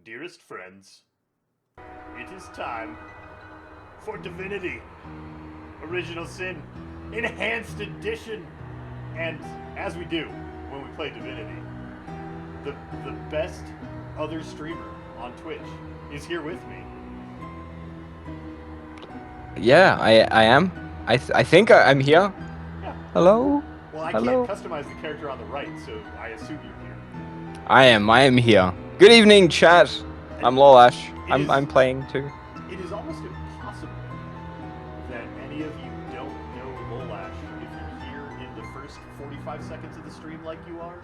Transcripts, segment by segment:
Dearest friends, it is time for Divinity Original Sin Enhanced Edition. And as we do when we play Divinity, the best other streamer on Twitch is here with me. Yeah, I am. I think I'm here. Yeah. Hello? Well, I Hello? can't customize the character on the right, so I assume you're here. I am here. Good evening, chat. I'm Lolash. It I'm is- playing too. It is almost impossible that any of you don't know Lolash if you're here in the first 45 seconds of the stream like you are.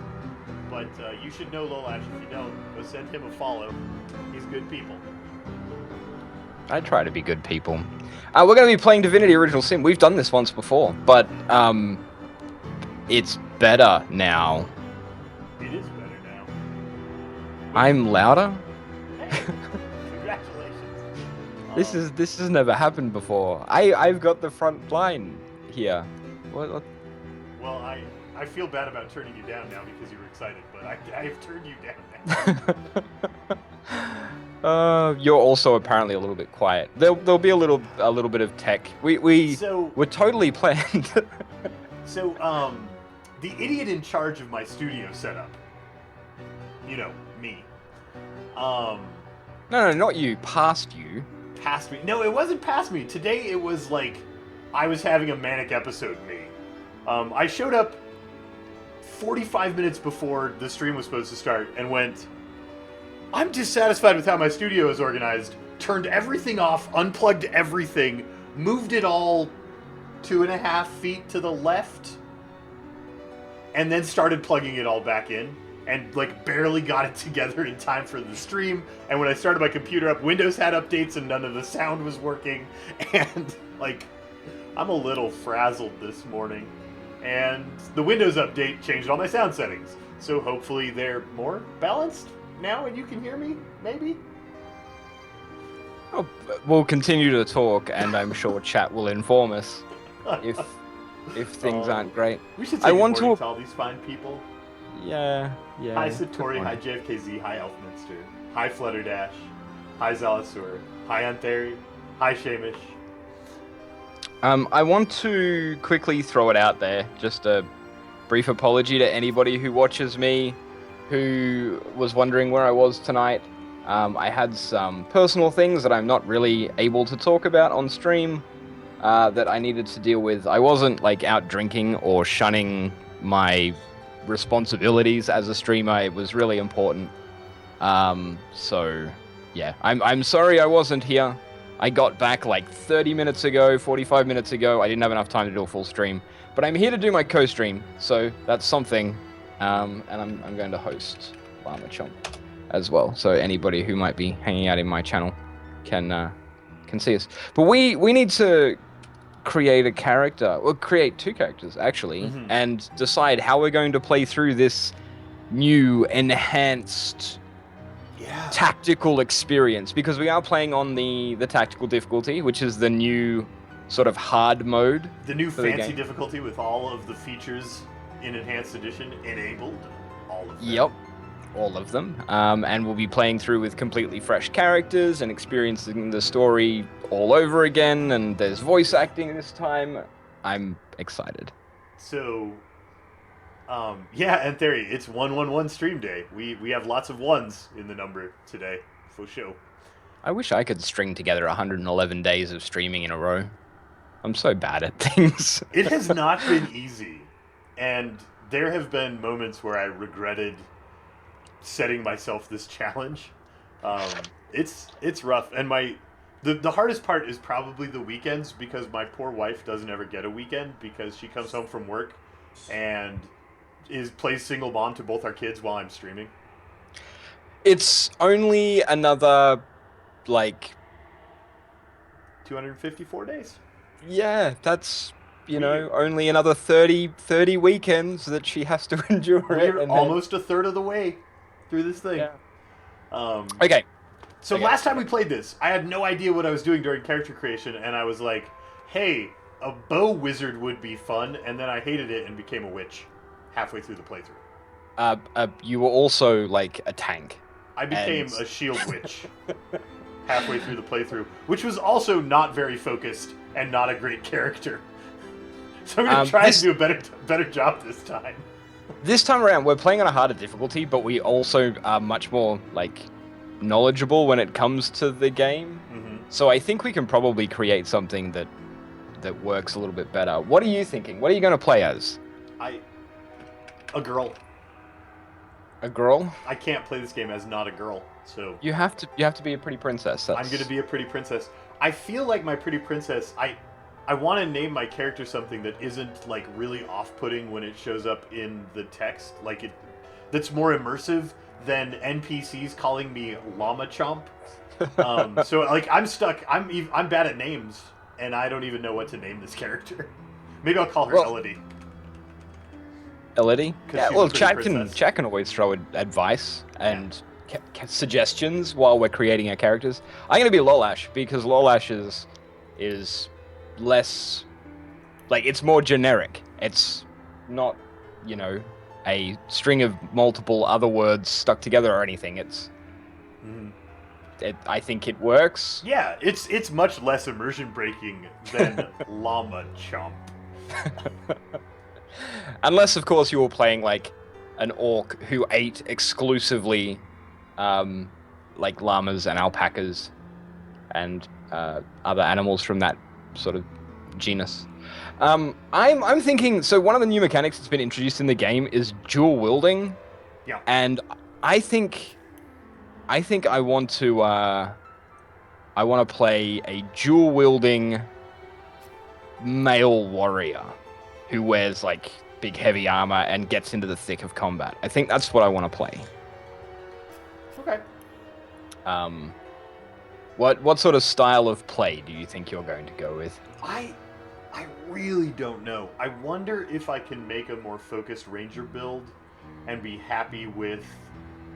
But you should know Lolash if you don't. Go send him a follow. He's good people. I try to be good people. We're going to be playing Divinity Original Sin. We've done this once before, but it's better now. It is better now. I'm louder. Hey, congratulations. This has never happened before. I've got the front line here. What? Well, I feel bad about turning you down now because you were excited, but I've turned you down now. You're also apparently a little bit quiet. There'll be a little bit of tech. We're totally planned. So, the idiot in charge of my studio setup, you know, me. No, not you. Past you. Past me. No, it wasn't past me. Today it was like I was having a manic episode. Me. I showed up 45 minutes before the stream was supposed to start and went, I'm dissatisfied with how my studio is organized. Turned everything off, unplugged everything, moved it all 2.5 feet to the left, and then started plugging it all back in. And like barely got it together in time for the stream. And when I started my computer up, Windows had updates and none of the sound was working. And like, I'm a little frazzled this morning. And the Windows update changed all my sound settings. So hopefully they're more balanced now and you can hear me, maybe? Oh, we'll continue to talk, and I'm sure chat will inform us if things aren't great. We should say good morning to all these fine people. Yeah. Hi Satori, hi JFKZ, hi Elfminster, hi Flutterdash, hi Zalasur, hi Antheri, hi Shamish. I want to quickly throw it out there, just a brief apology to anybody who watches me, who was wondering where I was tonight. I had some personal things that I'm not really able to talk about on stream that I needed to deal with. I wasn't like out drinking or shunning my responsibilities as a streamer. It was really important. So yeah, I'm sorry I wasn't here. I got back like 30 minutes ago, 45 minutes ago. I didn't have enough time to do a full stream, but I'm here to do my co-stream, so that's something. And I'm going to host Llama Chomp as well, so anybody who might be hanging out in my channel can see us. But we need to create a character, or create two characters actually, and decide how we're going to play through this new enhanced tactical experience, because we are playing on the tactical difficulty, which is the new sort of hard mode. The new fancy difficulty with all of the features in Enhanced Edition enabled. All of them. Yep. All of them. And we'll be playing through with completely fresh characters and experiencing the story all over again, and there's voice acting this time. I'm excited. So, yeah, and Theory, it's 111 stream day. We have lots of ones in the number today, for sure. I wish I could string together 111 days of streaming in a row. I'm so bad at things. It has not been easy, and there have been moments where I regretted setting myself this challenge. It's rough, and the hardest part is probably the weekends, because my poor wife doesn't ever get a weekend because she comes home from work and plays single mom to both our kids while I'm streaming. It's only another like 254 days. Yeah, that's only another 30 weekends that she has to endure. We're almost a third of the way through this thing. Yeah. Okay. So last time we played this, I had no idea what I was doing during character creation, and I was like, hey, a bow wizard would be fun, and then I hated it and became a witch halfway through the playthrough. You were also like a tank. I became And a shield witch halfway through the playthrough, which was also not very focused and not a great character. So I'm gonna try to do a better job this time. this time around, we're playing on a harder difficulty, but we also are much more like knowledgeable when it comes to the game. Mm-hmm. So I think we can probably create something that works a little bit better. What are you thinking? What are you going to play as? A girl. A girl? I can't play this game as not a girl, so You have to be a pretty princess. I'm gonna be a pretty princess. I feel like my pretty princess. I want to name my character something that isn't like really off-putting when it shows up in the text, like that's more immersive than NPCs calling me Llama Chomp. So like I'm stuck. I'm bad at names, and I don't even know what to name this character. Maybe I'll call her Elodie. Elodie? Yeah, she's well, a pretty princess. Chat can always throw advice and suggestions while we're creating our characters. I'm going to be Lolash because Lolash is less, like, it's more generic. It's not, you know, a string of multiple other words stuck together or anything. It's, I think it works. Yeah, it's much less immersion breaking than Llama Chomp. Unless, of course, you were playing like an orc who ate exclusively like llamas and alpacas and other animals from that sort of genus. I'm thinking, so one of the new mechanics that's been introduced in the game is dual wielding. Yeah. And I think I want to play a dual wielding male warrior who wears like big heavy armor and gets into the thick of combat. I think that's what I want to play. Okay. What sort of style of play do you think you're going to go with? I really don't know. I wonder if I can make a more focused ranger build and be happy with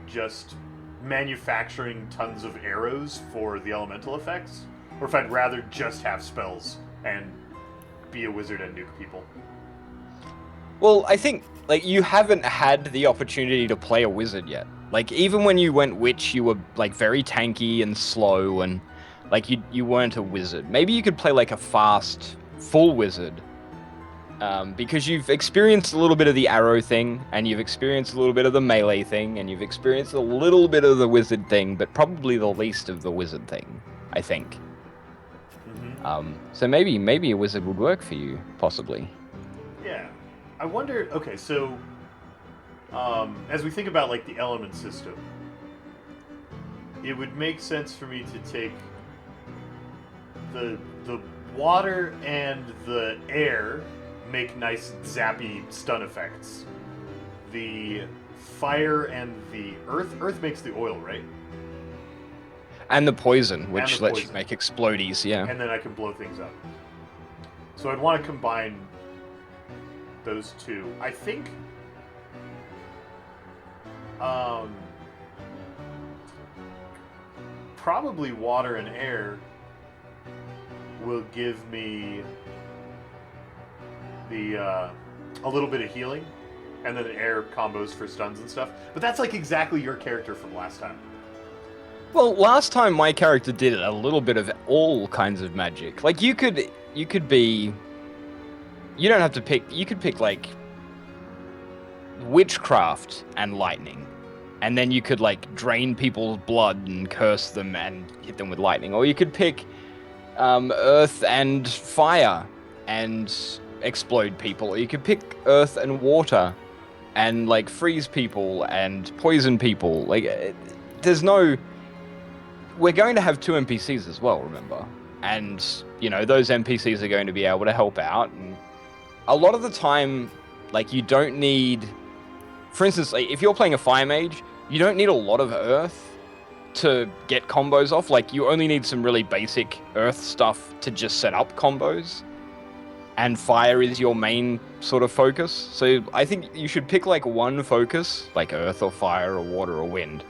just manufacturing tons of arrows for the elemental effects, or if I'd rather just have spells and be a wizard and nuke people. Well, I think like you haven't had the opportunity to play a wizard yet. Like even when you went witch, you were like very tanky and slow, and like you weren't a wizard. Maybe you could play like a fast full wizard, because you've experienced a little bit of the arrow thing, and you've experienced a little bit of the melee thing, and you've experienced a little bit of the wizard thing, but probably the least of the wizard thing, I think. So maybe a wizard would work for you, possibly. Yeah. I wonder, okay, so as we think about like the element system, it would make sense for me to take the water and the air make nice zappy stun effects. The fire and the earth makes the oil, right? And the poison, which lets you make explodies, yeah. And then I can blow things up. So I'd want to combine those two. I think probably water and air will give me the a little bit of healing, and then air combos for stuns and stuff. But that's like exactly your character from last time. Well, last time my character did a little bit of all kinds of magic. Like you could be, you don't have to pick, you could pick like witchcraft and lightning. And then you could like drain people's blood and curse them and hit them with lightning. Or you could pick earth and fire and explode people. Or you could pick earth and water and like freeze people and poison people. Like there's no... We're going to have two NPCs as well, remember? And, you know, those NPCs are going to be able to help out. And a lot of the time, like, you don't need... For instance, like, if you're playing a fire mage, you don't need a lot of earth to get combos off. Like, you only need some really basic earth stuff to just set up combos. And fire is your main sort of focus. So I think you should pick, like, one focus, like earth or fire or water or wind.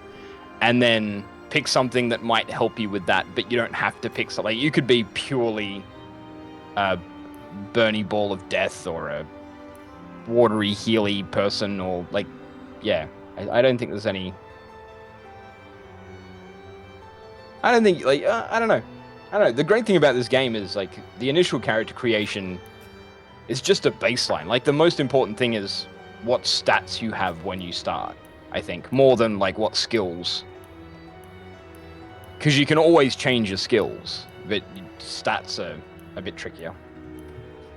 And then pick something that might help you with that, but you don't have to pick something. Like, you could be purely a Bernie Ball of Death or a watery Healy person, or like, yeah. I don't think there's any I don't think like I don't know. I don't know. The great thing about this game is like the initial character creation is just a baseline. Like the most important thing is what stats you have when you start. I think more than like what skills, because you can always change your skills, but stats are a bit trickier.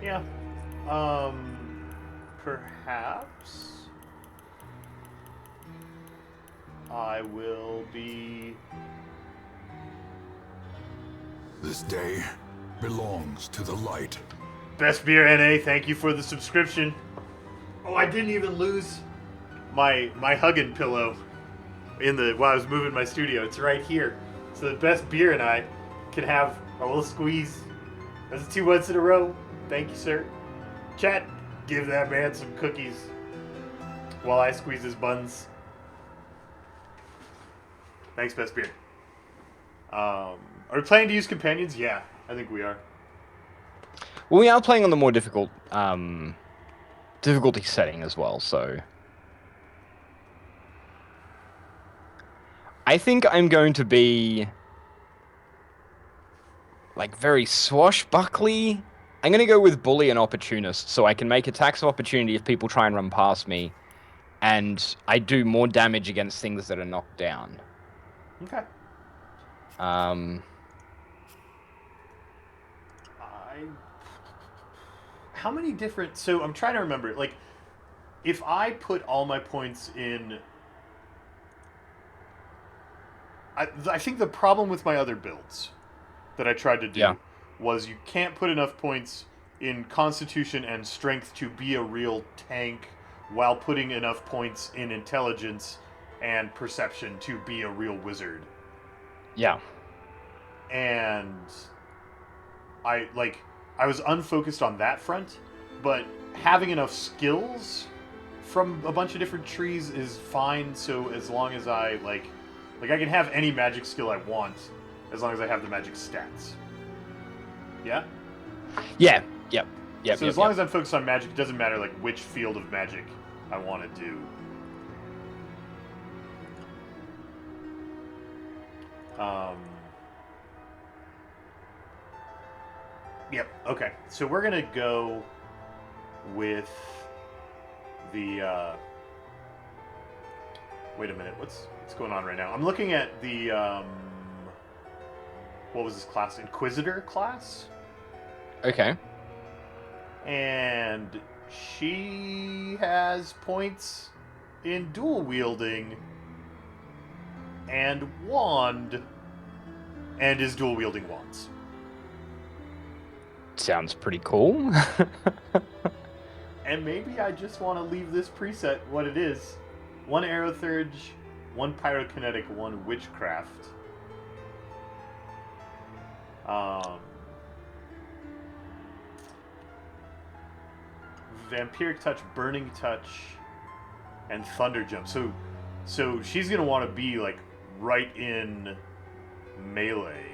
Yeah. Perhaps I will be. This day belongs to the light. Best Beer NA, thank you for the subscription. Oh, I didn't even lose my hugging pillow while I was moving my studio. It's right here. So the Best Beer and I can have a little squeeze. That's 2 months in a row. Thank you, sir. Chat, give that man some cookies while I squeeze his buns. Thanks, Best Beer. Are we planning to use companions? Yeah, I think we are. Well, we are playing on the more difficult difficulty setting as well, so I think I'm going to be like very swashbuckly. I'm going to go with bully and opportunist, so I can make attacks of opportunity if people try and run past me, and I do more damage against things that are knocked down. Okay. Um, How many different? So I'm trying to remember. Like, if I put all my points in, I think the problem with my other builds that I tried to do yeah, was you can't put enough points in Constitution and Strength to be a real tank, while putting enough points in Intelligence and Perception to be a real wizard. yeah. And I was unfocused on that front, but having enough skills from a bunch of different trees is fine. So as long as I like I can have any magic skill I want, as long as I have the magic stats. Yeah. Yeah, yep, yep, So yep, as long yep. as I'm focused on magic, it doesn't matter like which field of magic I want to do. Um. Yep. Okay. So we're gonna go with the. Wait a minute. What's going on right now? I'm looking at the. What was this class? Inquisitor class. Okay. And she has points in dual wielding and wand, and is dual wielding wands. Sounds pretty cool. And maybe I just want to leave this preset what it is. 1 aerothurge, 1 pyrokinetic, 1 witchcraft. Vampiric touch, burning touch, and thunder jump. So she's gonna want to be like right in melee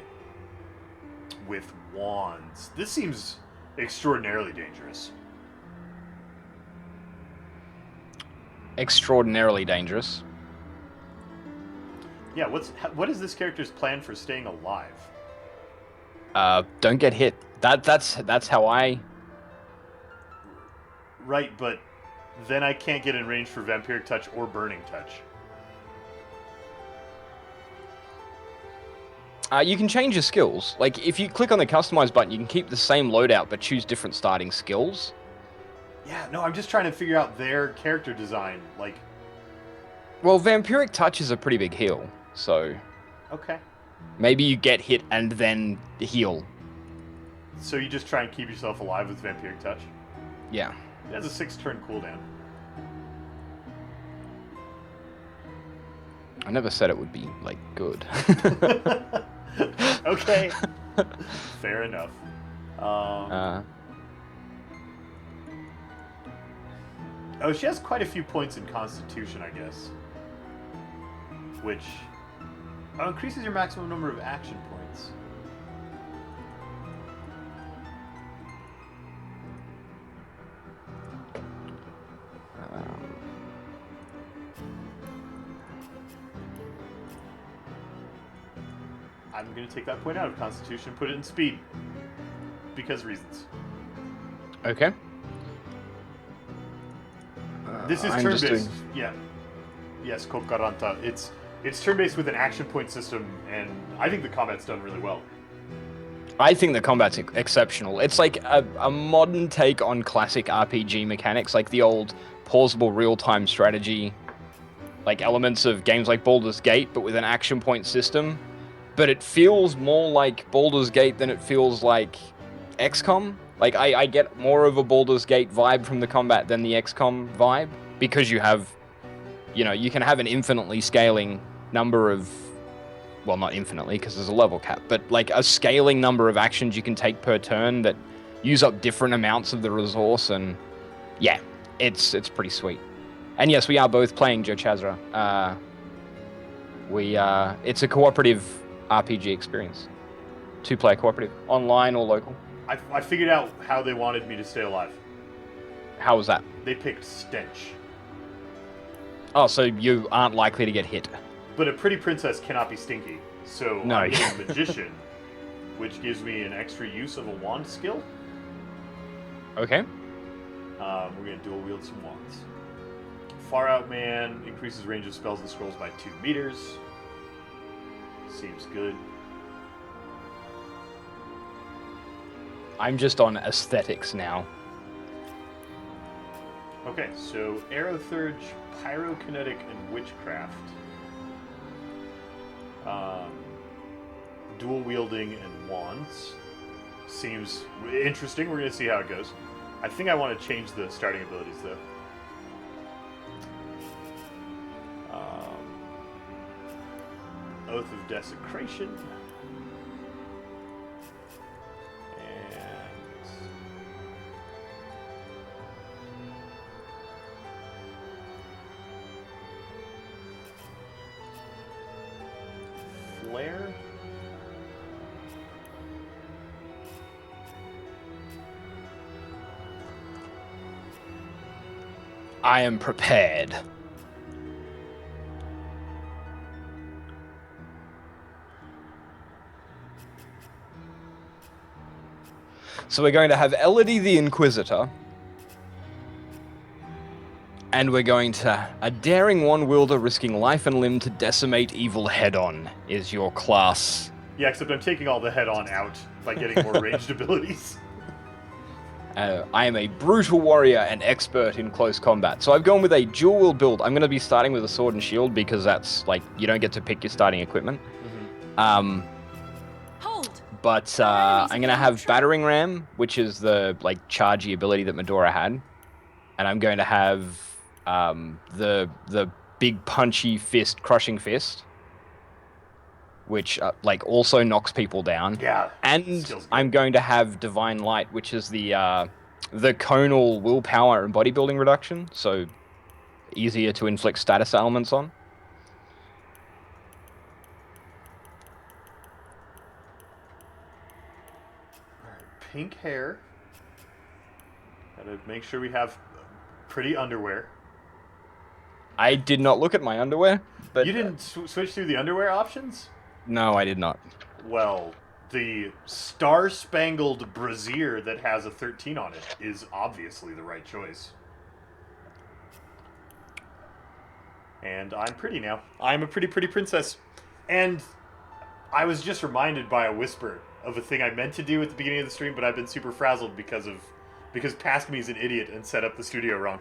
with wands. This seems extraordinarily dangerous. Extraordinarily dangerous. Yeah, what is this character's plan for staying alive? Don't get hit. That's how I. Right, but then I can't get in range for vampiric touch or burning touch. You can change your skills. Like if you click on the customize button, you can keep the same loadout but choose different starting skills. Yeah, no, I'm just trying to figure out their character design. Like, Well, vampiric touch is a pretty big heal, so okay, maybe you get hit and then heal. so you just try and keep yourself alive with vampiric touch. Yeah. It has a 6-turn cooldown. I never said it would be like good. Okay, fair enough. Oh, she has quite a few points in Constitution, I guess. Which increases your maximum number of action points. I'm going to take that point out of Constitution and put it in speed. Because reasons. Okay. This is I'm just turn-based. doing- Yeah. Yes, Kokaranta. It's turn-based with an action point system, and I think the combat's done really well. I think the combat's exceptional. It's like a modern take on classic RPG mechanics, like the old pausable real-time strategy, like elements of games like Baldur's Gate, but with an action point system. But it feels more like Baldur's Gate than it feels like XCOM. Like, I get more of a Baldur's Gate vibe from the combat than the XCOM vibe, because you have, you can have an infinitely scaling number of, well, not infinitely, because there's a level cap, but like a scaling number of actions you can take per turn that use up different amounts of the resource, and yeah, it's pretty sweet. And yes, we are both playing Joe Chazra. It's a cooperative RPG experience. 2-player cooperative, online or local. I figured out how they wanted me to stay alive. How was that? They picked Stench. Oh, so you aren't likely to get hit. But a pretty princess cannot be stinky. So No. I'm getting Magician, which gives me an extra use of a wand skill. Okay. We're going to dual wield some wands. Far Out Man increases range of spells and scrolls by 2 meters. Seems good. I'm just on aesthetics now. Okay, so Aerothurge, Pyrokinetic, and Witchcraft. Dual wielding and wands. Seems interesting. We're going to see how it goes. I think I want to change the starting abilities, though. Oath of Desecration. Flare. I am prepared. So we're going to have Elodie the Inquisitor. And we're going to... A daring one-wielder risking life and limb to decimate evil head-on is your class. Yeah, except I'm taking all the head-on out by getting more ranged abilities. I am a brutal warrior and expert in close combat. So I've gone with a dual-wield build. I'm going to be starting with a sword and shield because that's, like, you don't get to pick your starting equipment. Hold. But I'm going to have Battering Ram, which is the, like, chargy ability that Medora had. And I'm going to have the big punchy fist, Crushing Fist, which, like, also knocks people down. Yeah. And I'm going to have Divine Light, which is the conal willpower and bodybuilding reduction, so easier to inflict status elements on. Pink hair. Gotta make sure we have pretty underwear. I did not look at my underwear, but... You didn't switch through the underwear options? No, I did not. Well, the star-spangled brassiere that has a 13 on it is obviously the right choice. And I'm pretty now. I'm a pretty princess. And I was just reminded by a whisper of a thing I meant to do at the beginning of the stream, but I've been super frazzled because Past Me's an idiot and set up the studio wrong.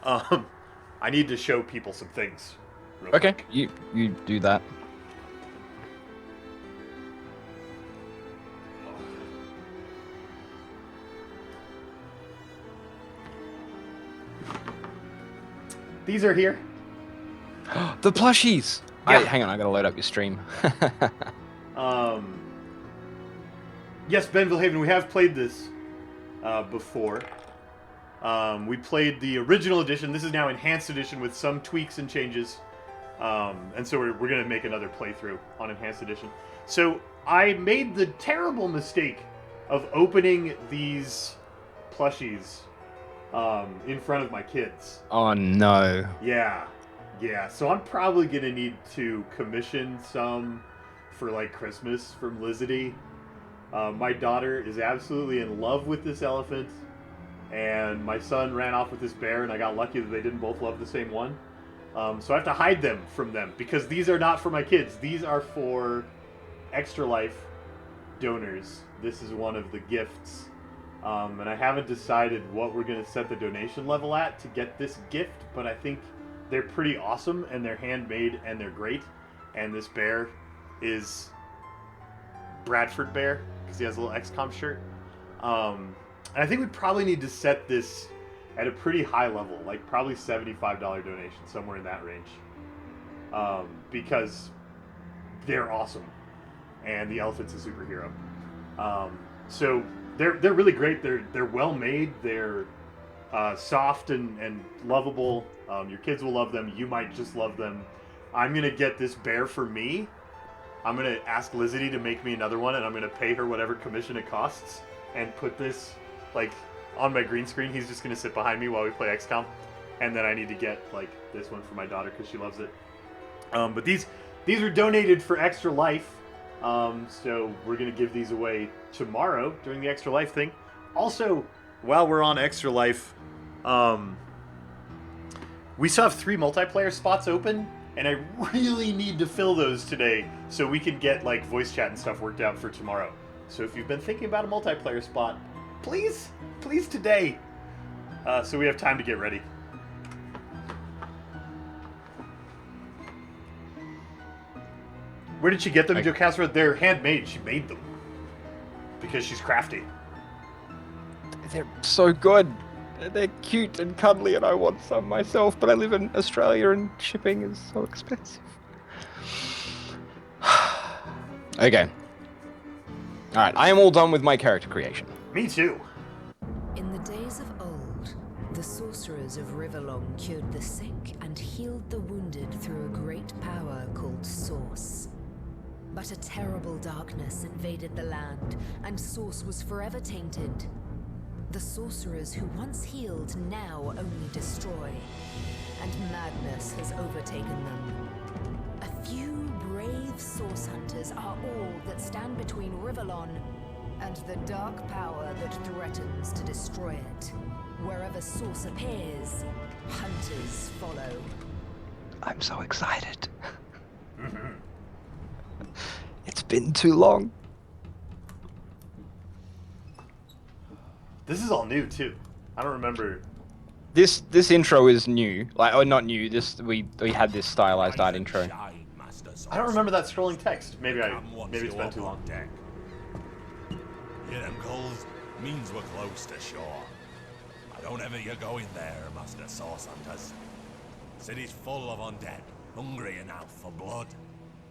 I need to show people some things. Okay, Quick. you do that. These are here. The plushies! Yeah. Hang on, I gotta load up your stream. Yes, Benville Haven, we have played this before. We played the original edition. This is now Enhanced Edition with some tweaks and changes. And so we're going to make another playthrough on Enhanced Edition. So I made the terrible mistake of opening these plushies in front of my kids. Oh no. Yeah. So I'm probably going to need to commission some for like Christmas from Lizzie. My daughter is absolutely in love with this elephant, and my son ran off with this bear, and I got lucky that they didn't both love the same one. So I have to hide them from them because these are not for my kids. These are for Extra Life donors. This is one of the gifts. And I haven't decided what we're going to set the donation level at to get this gift, but I think they're pretty awesome, and they're handmade, and they're great. And this bear is Bradford Bear, because he has a little XCOM shirt. And I think we probably need to set this at a pretty high level, like probably $75 donation, somewhere in that range. Because they're awesome, and the elephant's a superhero. So they're really great. They're well made. They're soft and lovable. Your kids will love them. You might just love them. I'm gonna get this bear for me. I'm gonna ask Lizzie to make me another one, and I'm gonna pay her whatever commission it costs, and put this like on my green screen. He's just gonna sit behind me while we play XCOM, and then I need to get like this one for my daughter because she loves it. But these were donated for Extra Life. So we're going to give these away tomorrow during the Extra Life thing. Also, while we're on Extra Life, we still have 3 multiplayer spots open, and I really need to fill those today so we can get like voice chat and stuff worked out for tomorrow. So if you've been thinking about a multiplayer spot, please today, so we have time to get ready. Where did she get them, Jocasta? They're handmade. She made them because she's crafty. They're so good. They're cute and cuddly, and I want some myself, but I live in Australia and shipping is so expensive. Okay. Alright, I am all done with my character creation. Me too. In the days of old, the sorcerers of Riverlong cured the sick and healed the wounded through a great power called Source. But a terrible darkness invaded the land, and Source was forever tainted. The sorcerers who once healed now only destroy, and madness has overtaken them. A few brave Source hunters are all that stand between Riverlon and the dark power that threatens to destroy it. Wherever Source appears, hunters follow. I'm so excited. It's been too long. This is all new too. I don't remember. This intro is new. Like, oh, not new. We had this stylized art intro. I don't remember that scrolling text. Maybe it's been too long. Hear them calls? Means we're close to shore. I don't ever you go in there, Master Source Hunters. City's full of undead, hungry enough for blood.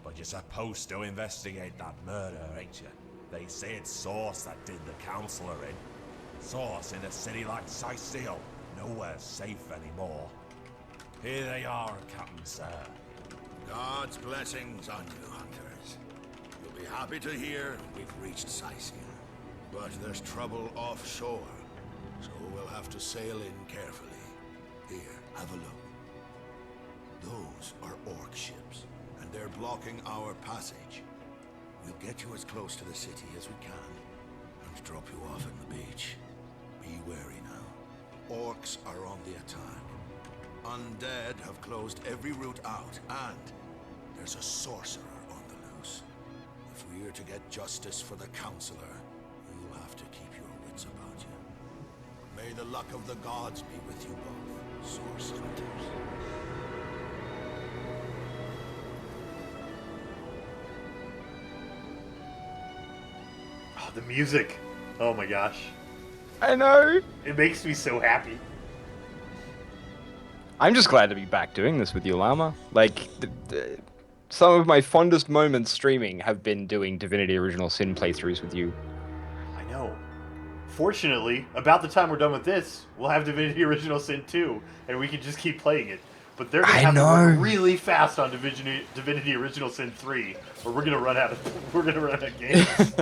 But you're supposed to investigate that murder, ain't you? They say it's Source that did the Counselor in. Source in a city like Sicil, nowhere safe anymore. Here they are, Captain Sir. God's blessings on you, hunters. You'll be happy to hear we've reached Sicil. But there's trouble offshore, so we'll have to sail in carefully. Here, have a look. Those are orc ships, and they're blocking our passage. We'll get you as close to the city as we can, and drop you off at the beach. Be wary now. Orcs are on the attack. Undead have closed every route out, and there's a sorcerer on the loose. If we're to get justice for the Counselor, you'll have to keep your wits about you. May the luck of the gods be with you both, Source Hunters. Oh, the music. Oh my gosh. I know. It makes me so happy. I'm just glad to be back doing this with you, Llama. Like, some of my fondest moments streaming have been doing Divinity Original Sin playthroughs with you. I know. Fortunately, about the time we're done with this, we'll have Divinity Original Sin 2, and we can just keep playing it. But they're gonna have to work really fast on Divinity Original Sin 3, or we're gonna run out of games.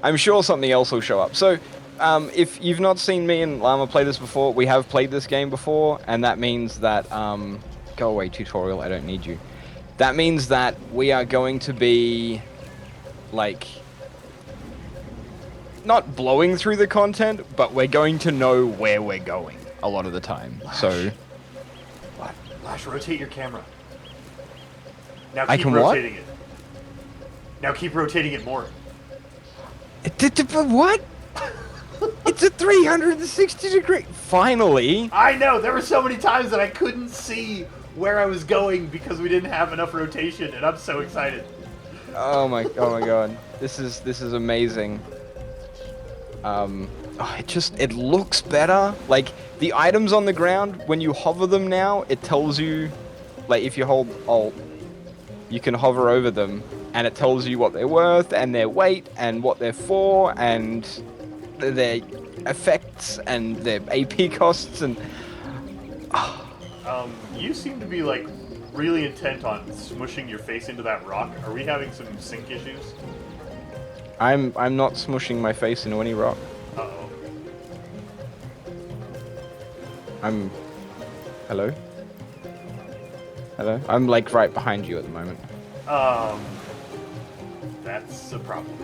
I'm sure something else will show up. So, if you've not seen me and Llama play this before, we have played this game before, and that means that, go away tutorial, I don't need you. that means that we are going to be, like, not blowing through the content, but we're going to know where we're going a lot of the time. So, Lash, rotate your camera. Now I keep can what? rotating it. Now keep rotating it more. What? It's a 360 degree. Finally. I know, there were so many times that I couldn't see where I was going because we didn't have enough rotation, and I'm so excited. Oh my god. This is amazing. It looks better. Like, the items on the ground, when you hover them now, it tells you, like, if you hold Alt, you can hover over them, and it tells you what they're worth, and their weight, and what they're for, and their effects, and their AP costs, and... You seem to be, like, really intent on smushing your face into that rock. Are we having some sync issues? I'm not smushing my face into any rock. Uh-oh. Hello? Hello? I'm, like, right behind you at the moment. That's a problem.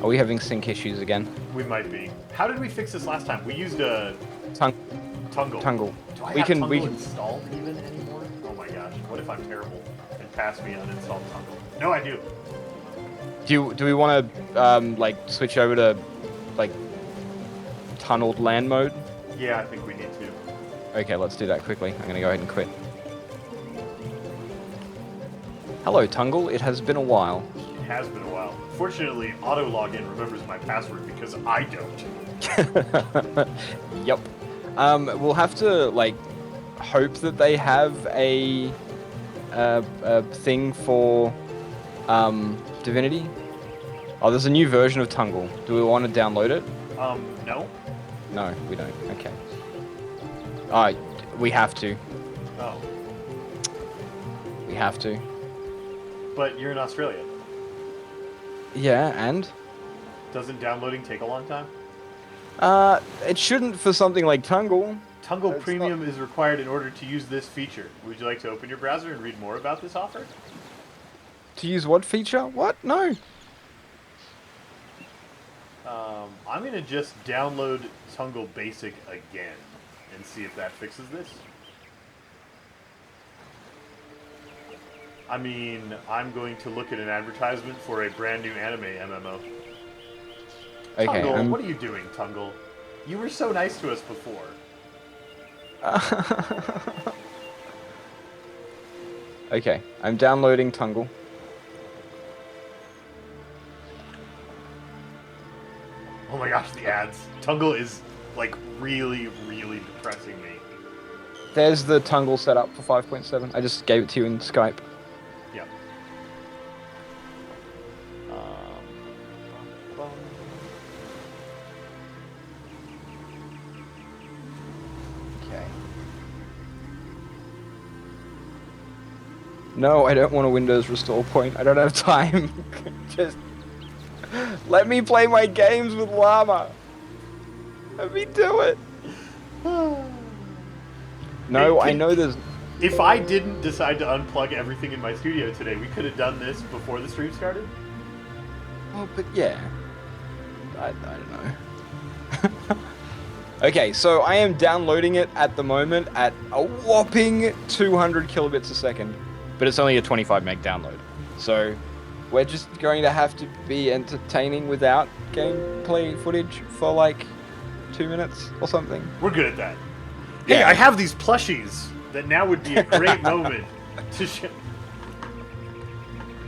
Are we having sync issues again? We might be. How did we fix this last time? We used a... Tungle. Do I have Tungle installed even anymore? Oh my gosh, what if I'm terrible and pass me uninstalled Tungle? No, I do. Do we want to, like, switch over to, like, tunneled land mode? Yeah, I think we need to. Okay, let's do that quickly. I'm gonna go ahead and quit. Hello, Tungle. It has been a while. It has been a while. Fortunately, auto login remembers my password because I don't. Yep. We'll have to, like, hope that they have a thing for Divinity. Oh, there's a new version of Tungle. Do we want to download it? No. No, we don't. Okay. Alright, we have to. Oh. We have to. But you're in Australia. Yeah, and? Doesn't downloading take a long time? It shouldn't for something like Tungle. Tungle Premium is required in order to use this feature. Would you like to open your browser and read more about this offer? To use what feature? What? No. I'm going to just download Tungle Basic again and see if that fixes this. I mean, I'm going to look at an advertisement for a brand new anime MMO. Okay, Tungle, what are you doing, Tungle? You were so nice to us before. Okay, I'm downloading Tungle. Oh my gosh, the ads. Tungle is, like, really, really depressing me. There's the Tungle setup for 5.7. I just gave it to you in Skype. Yep. Okay. No, I don't want a Windows restore point. I don't have time. Just let me play my games with Llama. Let me do it. No, I know there's... If I didn't decide to unplug everything in my studio today, we could have done this before the stream started. Oh, but yeah. I don't know. Okay, so I am downloading it at the moment at a whopping 200 kilobits a second. But it's only a 25 meg download. So we're just going to have to be entertaining without gameplay footage for like 2 minutes or something. We're good at that. Hey, Yeah. I have these plushies that now would be a great moment to show.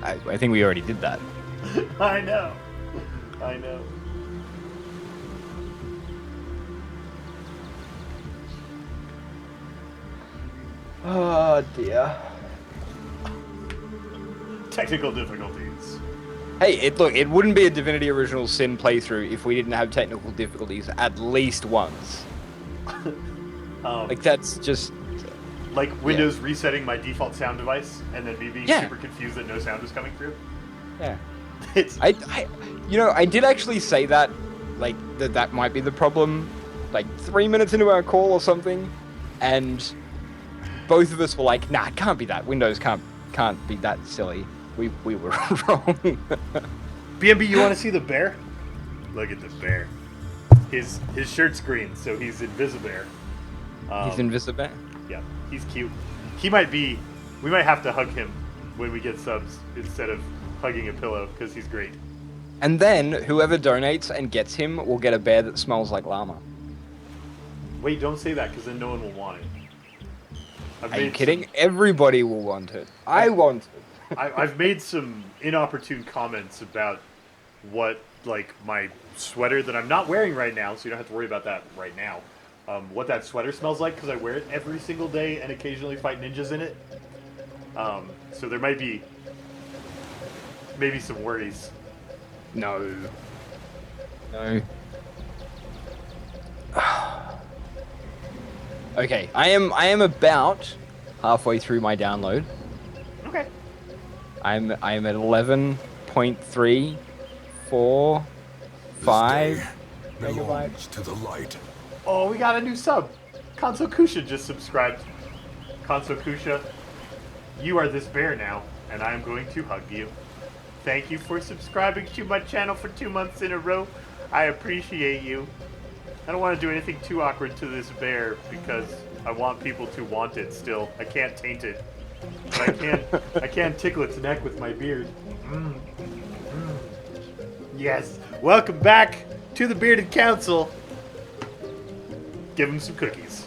I think we already did that. I know. I know. Oh dear. Technical difficulties. Hey, look, it wouldn't be a Divinity Original Sin playthrough if we didn't have technical difficulties at least once. Like, that's just... Like Windows resetting my default sound device and then me being super confused that no sound was coming through. Yeah. It's... You know, I did actually say that, like, that might be the problem, like, 3 minutes into our call or something, and both of us were like, nah, it can't be that. Windows can't be that silly. We were wrong. BNB, you want to see the bear? Look at the bear. His shirt's green, so he's Invisibear. He's invisible. Yeah, he's cute. He might be. We might have to hug him when we get subs instead of hugging a pillow because he's great. And then whoever donates and gets him will get a bear that smells like llama. Wait, don't say that because then no one will want it. Are you kidding? Everybody will want it. I want it. I've made some inopportune comments about what, like, my sweater that I'm not wearing right now, so you don't have to worry about that right now. What that sweater smells like, because I wear it every single day and occasionally fight ninjas in it. So there might be maybe some worries. No. Okay, I am about halfway through my download. Okay. I'm at 11.345 megabytes. To the light. Oh, we got a new sub. Console Kusha just subscribed. Console Kusha, you are this bear now, and I am going to hug you. Thank you for subscribing to my channel for 2 months in a row. I appreciate you. I don't want to do anything too awkward to this bear because I want people to want it still. I can't taint it. But I can tickle its neck with my beard. Yes. Welcome back to the Bearded Council. Give him some cookies.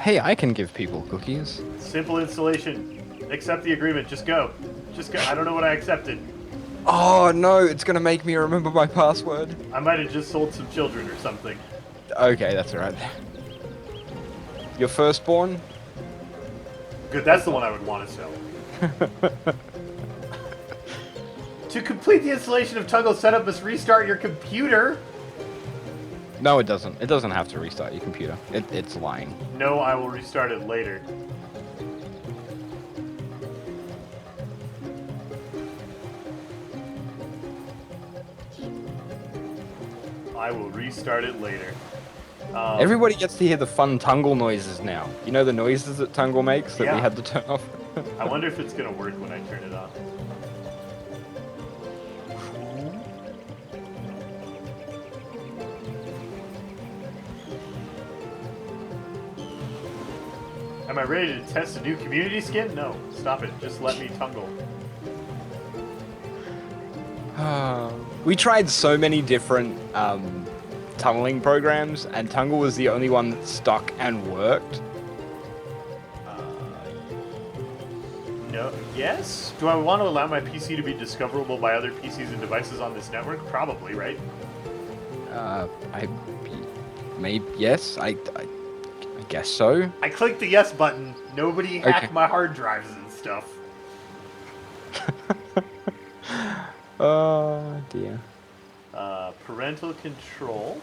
Hey, I can give people cookies. Simple installation. Accept the agreement. Just go. Just go. I don't know what I accepted. Oh no, it's gonna make me remember my password. I might have just sold some children or something. Okay, that's alright. Your firstborn? Good, that's the one I would want to sell. To complete the installation of Tuggle's setup, must restart your computer. No, it doesn't. It doesn't have to restart your computer. It's lying. No, I will restart it later. I will restart it later. Everybody gets to hear the fun Tungle noises now. You know the noises that Tungle makes that Yeah. we had to turn off? I wonder if it's going to work when I turn it on. Am I ready to test a new community skin? No, stop it. Just let me tungle. We tried so many different tunneling programs, and Tungle was the only one that stuck and worked. No. Yes? Do I want to allow my PC to be discoverable by other PCs and devices on this network? Probably, right? Yes, I guess so. I clicked the yes button. Nobody hacked my hard drives and stuff. Oh dear. Parental control.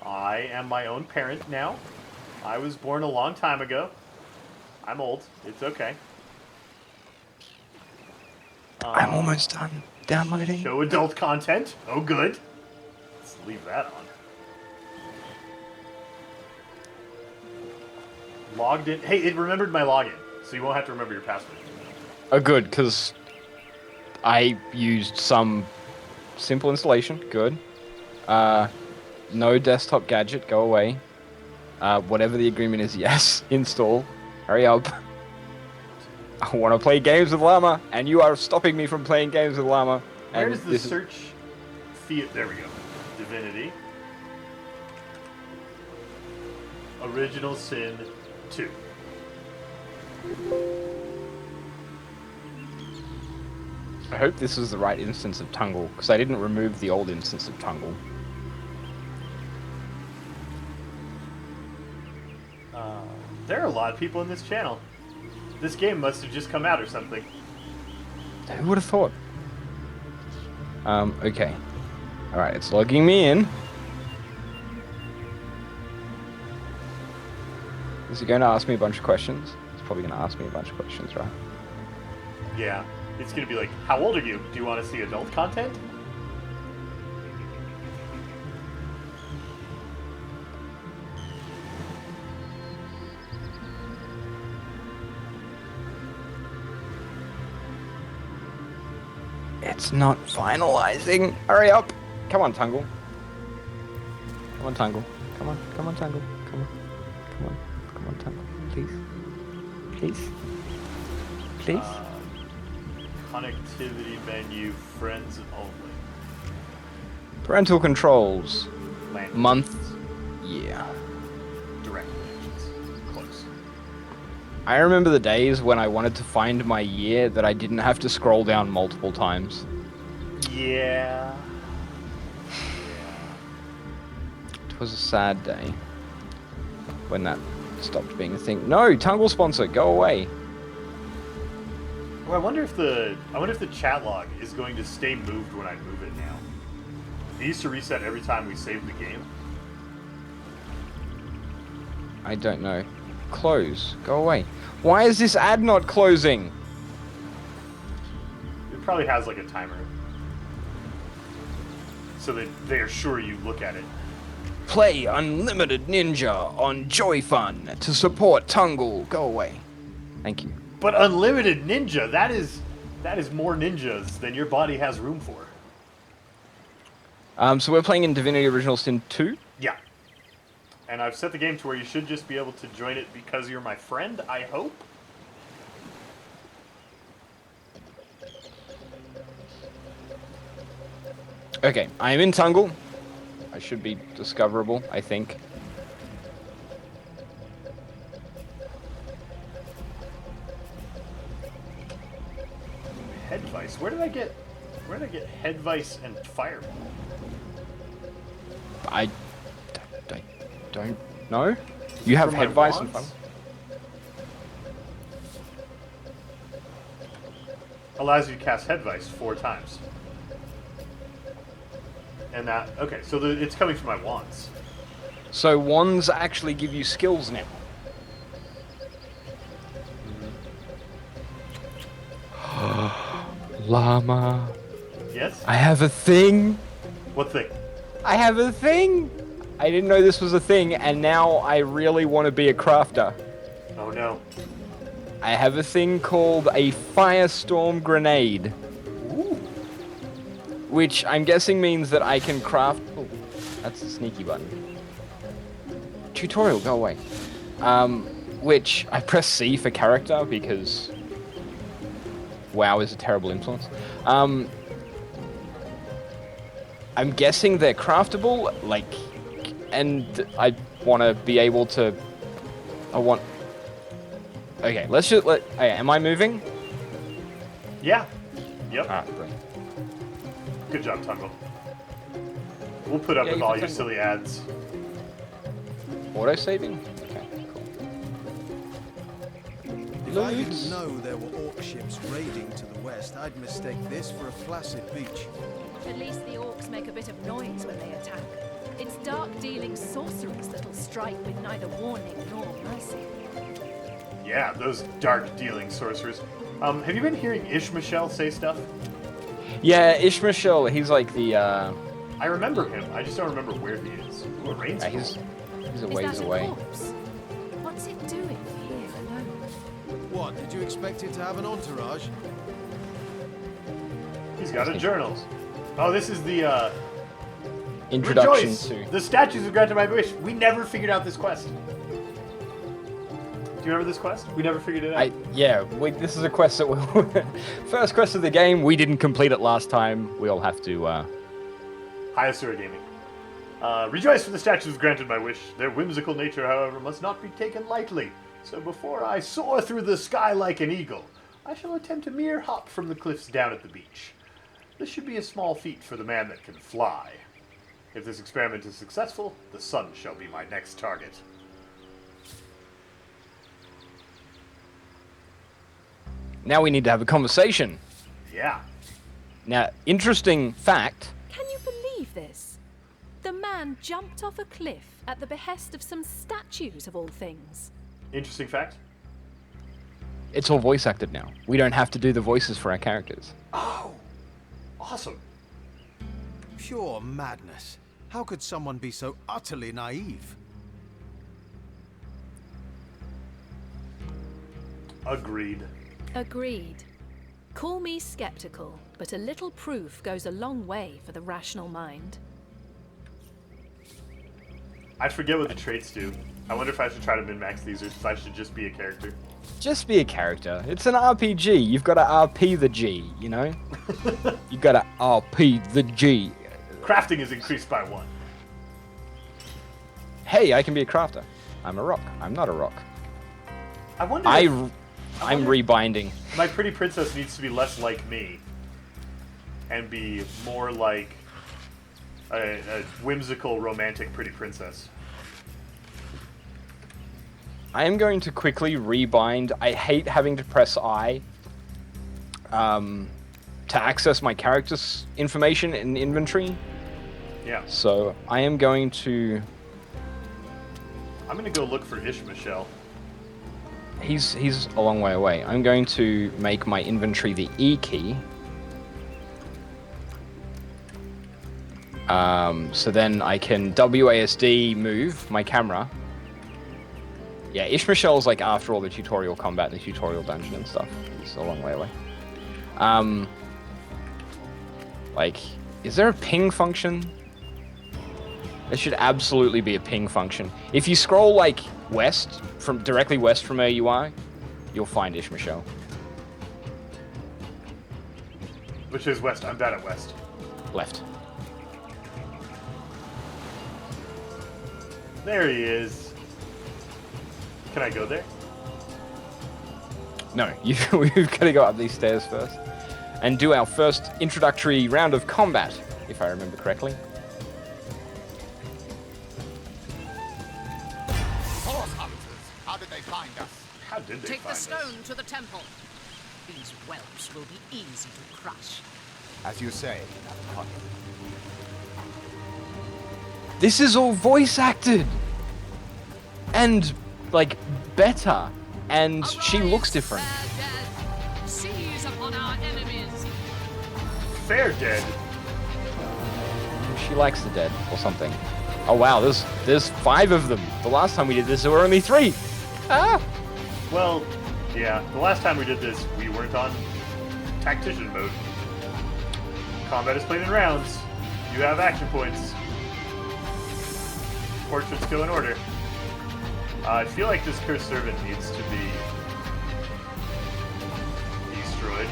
I am my own parent now. I was born a long time ago. I'm old. It's okay. I'm almost done downloading. Show adult content. Oh, good. Let's leave that on. Logged in. Hey, it remembered my login, so you won't have to remember your password. Oh, good, because I used some simple installation. Good. No desktop gadget. Go away. Whatever the agreement is, yes. Install. Hurry up. I want to play games with Llama, and you are stopping me from playing games with Llama. Where And does the search field? There we go. Divinity. Original Sin 2. I hope this was the right instance of Tungle, because I didn't remove the old instance of Tungle. There are a lot of people in this channel. This game must have just come out or something. Who would have thought? Okay. Alright, it's logging me in. Is it going to ask me a bunch of questions? It's probably going to ask me a bunch of questions, right? Yeah. It's going to be like, how old are you? Do you want to see adult content? It's not finalizing. Hurry up. Come on, Tungle. Come on, Tungle. Come on, Tungle. Come on, Tungle. Please. Connectivity menu, friends only. Parental controls. Language. Month. Yeah. Direct connections. Close. I remember the days when I wanted to find my year that I didn't have to scroll down multiple times. Yeah. It was a sad day when that stopped being a thing. No, Tungle sponsor, go away. Well, I wonder if the chat log is going to stay moved when I move it now. It used to reset every time we saved the game. I don't know. Close. Go away. Why is this ad not closing? It probably has like a timer. So that they are sure you look at it. Play Unlimited Ninja on Joy Fun to support Tungle. Go away. Thank you. But Unlimited Ninja, that is more ninjas than your body has room for. So we're playing in Divinity Original Sin 2. Yeah. And I've set the game to where you should just be able to join it because you're my friend, I hope. Okay, I am in Tungle. I should be discoverable, I think. Head vice. Where did I get head vice and fireball? I don't know. You have For head my vice and wands? fun. Allows you to cast head vice 4 times. And that, okay, so it's coming from my wands. So wands actually give you skills now. Llama. Yes? I have a thing. What thing? I have a thing. I didn't know this was a thing, and now I really want to be a crafter. Oh no. I have a thing called a firestorm grenade, Ooh. which I'm guessing means that I can craft. Oh, that's the sneaky button. Tutorial, go away. Which I press C for character because WoW is a terrible influence. I'm guessing they're craftable, like, and I want to be able to. Okay, let's just let. Okay, am I moving? Yeah. Yep. Ah, brilliant. Good job, Tungle. We'll put up Yeah, with you all can your Tungle. silly ads. Auto saving? Okay, cool. If I didn't know there were orc ships raiding to the west, I'd mistake this for a placid beach. At least the orcs make a bit of noise when they attack. It's dark-dealing sorcerers that'll strike with neither warning nor mercy. Yeah, those dark-dealing sorcerers. Have you been hearing Ishmael say stuff? Yeah, Ishmael, he's like the. I remember him. I just don't remember where he is. Ooh, a rain's He's a Is ways that away. a corpse? What's it doing here alone? What, did you expect it to have an entourage? He's got a journal. Oh, this is the, Introduction Rejoice! to. The statues have granted my wish. We never figured out this quest. Do you remember this quest? We never figured it out. This is a quest that we'll. First quest of the game. We didn't complete it last time. We all have to. Hi, Asura Gaming. Rejoice for the statues have granted my wish. Their whimsical nature, however, must not be taken lightly. So before I soar through the sky like an eagle, I shall attempt a mere hop from the cliffs down at the beach. This should be a small feat for the man that can fly. If this experiment is successful, the sun shall be my next target. Now we need to have a conversation. Yeah. Now, interesting fact. Can you believe this? The man jumped off a cliff at the behest of some statues of all things. Interesting fact. It's all voice acted now. We don't have to do the voices for our characters. Oh, awesome. Pure madness. How could someone be so utterly naive? Agreed. Agreed. Call me skeptical, but a little proof goes a long way for the rational mind. I forget what the traits do. I wonder if I should try to min-max these or if I should just be a character. Just be a character. It's an RPG. You've got to RP the G, you know? You got to RP the G. Crafting is increased by 1. Hey, I can be a crafter. I'm a rock. I'm not a rock. I wonder I'm rebinding. my pretty princess needs to be less like me and be more like a whimsical, romantic pretty princess. I am going to quickly rebind. I hate having to press I to access my character's information in inventory. Yeah. So I am going to... I'm gonna go look for Ishmael. He's a long way away. I'm going to make my inventory the E key. So then I can WASD move my camera. Yeah, Ishmael's like after all the tutorial combat and the tutorial dungeon and stuff. He's a long way away. Like, is there a ping function? There should absolutely be a ping function. If you scroll like west, directly west from where you are, you'll find Ishmael. Which is west. I'm bad at west. Left. There he is. Can I go there? No, we've got to go up these stairs first and do our first introductory round of combat, if I remember correctly. Horse hunters, how did they find us? How did they Take find the stone us? to the temple. These whelps will be easy to crush. As you say, Connie. This is all voice acted! And, like, better. And she looks different. Seize upon our enemies. Fair dead. She likes the dead, or something. Oh wow, there's 5 of them. The last time we did this, there were only 3. Ah! Well, yeah. The last time we did this, we weren't on tactician mode. Combat is played in rounds. You have action points. Portraits go in order. I feel like this cursed servant needs to be destroyed.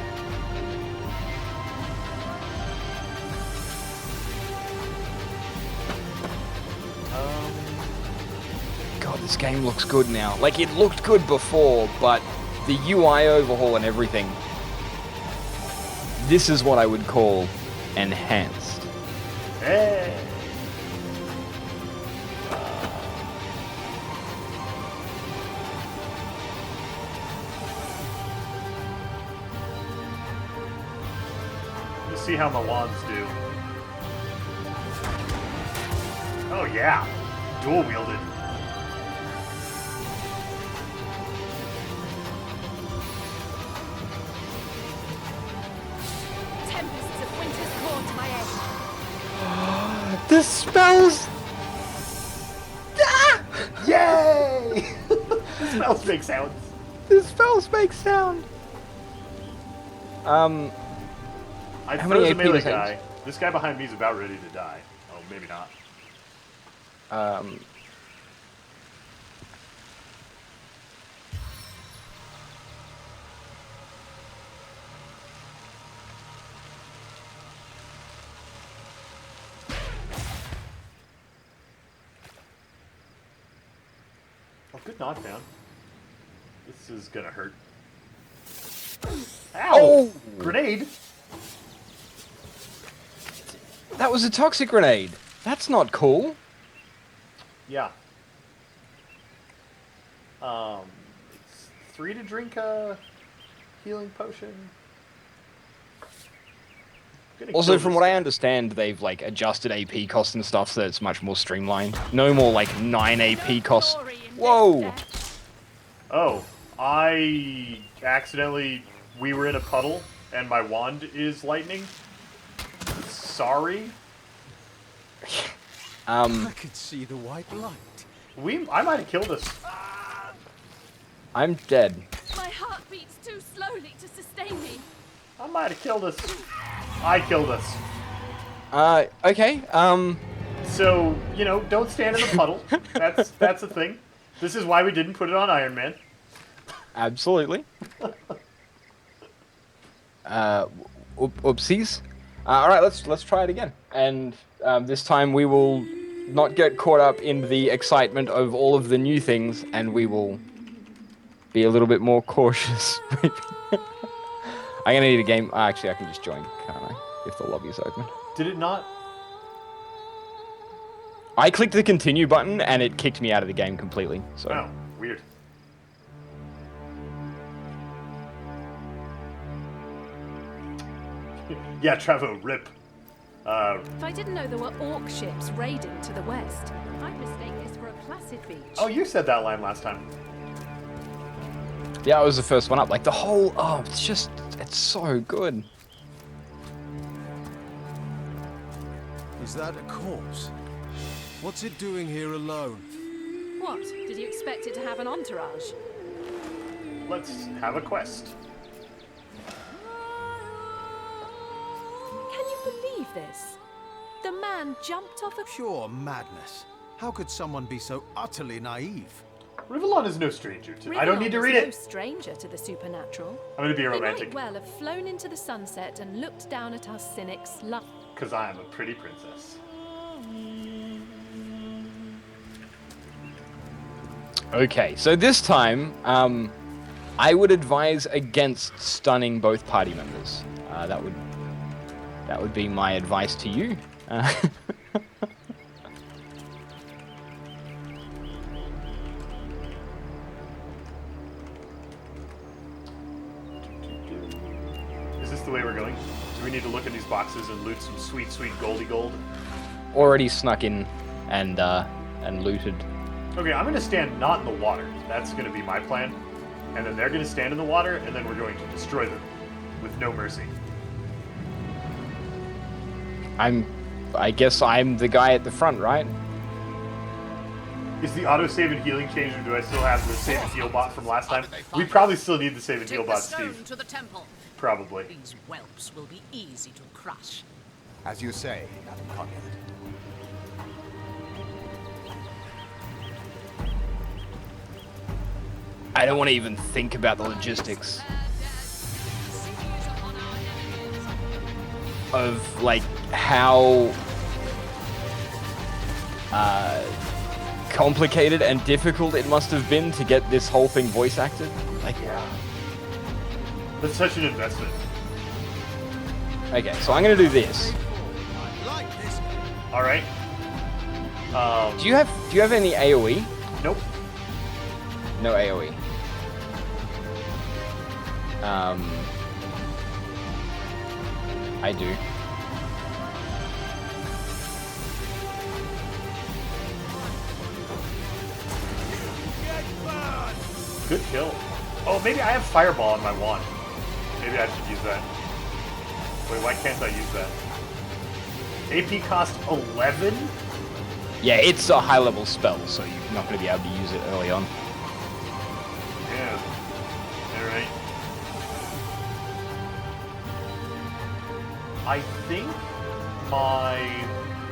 God, this game looks good now. Like, it looked good before, but the UI overhaul and everything, this is what I would call enhanced. Hey! Let's see how my wands do. Oh yeah, dual wielded. Tempests of winter's core to my aid. The spells! Yay! Spells make sounds. The spells make sound! I How froze many a AP melee does that guy. This guy behind me is about ready to die. Oh, maybe not. Oh, good knockdown. This is gonna hurt. Ow! Oh! Grenade! That was a toxic grenade. That's not cool. Yeah. It's 3 to drink a healing potion. Gonna Also, kill from this what I guy. understand, they've like adjusted AP costs and stuff so it's much more streamlined. No more like 9 AP costs. Glory in this Whoa! death. Oh, I accidentally... We were in a puddle, and my wand is lightning. Sorry. I could see the white light. I might have killed us. I'm dead. My heart beats too slowly to sustain me. I might have killed us. I killed us. Okay. So, you know, don't stand in the puddle. That's the thing. This is why we didn't put it on Iron Man. Absolutely. Oopsies. All right, let's try it again. And this time we will not get caught up in the excitement of all of the new things, and we will be a little bit more cautious. Maybe. I'm gonna need a game. Actually, I can just join, can't I? If the lobby is open. Did it not? I clicked the continue button and it kicked me out of the game completely. So. Oh, weird. Yeah, Trevo, rip. If I didn't know there were orc ships raiding to the west, I'd mistake this for a placid beach. Oh, you said that line last time. Yeah, I was the first one up. Like the whole, it's so good. Is that a corpse? What's it doing here alone? What? Did you expect it to have an entourage? Let's have a quest. Can you believe this? The man jumped off a... Pure madness. How could someone be so utterly naive? Rivalon is no stranger to... I don't need to read no it. stranger to the supernatural. I'm going to be a He romantic. might well have flown into the sunset and looked down at us cynics. Because I am a pretty princess. Okay, so this time, I would advise against stunning both party members. That would be my advice to you. Is this the way we're going? Do we need to look at these boxes and loot some sweet, sweet goldy gold? Already snuck in and looted. Okay, I'm going to stand not in the water. That's going to be my plan. And then they're going to stand in the water, and then we're going to destroy them with no mercy. I guess I'm the guy at the front, right? Is the autosave and healing changed, or do I still have the save and heal bot from last time? We probably still need the save and heal Take the bot, stone Steve. to the temple. Probably. These whelps will be easy to crush. As you say, Madam Conrad. I don't want to even think about the logistics of like how complicated and difficult it must have been to get this whole thing voice acted. Like, Yeah. That's such an investment. okay, so I'm gonna do this. All right. Do you have any AOE? Nope. No AOE. I do. Good kill. Oh, maybe I have Fireball on my wand. Maybe I should use that. Wait, why can't I use that? AP cost 11? Yeah, it's a high level spell, so you're not going to be able to use it early on. Yeah. Alright. I think my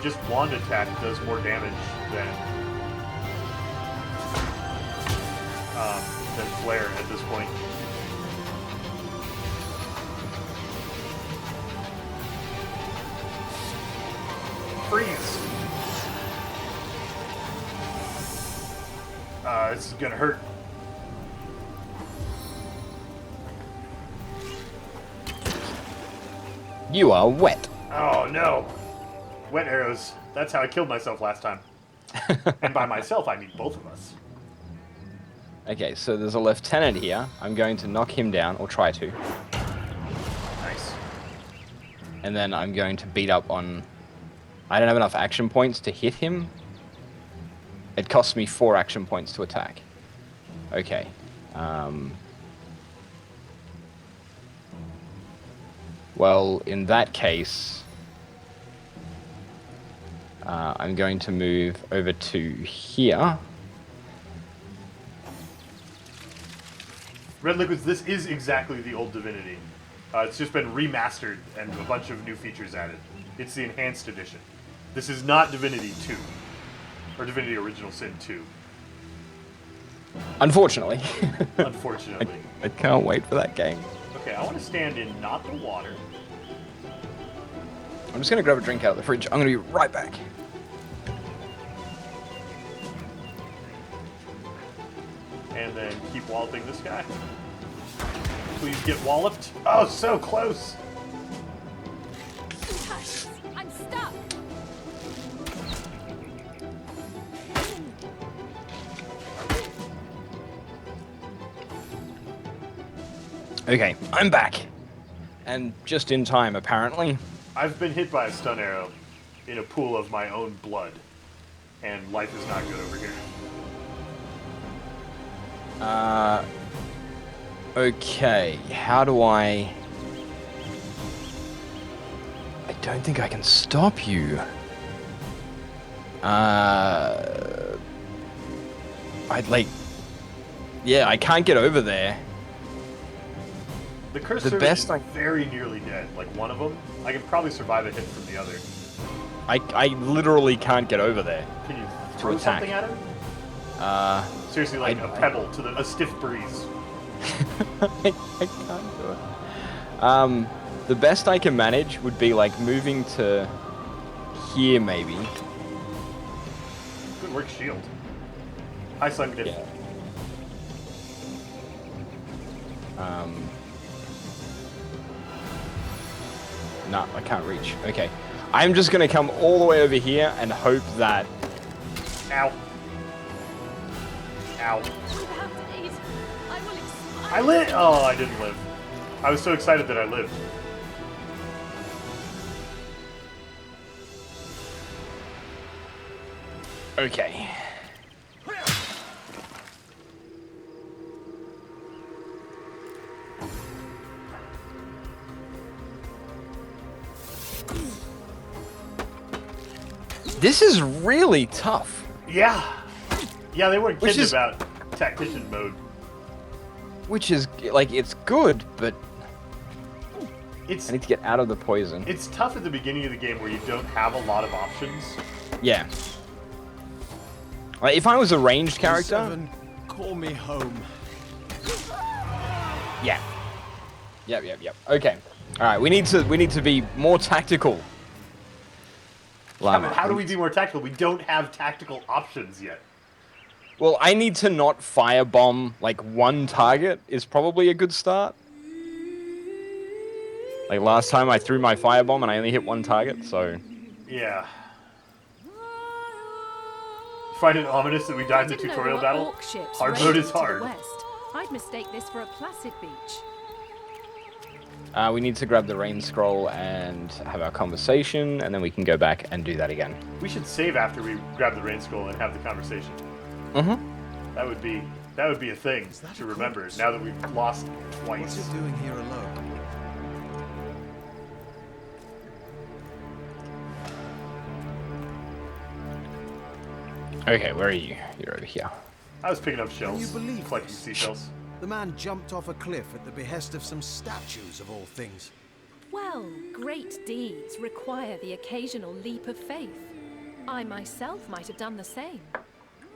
just wand attack does more damage than flare at this point. Freeze! This is gonna hurt. You are wet. Oh no! Wet arrows. That's how I killed myself last time. And by myself, I mean both of us. Okay, so there's a lieutenant here. I'm going to knock him down, or try to. Nice. And then I'm going to beat up on... I don't have enough action points to hit him. It costs me 4 action points to attack. Okay. Well, in that case... I'm going to move over to here. Red Liquids, this is exactly the old Divinity. It's just been remastered and a bunch of new features added. It's the enhanced edition. This is not Divinity 2 or Divinity Original Sin 2. Unfortunately. Unfortunately. I can't wait for that game. Okay, I want to stand in not the water. I'm just gonna grab a drink out of the fridge. I'm gonna be right back. And then keep walloping this guy. Please get walloped. Oh, so close. I'm stuck. Okay, I'm back. And just in time, apparently. I've been hit by a stun arrow in a pool of my own blood. And life is not good over here. Okay, how do I don't think I can stop you. Yeah, I can't get over there. The cursor The best is very nearly dead. Like one of them, I can probably survive a hit from the other. I literally can't get over there. Can you throw attack. something at him? Seriously, like a pebble to a stiff breeze. I can't do it. The best I can manage would be like moving to here, maybe. Good work, shield. High sun dip. Yeah. No, I can't reach. Okay. I'm just gonna come all the way over here and hope that... Ow. Ow. Without aid, I will expire. I lit! Oh, I didn't live. I was so excited that I lived. Okay. This is really tough. Yeah. Yeah, they weren't Which kidding is- about tactician mode. Which is, like, it's good, but It's I need to get out of the poison. it's tough at the beginning of the game where you don't have a lot of options. Yeah. Like, if I was a ranged character... Seven, call me home. Yeah. Yep. Okay. Alright, we need to be more tactical. Yeah, Llama. but how do we be more tactical? We don't have tactical options yet. Well, I need to not firebomb, like, one target is probably a good start. Like, last time I threw my firebomb and I only hit one target, so... Yeah. Find it ominous that we died in the Didn't know tutorial there were battle? orc ships Hard raining mode is to the hard. west. I'd mistake this for a placid beach. we need to grab the rain scroll and have our conversation, and then we can go back and do that again. We should save after we grab the rain scroll and have the conversation. Mm-hmm. That would be a thing to remember now that we've lost What's twice. it doing here alone? Okay, where are you? You're over here. I was picking up Can shells, you believe collecting this? seashells. The man jumped off a cliff at the behest of some statues of all things. Well, great deeds require the occasional leap of faith. I myself might have done the same.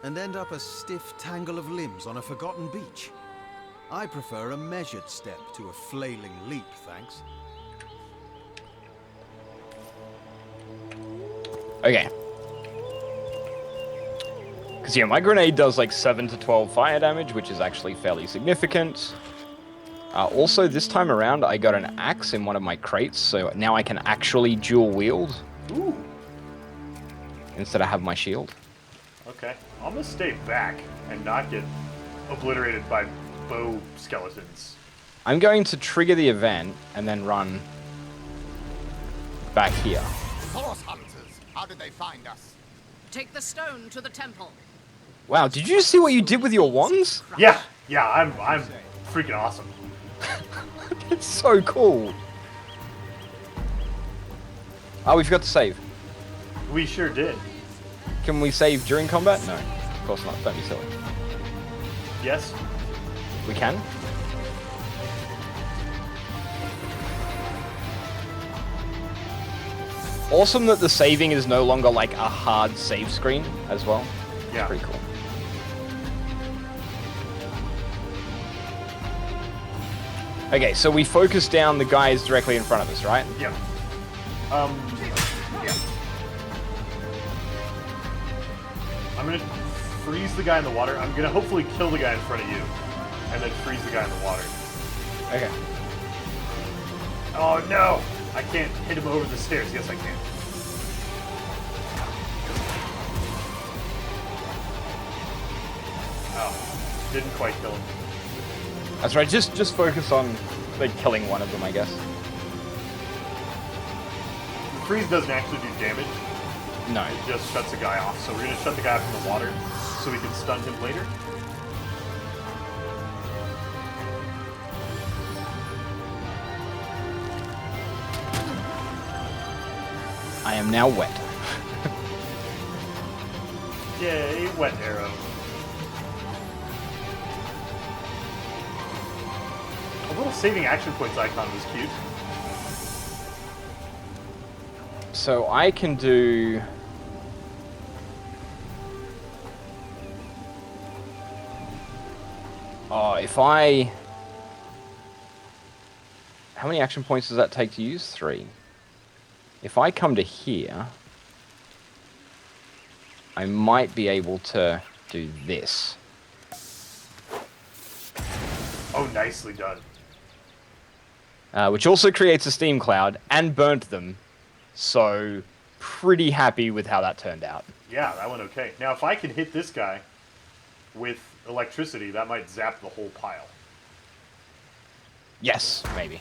And end up a stiff tangle of limbs on a forgotten beach. I prefer a measured step to a flailing leap, thanks. Okay. Because, yeah, my grenade does like 7 to 12 fire damage, which is actually fairly significant. Also, this time around, I got an axe in one of my crates, so now I can actually dual wield. Ooh. Instead of have my shield. Okay. I'm gonna stay back and not get obliterated by bow skeletons. I'm going to trigger the event and then run back here. Source hunters, how did they find us? Take the stone to the temple. Wow, did you see what you did with your wands? Yeah, I'm freaking awesome. It's so cool. Oh, we forgot to save. We sure did. Can we save during combat? No, of course not. Don't be silly. Yes? We can? Awesome that the saving is no longer like a hard save screen as well. Yeah. Pretty cool. Okay, so we focus down the guys directly in front of us, right? Yeah. Yeah. I'm gonna freeze the guy in the water. I'm gonna hopefully kill the guy in front of you, and then freeze the guy in the water. Okay. Oh no! I can't hit him over the stairs. Yes, I can. Oh, didn't quite kill him. That's right. Just focus on like killing one of them, I guess. The freeze doesn't actually do damage. No. It just shuts a guy off. So we're gonna shut the guy off from the water, so we can stun him later. I am now wet. Yay, wet arrow. A little saving action points icon was cute. So I can do... Oh, if I... How many action points does that take to use? 3. If I come to here, I might be able to do this. Oh, nicely done. Which also creates a steam cloud and burnt them. So, pretty happy with how that turned out. Yeah, that went okay. Now, if I can hit this guy with electricity, that might zap the whole pile. Yes, maybe.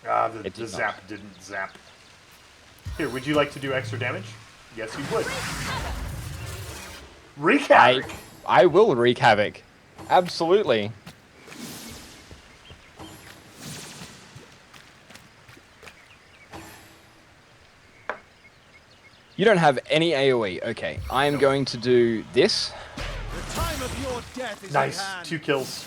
Ah, the It did zap not. didn't zap. Here, would you like to do extra damage? Yes, you would. Wreak havoc! I will wreak havoc. Absolutely. You don't have any AoE. Okay, I'm going to do this. The time of your death is Nice. at hand. 2 kills.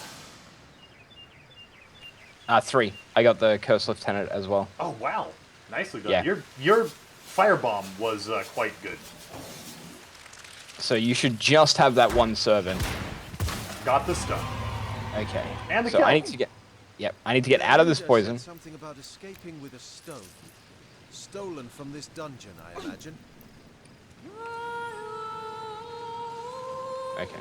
3. I got the Curse Lieutenant as well. Oh, wow. Nicely done. Yeah. Your firebomb was quite good. So you should just have that one servant. Got the stun. Okay. And the so kill. I need to get... Yep, I need to get out of this Leader poison. said something about escaping with a stone. Stolen from this dungeon, I imagine. Okay.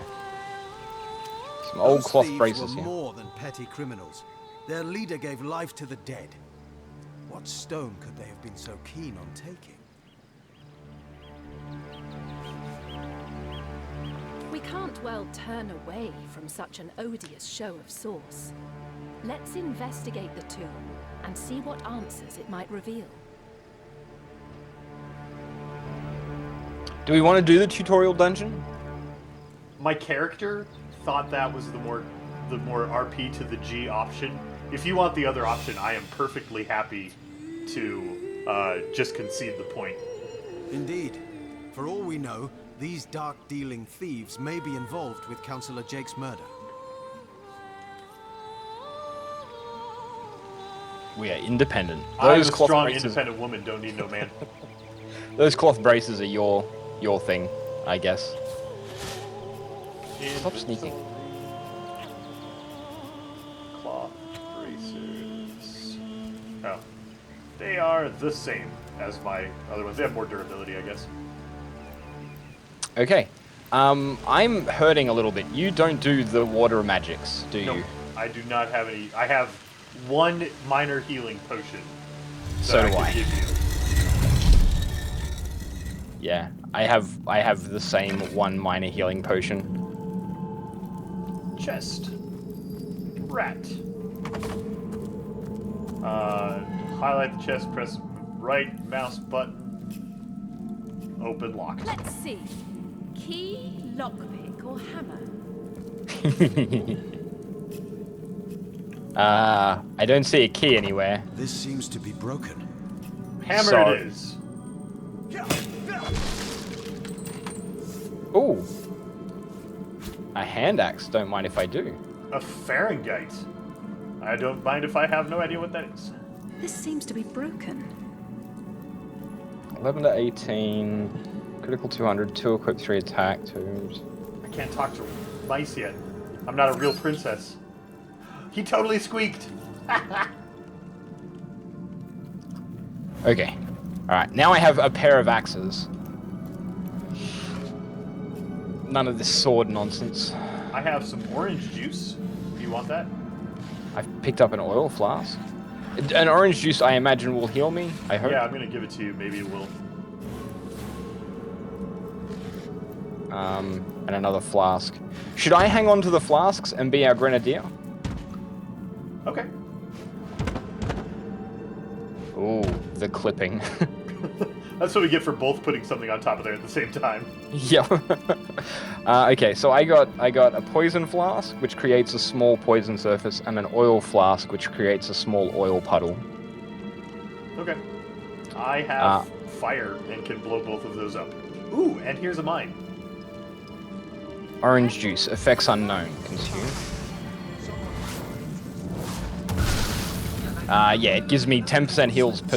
Some old Those cloth thieves braces were here. more than petty criminals. Their leader gave life to the dead. What stone could they have been so keen on taking? We can't well turn away from such an odious show of source. Let's investigate the tomb and see what answers it might reveal. Do we want to do the tutorial dungeon? My character thought that was the more RP to the G option. If you want the other option, I am perfectly happy to just concede the point. Indeed. For all we know, these dark-dealing thieves may be involved with Councillor Jake's murder. We are independent. I'm a cloth strong, braces, independent woman, don't need no man. those cloth braces are your thing, I guess. Stop sneaking. Cloth bracers. Oh. They are the same as my other ones. They have more durability, I guess. Okay. I'm hurting a little bit. You don't do the water magics, do you? No, I do not have any. I have 1 minor healing potion. So that do I I. can give you. Yeah, I have the same 1 minor healing potion. Chest. Rat. Highlight the chest, press right mouse button. Open lock. Let's see. Key, lockpick, or hammer? I don't see a key anywhere. This seems to be broken. Hammer Sorry. it is. Ooh. A hand axe, don't mind if I do. A Fahrenheit. I don't mind if I have no idea what that is. This seems to be broken. 11 to 18. Critical 200. 2 equip, 3 attack. 2. I can't talk to mice yet. I'm not a real princess. He totally squeaked. Okay. Alright, now I have a pair of axes. None of this sword nonsense. I have some orange juice. Do you want that? I've picked up an oil flask. An orange juice, I imagine, will heal me, I hope. Yeah, I'm gonna give it to you. Maybe it will. And another flask. Should I hang on to the flasks and be our grenadier? Okay. Ooh, the clipping. That's what we get for both putting something on top of there at the same time. Yeah. Okay, so I got a poison flask, which creates a small poison surface, and an oil flask, which creates a small oil puddle. Okay. I have fire and can blow both of those up. Ooh, and here's a mine. Orange juice, effects unknown, consume. Yeah, it gives me 10% heals per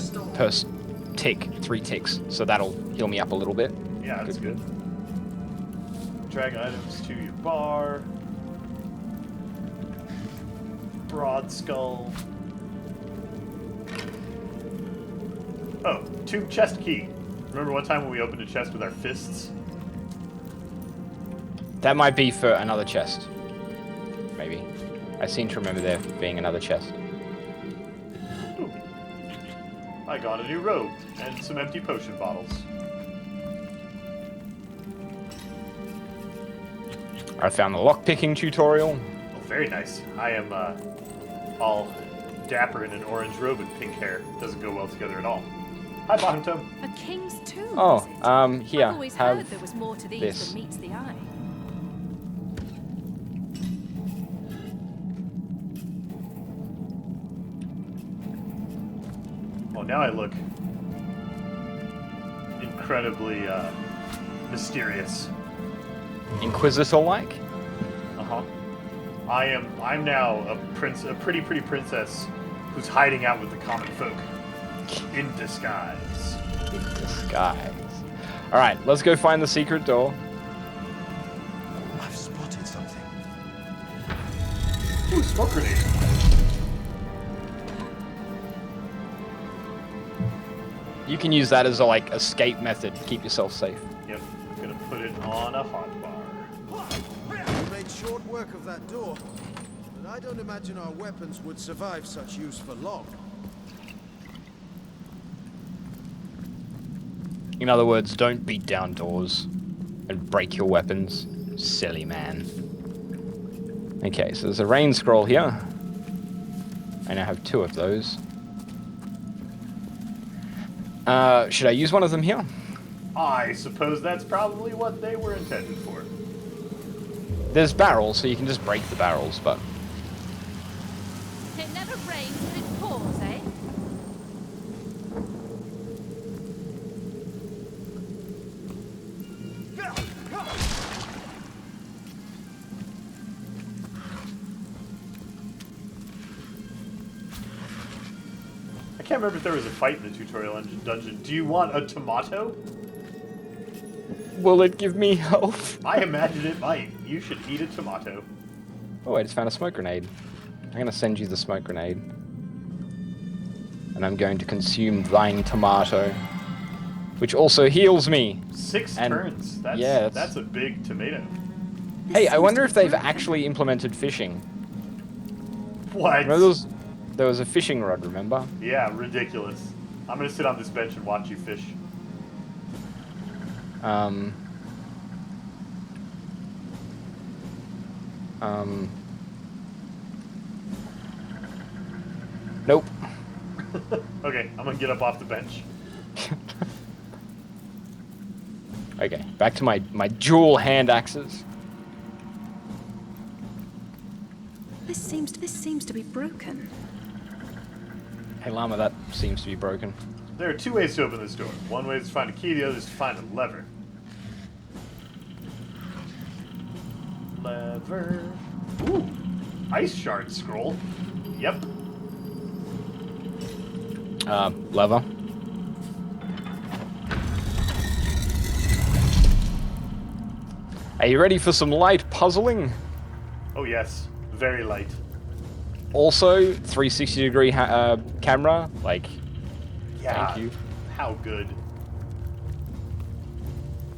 tick, 3 ticks, so that'll heal me up a little bit. Yeah, that's good. Drag items to your bar. Broad skull. Oh, 2 chest key. Remember one time when we opened a chest with our fists? That might be for another chest. Maybe. I seem to remember there being another chest. Ooh. I got a new robe and some empty potion bottles. I found the lockpicking tutorial. Oh, very nice. I am all dapper in an orange robe and pink hair. Doesn't go well together at all. Hi, Bottom Toe. A king's tomb. Oh, is it? here, I've always have heard there was more to these this. than meets the eye. Well, now I look incredibly mysterious. Inquisitor-like? Uh-huh. I'm now a pretty princess who's hiding out with the common folk. In disguise. In disguise. Alright, let's go find the secret door. I've spotted something. Ooh, smoke grenade. You can use that as a, like, escape method to keep yourself safe. Yep, I'm gonna put it on a hot bar. We made short work of that door, but I don't imagine our weapons would survive such use for long. In other words, don't beat down doors and break your weapons. Silly man. Okay, so there's a rain scroll here. I now have 2 of those. Should I use one of them here? I suppose that's probably what they were intended for. There's barrels, so you can just break the barrels, but... It never rains but it pours, eh? I can't remember if there was a fight in the tutorial dungeon. Do you want a tomato? Will it give me health? I imagine it might. You should eat a tomato. Oh, I just found a smoke grenade. I'm gonna send you the smoke grenade. And I'm going to consume thine tomato. Which also heals me. 6 And- turns. That's, yeah, that's a big tomato. Hey, I wonder if they've actually implemented fishing. What? Remember there was a fishing rod, remember? Yeah, ridiculous. I'm gonna sit on this bench and watch you fish. Nope. Okay, I'm gonna get up off the bench. Okay, back to my dual hand axes. This seems to be broken. Hey Llama, that seems to be broken. There are 2 ways to open this door. One way is to find a key, the other is to find a lever. Lever. Ooh, ice shard scroll. Yep. Are you ready for some light puzzling? Oh yes, very light. Also, 360-degree camera. Like, Yeah. thank you. How good.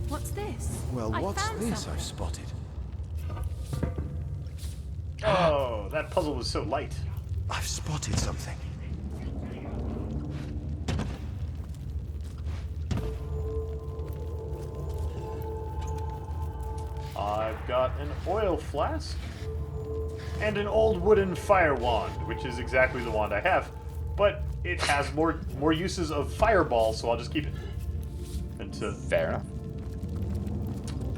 What's this? Well, I what's found this something. I've spotted? Oh, that puzzle was so light. I've spotted something. I've got an oil flask and an old wooden fire wand, which is exactly the wand I have, but it has more uses of fireball, so I'll just keep it. Fair enough.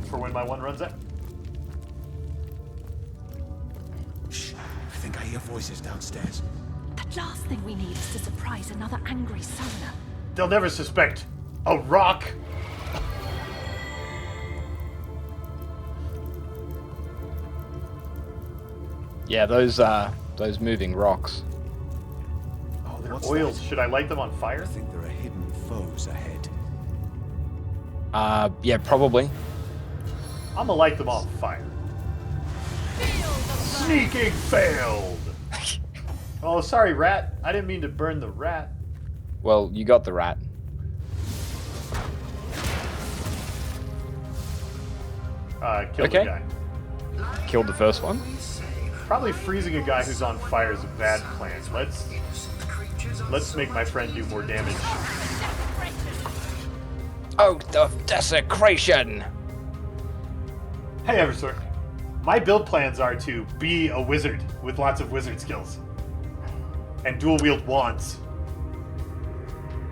For when my one runs out. Shh, I think I hear voices downstairs. The last thing we need is to surprise another angry summoner. They'll never suspect a rock. Yeah, those moving rocks. Oh, they're What's oils. that? Should I light them on fire? I think there are hidden foes ahead. Yeah, probably. I'm gonna light them on fire. Sneaking failed. Oh, sorry, rat. I didn't mean to burn the rat. Well, you got the rat. Killed Okay. the guy. Killed the first one. Probably freezing a guy who's on fire is a bad plan. Let's make my friend do more damage. Oh, the desecration! Hey, Eversort. My build plans are to be a wizard with lots of wizard skills. And dual wield wands.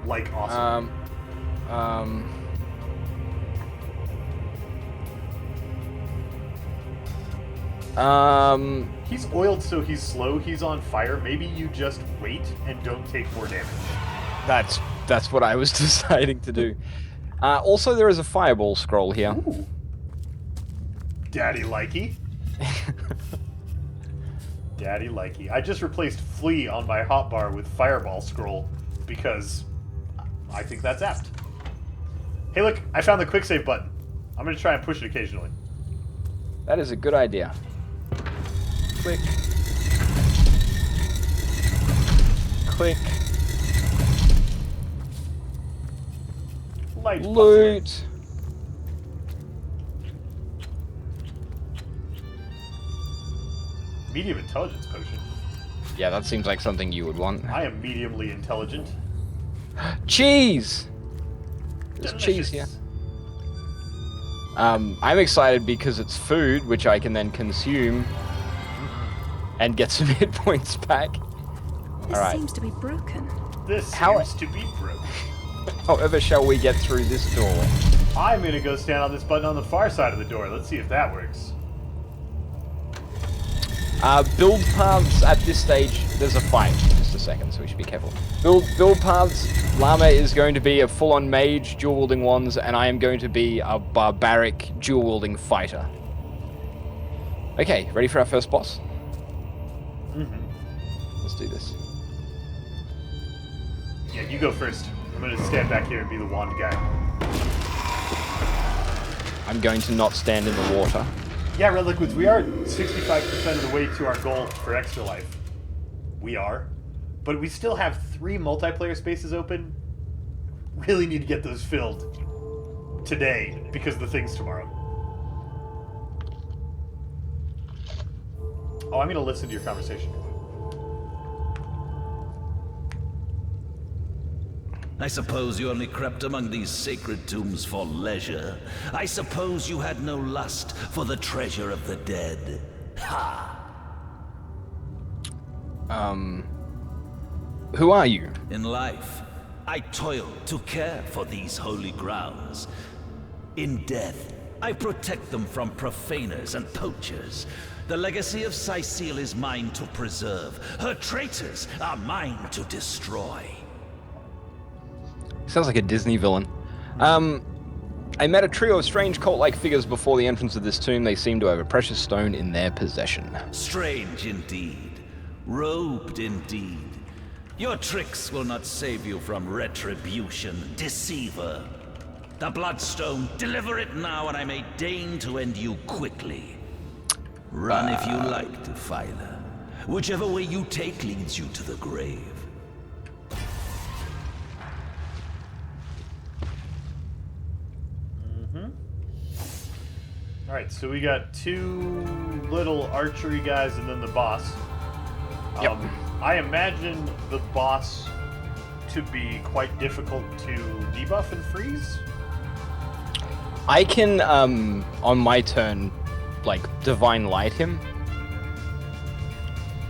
Like awesome. He's oiled so he's slow, he's on fire. Maybe you just wait and don't take more damage. That's what I was deciding to do. Also, there is a fireball scroll here. Ooh. Daddy likey. Daddy likey. I just replaced Flea on my hotbar with Fireball Scroll because I think that's apt. Hey look, I found the quick save button. I'm gonna try and push it occasionally. That is a good idea. Click. Click. Light Loot. Medium intelligence potion. Yeah, that seems like something you would want. I am mediumly intelligent. Cheese! There's cheese here. I'm excited because it's food, which I can then consume and get some hit points back. This Alright. seems to be broken. This How- seems to be broken. However shall we get through this door? I'm gonna go stand on this button on the far side of the door. Let's see if that works. Build paths at this stage, there's a fight in just a second, so we should be careful. Build paths, Llama is going to be a full-on mage, dual-wielding wands, and I am going to be a barbaric, dual-wielding fighter. Okay, ready for our first boss? Mm-hmm. Let's do this. Yeah, you go first. I'm gonna stand back here and be the wand guy. I'm going to not stand in the water. Yeah, Red Liquids, we are 65% of the way to our goal for Extra Life. We are. But we still have 3 multiplayer spaces open. Really need to get those filled today because the thing's tomorrow. Oh, I'm gonna listen to your conversation. I suppose you only crept among these sacred tombs for leisure. I suppose you had no lust for the treasure of the dead. Ha! Who are you? In life, I toil to care for these holy grounds. In death, I protect them from profaners and poachers. The legacy of Cecile is mine to preserve. Her traitors are mine to destroy. Sounds like a Disney villain. I met a trio of strange cult-like figures before the entrance of this tomb. They seem to have a precious stone in their possession. Strange indeed. Robed indeed. Your tricks will not save you from retribution, deceiver. The Bloodstone, deliver it now, and I may deign to end you quickly. Run if you like, Defiler. Whichever way you take leads you to the grave. Alright, so we got 2 little archery guys and then the boss. Yep. I imagine the boss to be quite difficult to debuff and freeze. I can, on my turn, like, Divine Light him.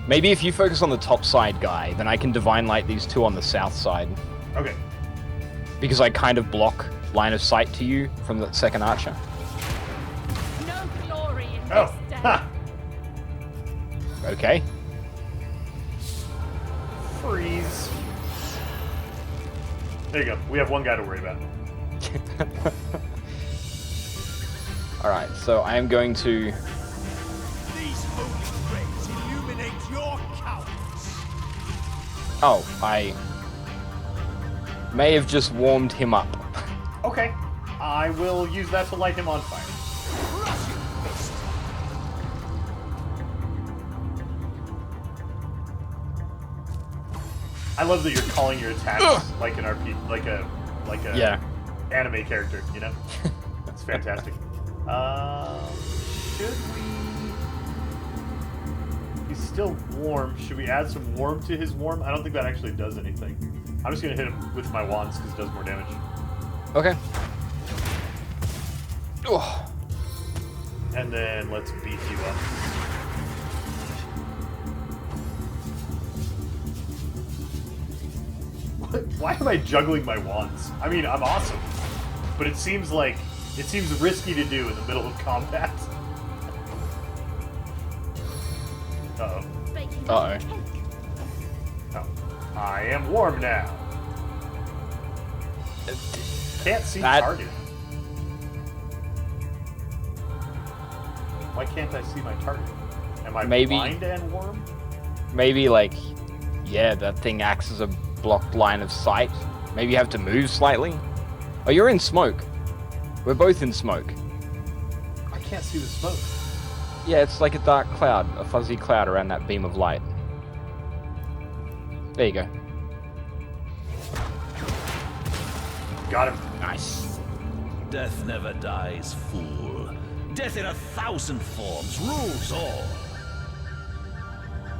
Maybe if you focus on the top side guy, then I can Divine Light these 2 on the south side. Okay. Because I kind of block line of sight to you from the second archer. No glory in this Oh, day. ha! Okay. Freeze. There you go. We have 1 guy to worry about. Alright, so I am going to... These holy rays illuminate your cowards. Oh, I may have just warmed him up. Okay. I will use that to light him on fire. I love that you're calling your attacks like an RP, like a Yeah. anime character. You know, it's fantastic. Should we? He's still warm. Should we add some warm to his warm? I don't think that actually does anything. I'm just gonna hit him with my wands because it does more damage. Okay. Oh. And then let's beat you up. Why am I juggling my wands? I mean, I'm awesome, but it seems risky to do in the middle of combat. Uh-oh. Uh-oh. Oh. I am warm now. Can't see target. Why can't I see my target? Am I blind and warm? Maybe, like, yeah, that thing acts as a blocked line of sight. Maybe you have to move slightly. Oh, you're in smoke. We're both in smoke. I can't see the smoke. Yeah, it's like a dark cloud, a fuzzy cloud around that beam of light. There you go. Got him. Nice. Death never dies, fool. Death in 1,000 forms rules all.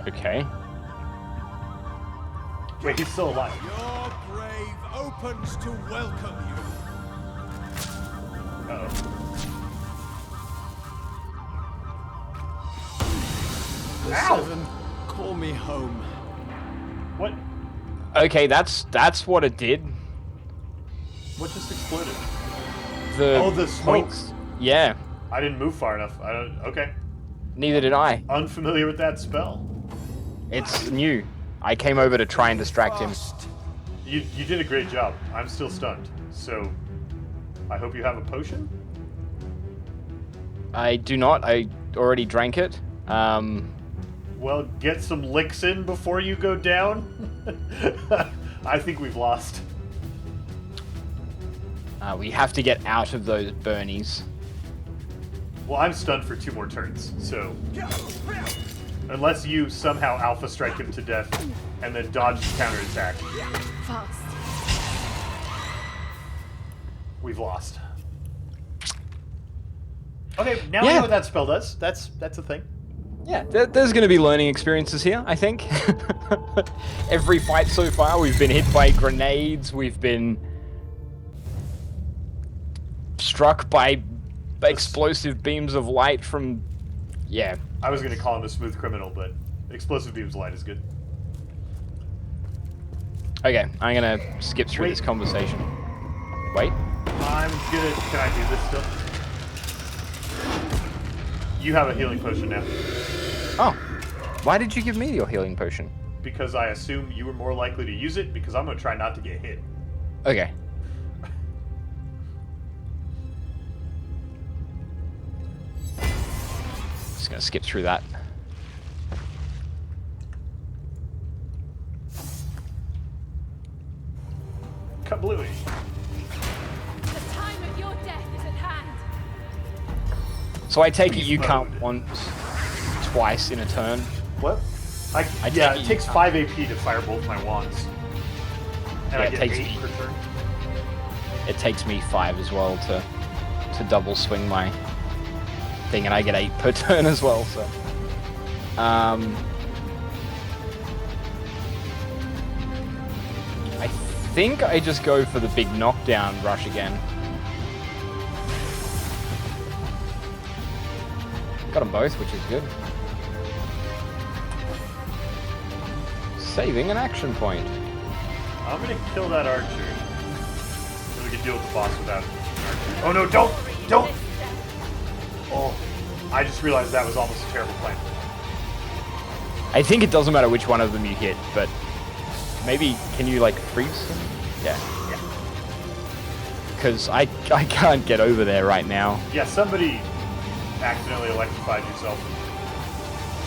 Okay. Wait, he's still alive. Your grave opens to welcome you. Uh-oh. The Ow! 7, call me home. What? Okay, that's what it did. What just exploded? The smoke. points. Yeah. I didn't move far enough. I don't. Okay. Neither did I. Unfamiliar with that spell. It's new. I came over to try and distract him. You did a great job. I'm still stunned. So, I hope you have a potion. I do not. I already drank it. Well, get some licks in before you go down. I think we've lost. We have to get out of those burnies. Well, I'm stunned for 2 more turns, so... Unless you somehow alpha strike him to death and then dodge the counterattack. Fast. We've lost. Okay, now I know what that spell does. That's a thing. Yeah, there's going to be learning experiences here, I think. Every fight so far, we've been hit by grenades, we've been struck by explosive beams of light from... Yeah. I was going to call him a smooth criminal, but explosive beams of light is good. Okay, I'm going to skip through this conversation. Wait. I'm gonna... Can I do this still? You have a healing potion now. Oh. Why did you give me your healing potion? Because I assume you were more likely to use it, because I'm going to try not to get hit. Okay. Just gonna skip through that. Kablooey. The time Your death is at hand. So I take it you Beast can't mode. once, twice in a turn. What? I Yeah, take it it takes you 5 AP to fire both my wands. And Yeah, I it get takes 8 me- per turn. It takes me 5 as well to double swing my thing, and I get 8 per turn as well. So, I think I just go for the big knockdown rush again. Got them both, which is good. Saving an action point. I'm gonna kill that archer. So we can deal with the boss without an archer. Oh no, don't! Don't! Oh, I just realized that was almost a terrible plan. I think it doesn't matter which one of them you hit, but maybe can you like freeze them? Yeah. Because I can't get over there right now. Yeah, somebody accidentally electrified yourself.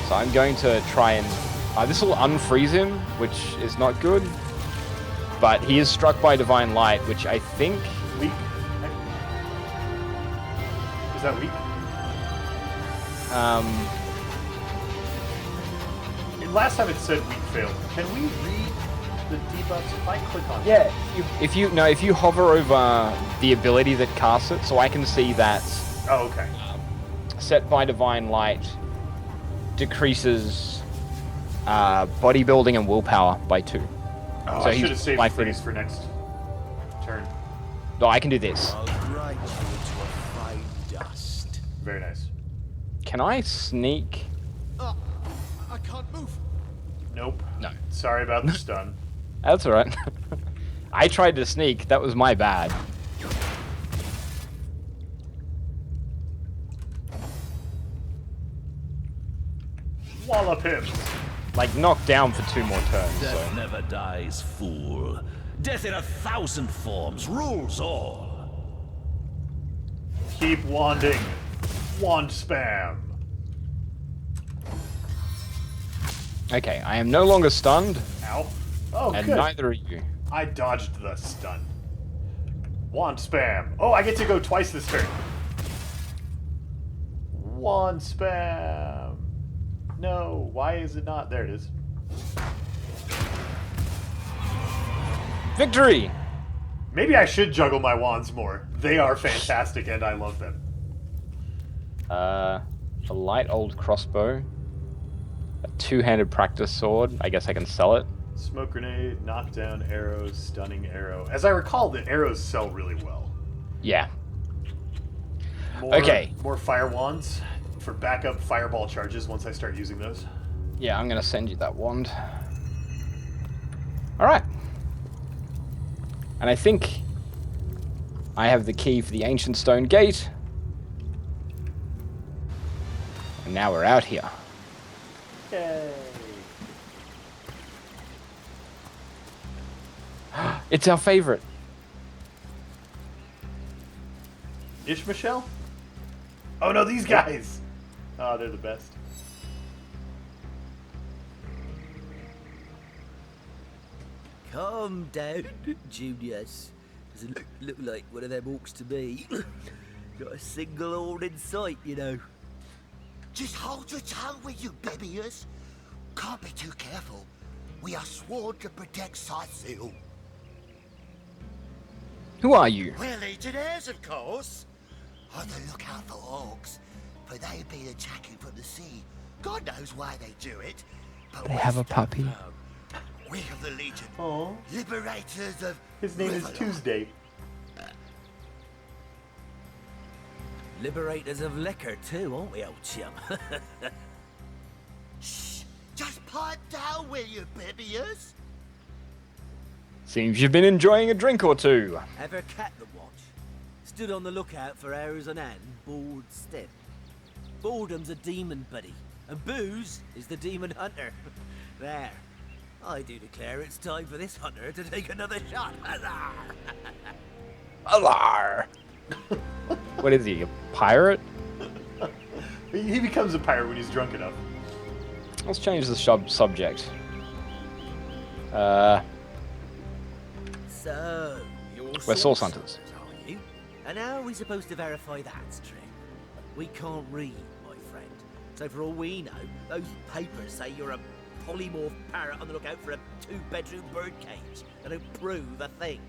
So I'm going to try and... this will unfreeze him, which is not good. But he is struck by Divine Light, which I think... Weak? Is that weak? Last time it said weak failed. Can we read the debuffs if I click on it? Yeah, if you hover over the ability that casts it, so I can see that Oh, okay. set by Divine Light decreases bodybuilding and willpower by 2. Oh, So I he's should have saved likely- freeze for next turn. No, I can do this. I'll grind you into a fine dust. Very nice. Can I sneak? Oh, I can't move. Nope. No. Sorry about the stun. That's alright. I tried to sneak, that was my bad. Wallop him. Like, knocked down for 2 more turns, so... Death never dies, fool. Death in 1,000 forms rules all. Keep wanding. Wand spam. Okay, I am no longer stunned, Ow. Oh, and good. neither are you. I dodged the stun. Wand spam. Oh, I get to go twice this turn. Wand spam. No, why is it not? There it is. Victory! Maybe I should juggle my wands more. They are fantastic and I love them. A light old crossbow. A 2-handed practice sword. I guess I can sell it. Smoke grenade, knockdown arrows, stunning arrow. As I recall, the arrows sell really well. Yeah. More, Okay. More fire wands for backup fireball charges once I start using those. Yeah, I'm gonna send you that wand. Alright. And I think I have the key for the ancient stone gate. And now we're out here. Yay. It's our favorite. Ishmael? Oh no, these guys! Oh, they're the best. Calm down, Junius. Doesn't look like one of them orcs to me. Got a single horn in sight, you know. Just hold your tongue, will you, babyers? Can't be too careful. We are sworn to protect Scythiel. Who are you? We're legionnaires, of course. On the lookout for orcs, for they've been attacking from the sea. God knows why they do it. But They we have a don't puppy. know. We of the Legion, Oh, liberators of his name is Riverloch. Tuesday. Liberators of liquor too, aren't we, old chum? Shh! Just pipe down, will you, babyers? Seems you've been enjoying a drink or two. Ever cat the watch? Stood on the lookout for hours on end, bored stiff. Boredom's a demon, buddy, and booze is the demon hunter. There. I do declare it's time for this hunter to take another shot. Huzzah! Alar! What is he, a pirate? He becomes a pirate when he's drunk enough. Let's change the subject. So, you're We're source hunters, hunters. are you? And how are we supposed to verify that's true? We can't read, my friend. So for all we know, those papers say you're a polymorph parrot on the lookout for a 2-bedroom birdcage. They don't prove a thing.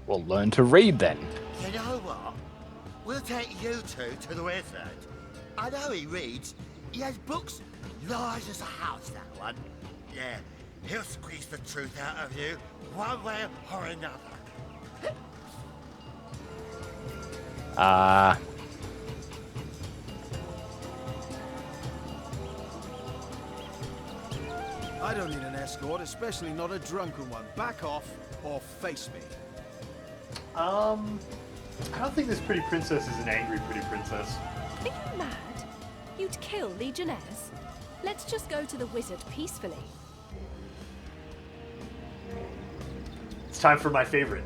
Well, learn to read then. You know what? We'll take you two to the wizard. I know he reads. He has books large as a house, that one. Yeah, he'll squeeze the truth out of you, one way or another. I don't need an escort, especially not a drunken one. Back off or face me. I don't think this pretty princess is an angry pretty princess. Are you mad? You'd kill Legionnaires? Let's just go to the wizard peacefully. It's time for my favorite.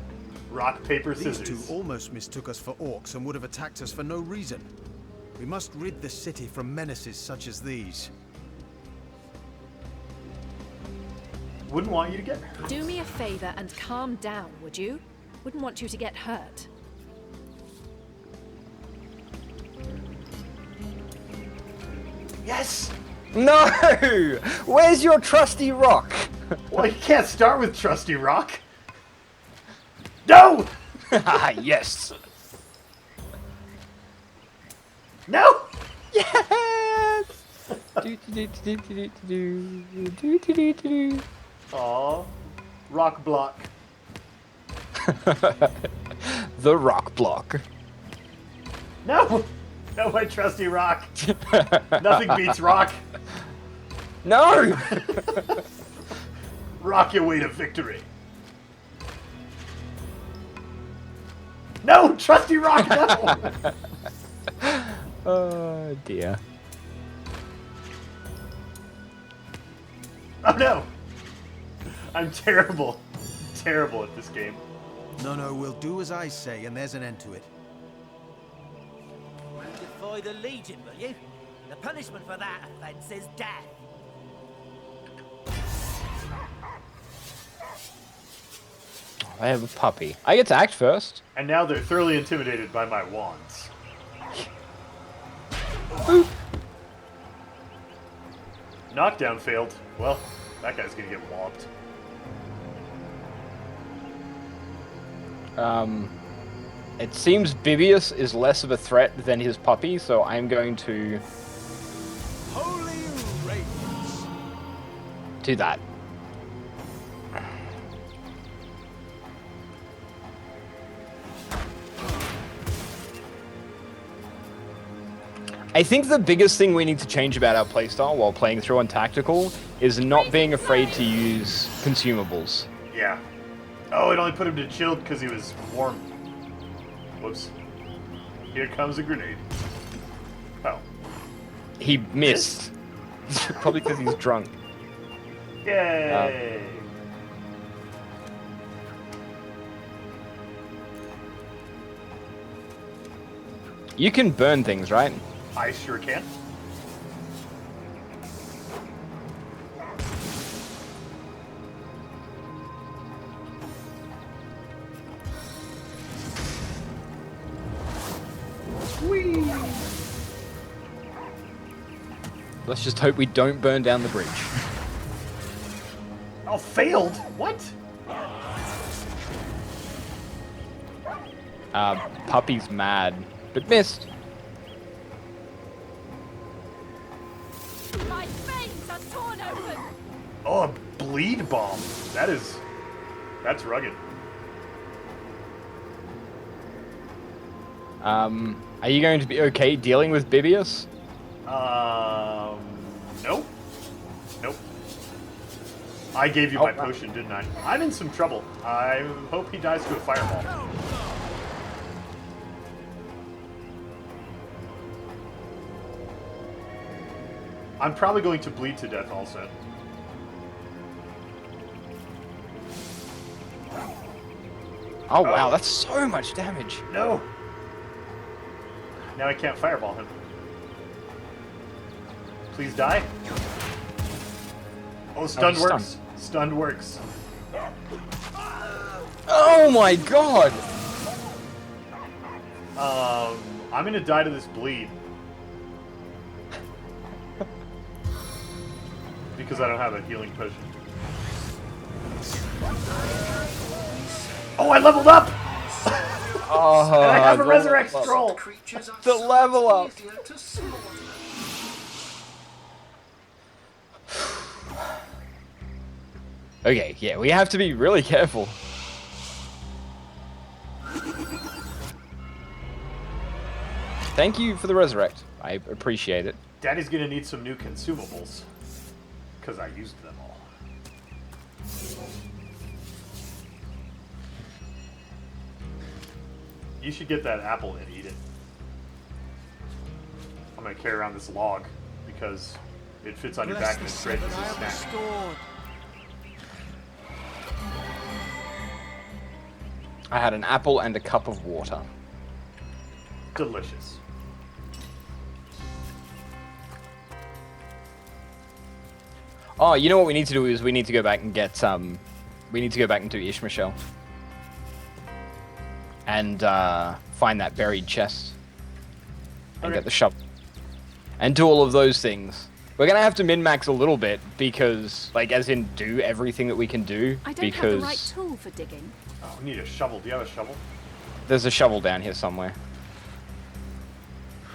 Rock, paper, These scissors. two almost mistook us for orcs and would have attacked us for no reason. We must rid the city from menaces such as these. Wouldn't want you to get hurt. Do me a favor and calm down, would you? Wouldn't want you to get hurt. Yes! No! Where's your trusty rock? Well, you can't start with trusty rock. No! Yes! No! Yes! Aw. Rock block. The rock block. No! No, my trusty rock. Nothing beats rock. No! Rock your way to victory. No! Trusty rock, no! Oh dear. Oh no! I'm terrible. Terrible at this game. No, we'll do as I say, and there's an end to it. Defy the Legion, will you? The punishment for that offense is death. I have a puppy. I get to act first. And now they're thoroughly intimidated by my wands. Knockdown failed. Well, that guy's gonna get whopped. It seems Bibius is less of a threat than his puppy, so I'm going to Holy radiance! do that. I think the biggest thing we need to change about our playstyle while playing through on Tactical is not being afraid to use consumables. Yeah. Oh, it only put him to chilled because he was warm. Whoops. Here comes a grenade. Oh. He missed. Probably because he's drunk. Yay! You can burn things, right? I sure can. Whee! Let's just hope we don't burn down the bridge. Oh, failed? What? Puppy's mad, but missed. My veins are torn open! Oh, a bleed bomb. That's rugged. Are you going to be okay dealing with Bibius? Nope. Nope. I gave you my potion, didn't I? I'm in some trouble. I hope he dies to a fireball. I'm probably going to bleed to death also. Oh wow, that's so much damage. No! Now I can't fireball him. Please die. Oh, stunned he's works. Stunned works. Oh my god! I'm gonna die to this bleed. Because I don't have a healing potion. Oh, I leveled up! Oh, and I have a the resurrect level scroll! up. The level up! Okay, yeah, we have to be really careful. Thank you for the resurrect. I appreciate it. Daddy's gonna need some new consumables. Because I used them all. You should get that apple and eat it. I'm gonna carry around this log because it fits on your back and it's great as a snack. I had an apple and a cup of water. Delicious. Oh, you know what we need to do is we need to go back and get we need to go back and do Ishmael. And find that buried chest. And get the shovel. And do all of those things. We're gonna have to min-max a little bit because, like, as in do everything that we can do. I don't because have the right tool for digging. Oh, we need a shovel. Do you have a shovel? There's a shovel down here somewhere.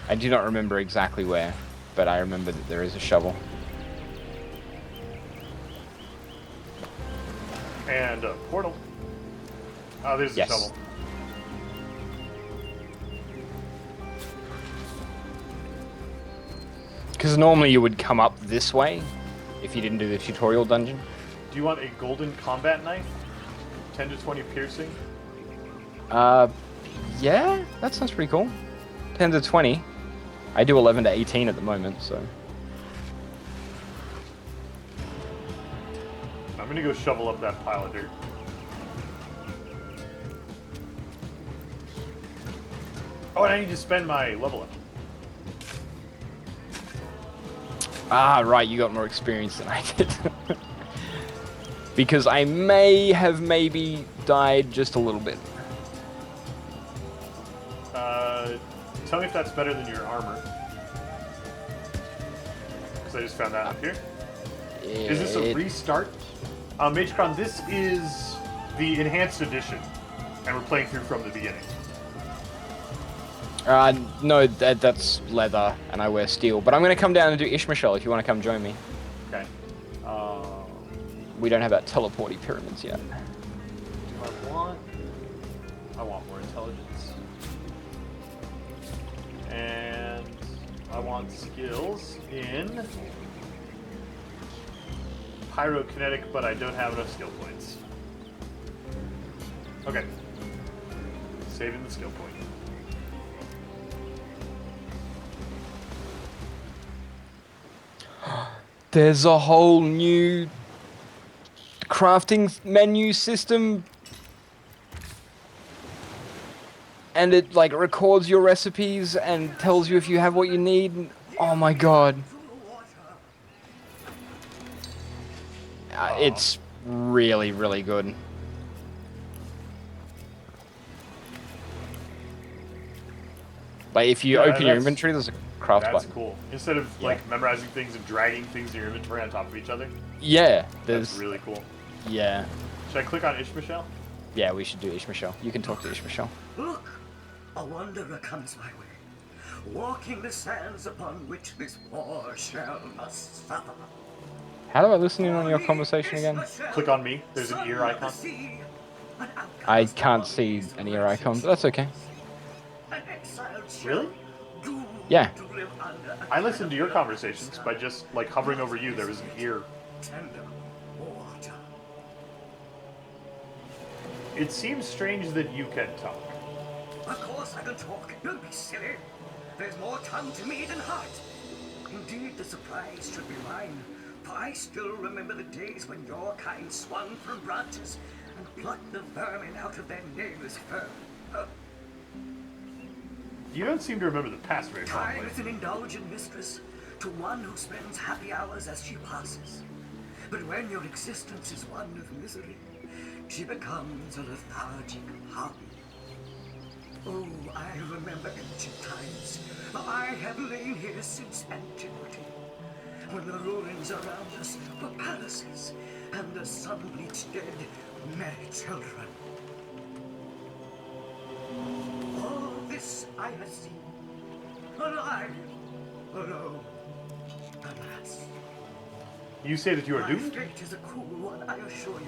I do not remember exactly where, but I remember that there is a shovel. And a portal. Oh, there's a shovel. Because normally you would come up this way if you didn't do the tutorial dungeon. Do you want a golden combat knife? 10 to 20 piercing? Yeah, that sounds pretty cool. 10 to 20. I do 11 to 18 at the moment, so. I'm gonna go shovel up that pile of dirt. Oh, and I need to spend my level up. Ah, right, you got more experience than I did. Because I may have maybe died just a little bit. Tell me if that's better than your armor. Because I just found that up here. Is this a restart? MageCon, this is the enhanced edition. And we're playing through from the beginning. No, that's leather, and I wear steel. But I'm going to come down and do Ishmael if you want to come join me. Okay. We don't have our teleporty pyramids yet. I want more intelligence. And I want skills in pyrokinetic, but I don't have enough skill points. Okay. Saving the skill point. There's a whole new crafting menu system, and it like records your recipes and tells you if you have what you need. Oh my god. It's really, really good. Like if you open your inventory, there's a craft button. That's cool. Instead of like memorizing things and dragging things in your inventory on top of each other. Yeah, that's really cool. Yeah. Should I click on Ishmael? Yeah, we should do Ishmael. You can talk to Ishmael. Look, a wanderer comes my way, walking the sands upon which this poor shell must suffer. How do I listen in on your conversation again? Click on me. There's an ear icon. I can't see an ear icon, but that's okay. Really? Yeah. I listened to your conversations by just like hovering over you. There was an ear. It seems strange that you can talk. Of course I can talk. Don't be silly. There's more tongue to me than heart. Indeed, the surprise should be mine. For I still remember the days when your kind swung from branches and plucked the vermin out of their neighbor's fur. You don't seem to remember the past very Time fondly. is an indulgent mistress to one who spends happy hours as she passes. But when your existence is one of misery, she becomes a lethargic hobby. Oh, I remember ancient times. I have lain here since antiquity, when the ruins around us were palaces, and the sun-bleached dead merry children. All this I have seen, alive, alone, alas. You say that you are doomed? My fate is a cruel one, I assure you.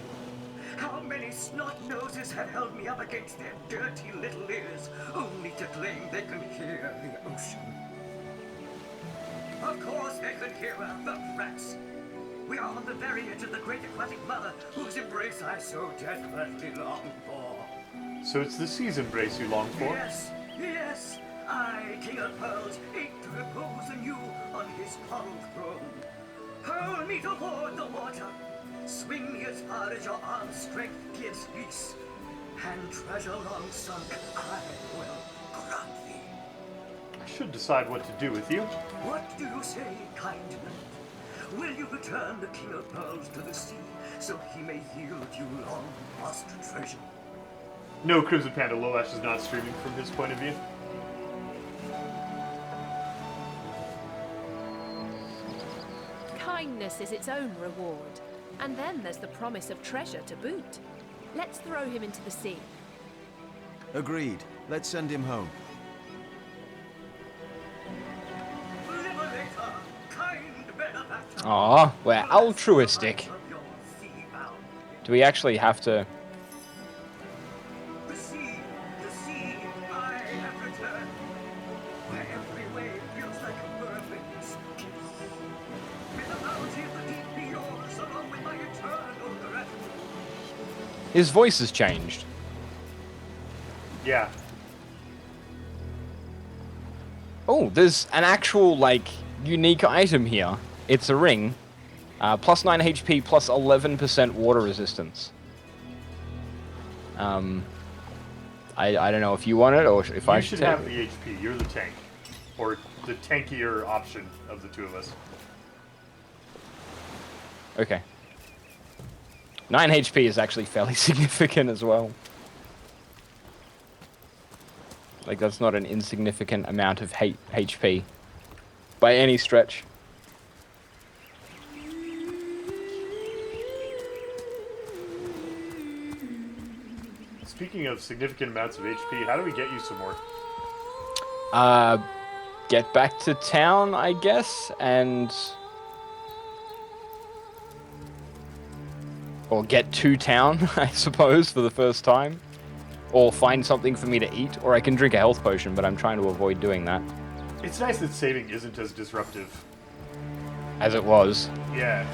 How many snot noses have held me up against their dirty little ears, only to claim they can hear the ocean? Of course they can hear her, the rats. We are on the very edge of the great aquatic mother, whose embrace I so desperately long for. So it's the sea's embrace you long for? Yes, yes. I, King of Pearls, ache to repose anew on his coral throne. Hurl me toward the water. Swing me as far as your arm's strength gives peace. And treasure long sunk I will grant thee. I should decide what to do with you. What do you say, kind knight? Will you return the King of Pearls to the sea, so he may yield you long lost treasure? No, Crimson Panda, Lolash is not streaming from his point of view. Kindness is its own reward, and then there's the promise of treasure to boot. Let's throw him into the sea. Agreed. Let's send him home. Liberator, kind benefactor. Aw, we're altruistic. Do we actually have to... The sea, I have returned. Where every wave feels like a mermaid's kiss. May the bounty of the deep be yours, along with my eternal gratitude. His voice has changed. Yeah. Oh, there's an actual, like, unique item here. It's a ring. Plus 9 HP, plus 11% water resistance. I don't know if you want it or if I should You should have take it. the HP. You're the tank. Or the tankier option of the two of us. Okay. 9 HP is actually fairly significant as well. Like, that's not an insignificant amount of HP. By any stretch. Speaking of significant amounts of HP, how do we get you some more? Get back to town, I guess, and... Or get to town, I suppose, for the first time. Or find something for me to eat, or I can drink a health potion, but I'm trying to avoid doing that. It's nice that saving isn't as disruptive. As it was. Yeah.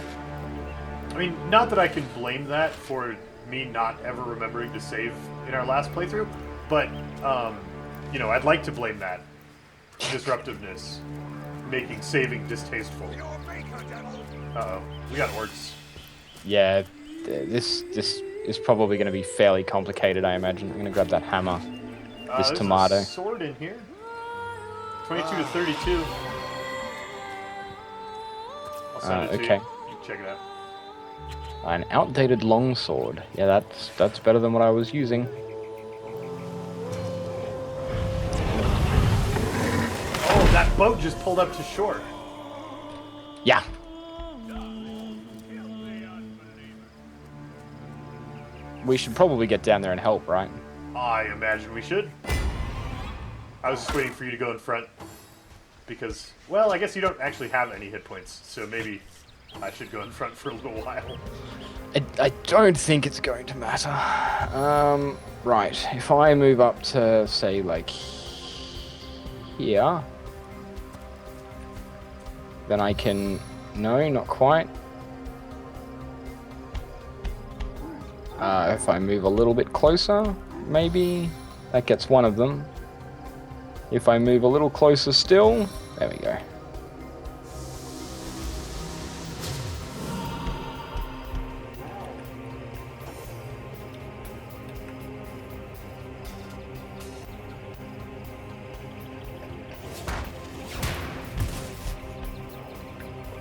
I mean, not that I can blame that for me not ever remembering to save in our last playthrough, but, you know, I'd like to blame that. Disruptiveness. Making saving distasteful. Uh-oh. We got orcs. Yeah, this is probably going to be fairly complicated, I imagine. I'm going to grab that hammer. This there's tomato. A sword in here. 22 to 32. I'll send it to Okay. you. You can check it out. An outdated longsword. Yeah, that's better than what I was using. Oh, that boat just pulled up to shore. Yeah. We should probably get down there and help, right? I imagine we should. I was just waiting for you to go in front. Because, well, I guess you don't actually have any hit points, so maybe I should go in front for a little while. I don't think it's going to matter. Right, if I move up to, say, like, here, then I can... No, not quite. If I move a little bit closer, maybe that gets one of them. If I move a little closer still, there we go.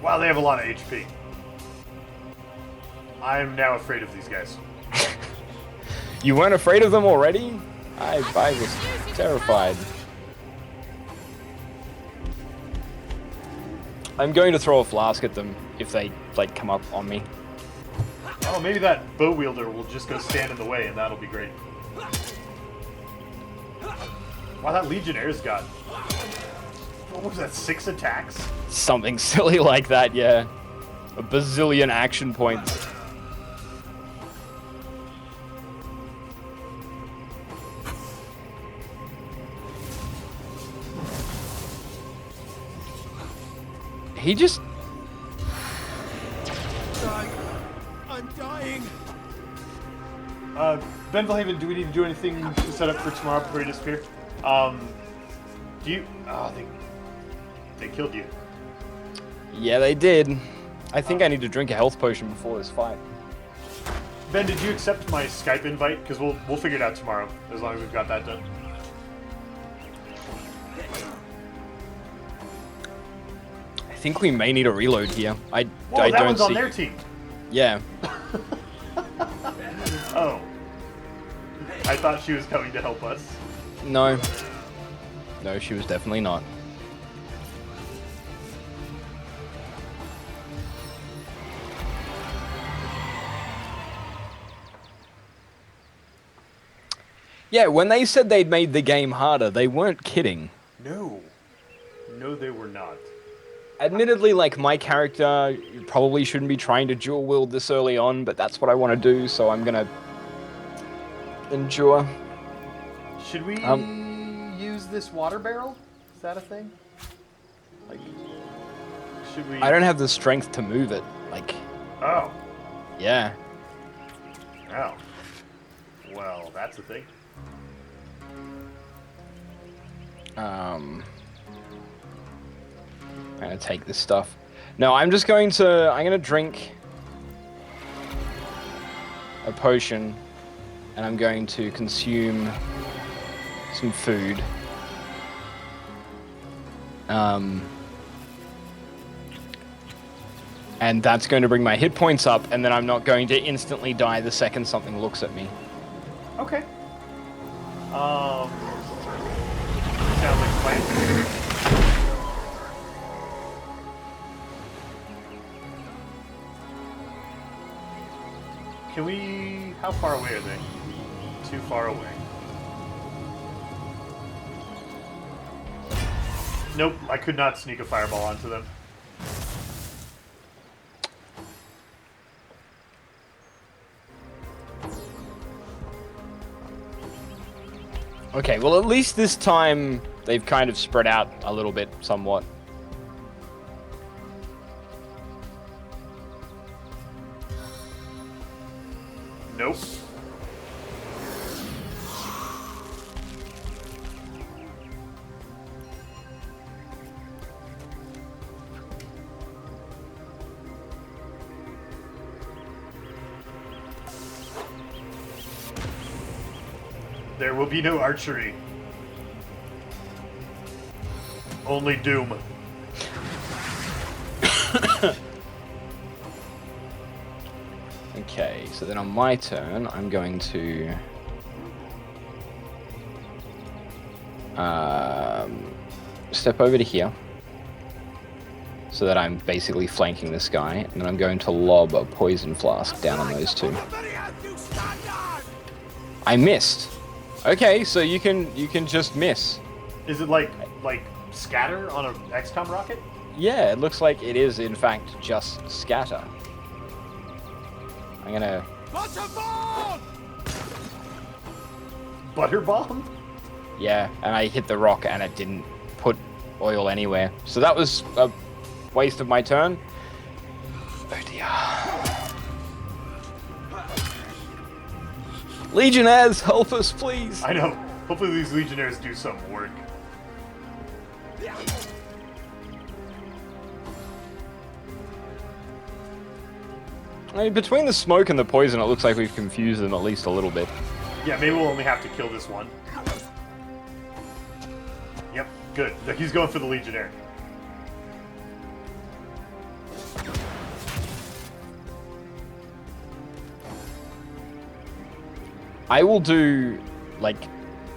Wow, they have a lot of HP. I am now afraid of these guys. You weren't afraid of them already? I was terrified. I'm going to throw a flask at them if they, like, come up on me. Oh, maybe that bow wielder will just go stand in the way, and that'll be great. Wow, that Legionnaire's got... What was that, 6 attacks? Something silly like that, yeah. A bazillion action points. He just... I'm dying. Ben Valhaven, do we need to do anything to set up for tomorrow before you disappear? Do you... Oh, they killed you. Yeah, they did. I think I need to drink a health potion before this fight. Ben, did you accept my Skype invite? Because we'll figure it out tomorrow, as long as we've got that done. I think we may need a reload here. I That don't one's see... on their team. Yeah. Oh. I thought she was coming to help us. No. No, she was definitely not. Yeah, when they said they'd made the game harder, they weren't kidding. No. No, they were not. Admittedly, like, my character probably shouldn't be trying to dual wield this early on, but that's what I want to do, so I'm gonna endure. Should we use this water barrel? Is that a thing? Like, should we... I don't have the strength to move it, like... Oh. Yeah. Oh. Well, that's a thing. I'm gonna take this stuff. No, I'm gonna drink a potion, and I'm going to consume some food. And that's going to bring my hit points up, and then I'm not going to instantly die the second something looks at me. Okay. Sounds like a plan. Can we... How far away are they? Too far away. Nope, I could not sneak a fireball onto them. Okay, well, at least this time they've kind of spread out a little bit, somewhat. Nope. There will be no archery. Only doom. Okay, so then on my turn, I'm going to... step over to here. So that I'm basically flanking this guy, and then I'm going to lob a poison flask down on those two. I missed! Okay, so you can just miss. Is it like scatter on an XCOM rocket? Yeah, it looks like it is in fact just scatter. I'm gonna... Butter bomb? Yeah, and I hit the rock and it didn't put oil anywhere. So that was a waste of my turn. Oh dear. Legionnaires, help us, please! I know. Hopefully these Legionnaires do some work. I mean, between the smoke and the poison, it looks like we've confused them at least a little bit. Yeah, maybe we'll only have to kill this one. Yep, good. He's going for the Legionnaire. I will do, like,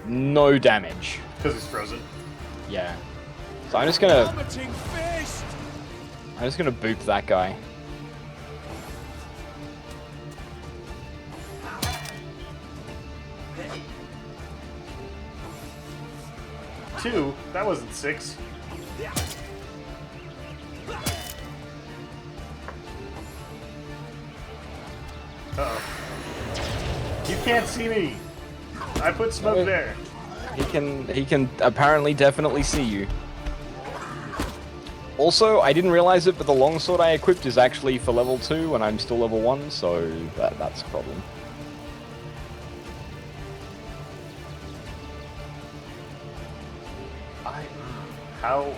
no damage. Because he's frozen. Yeah. So I'm just gonna Vomiting fist! boop that guy. Two? That wasn't 6. Uh-oh. You can't see me! I put smoke there. He can apparently definitely see you. Also, I didn't realize it, but the longsword I equipped is actually for level 2 and I'm still level 1, so that's a problem. How?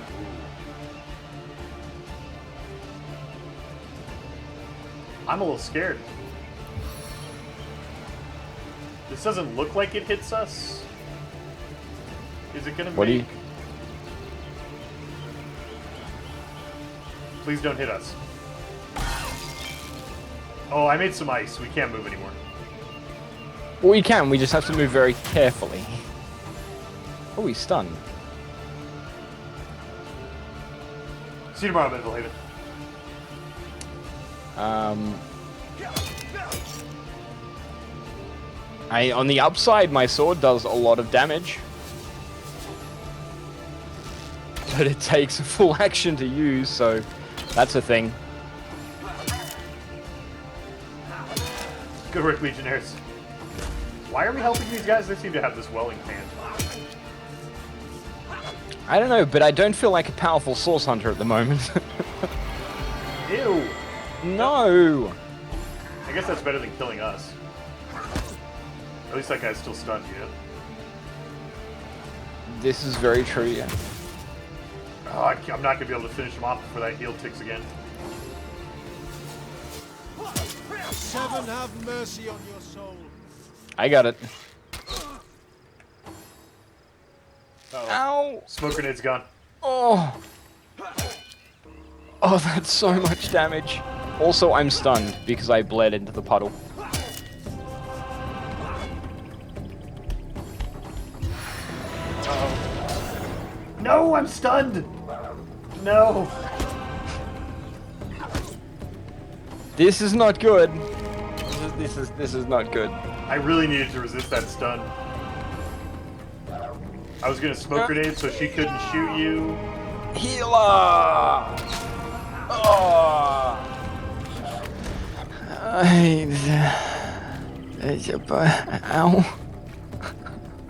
I'm a little scared. This doesn't look like it hits us. Is it gonna What do you... Please don't hit us. Oh, I made some ice. We can't move anymore. Well, we can. We just have to move very carefully. Oh, he's stunned. See you tomorrow, Medville On the upside, my sword does a lot of damage. But it takes a full action to use, so that's a thing. Good work, Legionnaires. Why are we helping these guys? They seem to have this welling pan. I don't know, but I don't feel like a powerful source hunter at the moment. Ew! No! I guess that's better than killing us. At least that guy's still stunned, you know? This is very true, yeah. Oh, I'm not going to be able to finish him off before that heal ticks again. 7 have mercy on your soul. I got it. Uh-oh. Ow! Smoke grenade's gone. Oh! Oh, that's so much damage. Also, I'm stunned because I bled into the puddle. Uh-oh. No, I'm stunned! No! This is not good. This is not good. I really needed to resist that stun. I was gonna smoke grenade so she couldn't shoot you. Healer! Oh! Ow.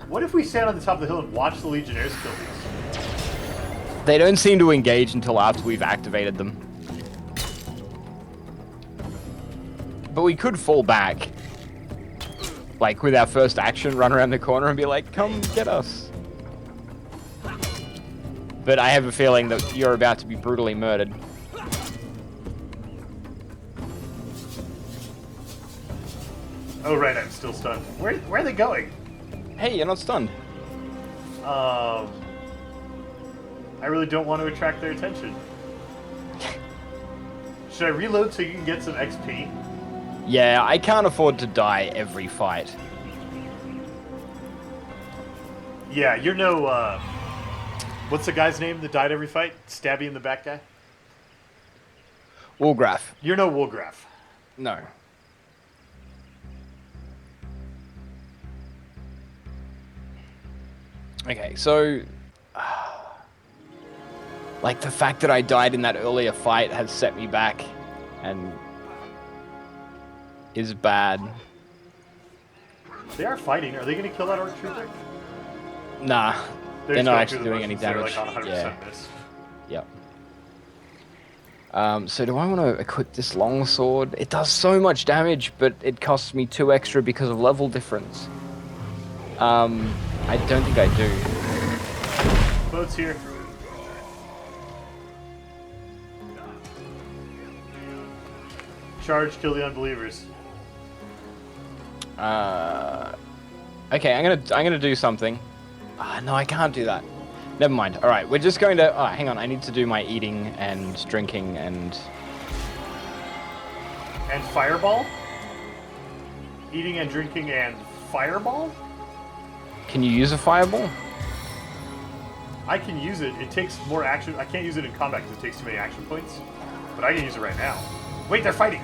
What if we stand on the top of the hill and watch the Legionnaires kill these? They don't seem to engage until after we've activated them. But we could fall back. Like, with our first action, run around the corner and be like, come get us. But I have a feeling that you're about to be brutally murdered. Oh right, I'm still stunned. Where are they going? Hey, you're not stunned. I really don't want to attract their attention. Should I reload so you can get some XP? Yeah, I can't afford to die every fight. Yeah, you're no, what's the guy's name that died every fight? Stabby in the back guy? Woolgraf. You're no Woolgraf. No. Okay, so... like, the fact that I died in that earlier fight has set me back, and... is bad. They are fighting. Are they going to kill that Orc Trooper? Nah, they're just not going actually through the doing any motions. damage. They're like on 100% Yeah. miss. Yep. So do I want to equip this longsword? It does so much damage, but it costs me 2 extra because of level difference. I don't think I do. Boat's here. Charge, kill the unbelievers. Okay, I'm gonna do something. No, I can't do that. Never mind. All right, we're just going to. Oh, hang on. I need to do my eating and drinking and. And fireball? Eating and drinking and fireball? Can you use a fireball? I can use it. It takes more action. I can't use it in combat because it takes too many action points. But I can use it right now. Wait, they're fighting!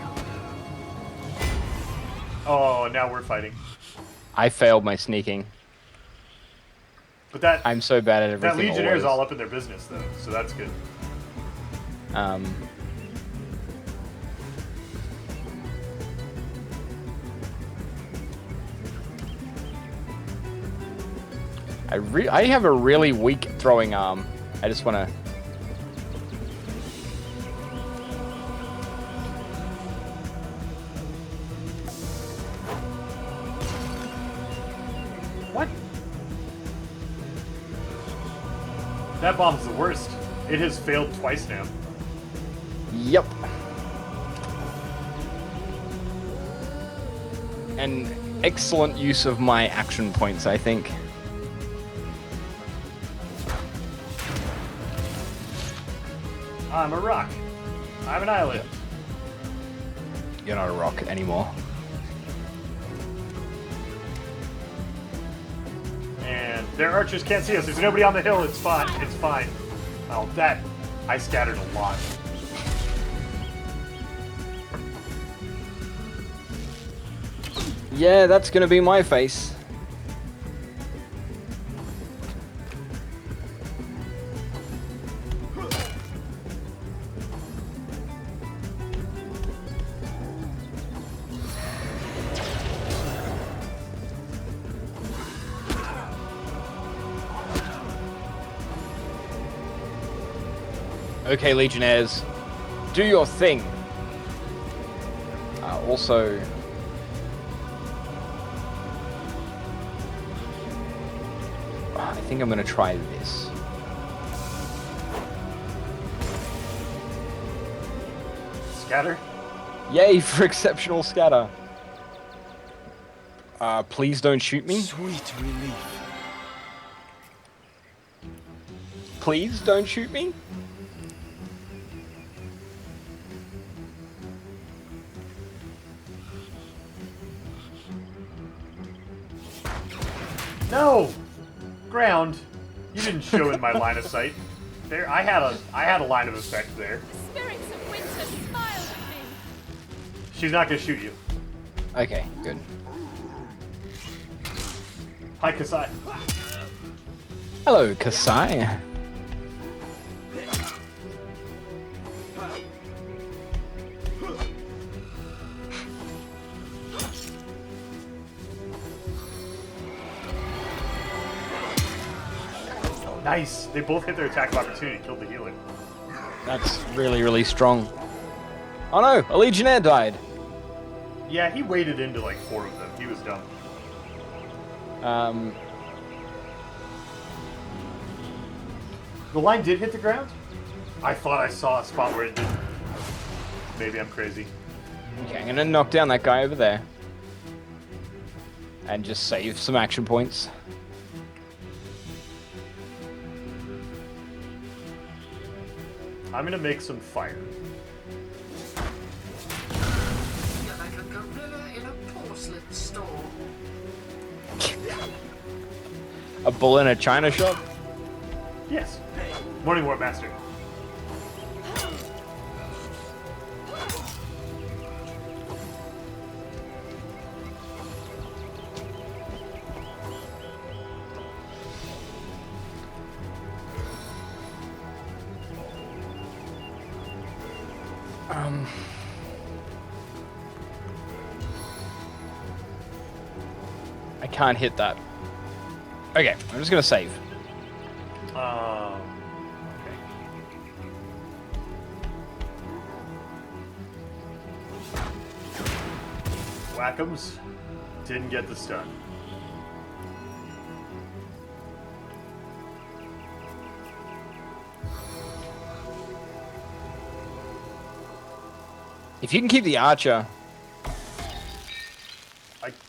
Oh, now we're fighting. I failed my sneaking. But that I'm so bad at everything. That Legionnaire's always. all up in their business, though, so that's good. I have a really weak throwing arm. I just want to... What? That bomb's the worst. It has failed twice now. Yep. An excellent use of my action points, I think. I'm a rock. I'm an island. You're not a rock anymore. And their archers can't see us. There's nobody on the hill. It's fine. It's fine. Oh, that... I scattered a lot. Yeah, that's gonna be my face. Okay, Legionnaires, do your thing. Also, I think I'm gonna try this. Scatter? Yay for exceptional scatter. Please don't shoot me. Sweet relief. Please don't shoot me. No! Ground. You didn't show in my line of sight. There, I had a line of effect there. Spirits of winter smile at me. She's not gonna shoot you. Okay, good. Hi, Kasai. Hello, Kasai. Nice. They both hit their attack of opportunity, killed the healer. That's really, really strong. Oh no, a Legionnaire died. Yeah, he waded into like 4 of them. He was dumb. The line did hit the ground? I thought I saw a spot where it didn't. Maybe I'm crazy. Okay, I'm gonna knock down that guy over there. And just save some action points. I'm gonna make some fire. You're like a gorilla in a porcelain store. A bull in a china shop? Yes. Morning War Master. I can't hit that. Okay, I'm just gonna save. Okay. Whack'ems. Didn't get the stun. If you can keep the archer.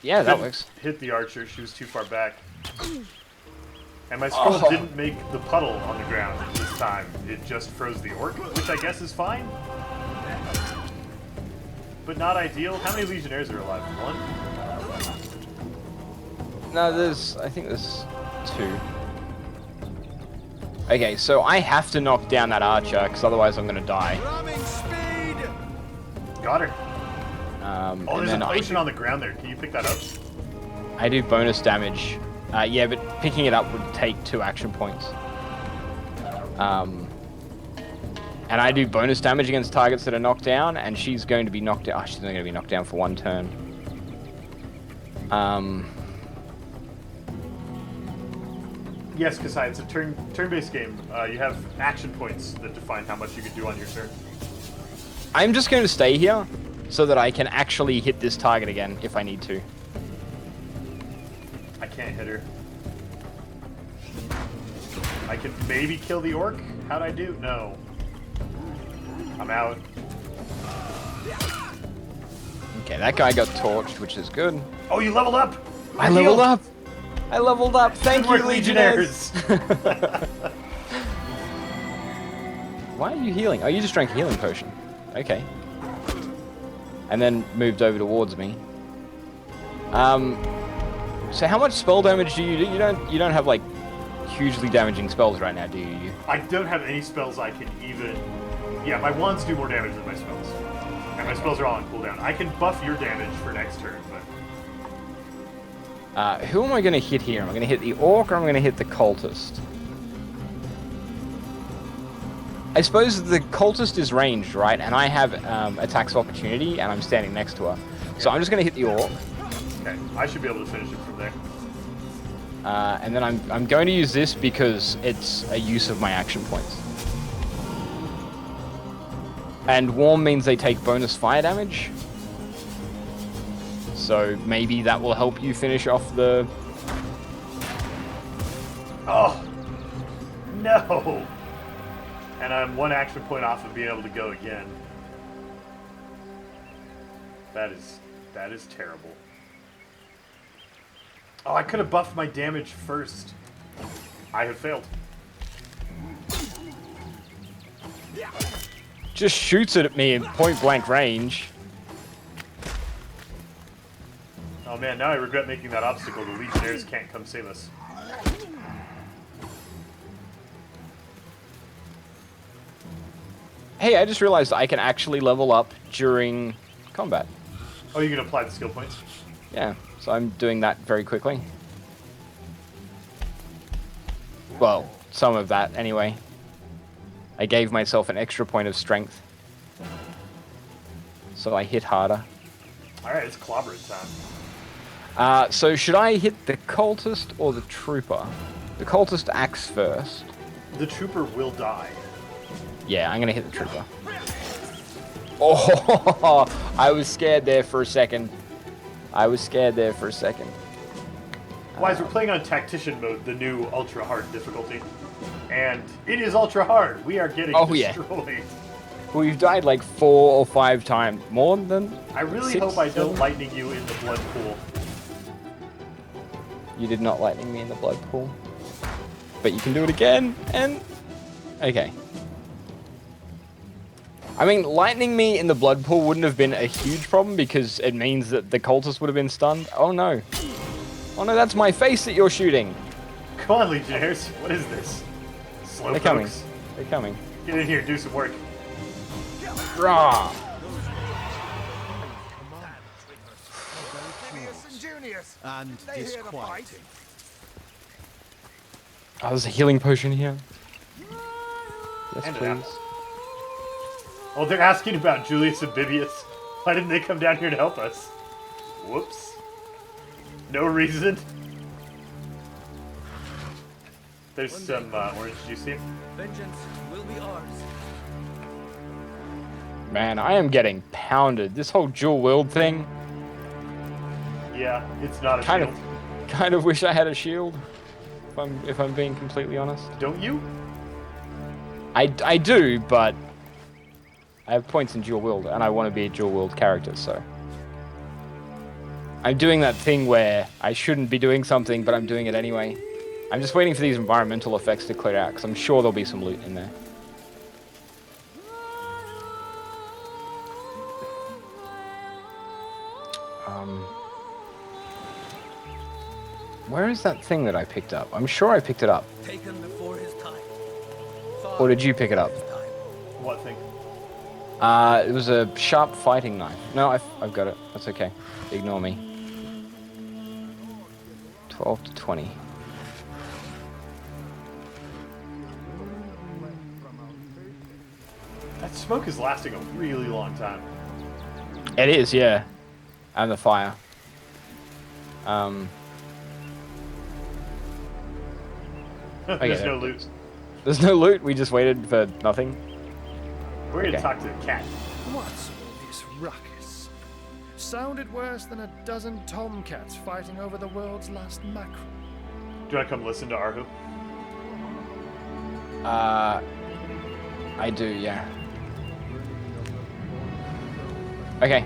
Yeah, that couldn't works. Hit the archer, she was too far back. And my scroll didn't make the puddle on the ground this time. It just froze the orc, which I guess is fine. But not ideal. How many Legionnaires are alive? 1? No, I think there's 2. Okay, so I have to knock down that archer, because otherwise I'm gonna die. Ramming speed! Got her. And There's then a potion on the ground there. Can you pick that up? I do bonus damage. Yeah, but picking it up would take 2 action points. And I do bonus damage against targets that are knocked down, and she's going to be knocked down. Oh, she's only going to be knocked down for 1 turn. Yes, Kasai, it's a turn-based game. You have action points that define how much you can do on your turn. I'm just going to stay here so that I can actually hit this target again if I need to. I can't hit her. I can maybe kill the orc? How'd I do? No. I'm out. Okay, that guy got torched, which is good. Oh, you leveled up! I leveled up! I leveled up! Thank you, Good work, Legionnaires! Why are you healing? Oh, you just drank a healing potion. Okay. And then moved over towards me. So how much spell damage do you do? You don't have, like, hugely damaging spells right now, do you? I don't have any spells I can even... Yeah, my wands do more damage than my spells. And my spells are all on cooldown. I can buff your damage for next turn, but... Who am I going to hit here? Am I going to hit the orc or am I going to hit the cultist? I suppose the cultist is ranged, right? And I have attacks of opportunity and I'm standing next to her. So I'm just going to hit the orc. Okay, I should be able to finish it from there. And then I'm going to use this because it's a use of my action points. And warm means they take bonus fire damage. So maybe that will help you finish off the... Oh! No! And I'm 1 action point off of being able to go again. That is terrible. Oh, I could have buffed my damage first. I have failed. Just shoots it at me in point-blank range. Oh man, now I regret making that obstacle. The Legionnaires can't come save us. Hey, I just realized I can actually level up during combat. Oh, you can apply the skill points? Yeah, so I'm doing that very quickly. Well, some of that anyway. I gave myself an extra point of strength. So I hit harder. Alright, it's clobbering time. So should I hit the cultist or the trooper? The cultist acts first. The trooper will die. Yeah, I'm gonna hit the trooper. Oh, I was scared there for a second. Wise, we're playing on Tactician mode, the new ultra hard difficulty. And it is ultra hard. We are getting destroyed. Yeah. We've died like 4 or 5 times. More than I really 6, hope I don't 7? lightning you in the blood pool. You did not lightning me in the blood pool. But you can do it again, and... Okay. I mean, lightning me in the blood pool wouldn't have been a huge problem because it means that the cultist would have been stunned. Oh no. Oh no, that's my face that you're shooting. Come on, Legionnaires. What is this? Slow They're coming. They're coming. Get in here, do some work. Rah! And disquieting. Oh, there's a healing potion here. Yes, And please. Oh, they're asking about Julius and Bibius. Why didn't they come down here to help us? Whoops. No reason. There's some orange juice here. Vengeance will be ours. Man, I am getting pounded. This whole dual wield thing. Yeah, it's not a Kind shield. Kind of wish I had a shield. If I'm being completely honest. Don't you? I do, but I have points in dual wield, and I want to be a dual wield character, so I'm doing that thing where I shouldn't be doing something, but I'm doing it anyway. I'm just waiting for these environmental effects to clear out, because I'm sure there'll be some loot in there. Where is that thing that I picked up? I'm sure I picked it up. Taken before his time. Or did you pick it up? What thing? It was a sharp fighting knife. No, I've got it. That's okay. Ignore me. 12 to 20. That smoke is lasting a really long time. It is, yeah. And the fire. There's no loot. There's no loot. We just waited for nothing. We're gonna talk to the cat. What's all this ruckus? Sounded worse than a dozen tomcats fighting over the world's last mackerel. Do you want to come listen to Arhu? I do, yeah. Okay.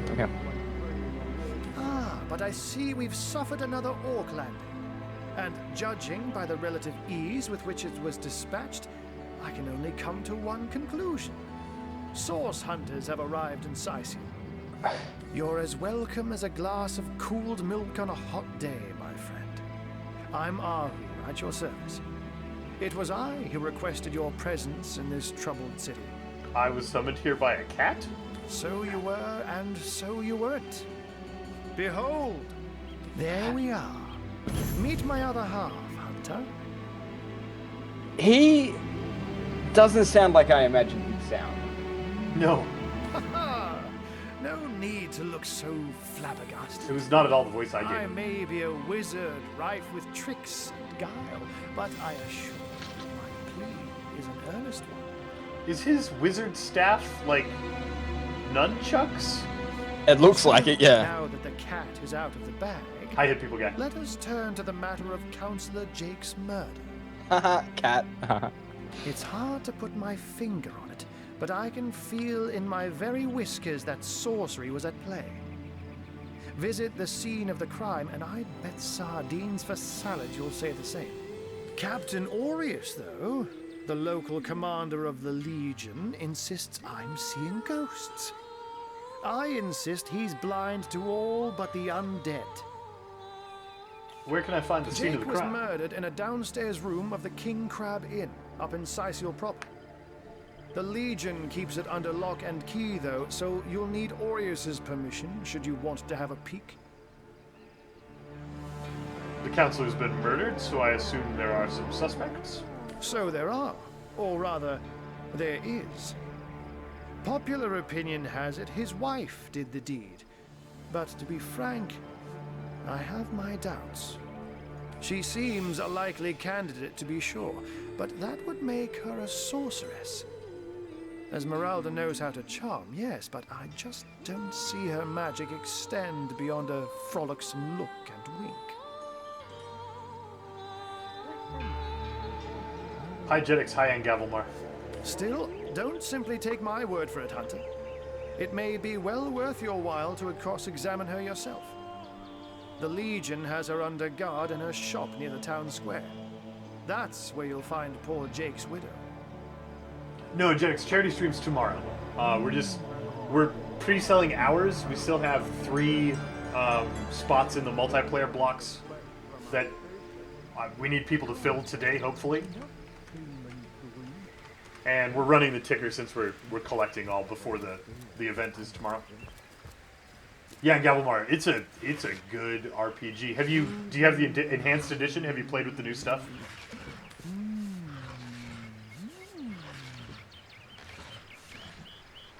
Ah, but I see we've suffered another orc landing. And judging by the relative ease with which it was dispatched, I can only come to one conclusion. Source hunters have arrived in Sicyon. You're as welcome as a glass of cooled milk on a hot day, my friend. I'm Arhu, at your service. It was I who requested your presence in this troubled city. I was summoned here by a cat? So you were, and so you weren't. Behold, there we are. Meet my other half, Hunter. He doesn't sound like I imagined he'd sound. No. No need to look so flabbergasted. It was not at all the voice I gave I him. may be a wizard rife with tricks and guile, but I assure you my plea is an earnest one. Is his wizard staff like nunchucks? It looks like it, yeah. Now that the cat is out of the bag, I hit people, guy. let us turn to the matter of Counselor Jake's murder. Haha, cat. It's hard to put my finger on it, but I can feel in my very whiskers that sorcery was at play. Visit the scene of the crime, and I bet sardines for salad you'll say the same. Captain Aureus, though, the local commander of the Legion, insists I'm seeing ghosts. I insist he's blind to all but the undead. Where can I find the scene of the Jake was crime? murdered in a downstairs room of the King Crab Inn, up in Sicyon proper. The Legion keeps it under lock and key, though, so you'll need Aureus's permission should you want to have a peek. The counselor's been murdered, so I assume there are some suspects? So there are, or rather, there is. Popular opinion has it his wife did the deed, but to be frank, I have my doubts. She seems a likely candidate to be sure, but that would make her a sorceress. Esmeralda knows how to charm, yes, but I just don't see her magic extend beyond a frolicsome look and wink. Hi, Jetix. Hi, Angavelmar. Still, don't simply take my word for it, Hunter. It may be well worth your while to cross-examine her yourself. The Legion has her under guard in her shop near the town square. That's where you'll find poor Jake's widow. No, Jetix, charity stream's tomorrow. We're pre-selling hours. We still have 3 spots in the multiplayer blocks that we need people to fill today, hopefully. And we're running the ticker since we're collecting all before the event is tomorrow. Yeah, Gavelmar, it's a good RPG. Do you have the enhanced edition? Have you played with the new stuff?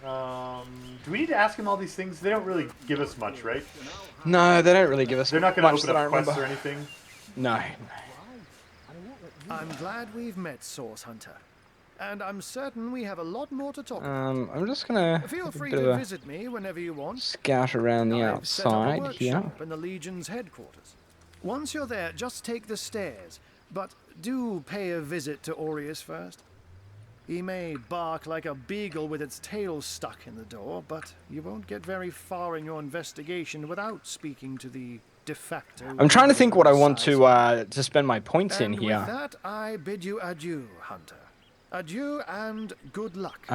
Do we need to ask him all these things? They don't really give us much, right? No, they don't really give us They're not going much to open that up I quests or remember. anything? No. I'm glad we've met, Source Hunter. And I'm certain we have a lot more to talk about. I'm just gonna Feel free bit to of a visit me whenever you want. scout around the I've set up a outside workshop here. in the Legion's headquarters. Once you're there, just take the stairs. But do pay a visit to Aureus first. He may bark like a beagle with its tail stuck in the door, but you won't get very far in your investigation without speaking to the de facto... I'm trying to think what I want to spend my points in and here. with that, I bid you adieu, Hunter. Adieu and good luck.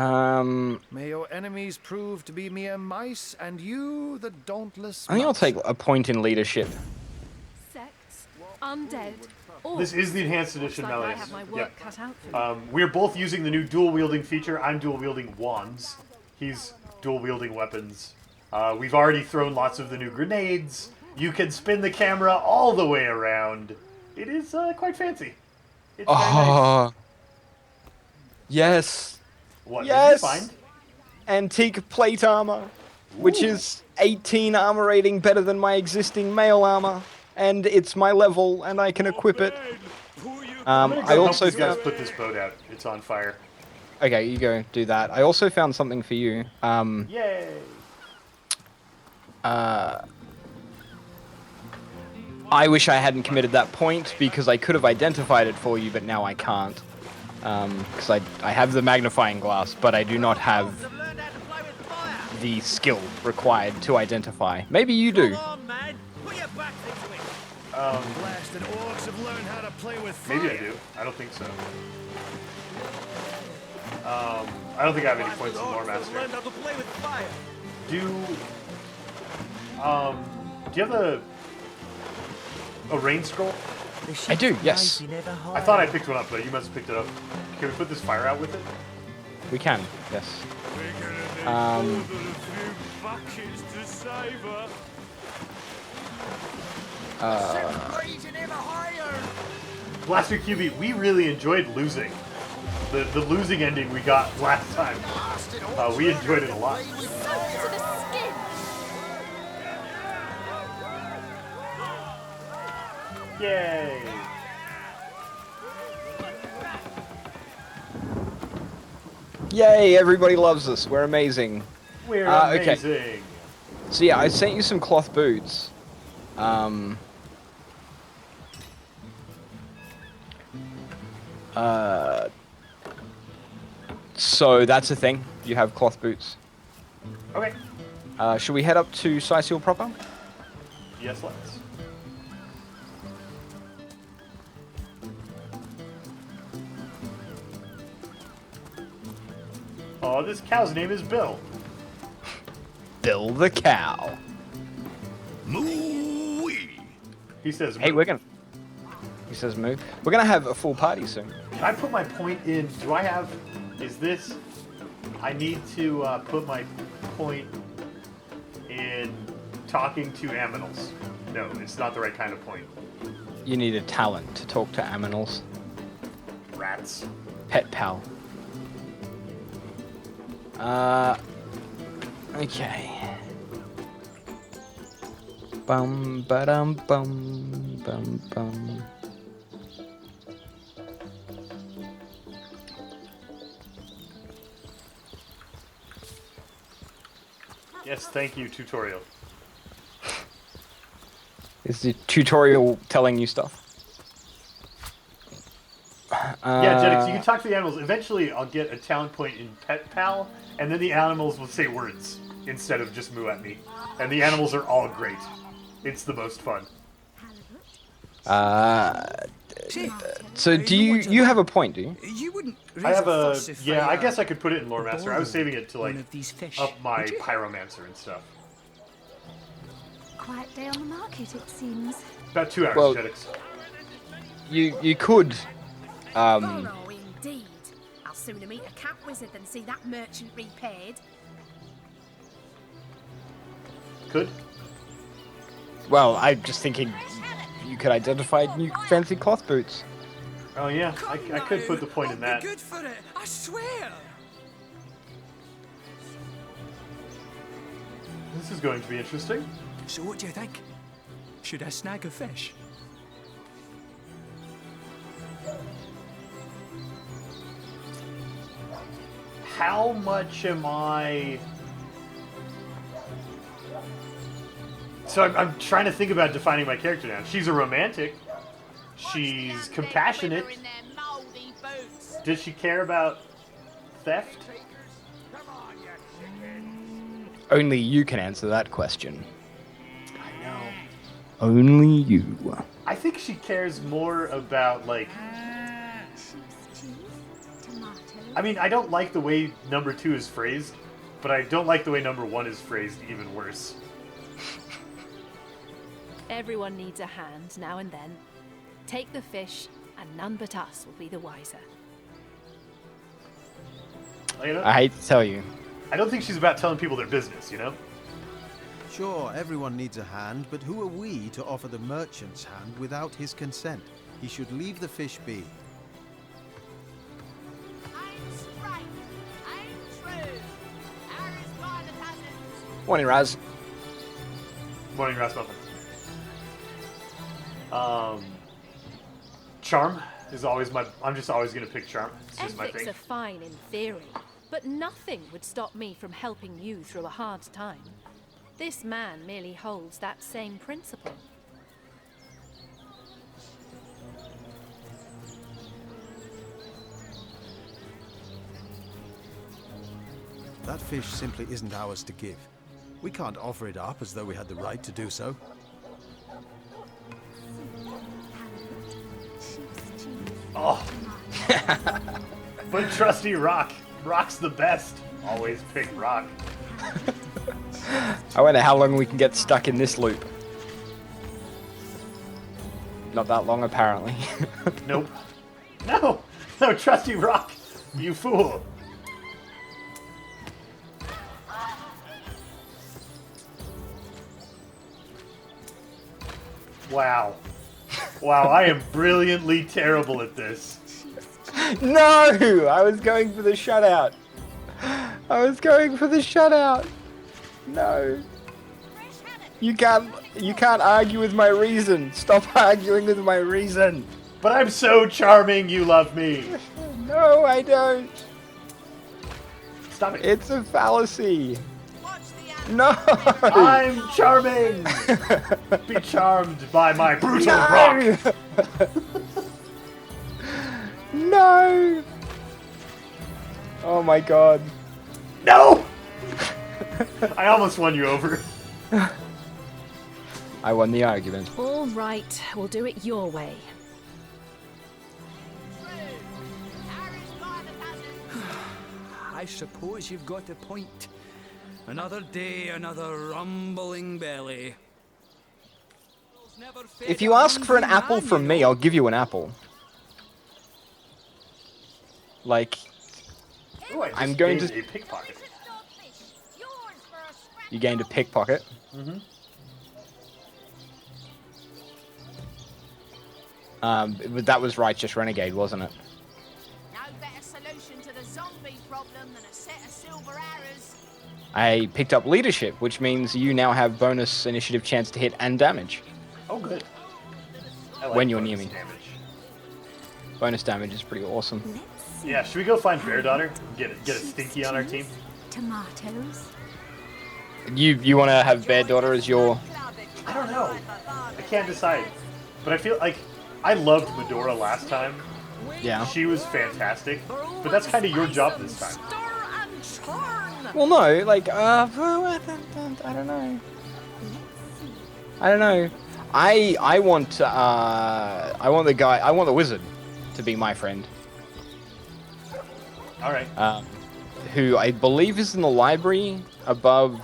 May your enemies prove to be mere mice, and you the dauntless I think I'll mouse. take a point in leadership. Sec, beasts, undead, or This is the enhanced edition, like I Melius. have my work cut out for me. We're both using the new dual wielding feature. I'm dual wielding wands. He's dual wielding weapons. We've already thrown lots of the new grenades. You can spin the camera all the way around. It is quite fancy. It's very nice. Yes. What Yes. did you find? Antique plate armor, which is 18 armor rating, better than my existing mail armor, and it's my level, and I can equip it. I'm gonna I go also help these guys found... put this boat out. It's on fire. Okay, you go do that. I also found something for you. Yay! I wish I hadn't committed that point because I could have identified it for you, but now I can't. Because I have the magnifying glass, but I do not have the skill required to identify. Maybe you do. Blasted orcs have learned how to play with fire. Maybe I do. I don't think so. I don't think I have any points in Lore Master. Do you have a rain scroll? I do, yes. I thought I picked one up, but you must have picked it up. Can we put this fire out with it? We can, yes. Blaster QB, we really enjoyed losing. The losing ending we got last time. We enjoyed it a lot. Yay! Yay, everybody loves us. We're amazing. We're amazing. Okay. So yeah, I sent you some cloth boots. So that's a thing. You have cloth boots. Okay. Should we head up to Sysil proper? Yes, let's. Oh, this cow's name is Bill. Bill the cow. Moo-wee. He says, Hey, we're gonna... He says move. We're gonna have a full party soon. Can I put my point in? Do I have... Is this... I need to put my point in talking to aminals. No, it's not the right kind of point. You need a talent to talk to aminals. Rats. Pet pal. Okay. Bum ba-dum bum bum bum. Yes, thank you, tutorial. Is the tutorial telling you stuff? Yeah, Jetix, you can talk to the animals. Eventually, I'll get a talent point in Pet Pal, and then the animals will say words instead of just moo at me. And the animals are all great. It's the most fun. So do you have a point, do you? You wouldn't I have a... fuss if Yeah, I guess I could put it in Lore a Master. I was saving it to, like, one of these fish, up my would you? Pyromancer and stuff. Quiet day on the market, it seems. About 2 hours, Well, Jetix. You could... Oh, no, indeed. I'll sooner meet a cat wizard than see that merchant repaid. Could? Well, I'm just thinking you could identify new fancy cloth boots. Oh, yeah, I could put the point in that. Good for it, I swear. This is going to be interesting. So what do you think? Should I snag a fish? How much am I... So I'm trying to think about defining my character now. She's a romantic. She's compassionate. Does she care about theft? Only you can answer that question. I know. Only you. I think she cares more about, like... I mean, I don't like the way number 2 is phrased, but I don't like the way number 1 is phrased even worse. Everyone needs a hand now and then. Take the fish, and none but us will be the wiser. I hate to tell you. I don't think she's about telling people their business, you know? Sure, everyone needs a hand, but who are we to offer the merchant's hand without his consent? He should leave the fish be. Morning, Raz. Morning, Rasmussen. Charm is always my... I'm just always going to pick charm. It's just my Ethics thing. are fine in theory, but nothing would stop me from helping you through a hard time. This man merely holds that same principle. That fish simply isn't ours to give. We can't offer it up as though we had the right to do so. Oh. But trusty Rock. Rock's the best. Always pick Rock. I wonder how long we can get stuck in this loop. Not that long, apparently. Nope. No! No, trusty Rock! You fool! Wow. Wow, I am brilliantly terrible at this. No! I was going for the shutout. I was going for the shutout. No. You can't argue with my reason. Stop arguing with my reason. But I'm so charming, you love me. No, I don't. Stop it. It's a fallacy. No! I'm charming! Be charmed by my brutal No! rock! No! Oh my god. No! I almost won you over. I won the argument. All right, we'll do it your way. I suppose you've got a point. Another day, another rumbling belly. If you ask for an apple from me, I'll give you an apple. Like, Ooh, I'm going gained to... a pickpocket. You gained a pickpocket. Mm-hmm. That was Righteous Renegade, wasn't it? No better solution to the zombie problem than a set of silver arrows. I picked up Leadership, which means you now have bonus initiative chance to hit and damage. Oh, good. I like When you're near me. bonus damage. Bonus damage is pretty awesome. Yeah, should we go find Bear Daughter? Get a Stinky on our team? Tomatoes. You want to have Bear Daughter as your... I don't know. I can't decide. But I feel like I loved Medora last time. Yeah. She was fantastic. But that's kind of your job this time. Well, no, like, I don't know. I don't know. I want the wizard to be my friend. All right. Who I believe is in the library above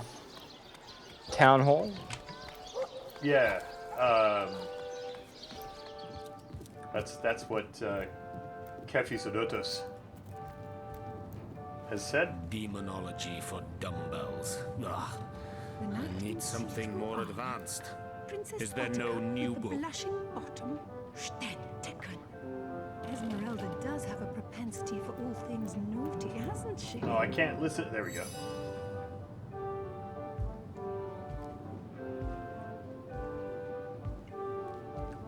Town Hall. Yeah. That's what Kefi Sodotos has said. Demonology for dumbbells. Ugh. I need something more advanced. Is there no new book? Blushing bottom. Städtecken. Esmeralda does have a propensity for all things naughty, hasn't she? Oh, I can't listen. There we go.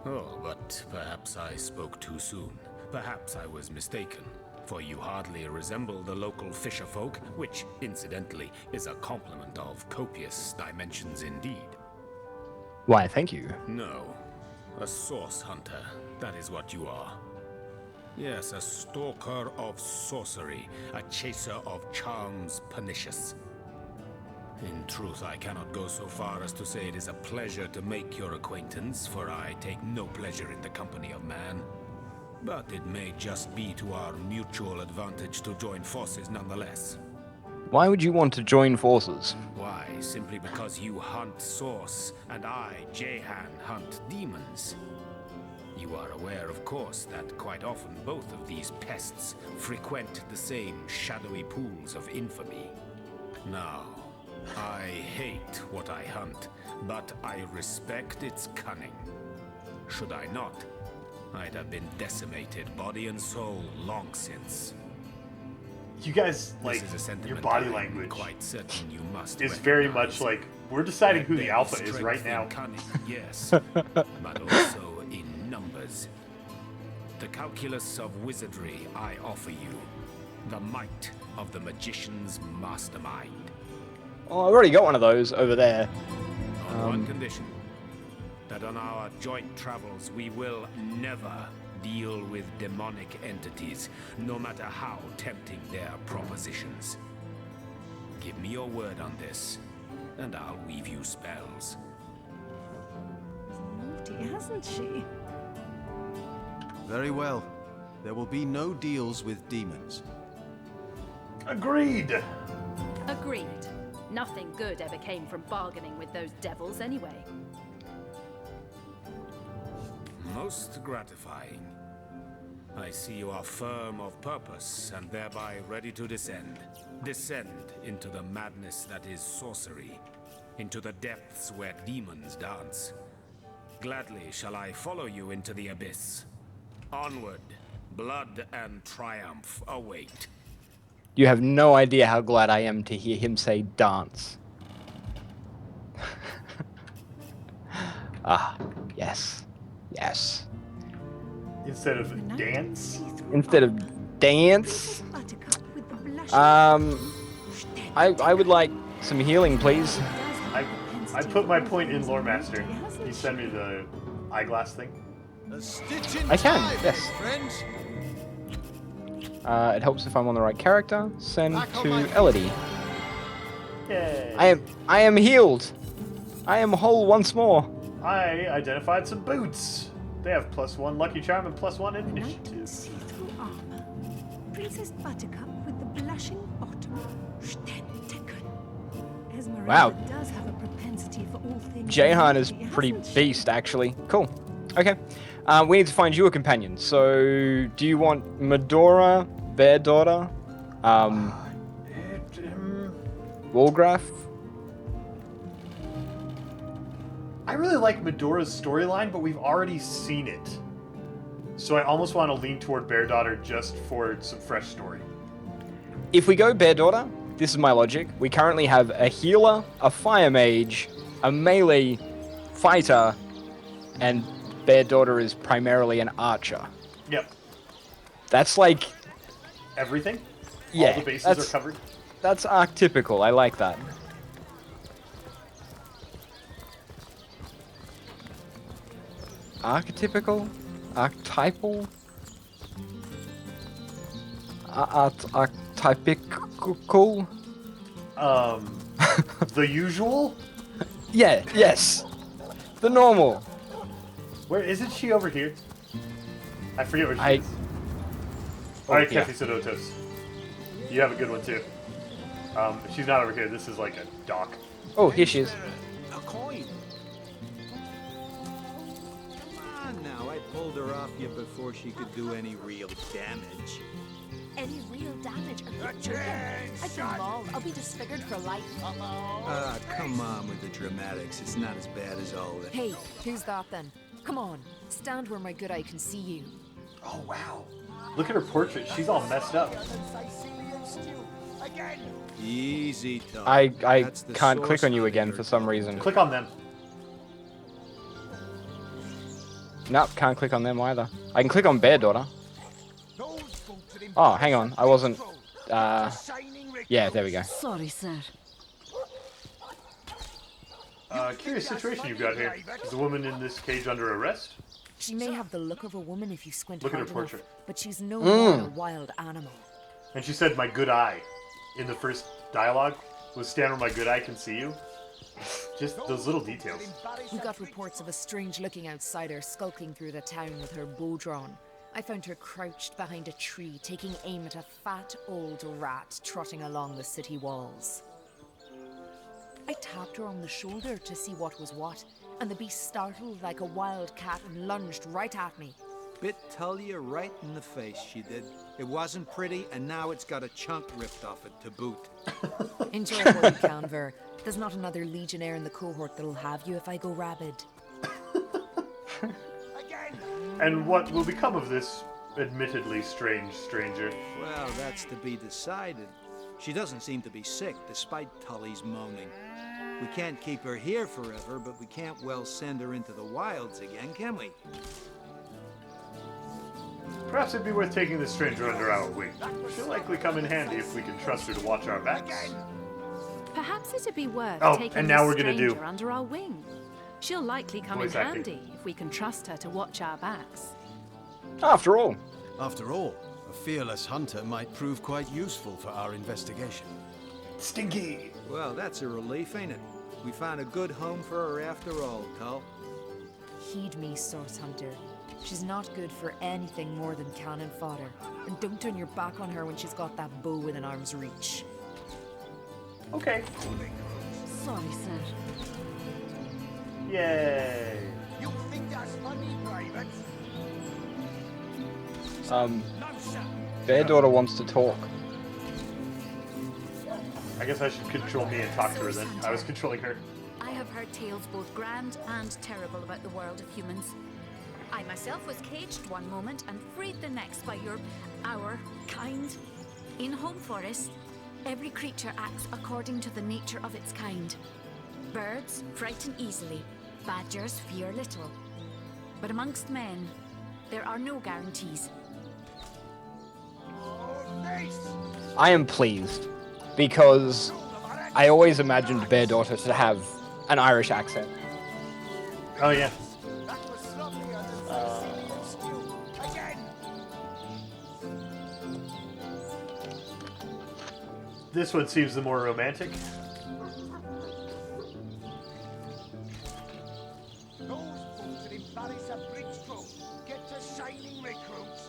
Oh, but perhaps I spoke too soon. Perhaps I was mistaken. For you hardly resemble the local fisher folk, which, incidentally, is a compliment of copious dimensions indeed. Why, thank you. No. A source hunter. That is what you are. Yes, a stalker of sorcery. A chaser of charms pernicious. In truth, I cannot go so far as to say it is a pleasure to make your acquaintance, for I take no pleasure in the company of man. But it may just be to our mutual advantage to join forces nonetheless. Why would you want to join forces? Why? Simply because you hunt Source and I, Jehan, hunt demons. You are aware, of course, that quite often both of these pests frequent the same shadowy pools of infamy. Now, I hate what I hunt, but I respect its cunning. Should I not, I'd have been decimated body and soul long since. You guys, like, your body language is very much like, we're deciding who the alpha is right now. Cunning, yes, but also in numbers. The calculus of wizardry I offer you. The might of the magician's mastermind. Oh, I've already got one of those over there. On one condition. That on our joint travels we will never deal with demonic entities, no matter how tempting their propositions. Give me your word on this, and I'll weave you spells. Naughty, hasn't she? Very well. There will be no deals with demons. Agreed! Agreed. Nothing good ever came from bargaining with those devils anyway. Most gratifying. I see you are firm of purpose and thereby ready to descend. Descend into the madness that is sorcery, into the depths where demons dance. Gladly shall I follow you into the abyss. Onward, blood and triumph await. You have no idea how glad I am to hear him say dance. Ah, yes. Yes. Instead of dance? Instead of dance? I would like some healing, please. I put my point in Lore Master. You send me the eyeglass thing? I can, yes. It helps if I'm on the right character. Send to Elodie. Yay. I am healed. I am whole once more. I identified some boots. They have +1 lucky charm and +1 initiative. See-through armor. Princess Buttercup with the blushing bottom. Esmeralda Wow. does have a propensity for all things. Jehan is naughty, pretty hasn't she? beast, actually. Cool. Okay. We need to find you a companion. So, do you want Medora, Bear Daughter, Wolgraf? I really like Medora's storyline, but we've already seen it. So I almost want to lean toward Bear Daughter just for some fresh story. If we go Bear Daughter, this is my logic. We currently have a healer, a fire mage, a melee fighter, and Bear Daughter is primarily an archer. Yep. That's like... Everything? Yeah. All the bases are covered? That's archetypical. I like that. Archetypical? Archetypal? Archetypical? The usual? Yeah, yes. The normal. Where isn't she over here? I forget where she is. Alright, yeah. Kefi Sodotos. You have a good one too. She's not over here. This is like a dock. Oh, here she is. A coin. Come on now, I pulled her off you before she could do any real damage. Any real damage? Are you joking? I've been mauled. I'll be disfigured for life. Come on with the dramatics. It's not as bad as all that. Hey, who's that then? Come on, stand where my good eye can see you. Oh, wow. Look at her portrait. She's all messed up. Easy, Tom. I That's the can't click source on you again hunter for some reason. Click on them. Nope, can't click on them either. I can click on Bear Daughter. Oh, hang on. I wasn't... yeah, there we go. Sorry, sir. Curious situation you've got here. Is the woman in this cage under arrest? She may have the look of a woman if you squint Look at her hard enough, portrait. but she's no more than a wild animal. And she said, my good eye. In the first dialogue, was stand where my good eye can see you. Just those little details. We got reports of a strange-looking outsider skulking through the town with her bow drawn. I found her crouched behind a tree, taking aim at a fat old rat trotting along the city walls. I tapped her on the shoulder to see what was what, and the beast startled like a wild cat and lunged right at me. Bit Tullia right in the face, she did. It wasn't pretty, and now it's got a chunk ripped off it to boot. Enjoy what you can, Ver. There's not another legionnaire in the cohort that'll have you if I go rabid. And what will become of this admittedly strange stranger? Well, that's to be decided. She doesn't seem to be sick, despite Tully's moaning. We can't keep her here forever, but we can't well send her into the wilds again, can we? Perhaps it'd be worth taking this stranger under our wing. She'll likely come in handy if we can trust her to watch our backs. Perhaps it'd be worth taking and now this we're gonna do stranger under our wing. She'll likely come in voice acting. handy if we can trust her to watch our backs. After all, a fearless hunter might prove quite useful for our investigation. Stinky! Well, that's a relief, ain't it? We found a good home for her after all, Tull. Heed me, Source Hunter. She's not good for anything more than cannon fodder. And don't turn your back on her when she's got that bow within arm's reach. Okay. Sorry, sir. Yay! You think that's funny, Private? Bear Daughter wants to talk. I guess I should control me and talk to her then. I was controlling her. I have heard tales both grand and terrible about the world of humans. I myself was caged one moment and freed the next by our kind. In Home Forest, every creature acts according to the nature of its kind. Birds frighten easily, badgers fear little. But amongst men, there are no guarantees. I am pleased, because I always imagined Bear Daughter to have an Irish accent. Oh, yeah. This one seems the more romantic.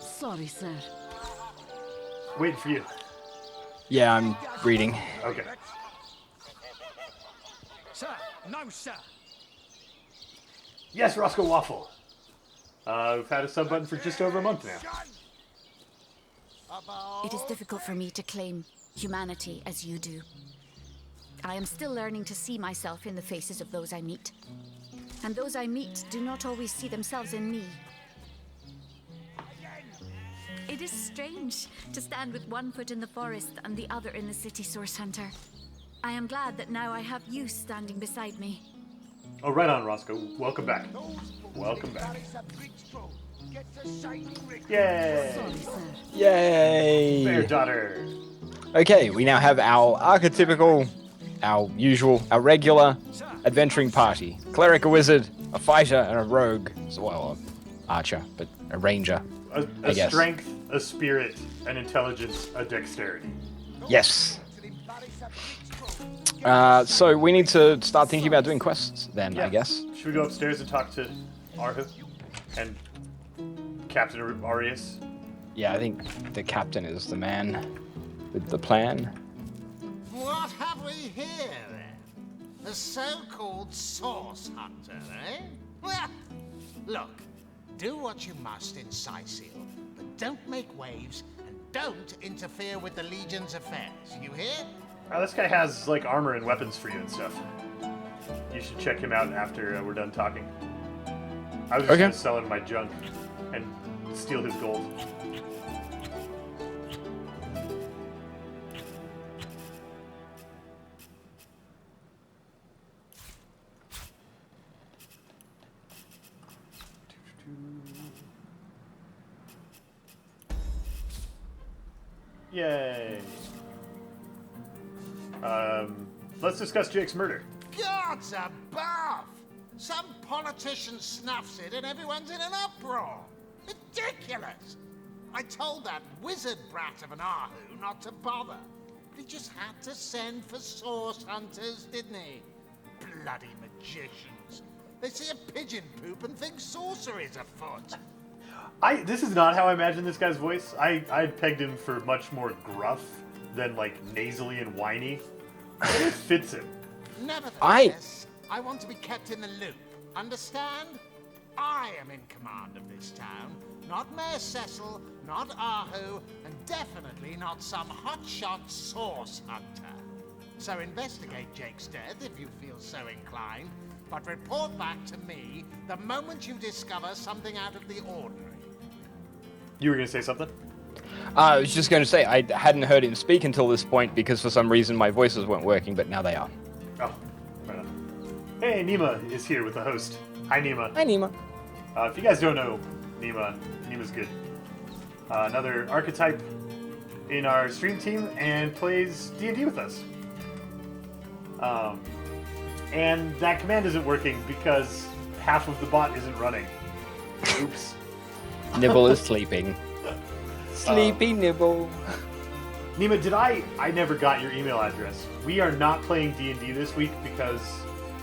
Sorry, sir. Waiting for you. Yeah, I'm reading. Okay. Sir, no, sir. Yes, Roscoe Waffle. We've had a sub button for just over a month now. It is difficult for me to claim humanity as you do. I am still learning to see myself in the faces of those I meet. And those I meet do not always see themselves in me. It is strange to stand with one foot in the forest and the other in the city, Source Hunter. I am glad that now I have you standing beside me. Oh, right on, Roscoe. Welcome back. Welcome back. Yay! Yay! Bear Daughter. Okay, we now have our archetypical, our usual, our regular adventuring party. Cleric, a wizard, a fighter, and a rogue. So, well, an archer, but a ranger. A strength, a spirit, an intelligence, a dexterity. Yes. So we need to start thinking about doing quests then, Yeah. I guess. Should we go upstairs and talk to Arhu and Captain Arius? Yeah, I think the captain is the man with the plan. What have we here, then? A so-called source hunter, eh? Well, look, do what you must in Sightseal, but don't make waves and don't interfere with the Legion's affairs. You hear? This guy has, like, armor and weapons for you and stuff. You should check him out after we're done talking. I was just gonna sell him my junk and steal his gold. Yay. Let's discuss Jake's murder. Gods above! Some politician snuffs it and everyone's in an uproar. Ridiculous! I told that wizard brat of an Ahu not to bother. But he just had to send for source hunters, didn't he? Bloody magicians. They see a pigeon poop and think sorcery's afoot. This is not how I imagine this guy's voice. I pegged him for much more gruff than like nasally and whiny. And it fits him. Nevertheless, I want to be kept in the loop. Understand? I am in command of this town, not Mayor Cecil, not Ahu, and definitely not some hotshot source hunter. So investigate Jake's death if you feel so inclined, but report back to me the moment you discover something out of the ordinary. You were going to say something? I was just going to say, I hadn't heard him speak until this point because for some reason my voices weren't working, but now they are. Oh, right on. Hey, Nima is here with the host. Hi, Nima. Hi, Nima. If you guys don't know Nima, Nima's good. Another archetype in our stream team and plays D&D with us. And that command isn't working because half of the bot isn't running. Oops. Nibble is sleeping. Sleepy Nibble. Nima, I never got your email address. We are not playing D&D this week because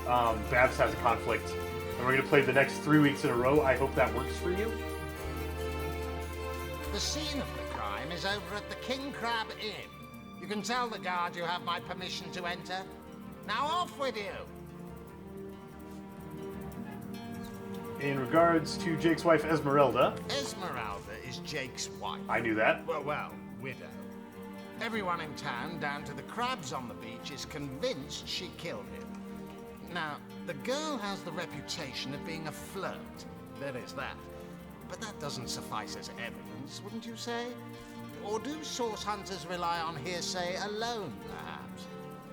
Babs has a conflict. And we're going to play the next 3 weeks in a row. I hope that works for you. The scene of the crime is over at the King Crab Inn. You can tell the guard you have my permission to enter. Now off with you! In regards to Jake's wife, Esmeralda. Esmeralda is Jake's wife. I knew that. Well, widow. Everyone in town, down to the crabs on the beach, is convinced she killed him. Now, the girl has the reputation of being a flirt. There is that. But that doesn't suffice as evidence, wouldn't you say? Or do source hunters rely on hearsay alone, perhaps?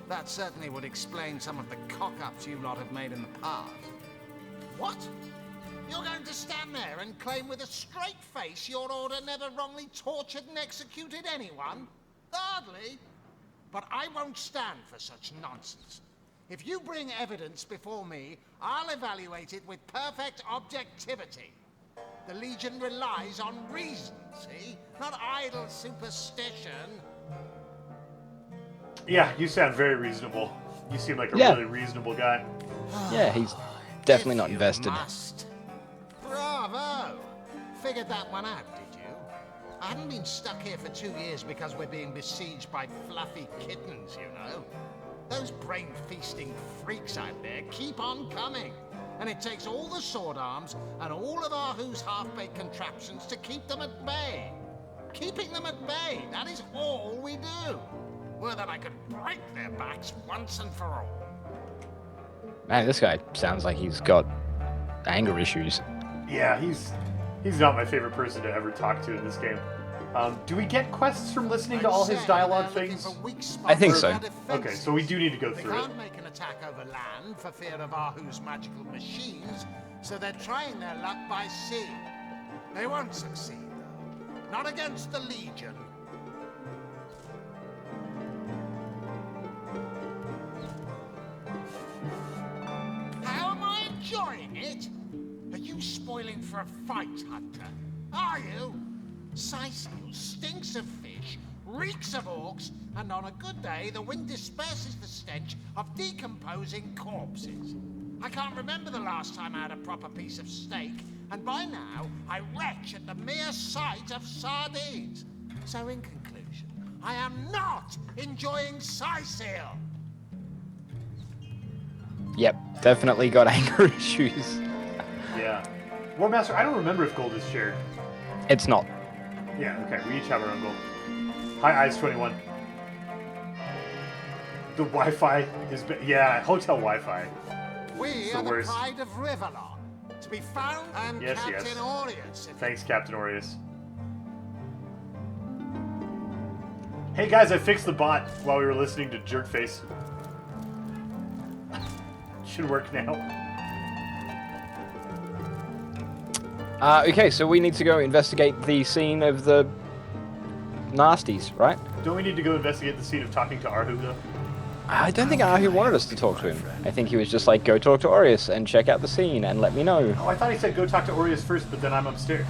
That certainly would explain some of the cock-ups you lot have made in the past. What? You're going to stand there and claim with a straight face your order never wrongly tortured and executed anyone? Hardly. But I won't stand for such nonsense. If you bring evidence before me, I'll evaluate it with perfect objectivity. The Legion relies on reason, see? Not idle superstition. Yeah, you sound very reasonable. You seem like a really reasonable guy. Yeah, he's definitely not invested. Must. Bravo! Figured that one out, did you? I haven't been stuck here for 2 years because we're being besieged by fluffy kittens, you know. Those brain-feasting freaks out there keep on coming. And it takes all the sword arms and all of Ahu's half-baked contraptions to keep them at bay. Keeping them at bay, that is all we do. Were that I could break their backs once and for all. Man, this guy sounds like he's got anger issues. Yeah, he's not my favorite person to ever talk to in this game. Do we get quests from listening to all his dialogue things? I think so. Okay, so we do need to go They through it. can't make an attack over land for fear of Ahu's magical machines, so they're trying their luck by sea. They won't succeed, though. Not against the Legion. How am I enjoying it? Are you spoiling for a fight, Hunter? Are you? Sicil stinks of fish, reeks of orcs, and on a good day, the wind disperses the stench of decomposing corpses. I can't remember the last time I had a proper piece of steak, and by now, I retch at the mere sight of sardines. So in conclusion, I am not enjoying Sicil. Yep, definitely got anger issues. Yeah. Warmaster, I don't remember if gold is shared. It's not. Yeah, okay, we each have our own gold. Hi, Ice21. The Wi-Fi is... Yeah, hotel Wi-Fi. We are the pride of Riverlon. To be found and Yes, Captain yes. Aureus. Thanks, Captain Aureus. Hey guys, I fixed the bot while we were listening to Jerkface. Should work now. Okay, so we need to go investigate the scene of the nasties, right? Don't we need to go investigate the scene of talking to Arhu, though? I don't think Ahu wanted us to talk to him. I think he was just like, go talk to Aureus and check out the scene and let me know. Oh, I thought he said go talk to Aureus first, but then I'm upstairs.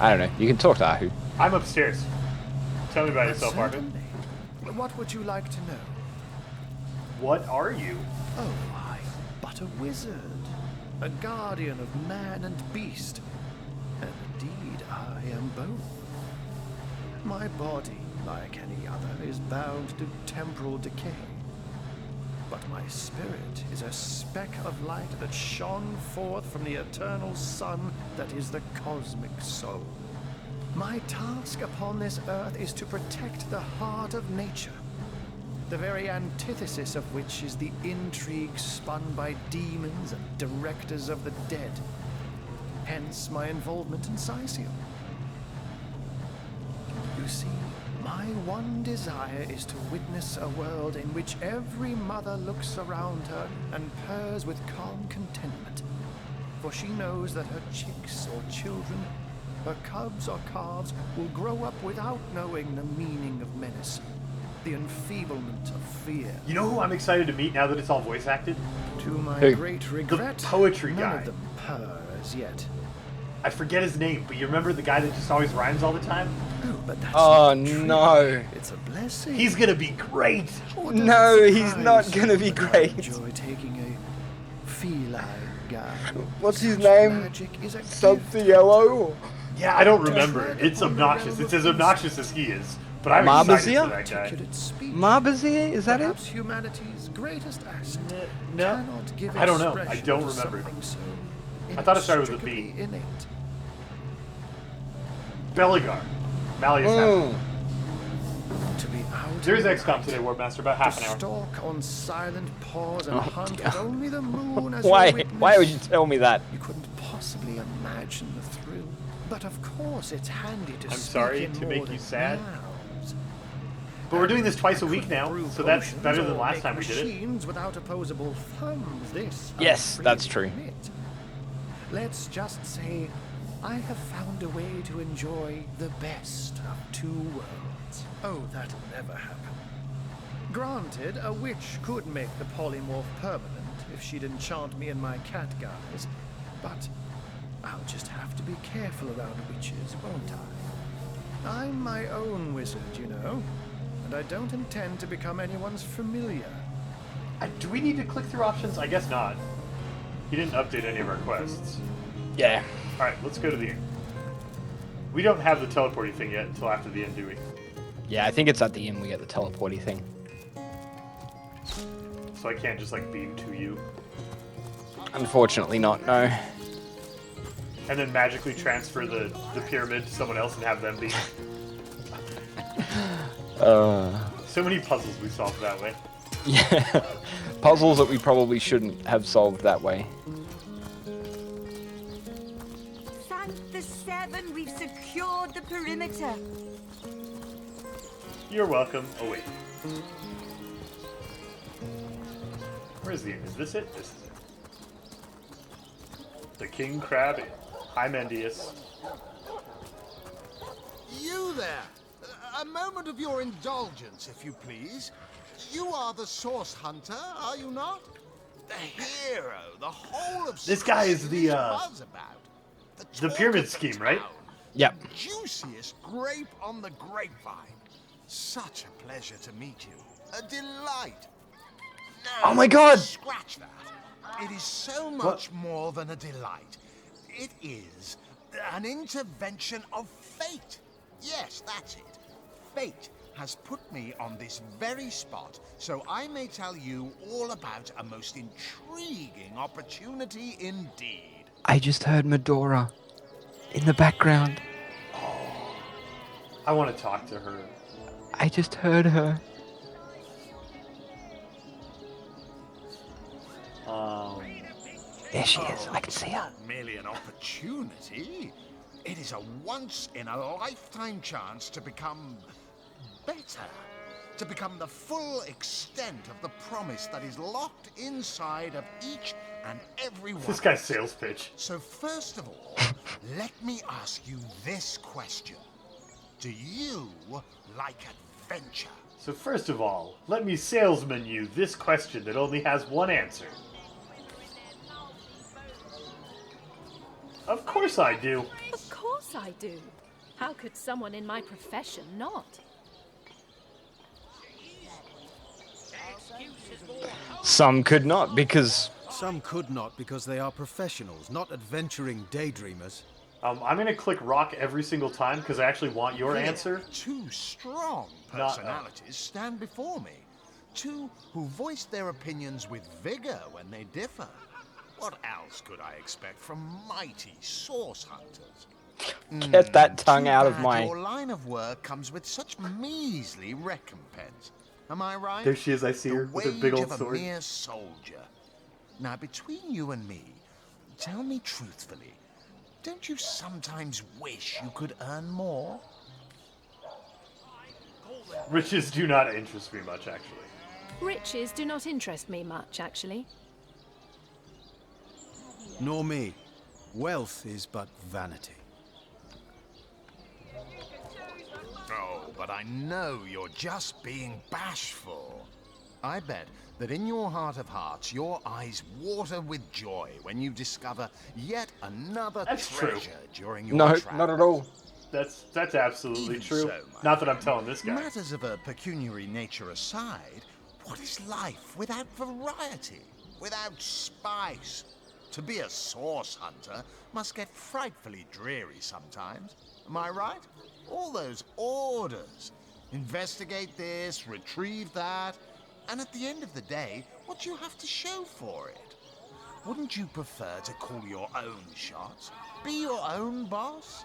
I don't know. You can talk to Ahu. I'm upstairs. Tell me about yourself, Arhu. What would you like to know? What are you? Oh, I'm but a wizard. a guardian of man and beast. And indeed, I am both. My body, like any other, is bound to temporal decay. But my spirit is a speck of light that shone forth from the eternal sun that is the cosmic soul. My task upon this earth is to protect the heart of nature, the very antithesis of which is the intrigue spun by demons and directors of the dead. Hence my involvement in Scythium. You see, my one desire is to witness a world in which every mother looks around her and purrs with calm contentment, for she knows that her chicks or children, her cubs or calves, will grow up without knowing the meaning of menace, the enfeeblement of fear. You know who I'm excited to meet now that it's all voice acted? To my Who? great regret, The poetry none guy. of them purr as yet. I forget his name, but you remember the guy that just always rhymes all the time? Oh, but that's Oh not true. no. It's a blessing. He's gonna be great. No, he's not gonna be great. Enjoy taking a feline guy. What's his name? Magic is a Something yellow? Yeah, I don't remember. It's obnoxious. It's as obnoxious as he is. But I'm excited for that guy. Marbazir? Is that it? Perhaps humanity's greatest asset. No, Cannot give I don't know. I expression don't to remember. something so I thought it started with a B. inextricably innate. Beligar. Malleus Hathor. To be out There's in XCOM today, Warbmaster, about half an hour. stalk on silent paws and Oh, hunt dear. with only the moon as Why? your witness. Why would you tell me that? You couldn't possibly imagine the thrill. But of course, it's handy to I'm speak sorry in to more make than you sad. nouns. But we're doing this twice a week now, so that's Potions better than or last make time we did it. machines without opposable thumbs. This I Yes, freely that's true. admit. Let's just say I have found a way to enjoy the best of two worlds. Oh, that'll never happen. Granted, a witch could make the polymorph permanent if she'd enchant me in my cat guise, but I'll just have to be careful around witches, won't I? I'm my own wizard, you know, and I don't intend to become anyone's familiar. Do we need to click through options? I guess not. He didn't update any of our quests. Yeah. Alright, let's go to the... We don't have the teleporting thing yet until after the end, do we? Yeah, I think it's at the end we get the teleporty thing. So I can't just, like, beam to you. Unfortunately not, no. And then magically transfer the pyramid to someone else and have them be... So many puzzles we solved that way. Yeah. Puzzles that we probably shouldn't have solved that way. Thank the Seven, we've secured the perimeter. You're welcome. Oh, wait. Where's the inn? Is this it? This is it. The King Crab Inn. Hi, Mendius. You there! A moment of your indulgence, if you please. You are the source hunter, are you not? The hero, the whole of This guy is the, buzz about. the pyramid scheme, right? Yep. The juiciest grape on the grapevine. Such a pleasure to meet you. A delight. No, Oh my God! Scratch that. It is so much more than a delight. It is an intervention of fate. Yes, that's it. Fate has put me on this very spot so I may tell you all about a most intriguing opportunity indeed. I just heard Medora in the background. I want to talk to her. I just heard her. There she is. I can see her. Not merely an opportunity. It is a once-in-a-lifetime chance to become better. To become the full extent of the promise that is locked inside of each and every one. This guy's sales pitch. So first of all, let me ask you this question. Do you like adventure? So first of all, let me salesman you this question that only has one answer. Of course I do. Of course I do. How could someone in my profession not? Some could not, because Some could not because they are professionals, not adventuring daydreamers. I'm going to click rock every single time because I actually want your Here, answer. Two strong personalities stand before me. Two who voice their opinions with vigor when they differ. What else could I expect from mighty source hunters? Get that tongue Too out of bad my... Your line of work comes with such measly recompense. Am I right? There she is, I see her with her big old The wage of sword. a mere soldier. Now, between you and me, tell me truthfully, don't you sometimes wish you could earn more? Riches do not interest me much, actually. Riches do not interest me much, actually. Nor me. Wealth is but vanity. Oh, but I know you're just being bashful. I bet that in your heart of hearts, your eyes water with joy when you discover yet another treasure during your travels. No, not at all. That's absolutely Even true. so, my Not that I'm friend, telling this guy. Matters of a pecuniary nature aside, what is life without variety, without spice? To be a source hunter must get frightfully dreary sometimes. Am I right? All those orders. Investigate this, retrieve that. And at the end of the day, what do you have to show for it? Wouldn't you prefer to call your own shots? Be your own boss?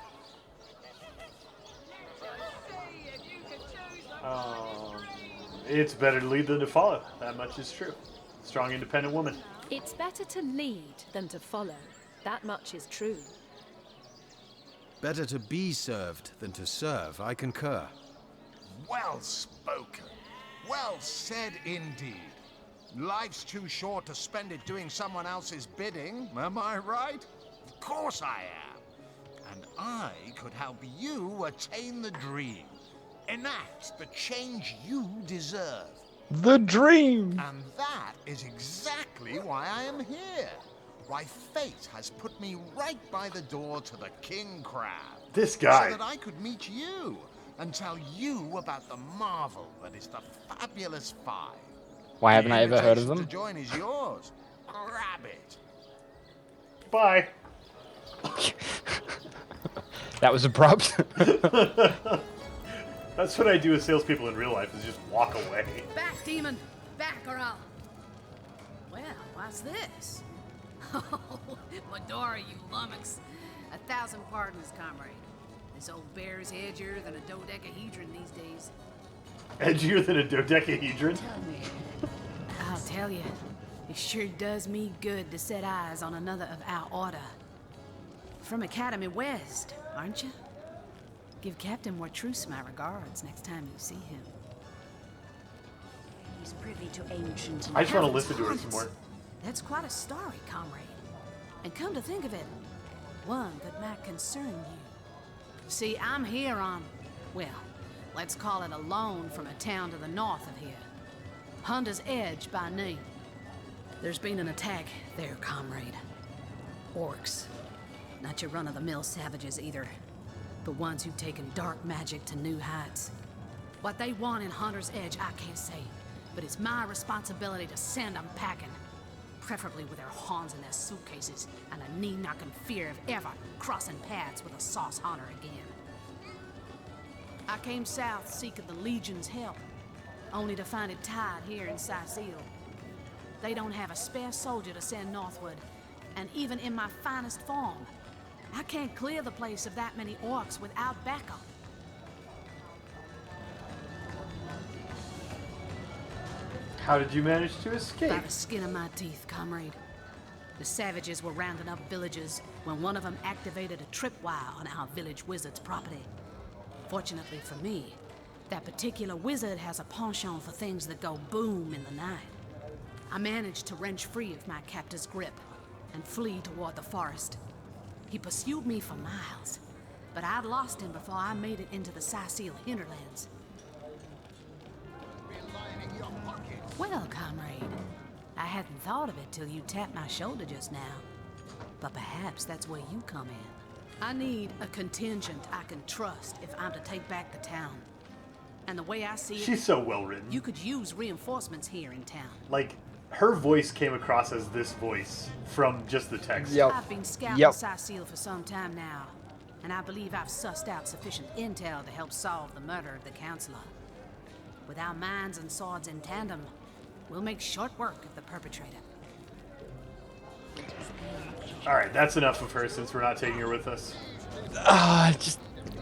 It's better to lead than to follow. That much is true. Strong, independent woman. It's better to lead than to follow. That much is true. Better to be served than to serve, I concur. Well spoken. Well said indeed. Life's too short to spend it doing someone else's bidding, am I right? Of course I am. And I could help you attain the dream. Enact the change you deserve. The dream! And that is exactly why I am here. Why fate has put me right by the door to the King Crab. This guy. So that I could meet you and tell you about the marvel that is the Fabulous Five. Why haven't I ever heard of The them? invitation to join is yours. Grab it. Bye. That was abrupt. That's what I do with salespeople in real life, is just walk away. Back, demon! Back, or I'll... Well, what's this? Oh, Medora, you lummox. 1,000 pardons, comrade. This old bear's edgier than a dodecahedron these days. Edgier than a dodecahedron? Tell me. I'll tell you, it sure does me good to set eyes on another of our order. From Academy West, aren't you? Give Captain Wartruce my regards next time you see him. He's privy to ancient... I just want to listen to her some more. That's quite a story, comrade. And come to think of it, one that might concern you. See, I'm here on, well, let's call it a loan from a town to the north of here. Hunter's Edge by name. There's been an attack there, comrade. Orcs. Not your run-of-the-mill savages either, but ones who've taken dark magic to new heights. What they want in Hunter's Edge, I can't say, but it's my responsibility to send them packing. Preferably with their horns in their suitcases and a knee-knocking fear of ever crossing paths with a sauce hunter again. I came south seeking the Legion's help, only to find it tied here in Sicil. They don't have a spare soldier to send northward, and even in my finest form, I can't clear the place of that many orcs without backup. How did you manage to escape? By the skin of my teeth, comrade. The savages were rounding up villagers when one of them activated a tripwire on our village wizard's property. Fortunately for me, that particular wizard has a penchant for things that go boom in the night. I managed to wrench free of my captor's grip and flee toward the forest. He pursued me for miles, but I'd lost him before I made it into the Sicil hinterlands. Well, comrade, I hadn't thought of it till you tapped my shoulder just now. But perhaps that's where you come in. I need a contingent I can trust if I'm to take back the town. And the way I see it... She's so well written. You could use reinforcements here in town. Like, her voice came across as this voice from just the text. I've been scouting Cecile for some time now, and I believe I've sussed out sufficient intel to help solve the murder of the Counselor. With our minds and swords in tandem, we'll make short work of the perpetrator. Alright, that's enough of her since we're not taking her with us.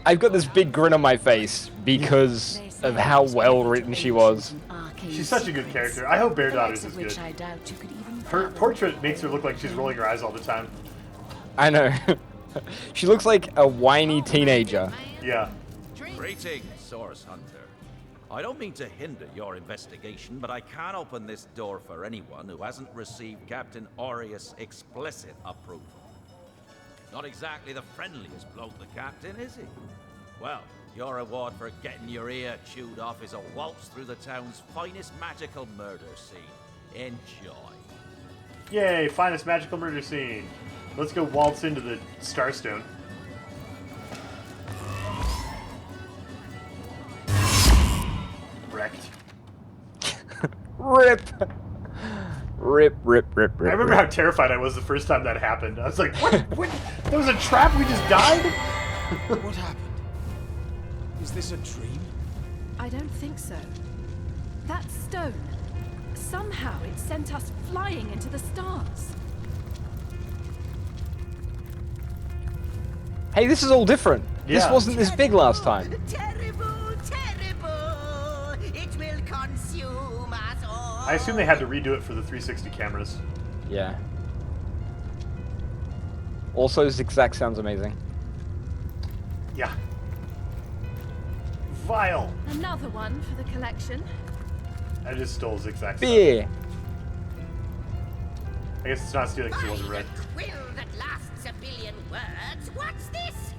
I've got this big grin on my face because of how well written she was. She's such a good character. I hope Bear Daughters is good. Her portrait makes her look like she's rolling her eyes all the time. I know. She looks like a whiny teenager. Yeah. Greetings, Source Hunter. I don't mean to hinder your investigation, but I can't open this door for anyone who hasn't received Captain Aureus' explicit approval. Not exactly the friendliest bloke, the Captain, is he? Well, your reward for getting your ear chewed off is a waltz through the town's finest magical murder scene. Enjoy. Yay, finest magical murder scene. Let's go waltz into the Starstone. Wrecked. Rip. Rip, rip, rip, rip. I remember how terrified I was the first time that happened. I was like, what? There was a trap? We just died? What happened? Is this a dream? I don't think so. That stone, somehow it sent us flying into the stars. Hey, this is all different. This Yeah. wasn't this big last time. Terrible, terrible! It will consume us all! I assume they had to redo it for the 360 cameras. Yeah. Also, Zigzag sounds amazing. Yeah. Vile. Another one for the collection. I just stole Zigzag. Beer. I guess it's not stealing because it wasn't red. Quill that lasts a billion words. What's this?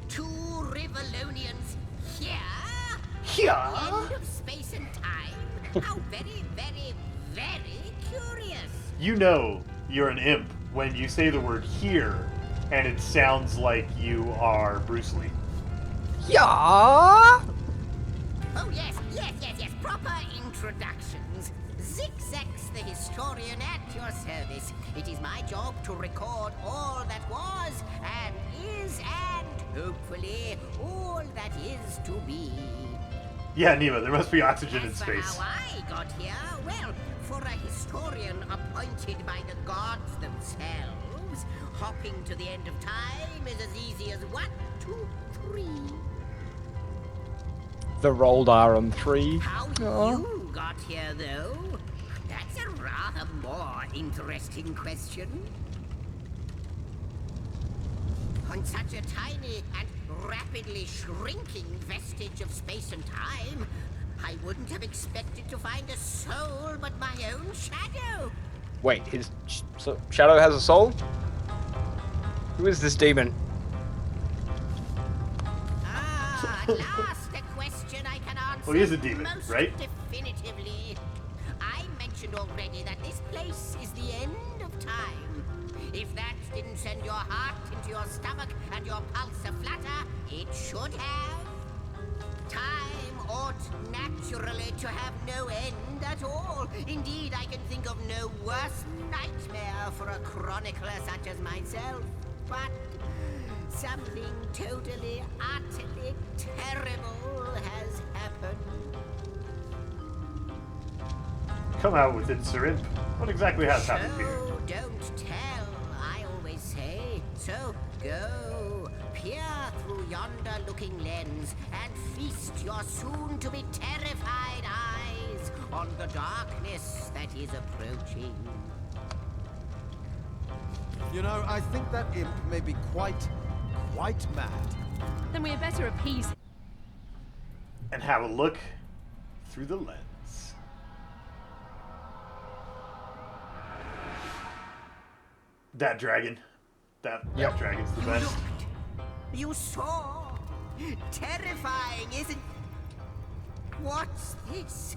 Two Rivalonians here? Here? End of space and time? How very, very, very curious. You know you're an imp when you say the word here and it sounds like you are Bruce Lee. Yeah. Oh yes, yes, yes, yes. Proper introductions. Zigzags the historian at your service. It is my job to record all that was and is and hopefully all that is to be. Yeah, Neva, there must be oxygen in As for space. how I got here, well, for a historian appointed by the gods themselves, hopping to the end of time is as easy as 1, 2, 3. The rolled R on 3. How Aw. you got here, though? That's a rather more interesting question. On such a tiny and rapidly shrinking vestige of space and time, I wouldn't have expected to find a soul but my own shadow. Wait, so Shadow has a soul? Who is this demon? Ah, at last a question I can answer Well, he is a demon, most right? definitively. I mentioned already that this place is the end of time. If that didn't send your heart into your stomach and your pulse a-flutter, it should have. Time ought naturally to have no end at all. Indeed, I can think of no worse nightmare for a chronicler such as myself. But something totally, utterly terrible has happened. Come out with it, Sir Imp. What exactly has happened here? So don't tell, I always say. So go, peer through yonder looking lens and feast your soon-to-be terrified eyes on the darkness that is approaching. You know, I think that imp may be quite mad. Then we had better appease him. And have a look through the lens. That dragon. That dragon's the best. You saw? Terrifying, isn't... What's this?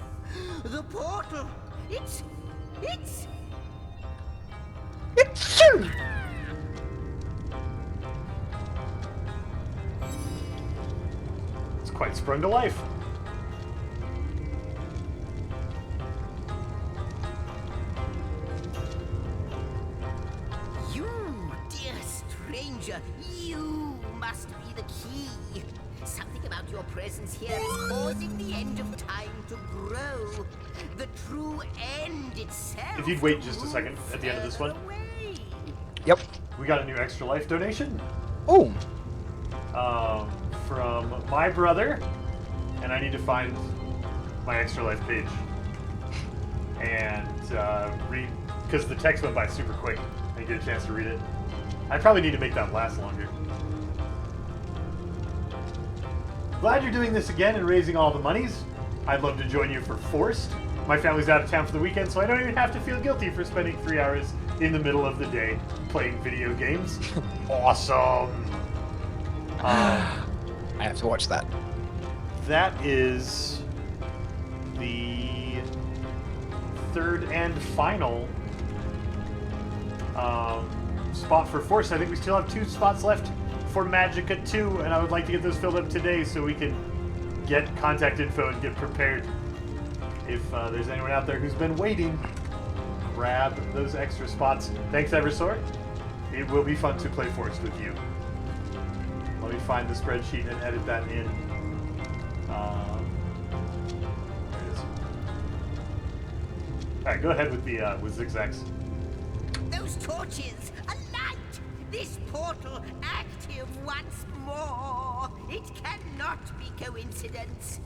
The portal! It's... It's It's quite sprung to life. You must be the key. Something about your presence here is causing the end of time to grow. The true end itself. If you'd wait just a second at the end of this one. Yep. We got a new Extra Life donation. Oh. From my brother, and I need to find my Extra Life page and read, because the text went by super quick. I didn't get a chance to read it. I probably need to make that last longer. Glad you're doing this again and raising all the monies. I'd love to join you for Forced. My family's out of town for the weekend, so I don't even have to feel guilty for spending 3 hours in the middle of the day playing video games. Awesome! I have to watch that. That is the third and final spot for Force. I think we still have 2 spots left for Magicka 2, and I would like to get those filled up today so we can get contact info and get prepared. If there's anyone out there who's been waiting, grab those extra spots. Thanks, Eversort. It will be fun to play Force with you. Let me find the spreadsheet and edit that in. There it is. All right, go ahead with the with zigzags. Those torches, a light! This portal active once more! It cannot be coincidence.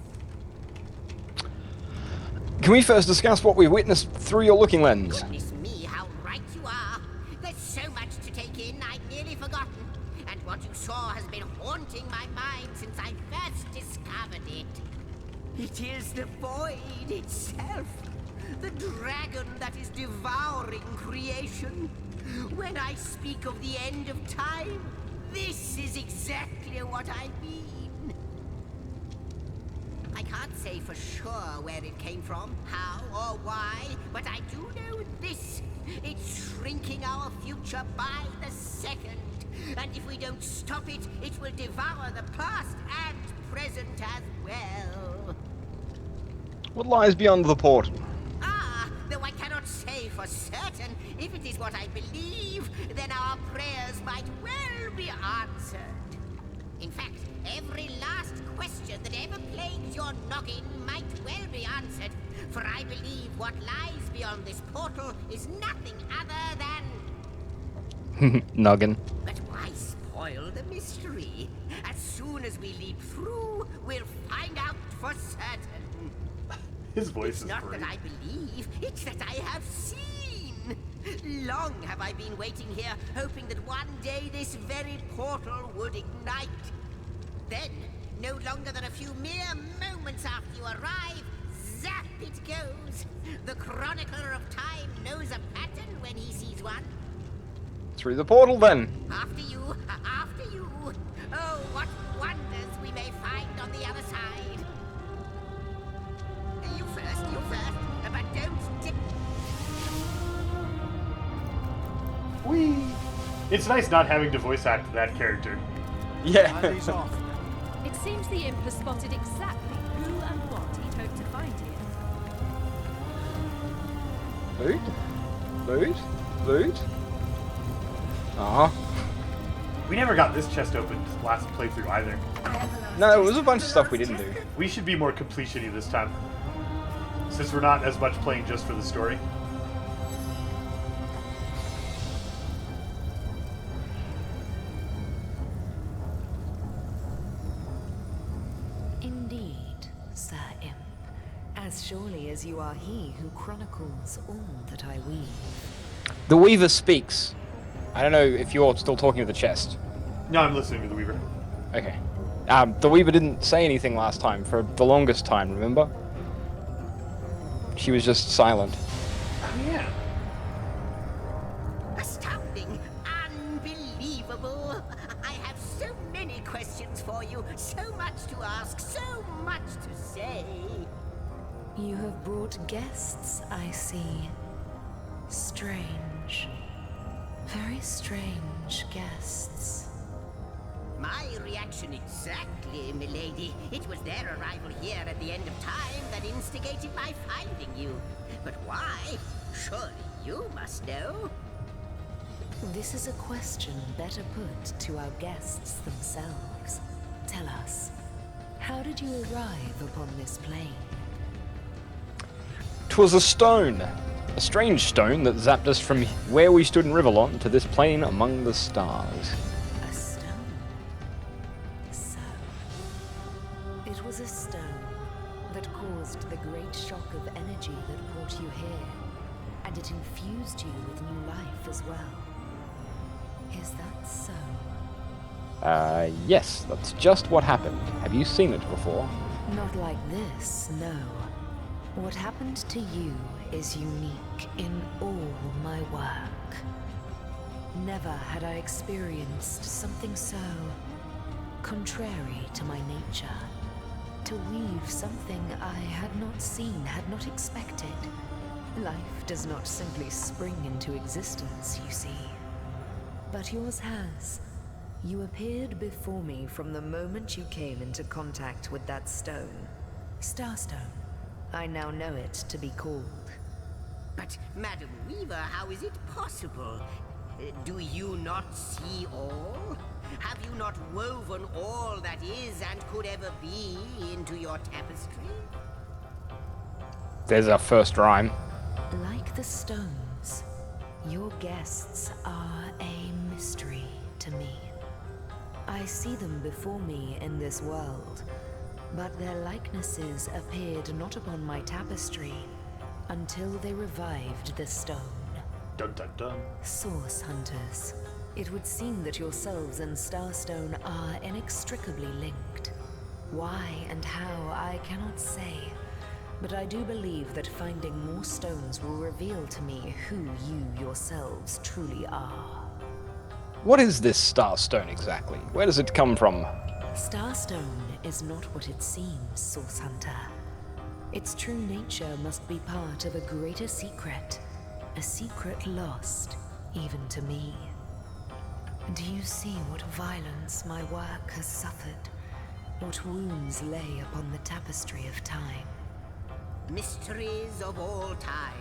Can we first discuss what we witnessed through your looking lens? Goodness me, how right you are. There's so much to take in, I'd nearly forgotten. And what you saw has been haunting my mind since I first discovered it. It is the void itself. The dragon that is devouring creation. When I speak of the end of time, this is exactly what I mean. I can't say for sure where it came from, how or why, but I do know this. It's shrinking our future by the second. And if we don't stop it, it will devour the past and present as well. What lies beyond the portal? Though I cannot say for certain, if it is what I believe, then our prayers might well be answered. In fact, every last question that ever plagued your noggin might well be answered, for I believe what lies beyond this portal is nothing other than... Noggin. But why spoil the mystery? As soon as we leap through, we'll find out for certain. His voice is It's not great. that I believe, it's that I have seen. Long have I been waiting here, hoping that one day this very portal would ignite. Then, no longer than a few mere moments after you arrive, zap it goes. The chronicler of time knows a pattern when he sees one. Through the portal, then. After you, after you. Oh, what wonders we may find on the other side. You first, but don't tip. Whee! It's nice not having to voice act that character. Yeah. It seems the imp has spotted exactly who and what he'd hoped to find here. Loot? Loot? We never got this chest opened last playthrough either. No, it was a bunch of stuff we didn't do. We should be more completiony this time, since we're not as much playing just for the story. Indeed, Sir Imp. As surely as you are he who chronicles all that I weave. The Weaver speaks. I don't know if you're still talking to the chest. No, I'm listening to the Weaver. Okay. The Weaver didn't say anything last time for the longest time, remember? She was just silent. Yeah. Astounding, unbelievable. I have so many questions for you, so much to ask, so much to say. You have brought guests, I see. Strange. Very strange guests. My reaction exactly, milady. It was their arrival here at the end of time that instigated my finding you. But why? Surely you must know. This is a question better put to our guests themselves. Tell us, how did you arrive upon this plane? 'Twas a stone. A strange stone that zapped us from where we stood in Riverlon to this plane among the stars. A stone? So, it was a stone that caused the great shock of energy that brought you here, and it infused you with new life as well. Is that so? Yes, that's just what happened. Have you seen it before? Not like this, no. What happened to you is unique in all my work. Never had I experienced something so contrary to my nature. To weave something I had not seen, had not expected. Life does not simply spring into existence, you see. But yours has. You appeared before me from the moment you came into contact with that stone. Starstone. I now know it to be called. But, Madam Weaver, how is it possible? Do you not see all? Have you not woven all that is and could ever be into your tapestry? There's our first rhyme. Like the stones, your guests are a mystery to me. I see them before me in this world, but their likenesses appeared not upon my tapestry until they revived the stone. Dun dun dun. Source hunters. It would seem that yourselves and Starstone are inextricably linked. Why and how, I cannot say, but I do believe that finding more stones will reveal to me who you yourselves truly are. What is this Starstone exactly? Where does it come from? Starstone is not what it seems, Source Hunter. Its true nature must be part of a greater secret. A secret lost, even to me. Do you see what violence my work has suffered? What wounds lay upon the tapestry of time? Mysteries of all time.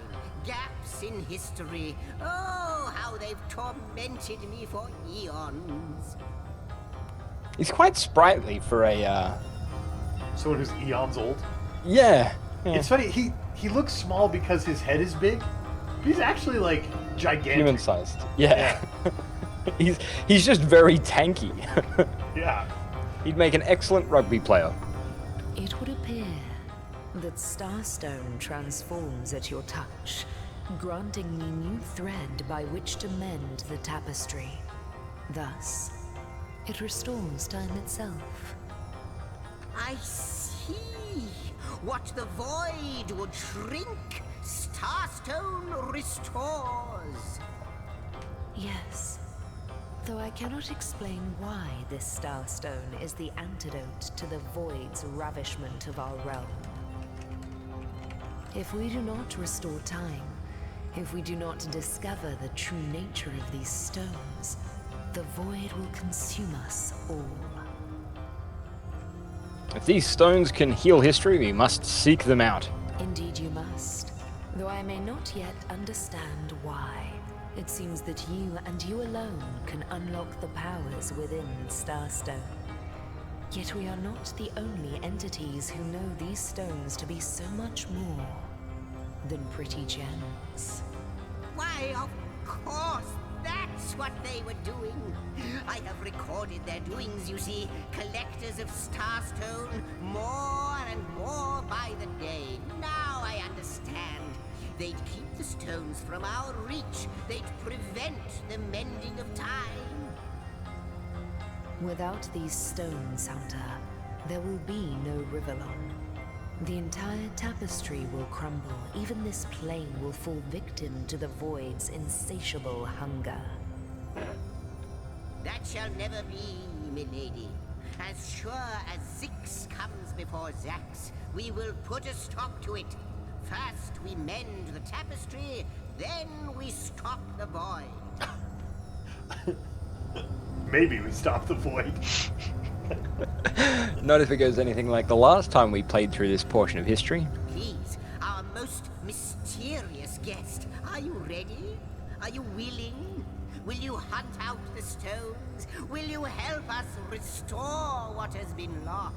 Gaps in history. Oh, how they've tormented me for eons. He's quite sprightly for a, Someone who's eons old? Yeah. It's funny, he looks small because his head is big, but he's actually, like, gigantic. Human-sized. Yeah. he's just very tanky. Yeah. He'd make an excellent rugby player. It would appear that Starstone transforms at your touch, granting me new thread by which to mend the tapestry. Thus, it restores time itself. I see. What the void would shrink, Starstone restores. Yes. Though I cannot explain why this Starstone is the antidote to the void's ravishment of our realm. If we do not restore time, if we do not discover the true nature of these stones, the void will consume us all. If these stones can heal history, we must seek them out. Indeed you must, though I may not yet understand why. It seems that you and you alone can unlock the powers within Starstone. Yet we are not the only entities who know these stones to be so much more than pretty gems. Why, of course, that's what they were doing. I have recorded their doings, you see. Collectors of Starstone, more and more by the day. Now I understand. They'd keep the stones from our reach. They'd prevent the mending of time. Without these stones, Hunter, there will be no Riverlon. The entire tapestry will crumble. Even this plane will fall victim to the void's insatiable hunger. That shall never be, milady. As sure as Zix comes before Zax, we will put a stop to it. First we mend the tapestry, then we stop the void. Maybe we stop the void. Not if it goes anything like the last time we played through this portion of history. Please, our most mysterious guest, are you ready? Are you willing? Will you hunt out the stones? Will you help us restore what has been lost?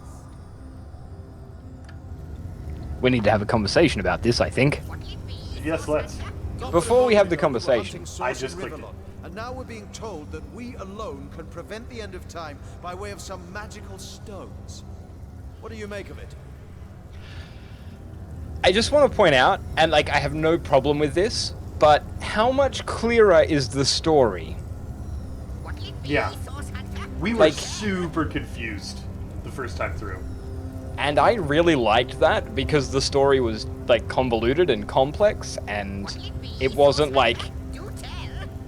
We need to have a conversation about this, I think. Yes, let's. Before we have the conversation, I just clicked it. And now we're being told that we alone can prevent the end of time by way of some magical stones. What do you make of it? I just want to point out, and like I have no problem with this, but how much clearer is the story? Yeah. We were Like- super confused the first time through. And I really liked that because the story was like convoluted and complex, and it wasn't like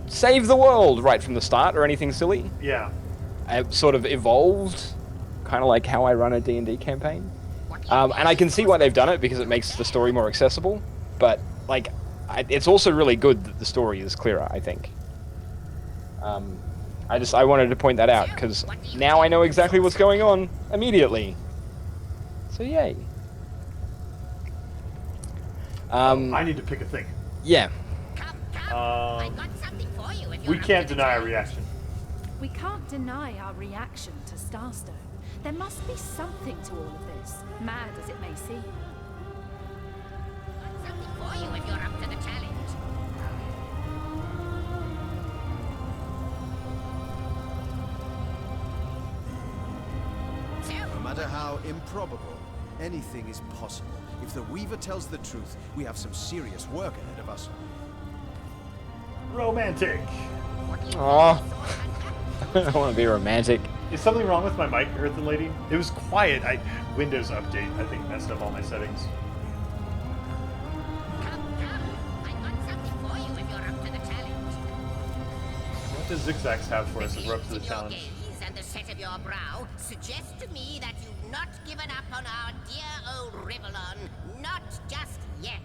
save the world right from the start or anything silly. Yeah. It sort of evolved, kind of like how I run a D&D campaign. And I can see why they've done it because it makes the story more accessible, but like it's also really good that the story is clearer, I think. I wanted to point that out because now I know exactly what's going on immediately. So yay. I need to pick a thing. Yeah. We can't deny our reaction. We can't deny our reaction to Starstone. There must be something to all of this, mad as it may seem. Something for you if you're up to the challenge. No matter how improbable, anything is possible. If the Weaver tells the truth, we have some serious work ahead of us. Romantic. Aw. I don't want to be romantic. Is something wrong with my mic, Earthen Lady? It was quiet. Windows update, I think, messed up all my settings. What does Zigzags have for us if we're up to the challenge? And the set of your brow suggests to me that you've not given up on our dear old Rivellon. Not just yet.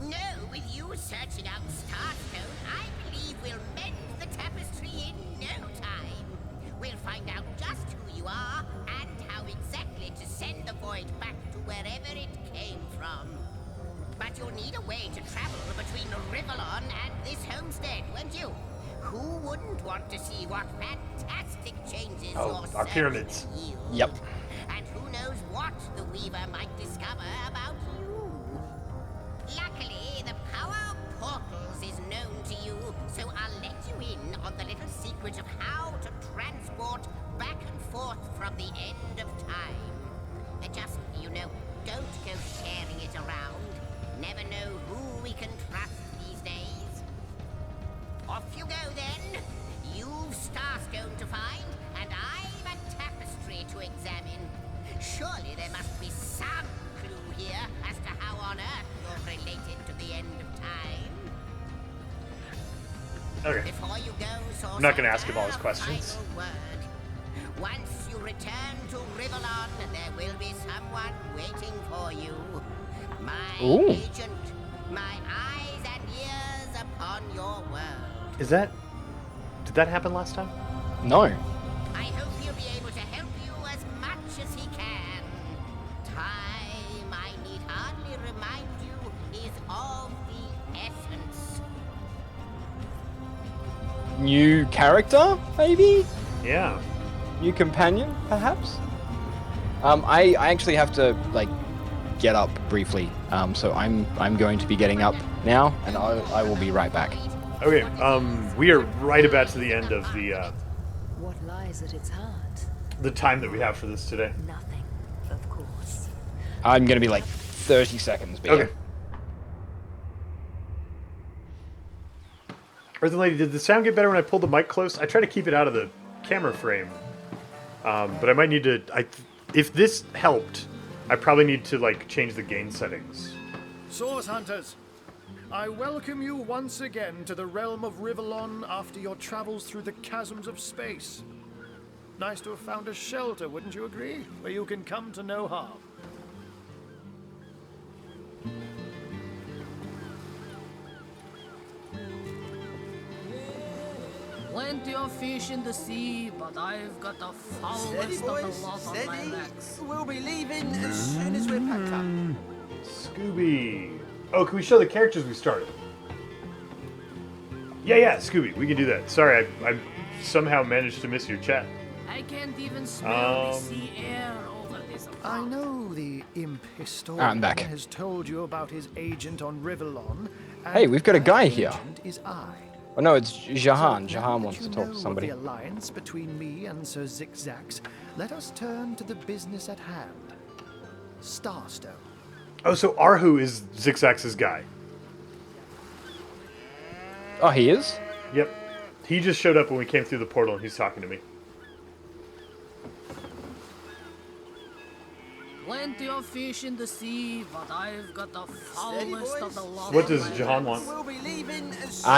No, with you searching out Starstone, I believe we'll mend the tapestry in no time. We'll find out just who you are and how exactly to send the void back to wherever it came from. But you'll need a way to travel between Rivellon and this homestead, won't you? Who wouldn't want to see what fantastic changes your our search pyramids. yield? Yep. And who knows what the Weaver might discover about you? Luckily, the power of portals is known to you, so I'll let you in on the little secret of how to transport back and forth from the end of time. Just, don't go sharing it around. Never know who we can trust these days. Off you go then. You've Starstone to find, and I've a tapestry to examine. Surely there must be some clue here as to how on earth you're related to the end of time. Okay. Before you go, I'm not going to ask him all his questions. Word. Once you return to Rivellon, there will be someone waiting for you. My Ooh. agent, my eyes and ears upon your world. Did that happen last time? No. I hope he'll be able to help you as much as he can. Time, I need hardly remind you, is of the essence. New character, maybe? Yeah. New companion, perhaps? I actually have to, like, get up briefly. So I'm going to be getting up now, and I will be right back. Okay, we are right about to the end of What lies at its heart? the time that we have for this today. Nothing, of course. I'm going to be like 30 seconds. But Okay. Earthen Lady, did the sound get better when I pulled the mic close? I try to keep it out of the camera frame, but I might need to. If this helped, I probably need to like change the gain settings. Source Hunters, I welcome you once again to the realm of Rivellon after your travels through the chasms of space. Nice to have found a shelter, wouldn't you agree? Where you can come to no harm. Plenty of fish in the sea, but I've got the foulest of the lot on my legs. We'll be leaving as soon as we're packed up. Scooby. Oh, can we show the characters we started? Yeah, Scooby, we can do that. Sorry, I somehow managed to miss your chat. I can't even smell the sea air over this. I know the imp I'm historian back. has told you about his agent on Rivellon. Hey, we've got a that guy here. agent is I. Oh no, it's Jahan. So, Jahan now wants that to you talk know to of somebody. the alliance between me and Sir Zigzags, let us turn to the business at hand. Starstone. Oh, so Arhu is Zixax's guy. Oh, he is? Yep. He just showed up when we came through the portal, and he's talking to me. Plenty of fish in the sea, but I've got the foulest of the lot. What does Jahan want?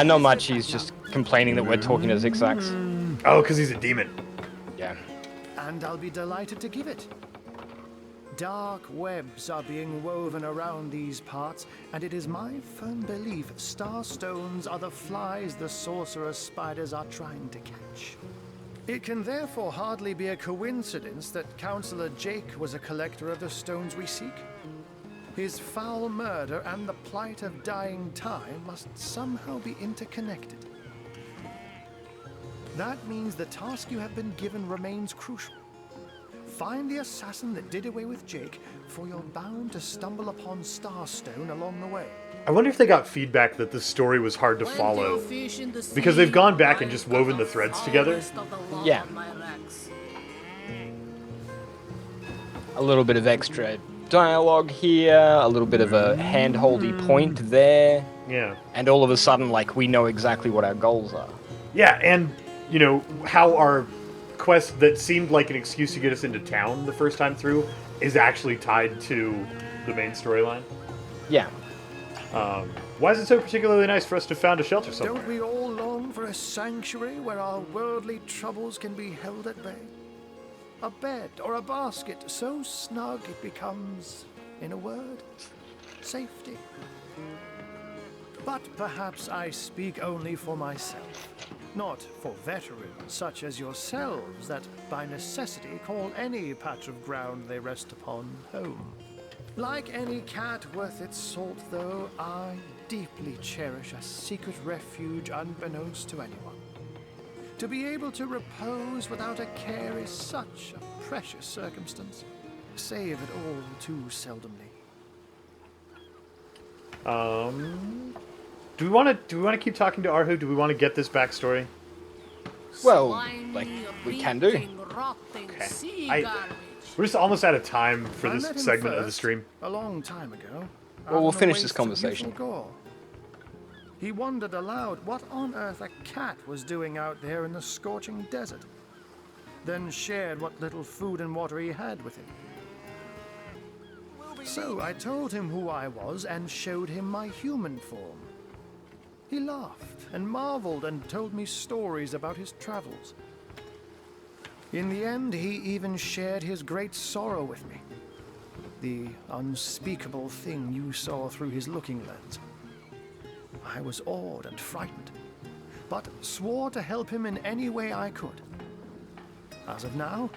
Not much. He's just complaining that we're talking to Zigzags. Oh, because he's a demon. Yeah. And I'll be delighted to give it. Dark webs are being woven around these parts, and it is my firm belief starstones are the flies the sorcerer's spiders are trying to catch. It can therefore hardly be a coincidence that Councillor Jake was a collector of the stones we seek. His foul murder and the plight of dying time must somehow be interconnected. That means the task you have been given remains crucial. Find the assassin that did away with Jake, for you're bound to stumble upon Starstone along the way. I wonder if they got feedback that the story was hard to follow. Because they've gone back and just woven the threads together. Yeah. A little bit of extra dialogue here, a little bit of a hand-holdy point there. Yeah. And all of a sudden, like, we know exactly what our goals are. Yeah, and, you know, how our quest that seemed like an excuse to get us into town the first time through is actually tied to the main storyline. Yeah. Why is it so particularly nice for us to found a shelter somewhere? Don't we all long for a sanctuary where our worldly troubles can be held at bay? A bed or a basket so snug it becomes, in a word, safety. But perhaps I speak only for myself, not for veterans such as yourselves that by necessity call any patch of ground they rest upon home. Like any cat worth its salt, though, I deeply cherish a secret refuge unbeknownst to anyone. To be able to repose without a care is such a precious circumstance, save it all too seldomly. Do we want to keep talking to Arhu? Do we want to get this backstory? Well, like, we can do. Okay. We're just almost out of time for this segment of the stream. A long time ago. Well, we'll finish this conversation. He wondered aloud what on earth a cat was doing out there in the scorching desert. Then shared what little food and water he had with him. So I told him who I was and showed him my human form. He laughed and marveled and told me stories about his travels. In the end, he even shared his great sorrow with me. The unspeakable thing you saw through his looking lens. I was awed and frightened, but swore to help him in any way I could. As of now,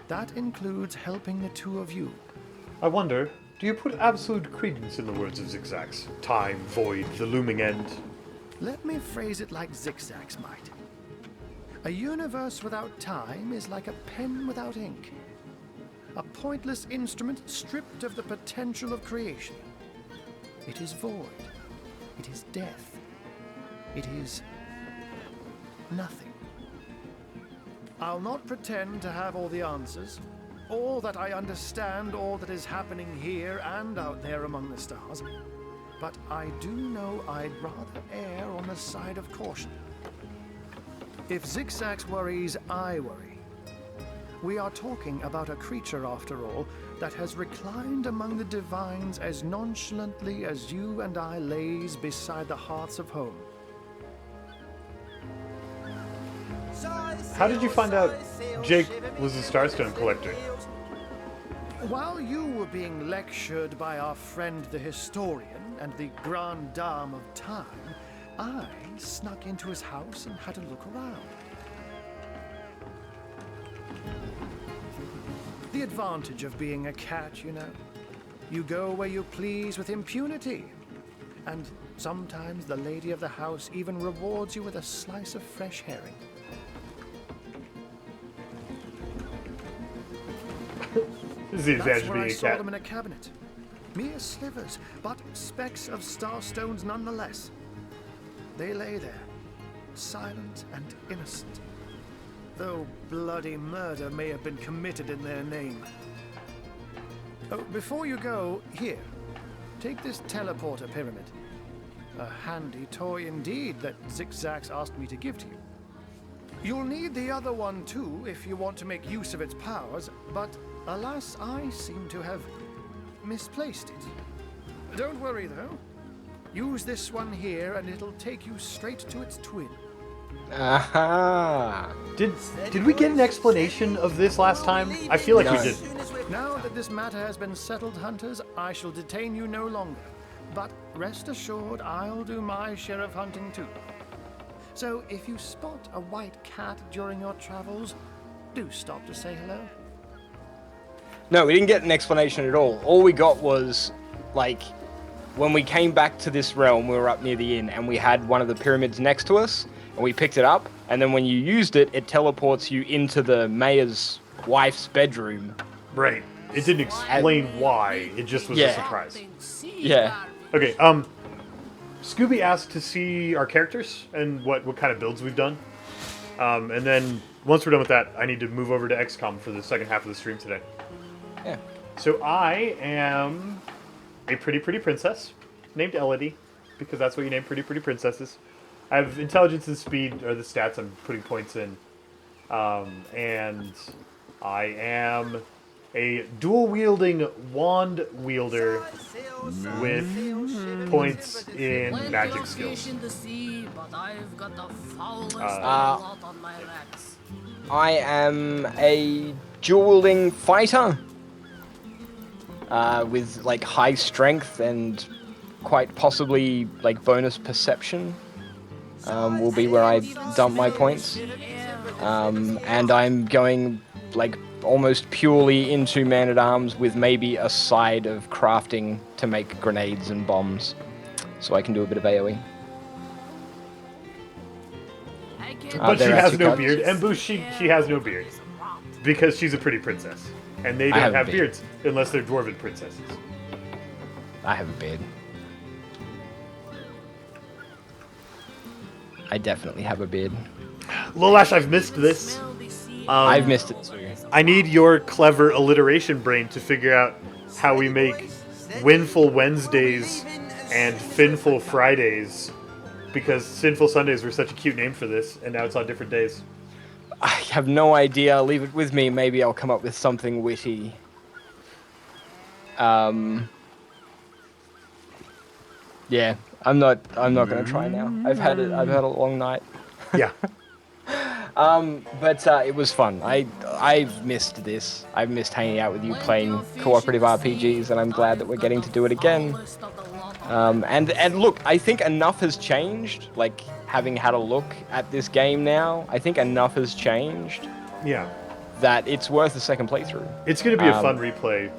that includes helping the two of you. I wonder, do you put absolute credence in the words of Zigzags? Time, void, the looming end. Let me phrase it like Zigzags might. A universe without time is like a pen without ink. A pointless instrument stripped of the potential of creation. It is void. It is death. It is nothing. I'll not pretend to have all the answers, or that I understand all that is happening here and out there among the stars, but I do know I'd rather err on the side of caution. If Zigzags worries, I worry. We are talking about a creature, after all, that has reclined among the divines as nonchalantly as you and I laze beside the hearths of home. How did you find out Jake was a Starstone collector? While you were being lectured by our friend the historian and the grande dame of time, I snuck into his house and had a look around. The advantage of being a cat, you know. You go where you please with impunity. And sometimes the lady of the house even rewards you with a slice of fresh herring. This is the advantage That's of where I being a saw cat. them in a cabinet. Mere slivers, but specks of starstones nonetheless. They lay there, silent and innocent, though bloody murder may have been committed in their name. Oh, before you go, here, take this teleporter pyramid. A handy toy indeed that Zigzags asked me to give to you. You'll need the other one too if you want to make use of its powers, but alas, I seem to have misplaced it. Don't worry though. Use this one here and it'll take you straight to its twin. Aha! Did we get an explanation of this last time? I feel like we did. Now that this matter has been settled, hunters, I shall detain you no longer. But rest assured, I'll do my share of hunting too. So if you spot a white cat during your travels, do stop to say hello. No, we didn't get an explanation at all. All we got was, like, when we came back to this realm, we were up near the inn, and we had one of the pyramids next to us, and we picked it up, and then when you used it, it teleports you into the mayor's wife's bedroom. Right. It didn't explain why. It just was a surprise. Yeah. Okay, Scooby asked to see our characters and what kind of builds we've done. And then, once we're done with that, I need to move over to XCOM for the second half of the stream today. Yeah. So I am a pretty princess named Elodie, because that's what you name pretty princesses. I have intelligence and speed are the stats I'm putting points in. And I am a dual-wielding wand wielder with points in magic skills. I am a dual-wielding fighter with like high strength and quite possibly like bonus perception. Will be where I dump my points. And I'm going like almost purely into Man-at-Arms with maybe a side of crafting to make grenades and bombs. So I can do a bit of AoE. But she has no beard. And Boosh, she has no beard. Because she's a pretty princess. And they don't have beards unless they're dwarven princesses. I have a beard. I definitely have a beard. Lolash, I've missed this. I've missed it too. I need your clever alliteration brain to figure out how we make Winful Wednesdays and Finful Fridays, because Sinful Sundays were such a cute name for this, and now it's on different days. I have no idea. Leave it with me. Maybe I'll come up with something witty. Yeah, I'm not gonna try now. I've had a long night. Yeah. But it was fun. I've missed this. I've missed hanging out with you playing cooperative RPGs, and I'm glad that we're getting to do it again. And look, I think enough has changed. Like, having had a look at this game now, I think enough has changed. Yeah. That it's worth a second playthrough. It's going to be a fun replay.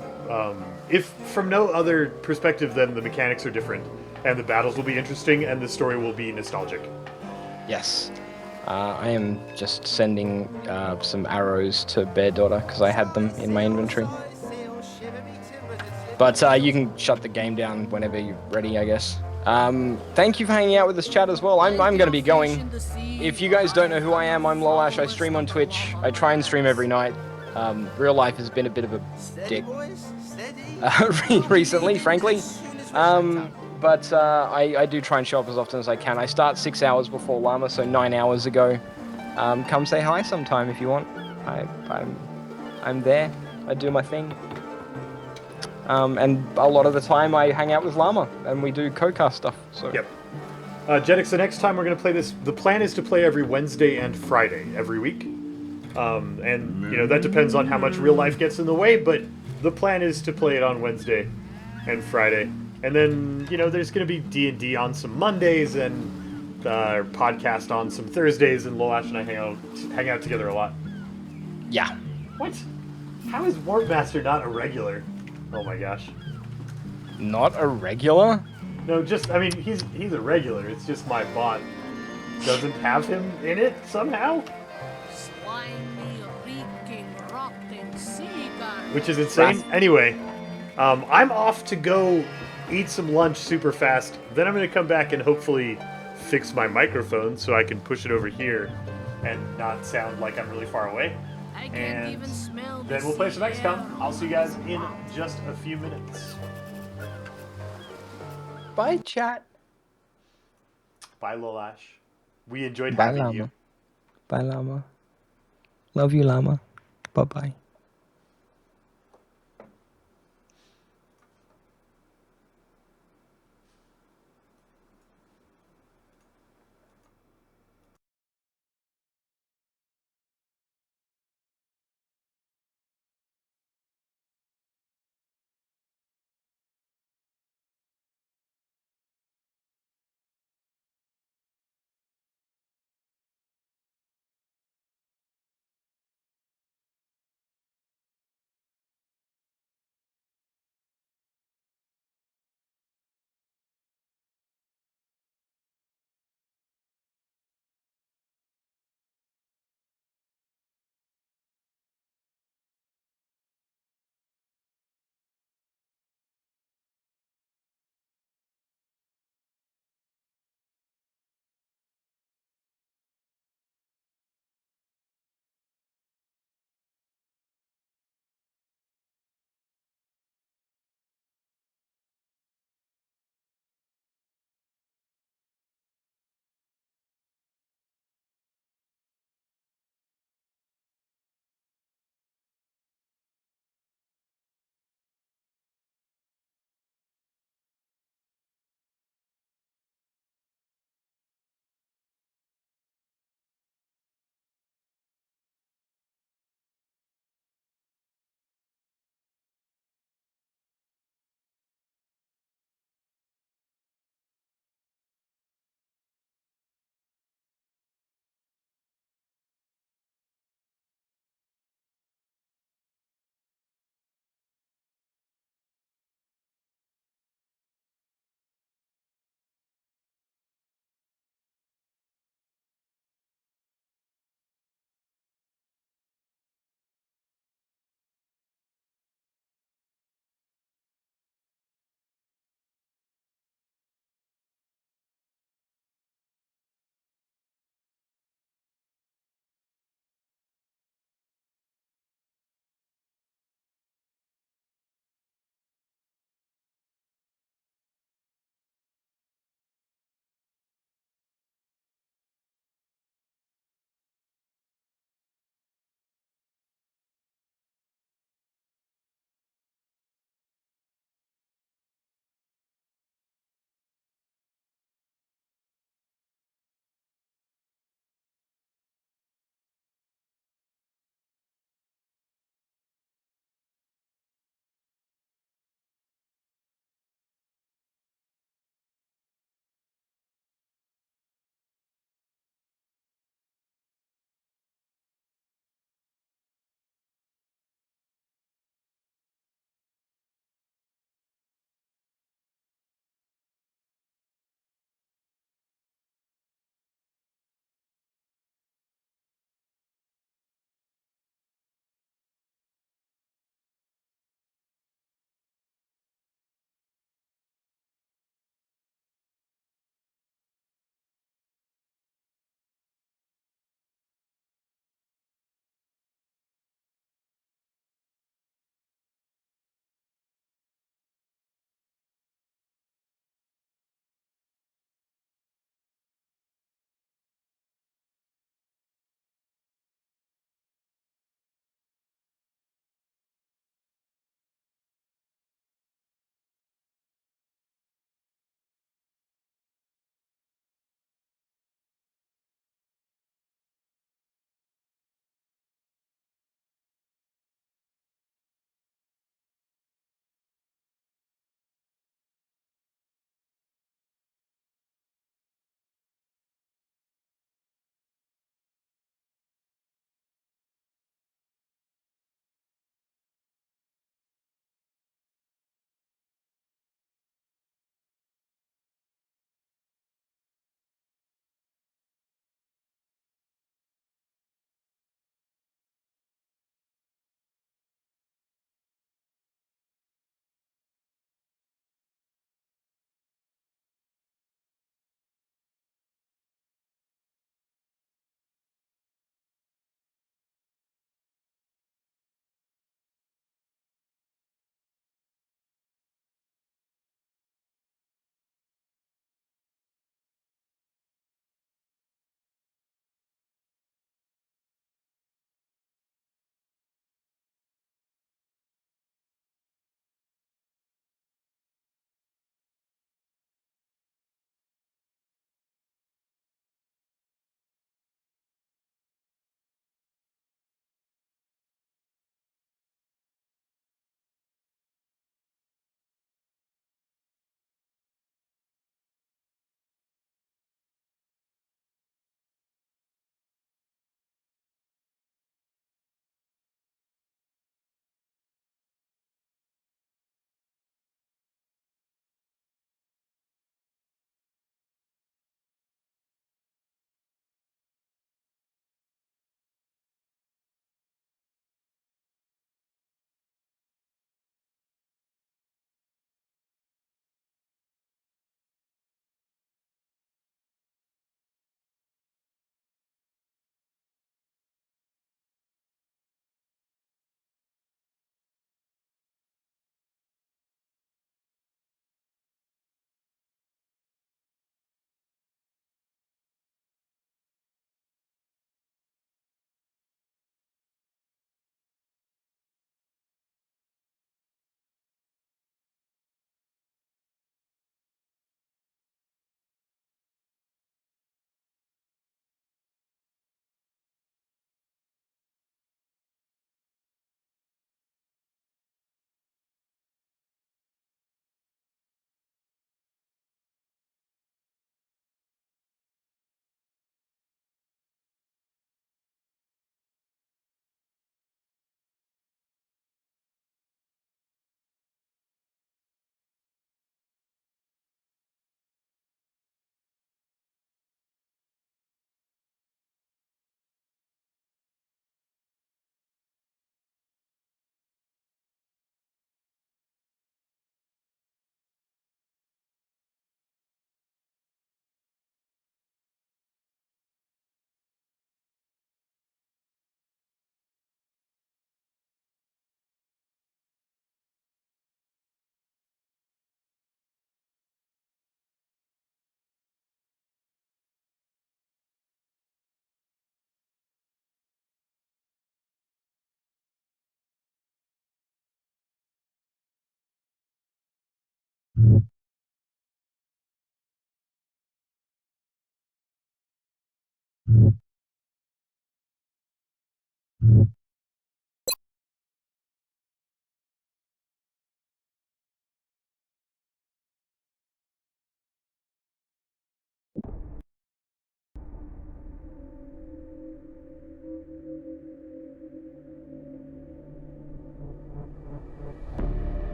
If from no other perspective than the mechanics are different, and the battles will be interesting, and the story will be nostalgic. Yes. I am just sending some arrows to Bear Daughter because I had them in my inventory. But you can shut the game down whenever you're ready, I guess. Thank you for hanging out with us, chat, as well. I'm going to be going. If you guys don't know who I am, I'm Lolash. I stream on Twitch. I try and stream every night. Real life has been a bit of a dick recently, frankly. But I do try and show up as often as I can. I start 6 hours before Llama, so 9 hours ago. Come say hi sometime if you want. I'm there. I do my thing. And a lot of the time I hang out with Llama, and we do co-cast stuff. So. Yep. Jetix, the next time we're going to play this, the plan is to play every Wednesday and Friday every week. And, you know, that depends on how much real life gets in the way, but the plan is to play it on Wednesday and Friday. And then, you know, there's going to be D&D on some Mondays and our podcast on some Thursdays, and Lolash and I hang out together a lot. Yeah. What? How is Warp Master not a regular? Oh my gosh. Not a regular? No, just I mean he's a regular. It's just my bot doesn't have him in it somehow, Slimy, reeking, rotting seagull. which is insane. Anyway, I'm off to go eat some lunch super fast. Then I'm gonna come back and hopefully fix my microphone so I can push it over here and not sound like I'm really far away. I can't And even smell the then we'll play some sea air. XCOM. I'll see you guys in just a few minutes. Bye, chat. Bye, Lolash. We enjoyed Bye, having Llama. you. Bye, Llama. Love you, Llama. Bye-bye.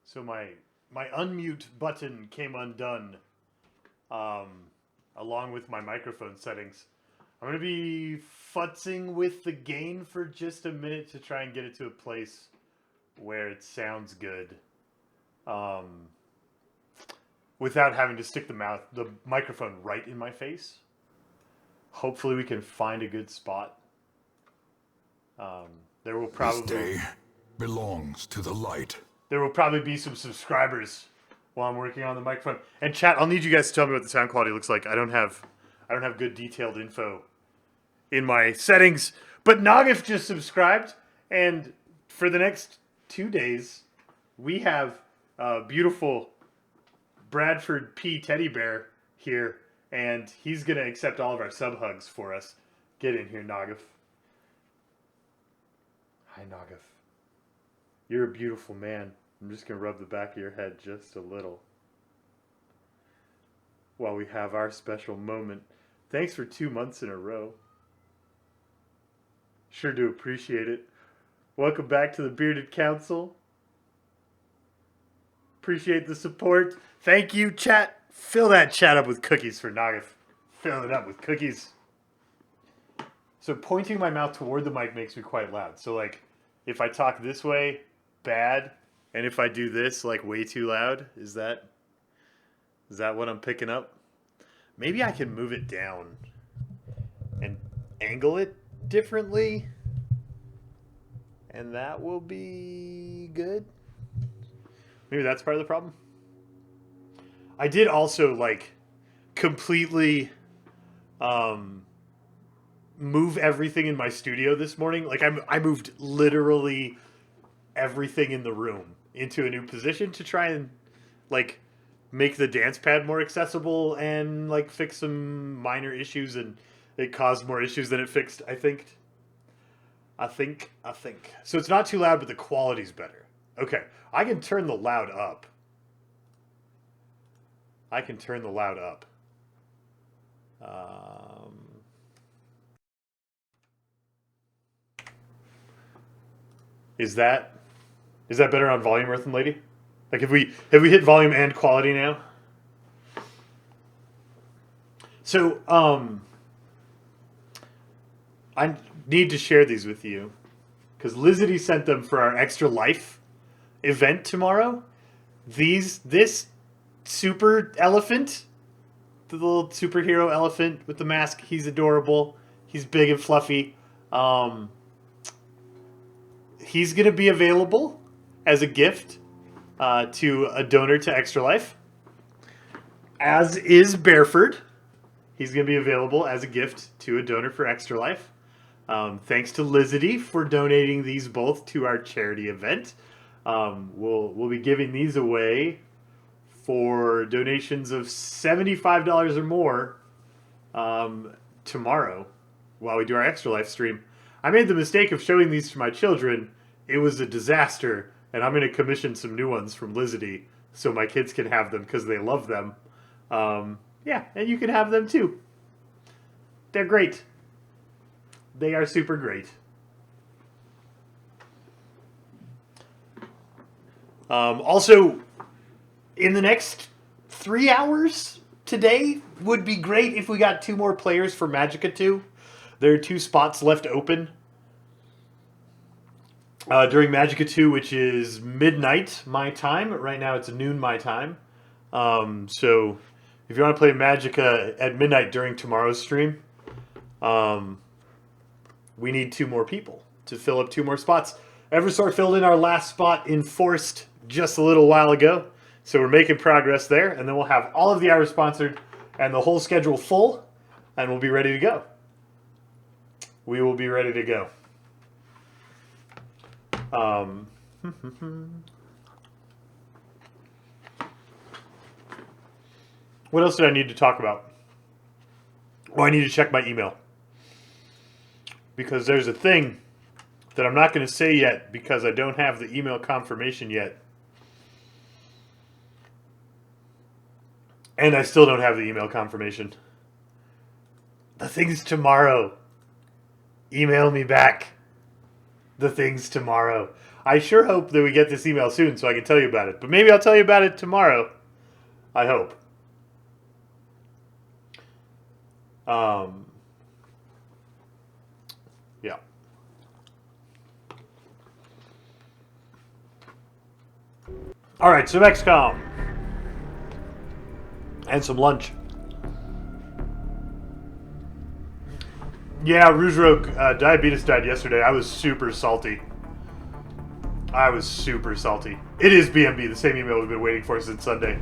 So my unmute button came undone, um, along with my microphone settings. I'm gonna be futzing with the gain for just a minute to try and get it to a place where it sounds good, without having to stick the microphone right in my face. Hopefully, we can find a good spot. There will probably This day belongs to the light. There will probably be some subscribers while I'm working on the microphone. And chat, I'll need you guys to tell me what the sound quality looks like. I don't have good detailed info in my settings. But Nagif just subscribed, and for the next 2 days, we have a beautiful Bradford P. Teddy Bear here, and he's gonna accept all of our sub hugs for us. Get in here, Nagif. Hi, Nagif. You're a beautiful man. I'm just going to rub the back of your head just a little while we have our special moment. Thanks for 2 months in a row. Sure do appreciate it. Welcome back to the Bearded Council. Appreciate the support. Thank you, chat. Fill that chat up with cookies for Nagif. Fill it up with cookies. So pointing my mouth toward the mic makes me quite loud. So like, if I talk this way, bad, and if I do this, like way too loud, is that what I'm picking up? Maybe I can move it down and angle it differently, and that will be good. Maybe that's part of the problem. I did also like completely move everything in my studio this morning. Like I moved literally everything in the room into a new position to try and like make the dance pad more accessible and like fix some minor issues, and it caused more issues than it fixed, I think. So it's not too loud, but the quality's better. Okay, I can turn the loud up. Is that better on volume, Earthen Lady? Like, have we hit volume and quality now? So, I need to share these with you because Lizzie sent them for our Extra Life event tomorrow. This super elephant, the little superhero elephant with the mask, he's adorable. He's big and fluffy. He's going to be available as a gift to a donor to Extra Life. As is Bearford. He's going to be available as a gift to a donor for Extra Life. Thanks to Lizzie for donating these both to our charity event. We'll be giving these away for donations of $75 or more tomorrow while we do our Extra Life stream. I made the mistake of showing these to my children. It was a disaster, and I'm going to commission some new ones from Lizzie so my kids can have them because they love them. Yeah, and you can have them too. They're great. They are super great. Also, in the next 3 hours today would be great if we got 2 more players for Magicka 2. There are 2 spots left open during Magicka 2, which is midnight my time. Right now it's noon my time. So if you want to play Magicka at midnight during tomorrow's stream, we need 2 more people to fill up 2 more spots. Eversor filled in our last spot in Forced just a little while ago. So we're making progress there, and then we'll have all of the hours sponsored and the whole schedule full, and we'll be ready to go. We will be ready to go. What else did I need to talk about? Oh, I need to check my email. Because there's a thing that I'm not going to say yet because I don't have the email confirmation yet. And I still don't have the email confirmation. The thing's tomorrow. Email me back. The thing's tomorrow. I sure hope that we get this email soon so I can tell you about it. But maybe I'll tell you about it tomorrow. I hope. Yeah. Alright, so XCOM. And some lunch. Yeah, Rouge Rogue, Diabetes died yesterday. I was super salty. It is BMB, the same email we've been waiting for since Sunday.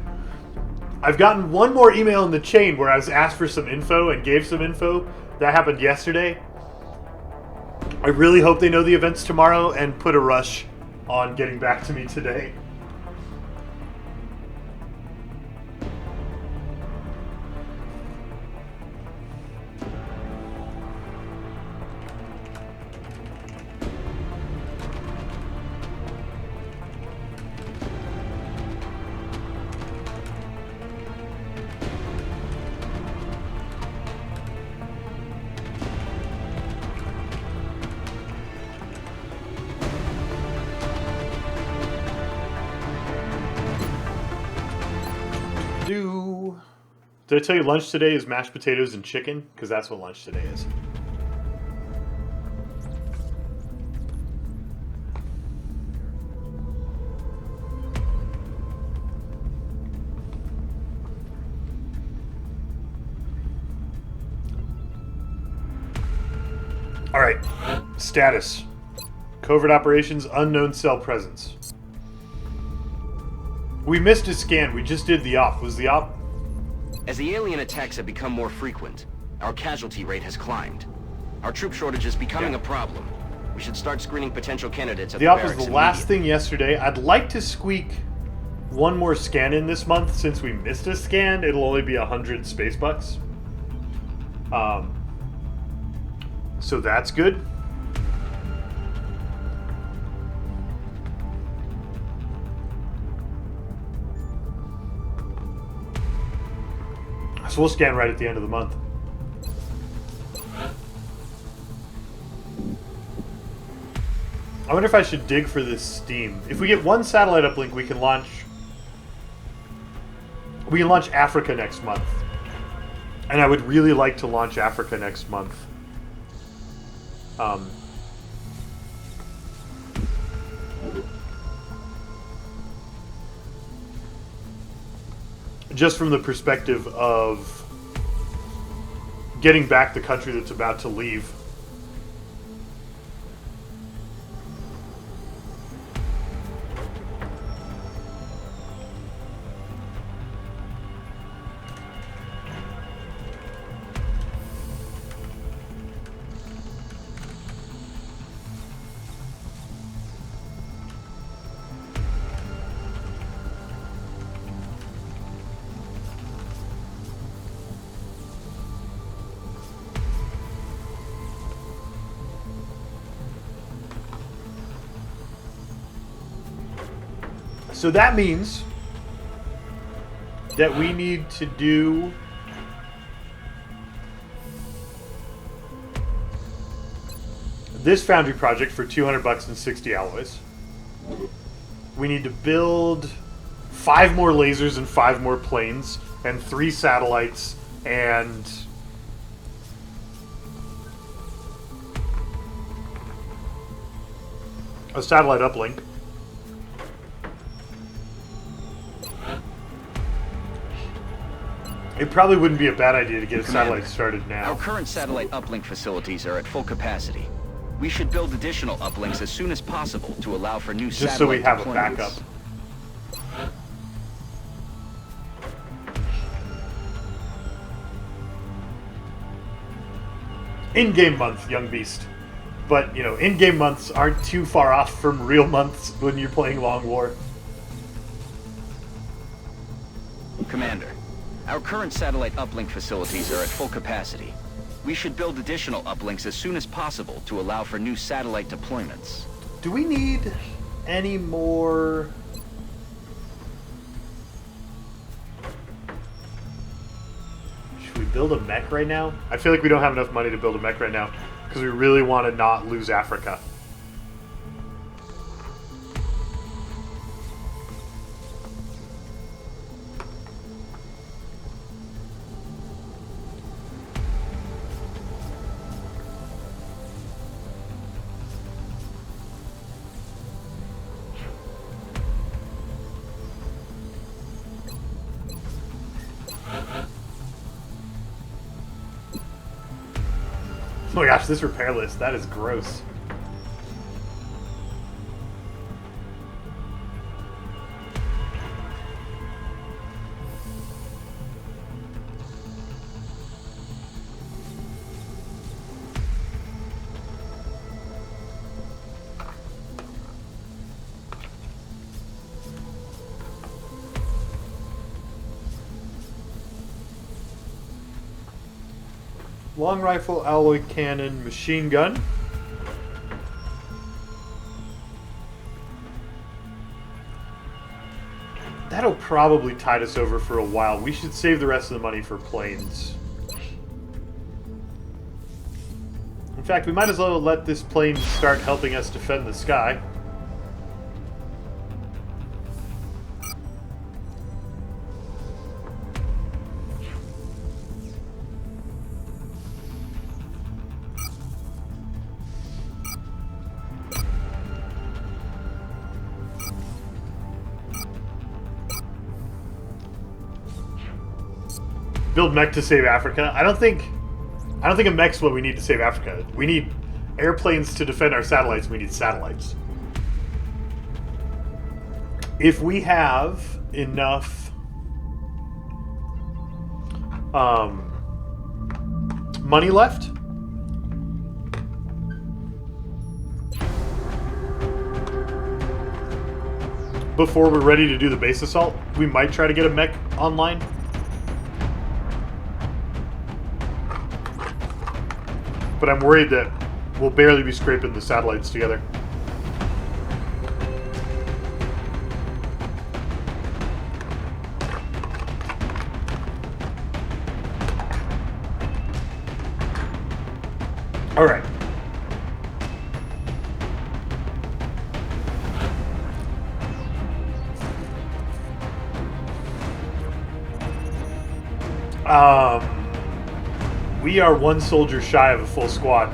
I've gotten one more email in the chain where I was asked for some info and gave some info. That happened yesterday. I really hope they know the events tomorrow and put a rush on getting back to me today. Did I tell you lunch today is mashed potatoes and chicken? Because that's what lunch today is. Alright. Status. Covert operations, unknown cell presence. We missed a scan. We just did the op. Was the op? As the alien attacks have become more frequent, our casualty rate has climbed. Our troop shortage is becoming a problem. We should start screening potential candidates at the op barracks was the last thing yesterday. I'd like to squeak one more scan in this month. Since we missed a scan, it'll only be 100 space bucks. So that's good. So we'll scan right at the end of the month. I wonder if I should dig for this Steam. If we get one satellite uplink, we can launch Africa next month. And I would really like to launch Africa next month. Just from the perspective of getting back the country that's about to leave. So that means that we need to do this foundry project for 200 bucks and 60 alloys. We need to build 5 more lasers and 5 more planes and 3 satellites and a satellite uplink. It probably wouldn't be a bad idea to get a satellite started now. Our current satellite uplink facilities are at full capacity. We should build additional uplinks as soon as possible to allow for new just satellite so we have deployments. a backup. In-game month, young beast. But, you know, in-game months aren't too far off from real months when you're playing Long War. Commander, our current satellite uplink facilities are at full capacity. We should build additional uplinks as soon as possible to allow for new satellite deployments. Do we need any more... Should we build a mech right now? I feel like we don't have enough money to build a mech right now because we really want to not lose Africa. Oh my gosh, this repair list, that is gross. Long rifle, alloy cannon, machine gun. That'll probably tide us over for a while. We should save the rest of the money for planes. In fact, we might as well let this plane start helping us defend the sky. Build mech to save Africa. I don't think a mech's what we need to save Africa. We need airplanes to defend our satellites. We need satellites. If we have enough money left, before we're ready to do the base assault, we might try to get a mech online. But I'm worried that we'll barely be scraping the satellites together. All right. We are one soldier shy of a full squad.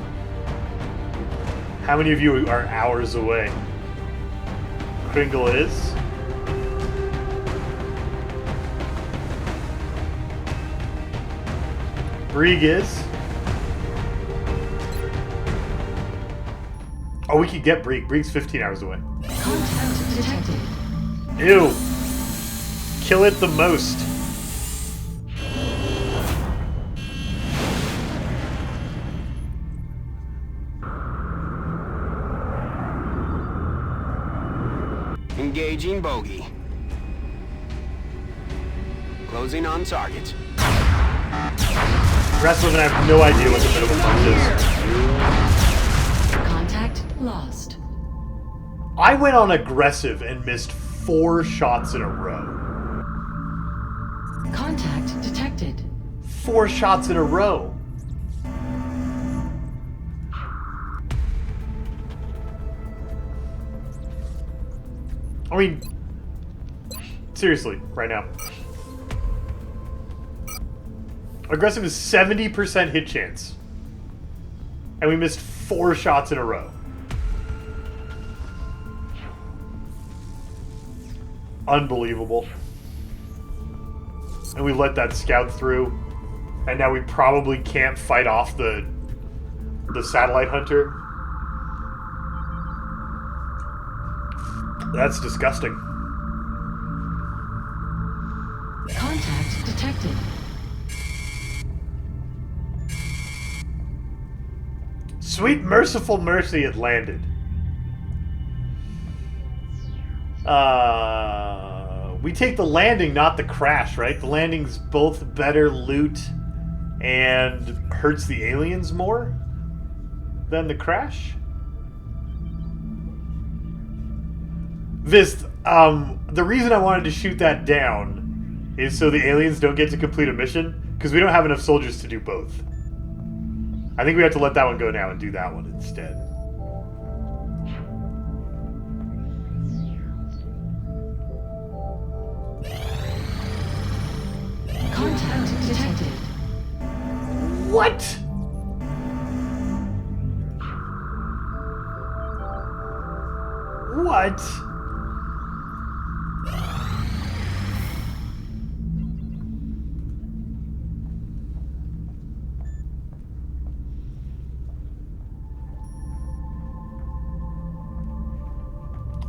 How many of you are hours away? Kringle is. Brieg is. Oh, we could get Brieg. Brieg's 15 hours away. Contact detected. Ew. Kill it the most. Engaging bogey. Closing on target. Wrestlers and I have no idea what the minimum punch is. Contact lost. I went on aggressive and missed 4 shots in a row. Contact detected. 4 shots in a row. I mean, seriously, right now. Aggressive is 70% hit chance. And we missed 4 shots in a row. Unbelievable. And we let that scout through. And now we probably can't fight off the satellite hunter. That's disgusting. Contact detected. Sweet merciful mercy, it landed. We take the landing, not the crash, right? The landing's both better loot and hurts the aliens more than the crash. Vist, the reason I wanted to shoot that down is so the aliens don't get to complete a mission, because we don't have enough soldiers to do both. I think we have to let that one go now and do that one instead. Contact detected. What? What?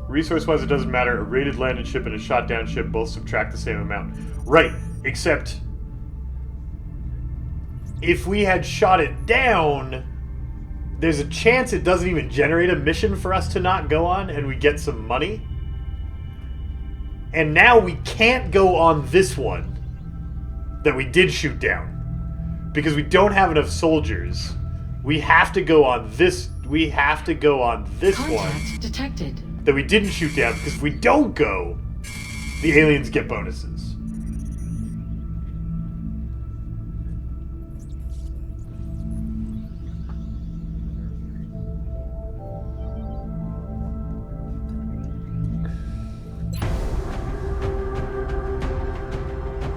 Resource-wise, it doesn't matter. A rated landed ship and a shot-down ship both subtract the same amount. Right, except if we had shot it down, there's a chance it doesn't even generate a mission for us to not go on, and we get some money. And now we can't go on this one that we did shoot down because we don't have enough soldiers. We have to go on this. We have to go on this one detected. That we didn't shoot down, because if we don't go, the aliens get bonuses.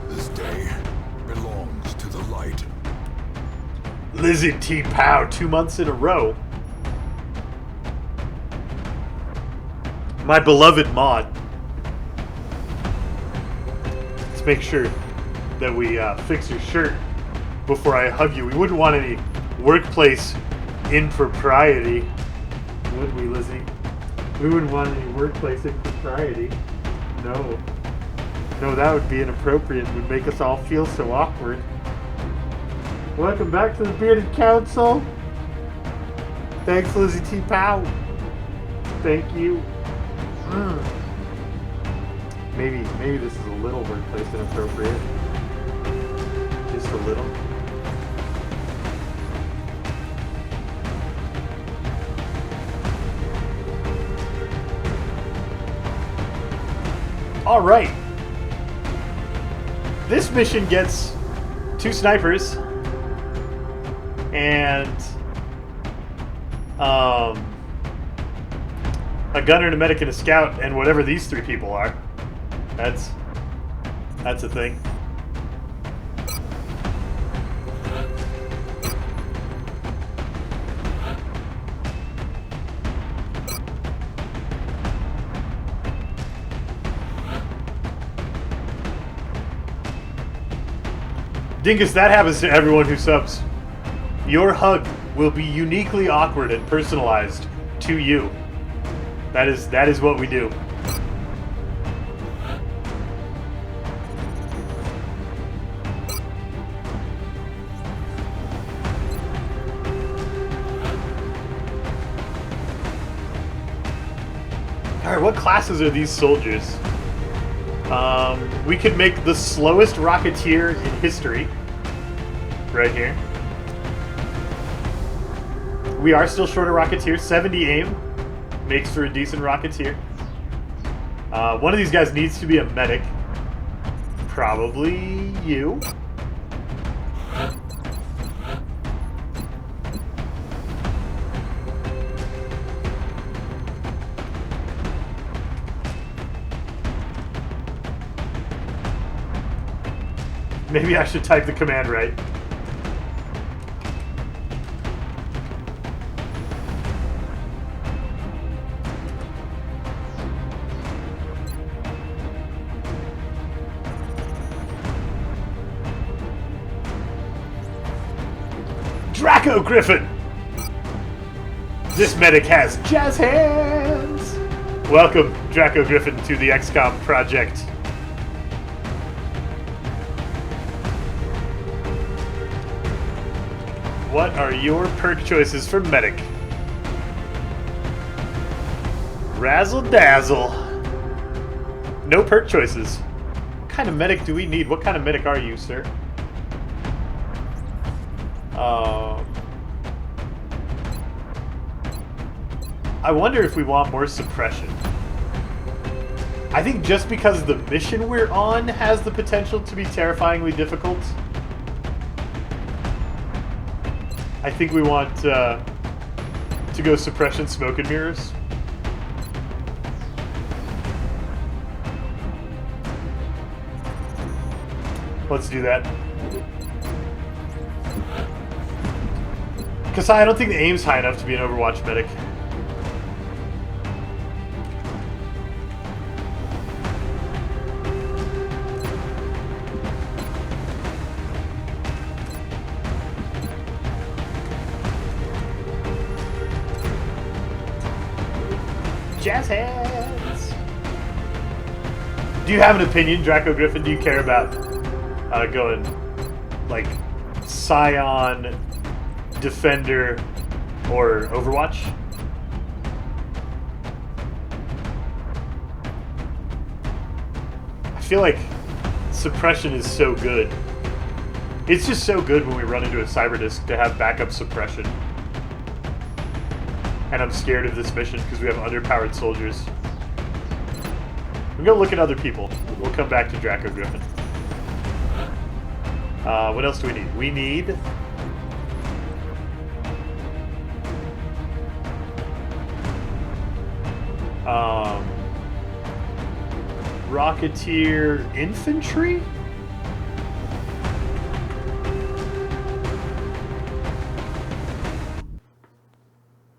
This day belongs to the light. Lizzie T. Pow, 2 months in a row. My beloved mod. Let's make sure that we fix your shirt before I hug you. We wouldn't want any workplace impropriety, would we, Lizzie? We wouldn't want any workplace impropriety. No. No, that would be inappropriate. It would make us all feel so awkward. Welcome back to the Bearded Council. Thanks, Lizzie T. Pow. Thank you. Maybe this is a little workplace inappropriate. Just a little. All right. This mission gets 2 snipers and a gunner and a medic and a scout, and whatever these 3 people are. That's a thing. Dingus, that happens to everyone who subs. Your hug will be uniquely awkward and personalized to you. That is what we do. Alright, what classes are these soldiers? We could make the slowest Rocketeer in history. Right here. We are still short of Rocketeer. 70 aim. Makes for a decent Rocketeer. One of these guys needs to be a medic. Probably you. Maybe I should type the command right. Draco Griffin! This medic has jazz hands! Welcome, Draco Griffin, to the XCOM project. What are your perk choices for medic? Razzle dazzle. No perk choices. What kind of medic do we need? What kind of medic are you, sir? I wonder if we want more suppression. I think just because the mission we're on has the potential to be terrifyingly difficult, I think we want to go suppression, smoke, and mirrors. Let's do that. Kasai, I don't think the aim's high enough to be an Overwatch medic. Jazz hands. Do you have an opinion, Draco Griffin? Do you care about going like Scion, Defender, or Overwatch? I feel like suppression is so good. It's just so good when we run into a Cyberdisc to have backup suppression. And I'm scared of this mission because we have underpowered soldiers. I'm gonna look at other people. We'll come back to Draco Griffin. What else do we need? We need... Rocketeer Infantry?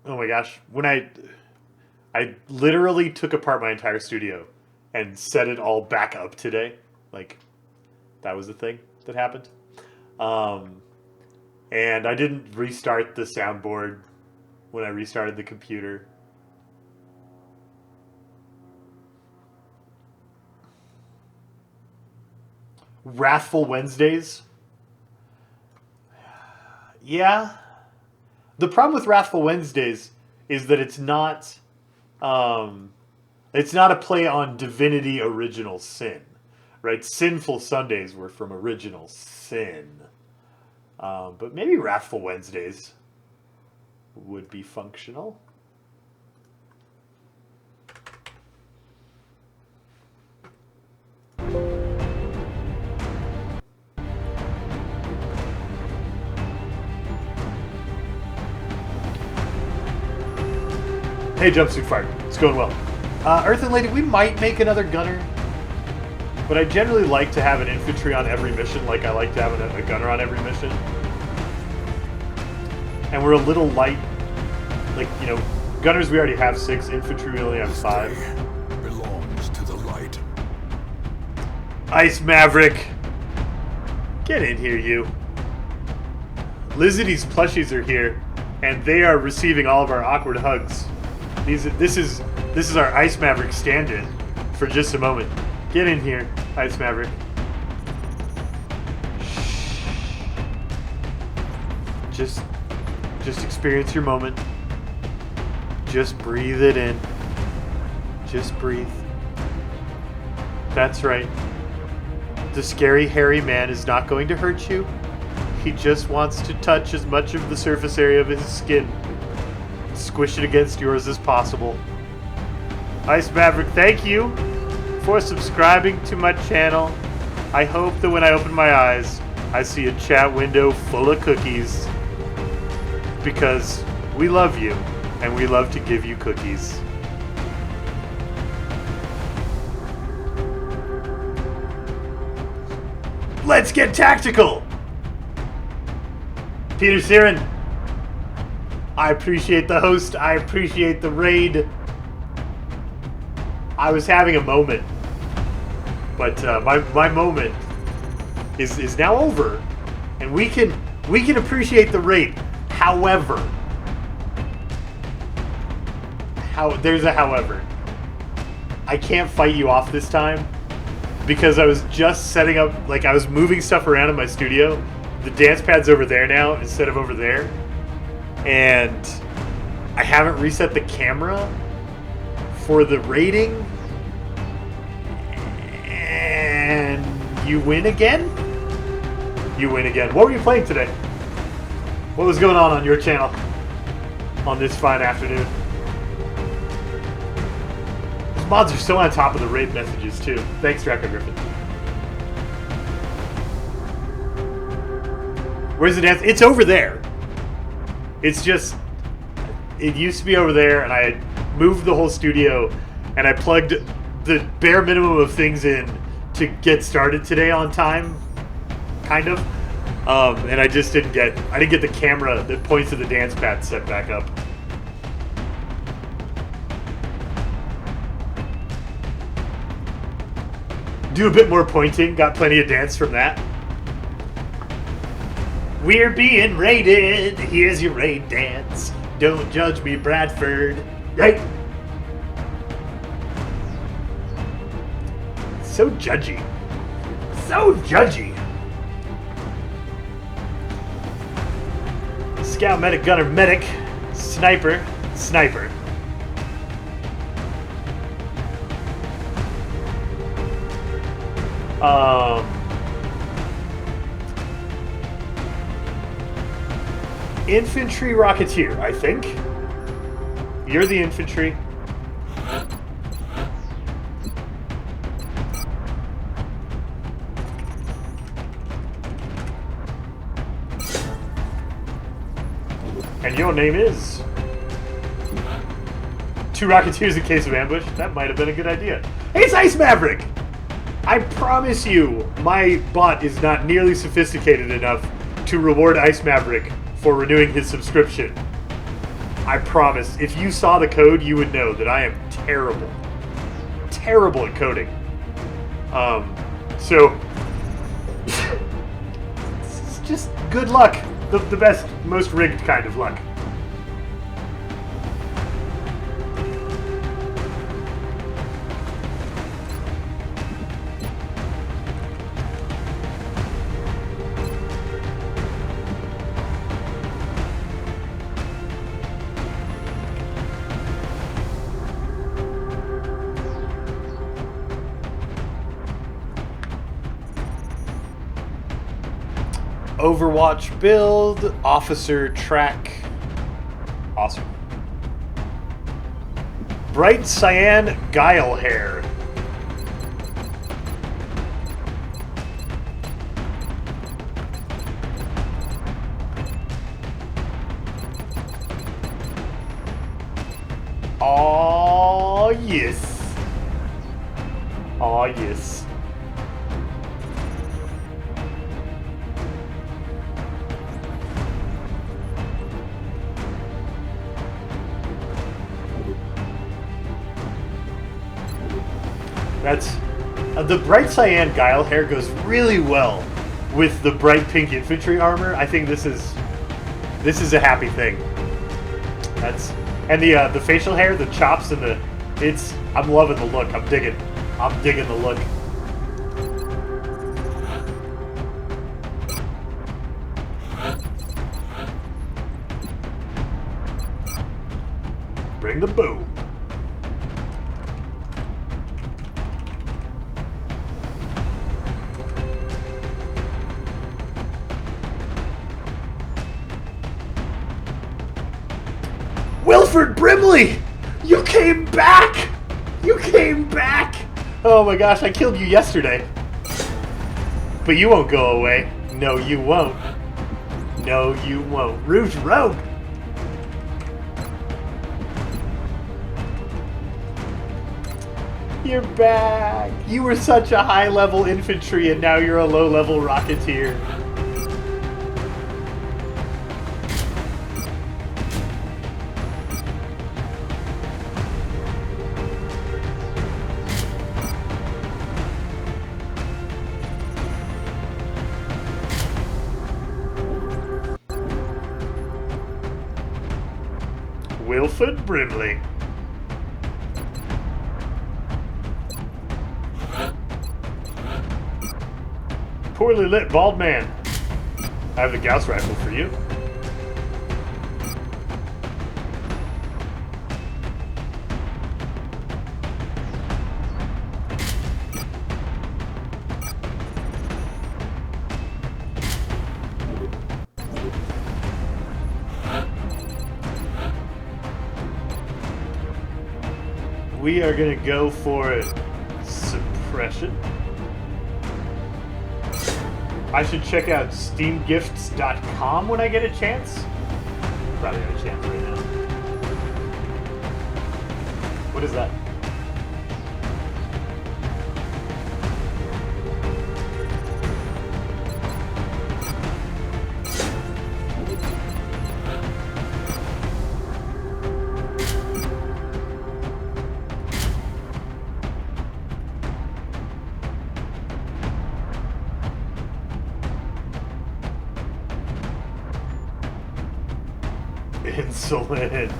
Oh my gosh, when I literally took apart my entire studio and set it all back up today. Like, that was the thing that happened. And I didn't restart the soundboard when I restarted the computer. Wrathful Wednesdays? Yeah. The problem with Wrathful Wednesdays is that it's not a play on Divinity Original Sin, right? Sinful Sundays were from Original Sin. But maybe Wrathful Wednesdays would be functional. Hey, Jumpsuit Fire. It's going well. Earthen Lady, we might make another gunner. But I generally like to have an infantry on every mission, like I like to have a gunner on every mission. And we're a little light. Like, you know, gunners we already have 6, infantry we only have 5. Belongs to the light. Ice Maverick! Get in here, you. Lizzity's plushies are here, and they are receiving all of our awkward hugs. This is our Ice Maverick stand-in for just a moment. Get in here, Ice Maverick. Just experience your moment. Just breathe it in. Just breathe. That's right. The scary hairy man is not going to hurt you. He just wants to touch as much of the surface area of his skin. Squish it against yours as possible. Ice Maverick, thank you for subscribing to my channel. I hope that when I open my eyes, I see a chat window full of cookies. Because we love you, and we love to give you cookies. Let's get tactical! Peter Siren, I appreciate the host. I appreciate the raid. I was having a moment, but my moment is now over, and we can appreciate the raid. However, there's a however. I can't fight you off this time because I was just setting up, like I was moving stuff around in my studio, the dance pad's over there now instead of over there. And I haven't reset the camera for the rating. And you win again? You win again. What were you playing today? What was going on your channel on this fine afternoon? These mods are so on top of the raid messages too. Thanks, Draco Griffin. Where's the dance? It's over there. It's just, it used to be over there, and I had moved the whole studio, and I plugged the bare minimum of things in to get started today on time, kind of. And I just didn't get the camera that points to the dance pad set back up. Do a bit more pointing. Got plenty of dance from that. We're being raided. Here's your raid dance. Don't judge me, Bradford. Right? So judgy. So judgy. Scout, medic, gunner, medic, sniper, sniper. Infantry Rocketeer, I think. You're the infantry. And your name is? 2 Rocketeers in case of ambush. That might have been a good idea. Hey, it's Ice Maverick! I promise you, my bot is not nearly sophisticated enough to reward Ice Maverick for renewing his subscription. I promise. If you saw the code, you would know that I am terrible. Terrible at coding. So, it's just good luck. The best, most rigged kind of luck. Overwatch build, officer track. Awesome. Bright cyan guile hair. Oh yes. Oh yes. That's the bright cyan guile hair goes really well with the bright pink infantry armor. I think this is a happy thing. And the facial hair, the chops, and I'm loving the look. I'm digging the look. Bring the boom. Wilford Brimley! You came back! You came back! Oh my gosh, I killed you yesterday. But you won't go away. No, you won't. No, you won't. Rouge Rogue! You're back! You were such a high-level infantry, and now you're a low-level rocketeer. Wilford Brimley. Poorly lit bald man. I have the Gauss rifle for you. We are gonna go for suppression. I should check out steamgifts.com when I get a chance. Probably got a chance right now. What is that? Insulin.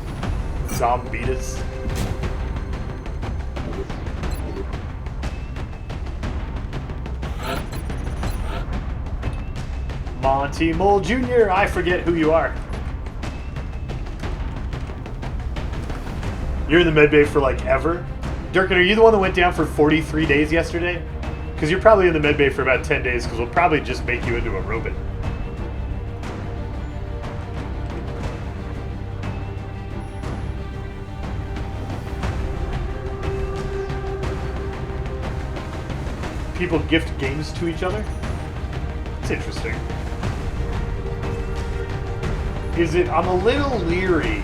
Zombitas. Monty Mole Jr., I forget who you are. You're in the medbay for like ever? Durkin, are you the one that went down for 43 days yesterday? Because you're probably in the medbay for about 10 days because we'll probably just make you into a robot. People gift games to each other? It's interesting. Is it... I'm a little leery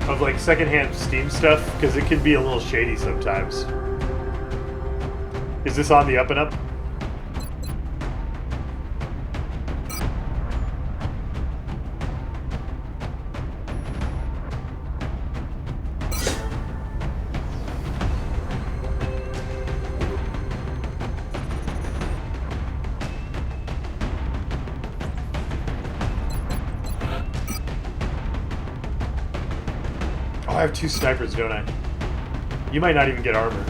of like secondhand Steam stuff because it can be a little shady sometimes. Is this on the up and up? I have 2 snipers, don't I? You might not even get armor.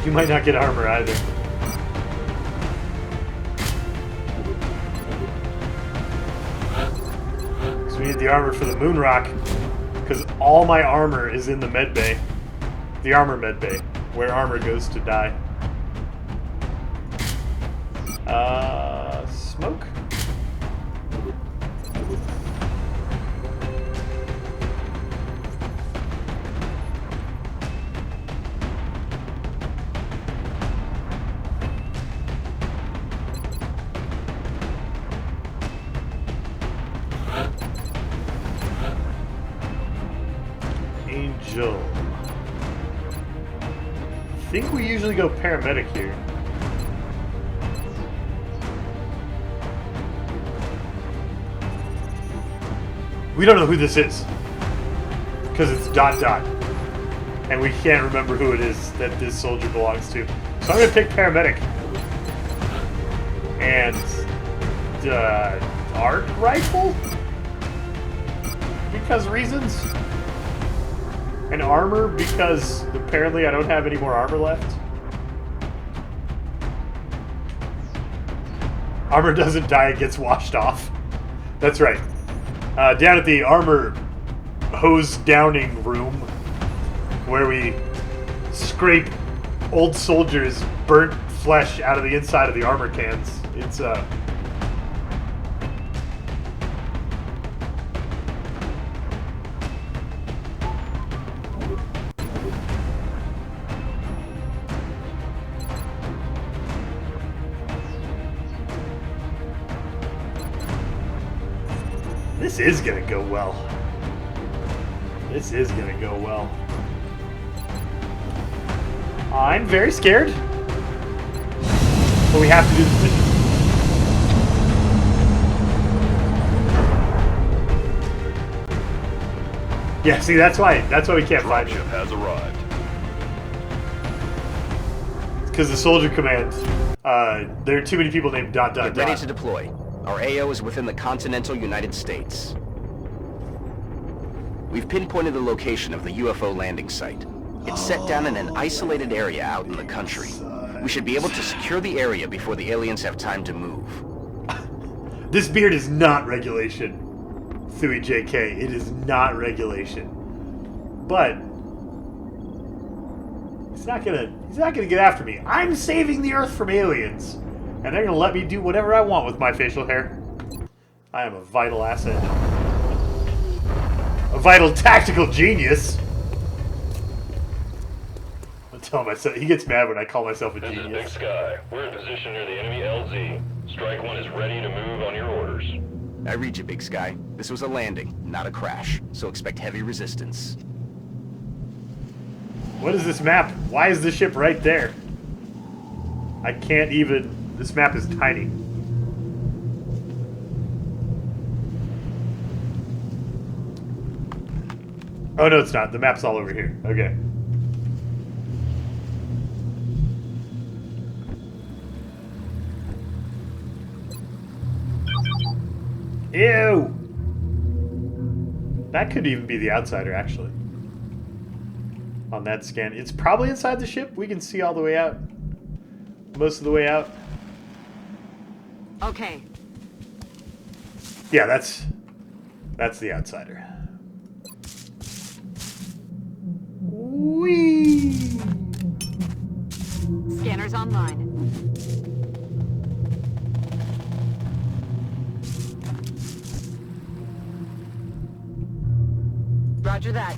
You might not get armor either. Because we need the armor for the moon rock. Because all my armor is in the med bay. The armor med bay. Where armor goes to die. Smoke? Angel. I think we usually go paramedic here. We don't know who this is. Because it's ... And we can't remember who it is that this soldier belongs to. So I'm going to pick paramedic. And... arc rifle? Because reasons? And armor because apparently I don't have any more armor left. Armor doesn't die, it gets washed off. That's right. Down at the armor hose downing room, where we scrape old soldiers' burnt flesh out of the inside of the armor cans. It's This is gonna go well. This is gonna go well. I'm very scared. But we have to do this mission. Yeah, see, that's why we can't find Dropship him. has arrived. Because the soldier command, there are too many people named ... Get ready to deploy. Our AO is within the continental United States. We've pinpointed the location of the UFO landing site. It's set down in an isolated area out in the country. We should be able to secure the area before the aliens have time to move. This beard is not regulation. Thuy JK, it is not regulation. But he's not gonna get after me. I'm saving the Earth from aliens. And they're gonna let me do whatever I want with my facial hair. I am a vital asset. A vital tactical genius. I'm telling myself, he gets mad when I call myself a genius. This is Big Sky. We're in position near the enemy LZ. Strike One is ready to move on your orders. I read you, Big Sky. This was a landing, not a crash, so expect heavy resistance. What is this map? Why is the ship right there? I can't even... This map is tiny. Oh, no, it's not. The map's all over here. Okay. Ew! That could even be the outsider, actually. On that scan. It's probably inside the ship. We can see all the way out. Most of the way out. Okay. Yeah, that's the outsider. Whee! Scanners online. Roger that.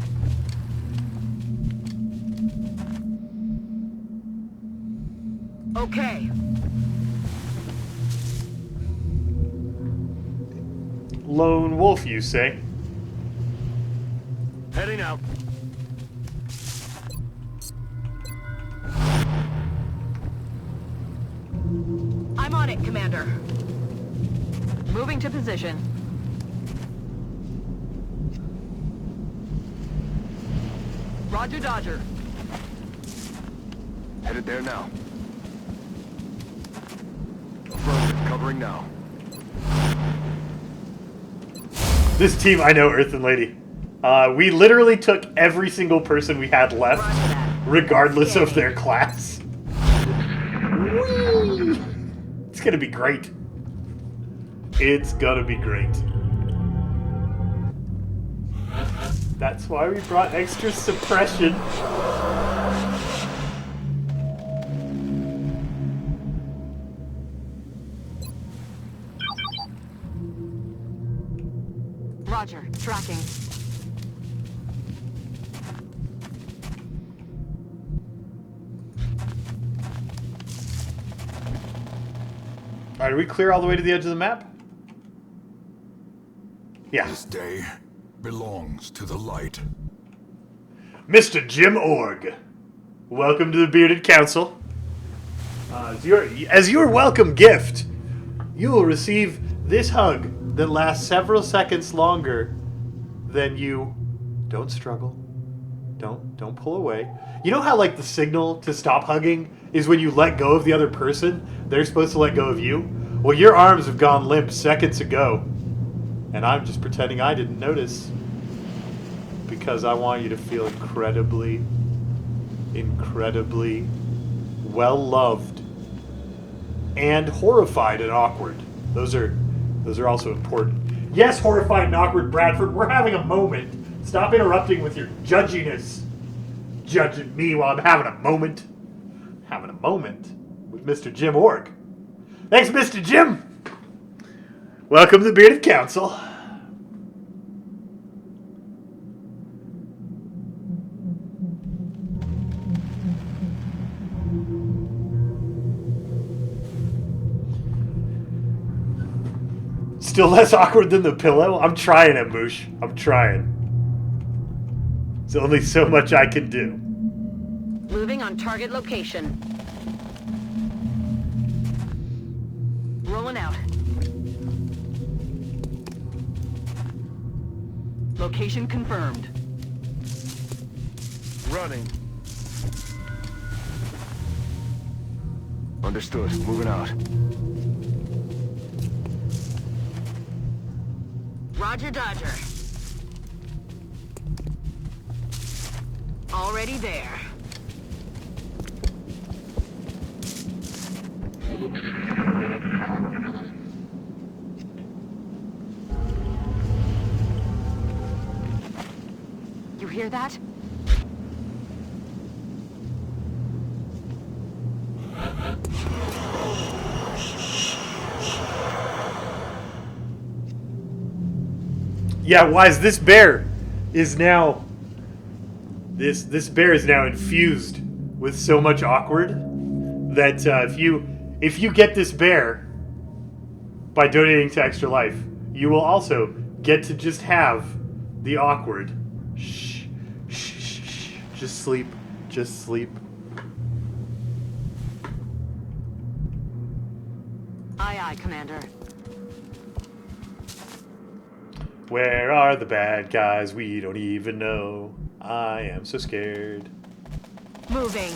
Okay. Lone wolf, you say? Heading out. I'm on it, Commander. Moving to position. Roger, Dodger. Headed there now. Affirmative, covering now. This team, I know, Earth and Lady. We literally took every single person we had left, regardless of their class. Whee! It's gonna be great. It's gonna be great. That's why we brought extra suppression. Roger, tracking. Alright, are we clear all the way to the edge of the map? Yeah. This day belongs to the light. Mr. Jim Org, welcome to the Bearded Council. As your welcome gift, you will receive this hug that lasts several seconds longer than you... Don't struggle. Don't pull away. You know how, like, the signal to stop hugging is when you let go of the other person? They're supposed to let go of you? Well, your arms have gone limp seconds ago. And I'm just pretending I didn't notice. Because I want you to feel incredibly, incredibly well-loved. And horrified and awkward. Those are also important. Yes, horrified and awkward, Bradford. We're having a moment. Stop interrupting with your judginess. Judging me while I'm having a moment. Having a moment with Mr. Jim Org. Thanks, Mr. Jim. Welcome to the Bearded Council. Still less awkward than the pillow? I'm trying, Ambush. I'm trying. There's only so much I can do. Moving on target location. Rolling out. Location confirmed. running. Understood. Moving out. Roger, Dodger. Already there. You hear that? Yeah, Wise, this bear is now... This bear is now infused with so much awkward that if you get this bear by donating to Extra Life, you will also get to just have the awkward. Shh, shh, shh, shh. Just sleep. Just sleep. Aye, aye, Commander. Where are the bad guys? We don't even know. I am so scared. Moving.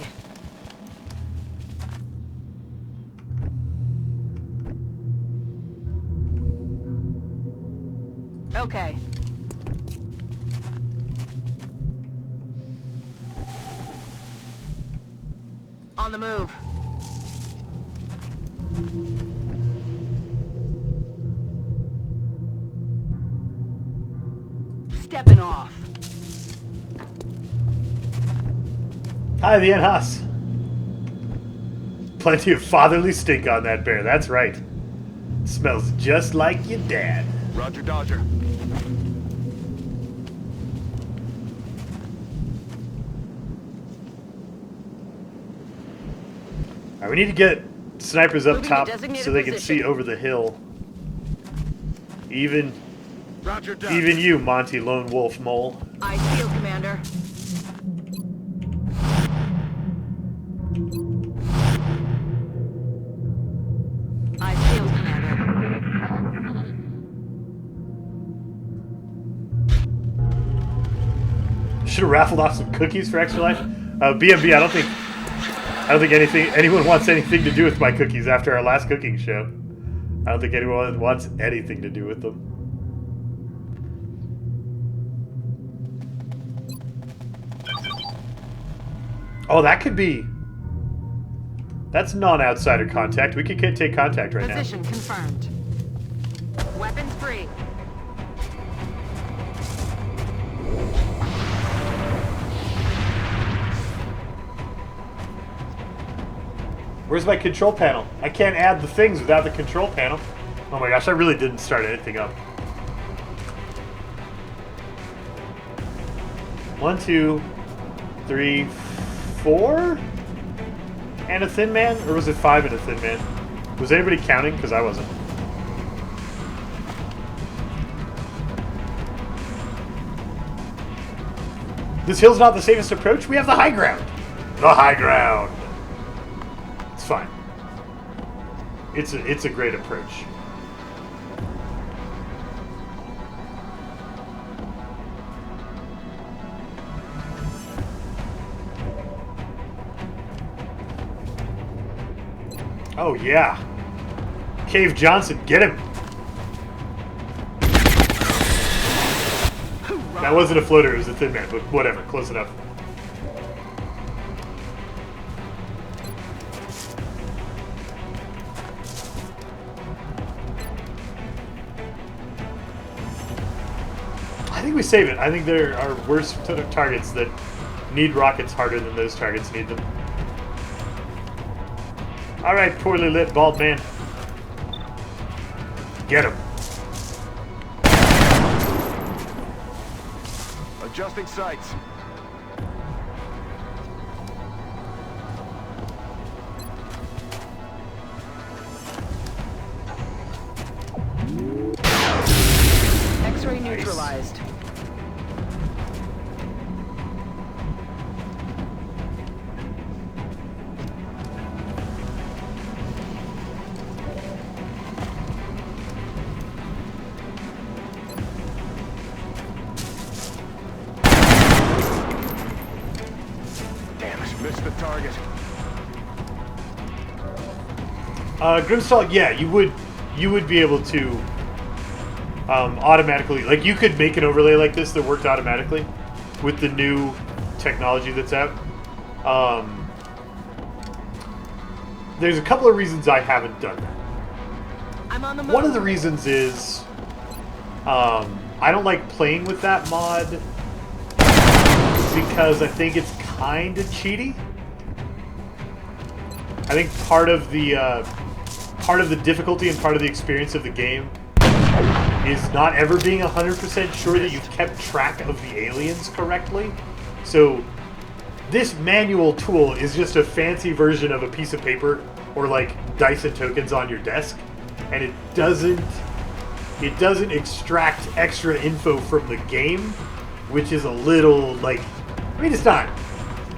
Okay. On the move. Stepping off. Hi, the Enhas. Plenty of fatherly stink on that bear, that's right. Smells just like your dad. Roger, Dodger. Alright, we need to get snipers up Moving to top designated so they can position. see over the hill. Even Roger, Dodger. even you, Monty Lone Wolf Mole. I feel, Commander. I feel, Commander. Should have raffled off some cookies for Extra Life. BMB, I don't think anyone wants anything to do with my cookies after our last cooking show. I don't think anyone wants anything to do with them. Oh, that could be... That's non-outsider contact. We could take contact right now. Position confirmed. Weapons free. Where's my control panel? I can't add the things without the control panel. Oh my gosh, I really didn't start anything up. 1, 2, 3, 4? And a Thin Man? Or was it 5 and a Thin Man? Was anybody counting? Because I wasn't. This hill's not the safest approach. We have the high ground. The high ground. It's fine. It's a great approach. Oh yeah. Cave Johnson, get him. That wasn't a floater, it was a Thin Man, but whatever, close enough. I think we save it. I think there are worse targets that need rockets harder than those targets need them. Alright, poorly lit bald man. Get him. Adjusting sights. X-ray neutralized. target. Grimstall, yeah, you would be able to automatically, like, you could make an overlay like this that worked automatically with the new technology that's out. There's a couple of reasons I haven't done that. I'm on the move. One of the reasons is I don't like playing with that mod because I think it's kind of cheaty. I think part of the difficulty and part of the experience of the game is not ever being 100% sure that you've kept track of the aliens correctly. So this manual tool is just a fancy version of a piece of paper or like dice and tokens on your desk, and it doesn't extract extra info from the game, which is a little like, I mean, it's not,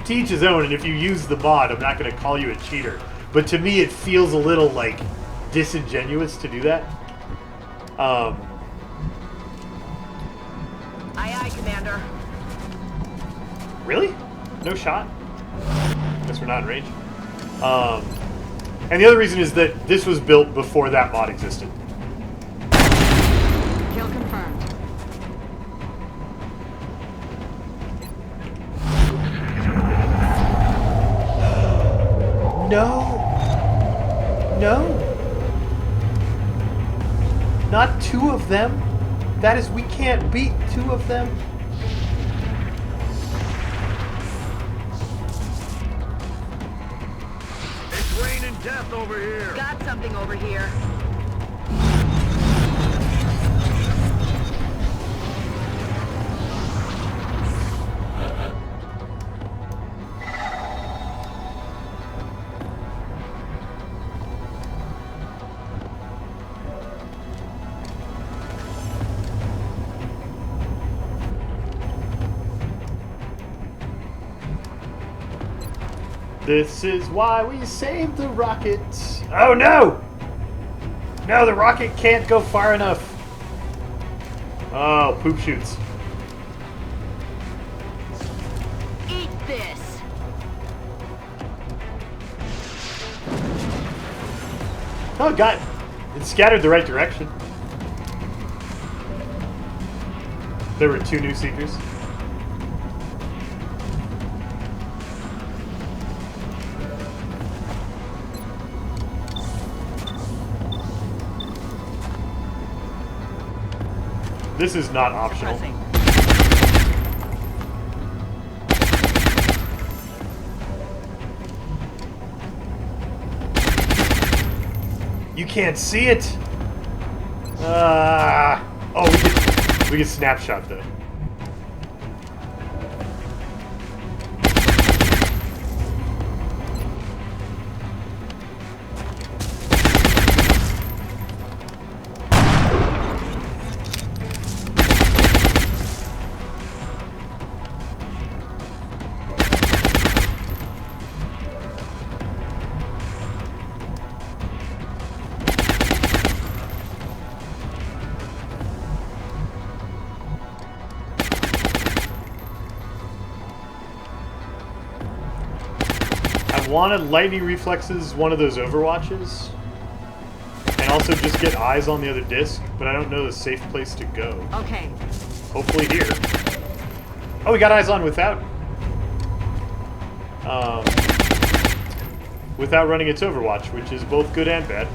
to each his own, and if you use the mod, I'm not going to call you a cheater, but to me it feels a little like disingenuous to do that. Aye, aye, Commander. Really? No shot? Guess we're not in range. And the other reason is that this was built before that mod existed. Kill confirmed. No. No. Not two of them. That is, we can't beat two of them. It's raining death over here. Got something over here. This is why we saved the rocket. Oh no! No, the rocket can't go far enough. Oh, poop shoots. Eat this. Oh, God. It scattered the right direction. There were two new seekers. This is not optional. You can't see it. Oh, we can snapshot though. Wanted lightning reflexes, one of those Overwatches, and also just get eyes on the other disc, but I don't know the safe place to go. Okay. Hopefully here. Oh, we got eyes on without running its Overwatch, which is both good and bad.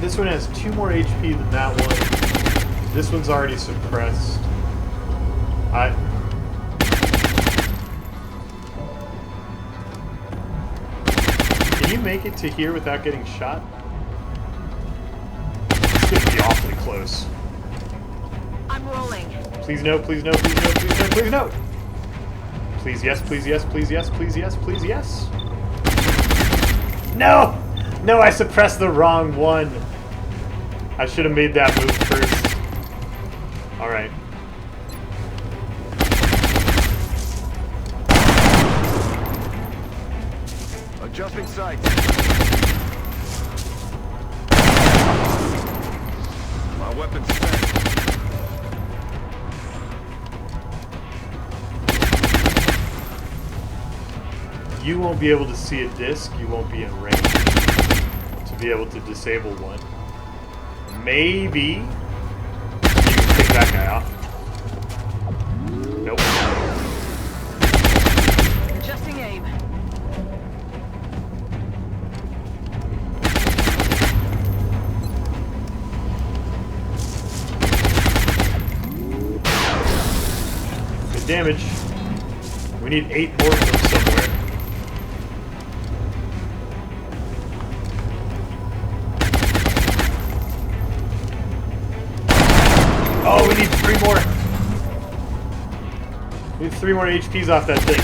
This one has 2 more HP than that one. This one's already suppressed. Can you make it to here without getting shot? It's gonna be awfully close. I'm rolling. Please no, please no, please no, please no, please no! Please yes, please yes, please yes, please yes, please yes. No! No, I suppressed the wrong one. I should have made that move first. Alright. Adjusting sights. My weapon's set. You won't be able to see a disc. You won't be in range to be able to disable one. Maybe you can pick that guy off. Nope. Adjusting aim. Good damage. We need 8 more of them somewhere. Oh, we need 3 more. We need 3 more HPs off that thing,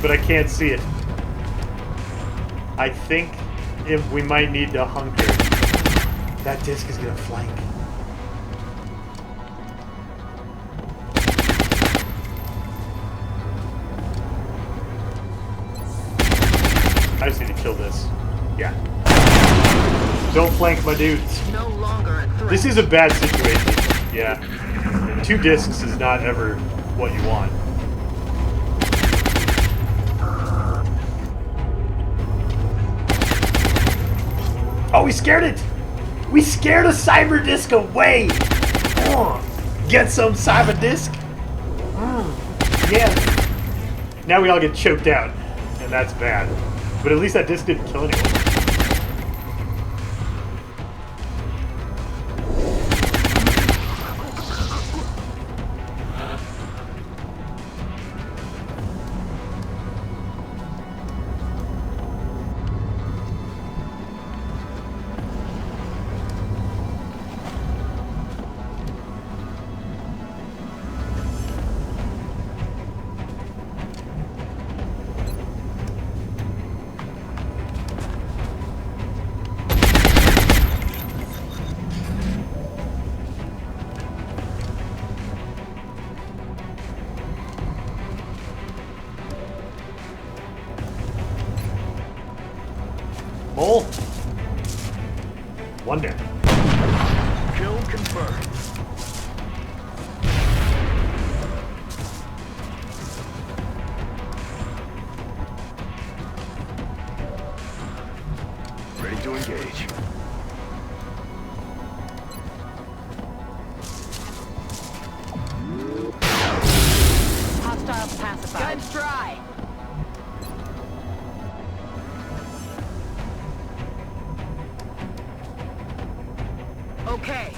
but I can't see it. I think if we might need to hunker. That disc is gonna flank. I just need to kill this. Yeah. Don't flank my dudes. No longer a threat. This is a bad situation. Yeah. 2 discs is not ever what you want. Oh, we scared it! We scared a cyber disc away! Get some cyber disc! Yes! Now we all get choked out. And that's bad. But at least that disc didn't kill anyone. Mole. 1 down. Kill confirmed. Ready to engage. Hostiles pacified. Guns dry. Okay.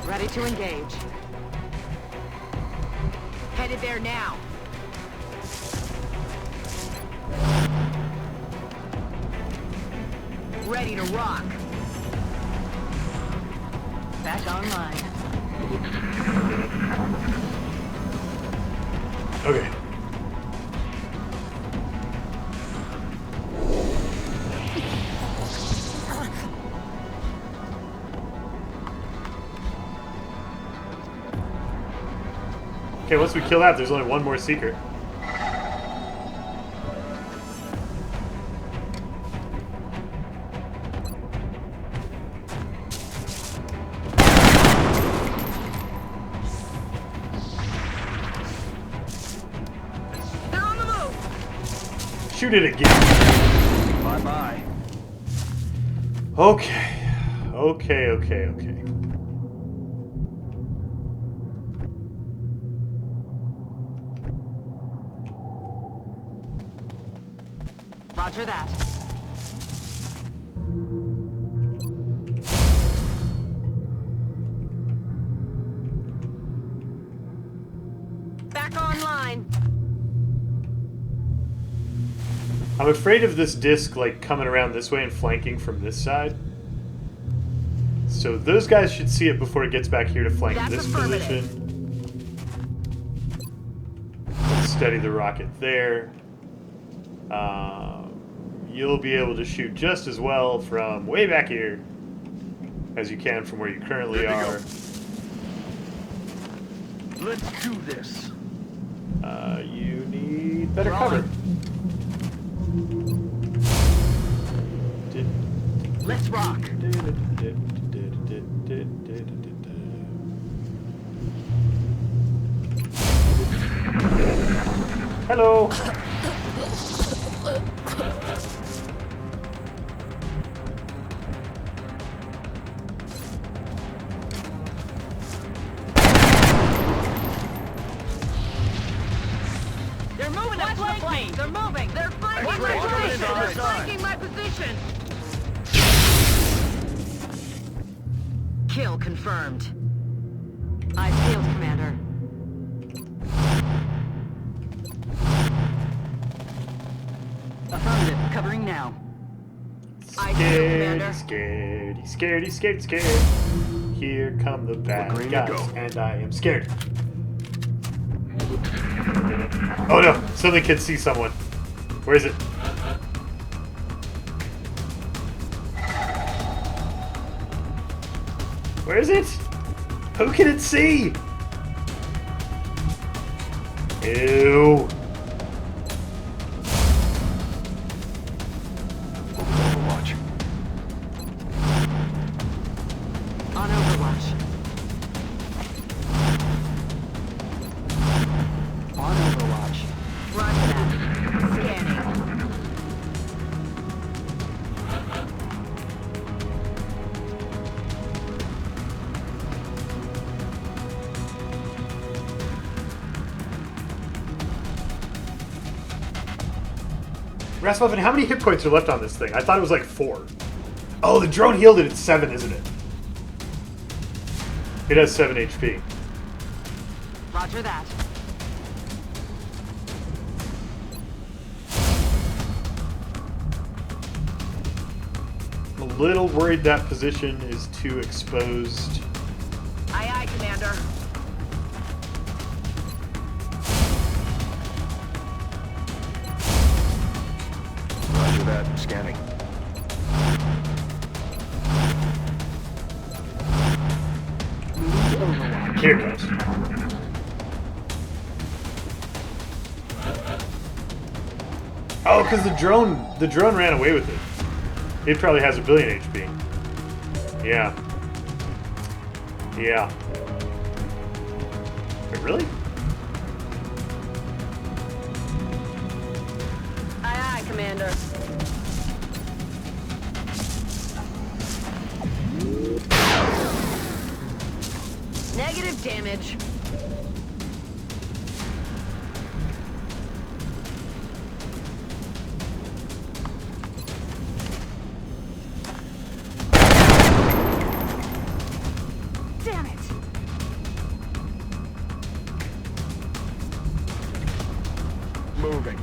Ready to engage. Headed there now. Ready to rock. Back online. Okay. Okay, once we kill that, there's only 1 more seeker. They're on the move. Shoot it again. Bye-bye. Okay. Okay. Roger that. Back online. I'm afraid of this disc like coming around this way and flanking from this side. So those guys should see it before it gets back here to flank this position. Let's steady the rocket there. You'll be able to shoot just as well from way back here as you can from where you currently are. Let's do this. You need better Rolling. cover. Let's rock. Hello. They're moving to flank me. They're moving. They're flanking my position. They're flanking my position. Kill confirmed. Eyes peeled, Commander. Affirmative. Covering now. Eyes peeled, Commander. Scaredy. Here come the bad guys, and I am scared. Oh no! Something can see someone. Where is it? Where is it? Who can it see? Ew. Overwatch. On Overwatch. On Overwatch. Roger that. Scanning. Rasmussen, how many hit points are left on this thing? I thought it was like 4. Oh, the drone healed it at 7, isn't it? It has 7 HP. Roger that. I'm a little worried that position is too exposed. Aye, aye, Commander. Roger that. Scanning. Here it goes. Oh, because the drone ran away with it. It probably has 1 billion HP. Yeah. Yeah. Wait, really? Aye, aye, Commander. Negative damage. Damn it! Moving.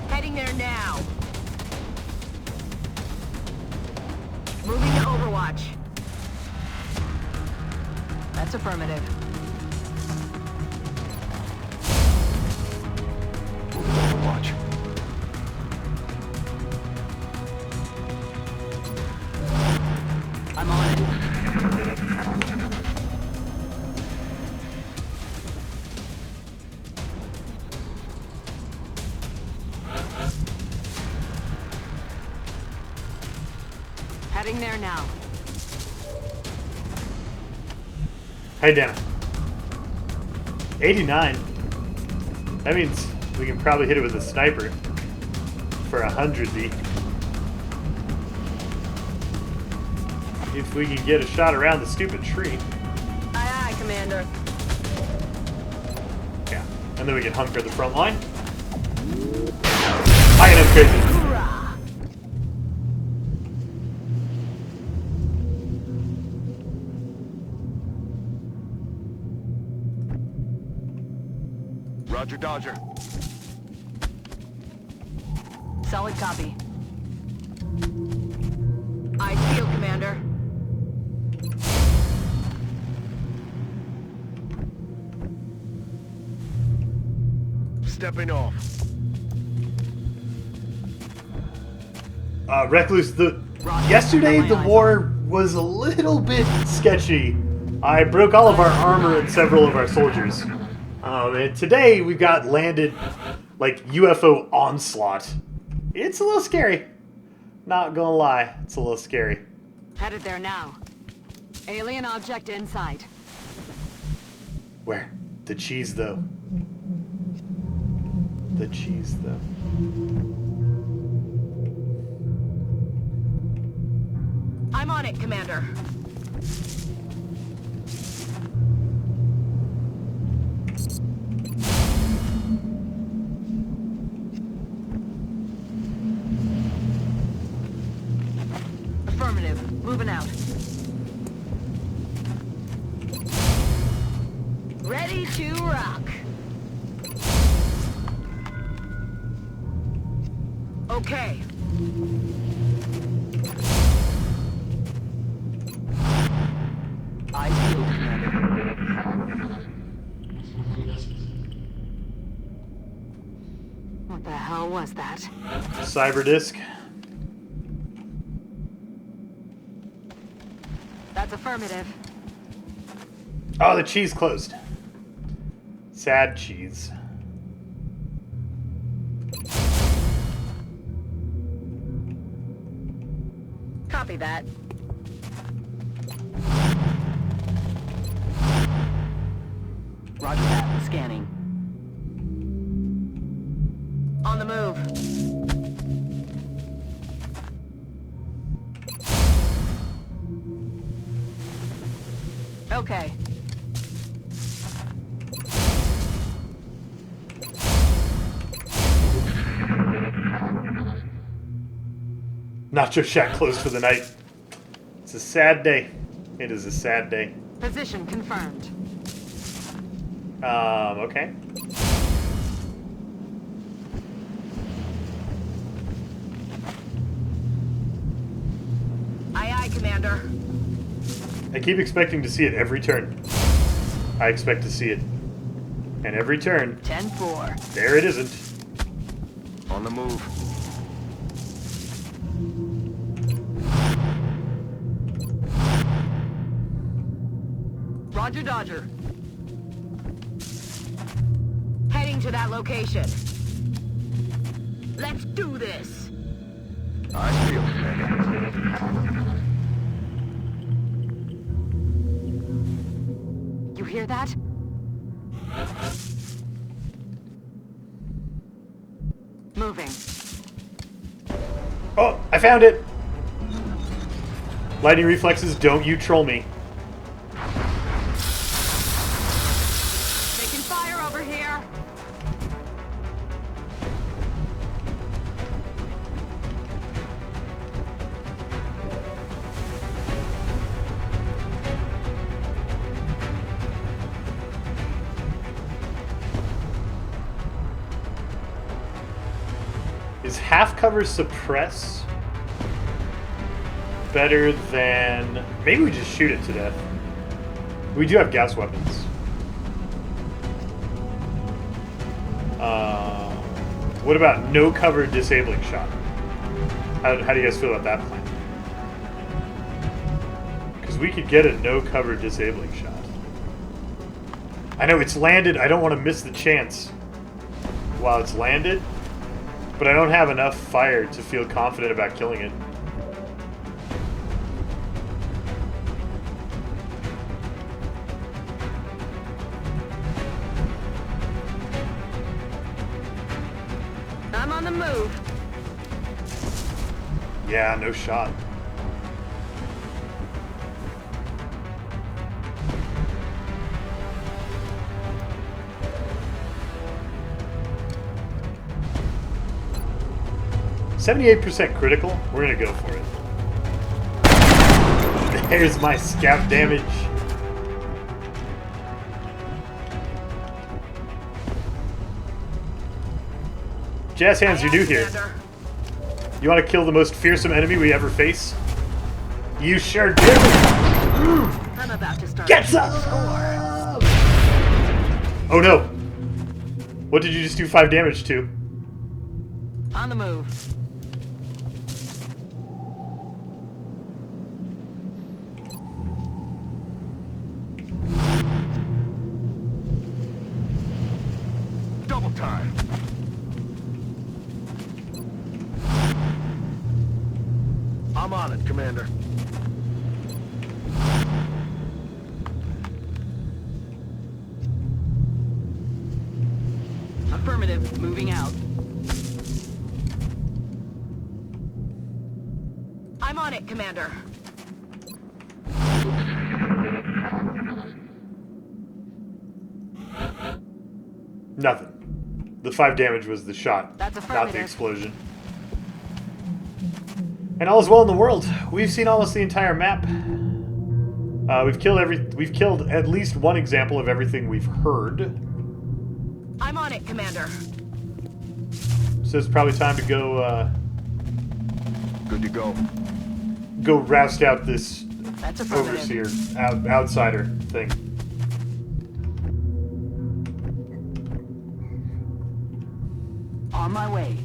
Heading there now. Moving to Overwatch. That's affirmative. Overwatch. I'm on it. Heading there now. Hey, Dana. 89. That means we can probably hit it with a sniper for 100D. If we can get a shot around the stupid tree. Aye, aye, Commander. Yeah. And then we can hunker the front line. I am crazy. Roger, Dodger. Solid copy. Eyes peeled, Commander. stepping off. Recluse, yesterday the war was a little bit sketchy. I broke all of our armor and several of our soldiers. And today we got landed like UFO onslaught. It's a little scary. Not gonna lie, it's a little scary. Headed there now. Alien object in sight. Where? The cheese, though. The cheese, though. I'm on it, Commander. Affirmative. Moving out. Ready to rock. Okay. I feel, Commander. What the hell was that? Cyber disk. That's affirmative. Oh, the cheese closed. Sad cheese. Copy that. Roger that. Scanning. On the move. Okay. Nacho Shack closed for the night. It's a sad day. It is a sad day. Position confirmed. Okay. Aye, aye, Commander. I keep expecting to see it every turn. I expect to see it. And every turn... 10-4. There it isn't. On the move. Roger, Dodger. Heading to that location. Let's do this. I feel, Commander. You hear that? Moving. Oh, I found it! Lightning reflexes, don't you troll me. Taking fire over here. Is half cover suppress better than... Maybe we just shoot it to death. We do have gas weapons. What about no cover disabling shot? How do you guys feel about that plan? Because we could get a no cover disabling shot. I know it's landed. I don't want to miss the chance while it's landed. But I don't have enough fire to feel confident about killing it. I'm on the move. Yeah, no shot. %78 critical. We're gonna go for it. There's my scout damage. Jazz hands, you're new here. You want to kill the most fearsome enemy we ever face? You sure do. I'm about to start. Get some! Oh no! What did you just do 5 damage to? On the move. Double time. I'm on it, Commander. Affirmative. Moving out. I'm on it, Commander. Nothing. The 5 damage was the shot, That's not the affirmative. explosion. And all is well in the world. We've seen almost the entire map. We've killed at least one example of everything we've heard. I'm on it, Commander. So it's probably time to go. Good to go. Go roust out this That's affirmative. overseer, outsider thing. On my way.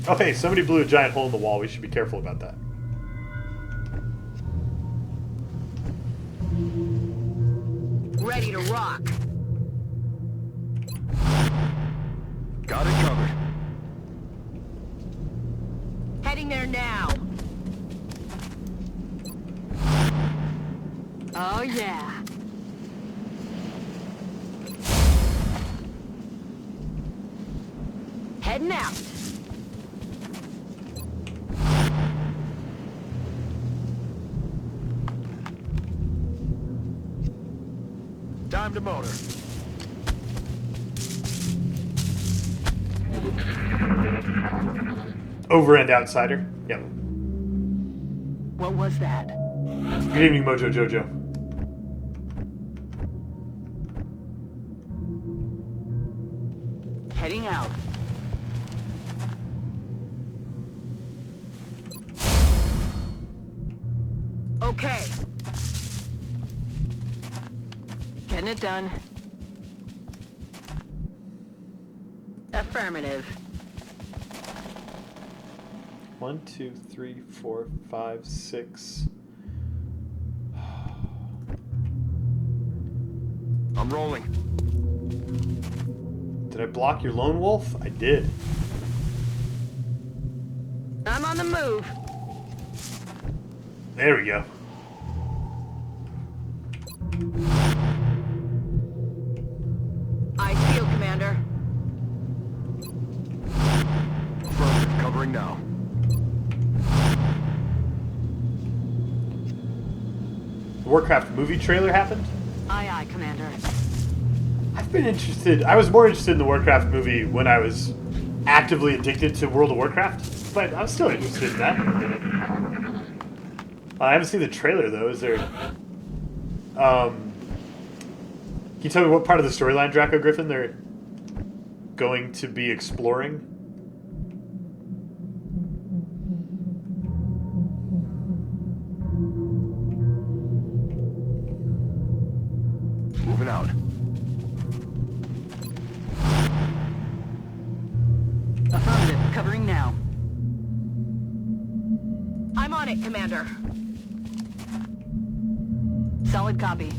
Oh hey, somebody blew a giant hole in the wall. We should be careful about that. Ready to rock. Got it covered. Heading there now. Oh yeah. Heading out. Time to motor. Over and outsider. Yep. What was that? Good evening, Mojo Jojo. Heading out. Okay. Getting it done. Affirmative. 1, 2, 3, 4, 5, 6. I'm rolling. Did I block your lone wolf? I did. I'm on the move. There we go. Eyes peeled, Commander. Affirmative, covering now. The Warcraft movie trailer happened? Aye, aye, Commander. I've been interested. I was more interested in the Warcraft movie when I was actively addicted to World of Warcraft, but I'm still interested in that. I haven't seen the trailer though. Is there? Can you tell me what part of the storyline, Draco Griffin, they're going to be exploring? Moving out. Affirmative, covering now. I'm on it, Commander. Solid copy.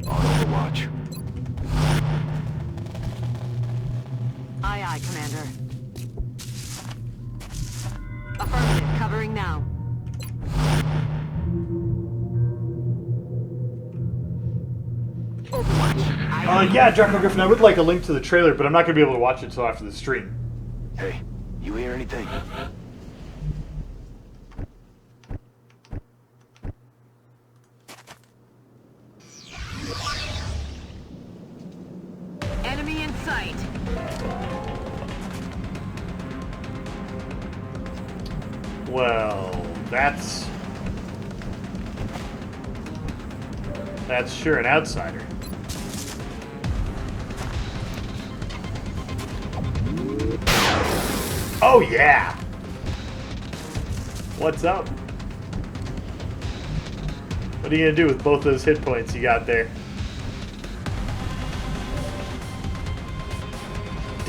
On Overwatch. Aye, aye, Commander. Affirmative, covering now. Overwatch. Yeah, Draco Griffin, I would like a link to the trailer, but I'm not going to be able to watch it until after the stream. Hey, you hear anything? Enemy in sight. Well, that's sure an outsider. Oh yeah! What's up? What are you gonna do with both those hit points you got there?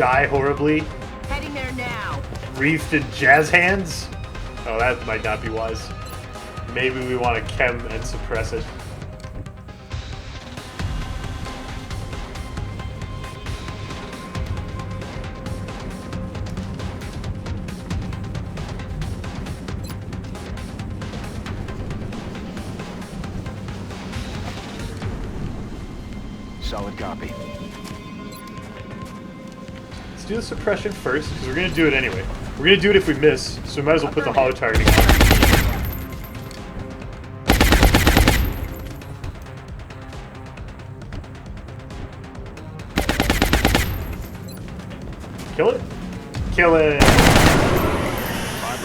die horribly. Heading there now. Reefed in jazz hands? Oh, that might not be wise. Maybe we want to chem and suppress it. Solid copy. Let's do the suppression first, because we're going to do it anyway. We're going to do it if we miss, so we might as well put the hollow targeting on. Kill it? Kill it!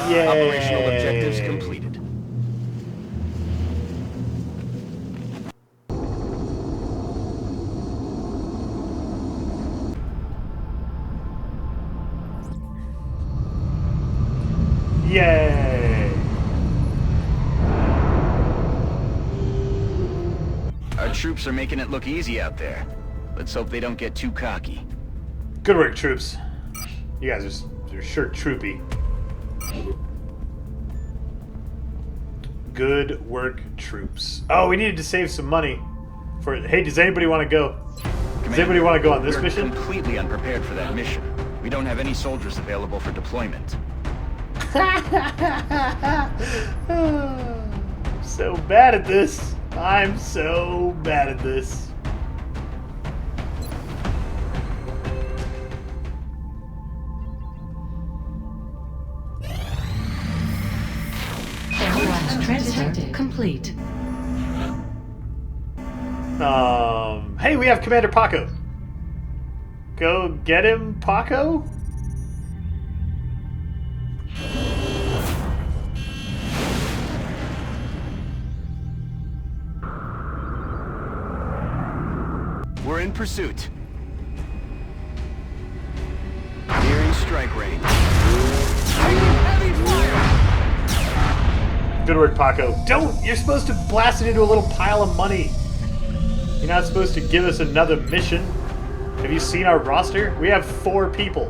Yay! Operational objectives completed. Yay! Our troops are making it look easy out there. Let's hope they don't get too cocky. Good work, troops. You guys are sure troopy. Good work, troops. Oh, we needed to save some money. Hey, does anybody want to go? Does anybody want to go on this mission? We're completely unprepared for that mission. We don't have any soldiers available for deployment. I'm so bad at this. I'm so bad at this. Transfer complete. Hey, we have Commander Paco. Go get him, Paco? We're in pursuit. Nearing strike range. Heavy fire! Good work, Paco. Don't! You're supposed to blast it into a little pile of money. You're not supposed to give us another mission. Have you seen our roster? We have 4 people.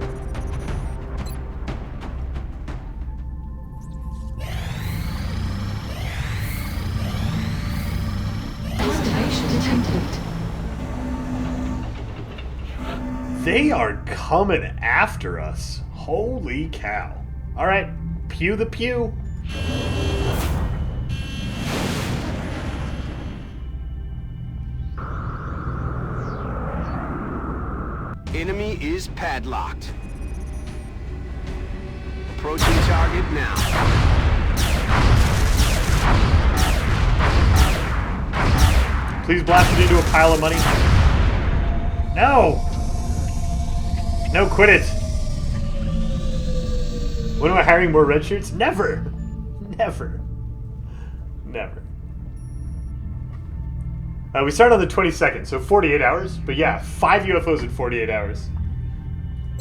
Destination detected. They are coming after us. Holy cow. Alright, pew the pew. Enemy is padlocked. Approaching target now. Please blast it into a pile of money. No! No, quit it. When am I hiring more red shirts? Never! Never. Never. We start on the 22nd, so 48 hours. But yeah, 5 UFOs in 48 hours.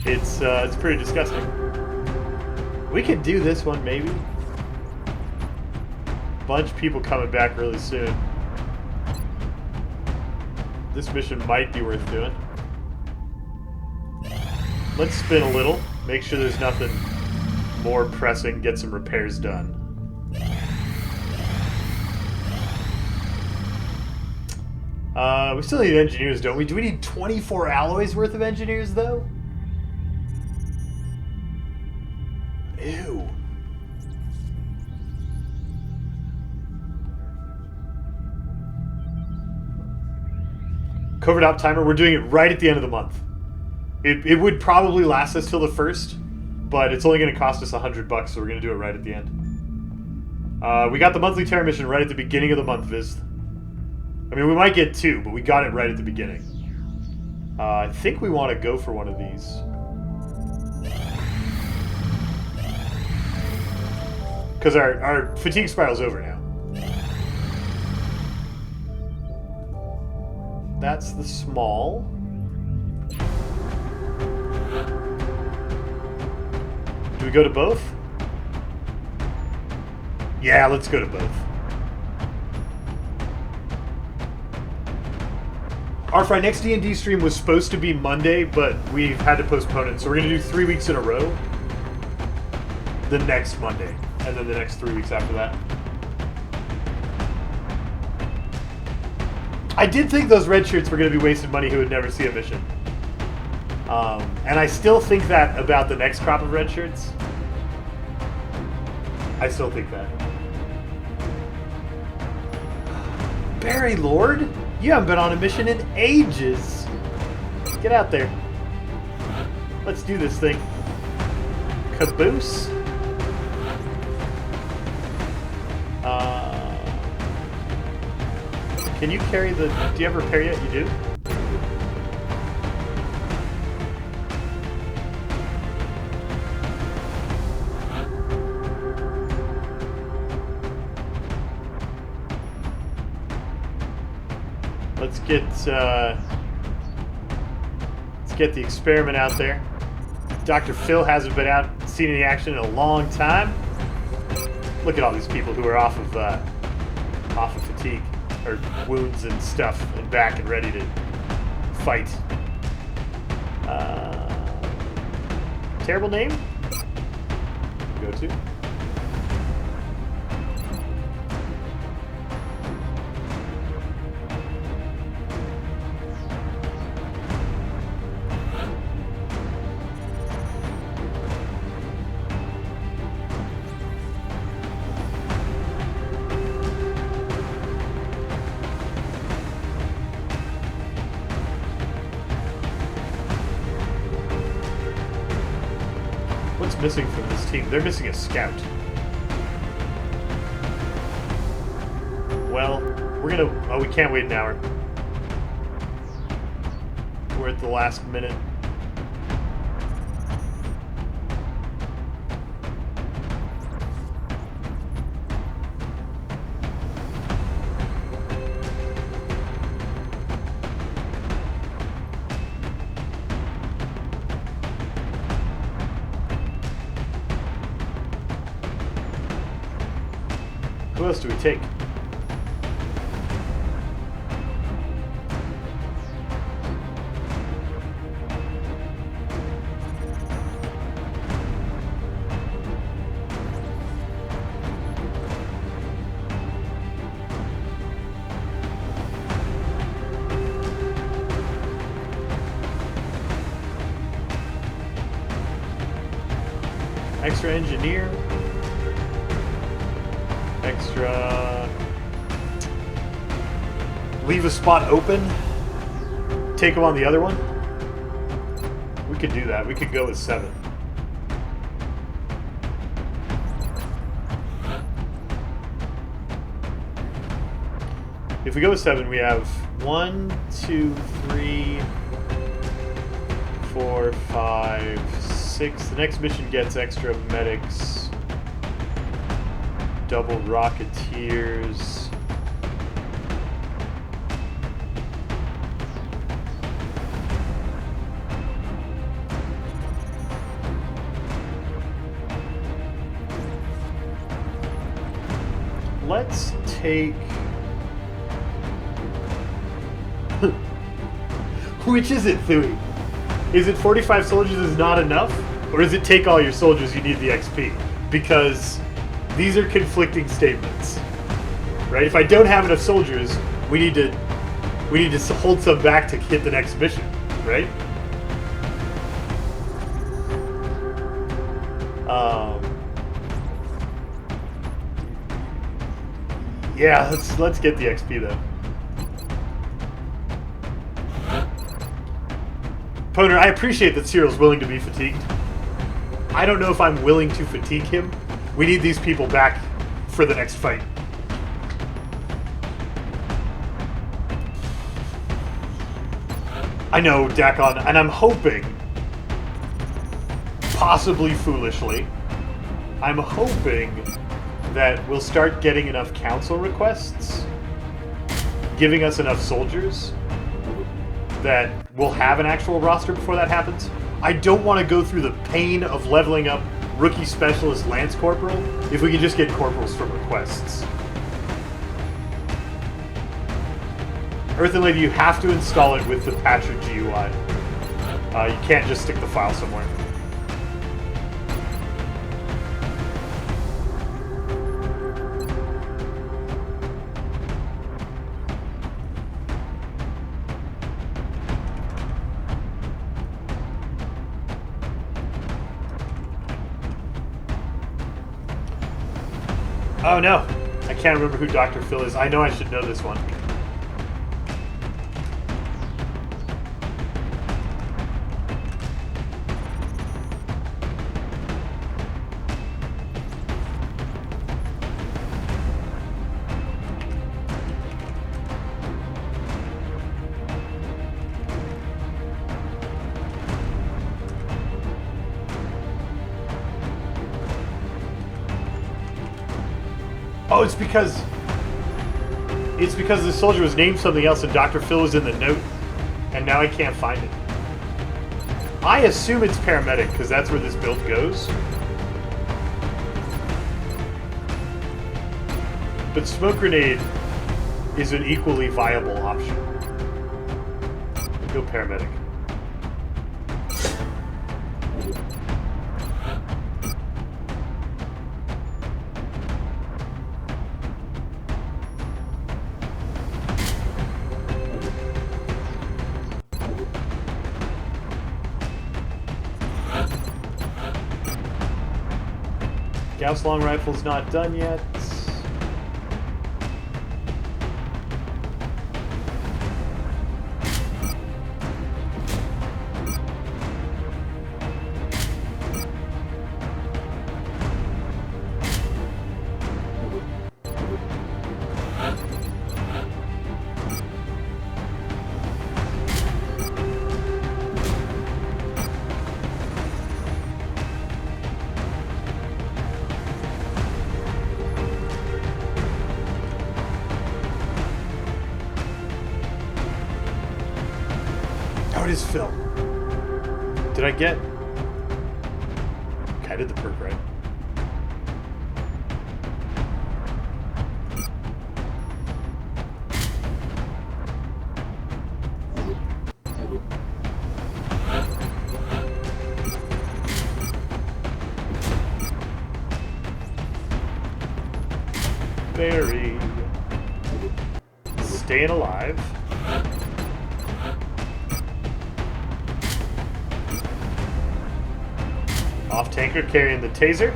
It's pretty disgusting. We could do this one, maybe. Bunch of people coming back really soon. This mission might be worth doing. Let's spin a little. Make sure there's nothing more pressing. Get some repairs done. We still need engineers, don't we? Do we need 24 alloys worth of engineers, though? Ew. Covert op timer, we're doing it right at the end of the month. It would probably last us till the 1st, but it's only going to cost us $100, so we're going to do it right at the end. We got the monthly terror mission right at the beginning of the month, Viz. I mean, we might get 2, but we got it right at the beginning. I think we want to go for one of these. Because our fatigue spiral's over now. That's the small. Do we go to both? Yeah, let's go to both. Our next D&D stream was supposed to be Monday, but we've had to postpone it. So we're going to do 3 weeks in a row. The next Monday. And then the next 3 weeks after that. I did think those red shirts were going to be wasted money who would never see a mission. And I still think that about the next crop of red shirts. I still think that. Barry Lord? You haven't been on a mission in ages. Get out there. Let's do this thing. Caboose? Can you carry the... Do you have repair yet? You do? Let's get the experiment out there. Dr. Phil hasn't been out, seen any action in a long time. Look at all these people who are off of fatigue, or wounds and stuff, and back and ready to fight. Terrible name? Go to. What's missing from this team? They're missing a scout. Well, we're gonna... Oh, we can't wait an hour. We're at the last minute. Who else do we take? Extra engineer. Extra. Leave a spot open. Take them on the other one. We could do that. We could go with 7. If we go with 7, we have 1, 2, 3, 4, 5, 6. The next mission gets extra medics. Double Rocketeers. Let's take... Which is it, Thuy? Is it 45 soldiers is not enough? Or is it take all your soldiers, you need the XP? Because these are conflicting statements. Right? If I don't have enough soldiers, we need to hold some back to hit the next mission, right? Yeah, let's get the XP though. Poner, I appreciate that Cyril's willing to be fatigued. I don't know if I'm willing to fatigue him. We need these people back for the next fight. I know, Dakon, and I'm hoping, possibly foolishly, I'm hoping that we'll start getting enough council requests, giving us enough soldiers, that we'll have an actual roster before that happens. I don't want to go through the pain of leveling up Rookie Specialist Lance Corporal if we can just get corporals from requests. Earth and Lady, you have to install it with the patcher GUI. You can't just stick the file somewhere. Oh no! I can't remember who Dr. Phil is. I know I should know this one. Oh, it's because the soldier was named something else and Dr. Phil was in the note, and now I can't find it. I assume it's paramedic, because that's where this build goes. But smoke grenade is an equally viable option. Go paramedic. Gauss long rifle's not done yet. How is Phil? Did I get... Okay, I did the perk right. Barry. Staying alive. Off tanker carrying the taser.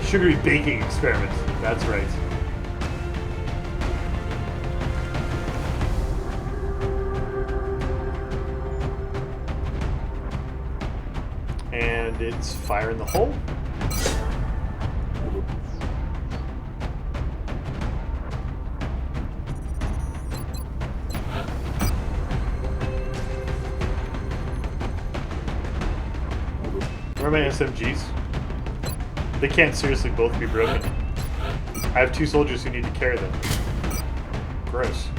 Sugary baking experiment. That's right. And it's fire in the hole. Where are my SMGs? They can't seriously both be broken. I have two soldiers who need to carry them. Gross.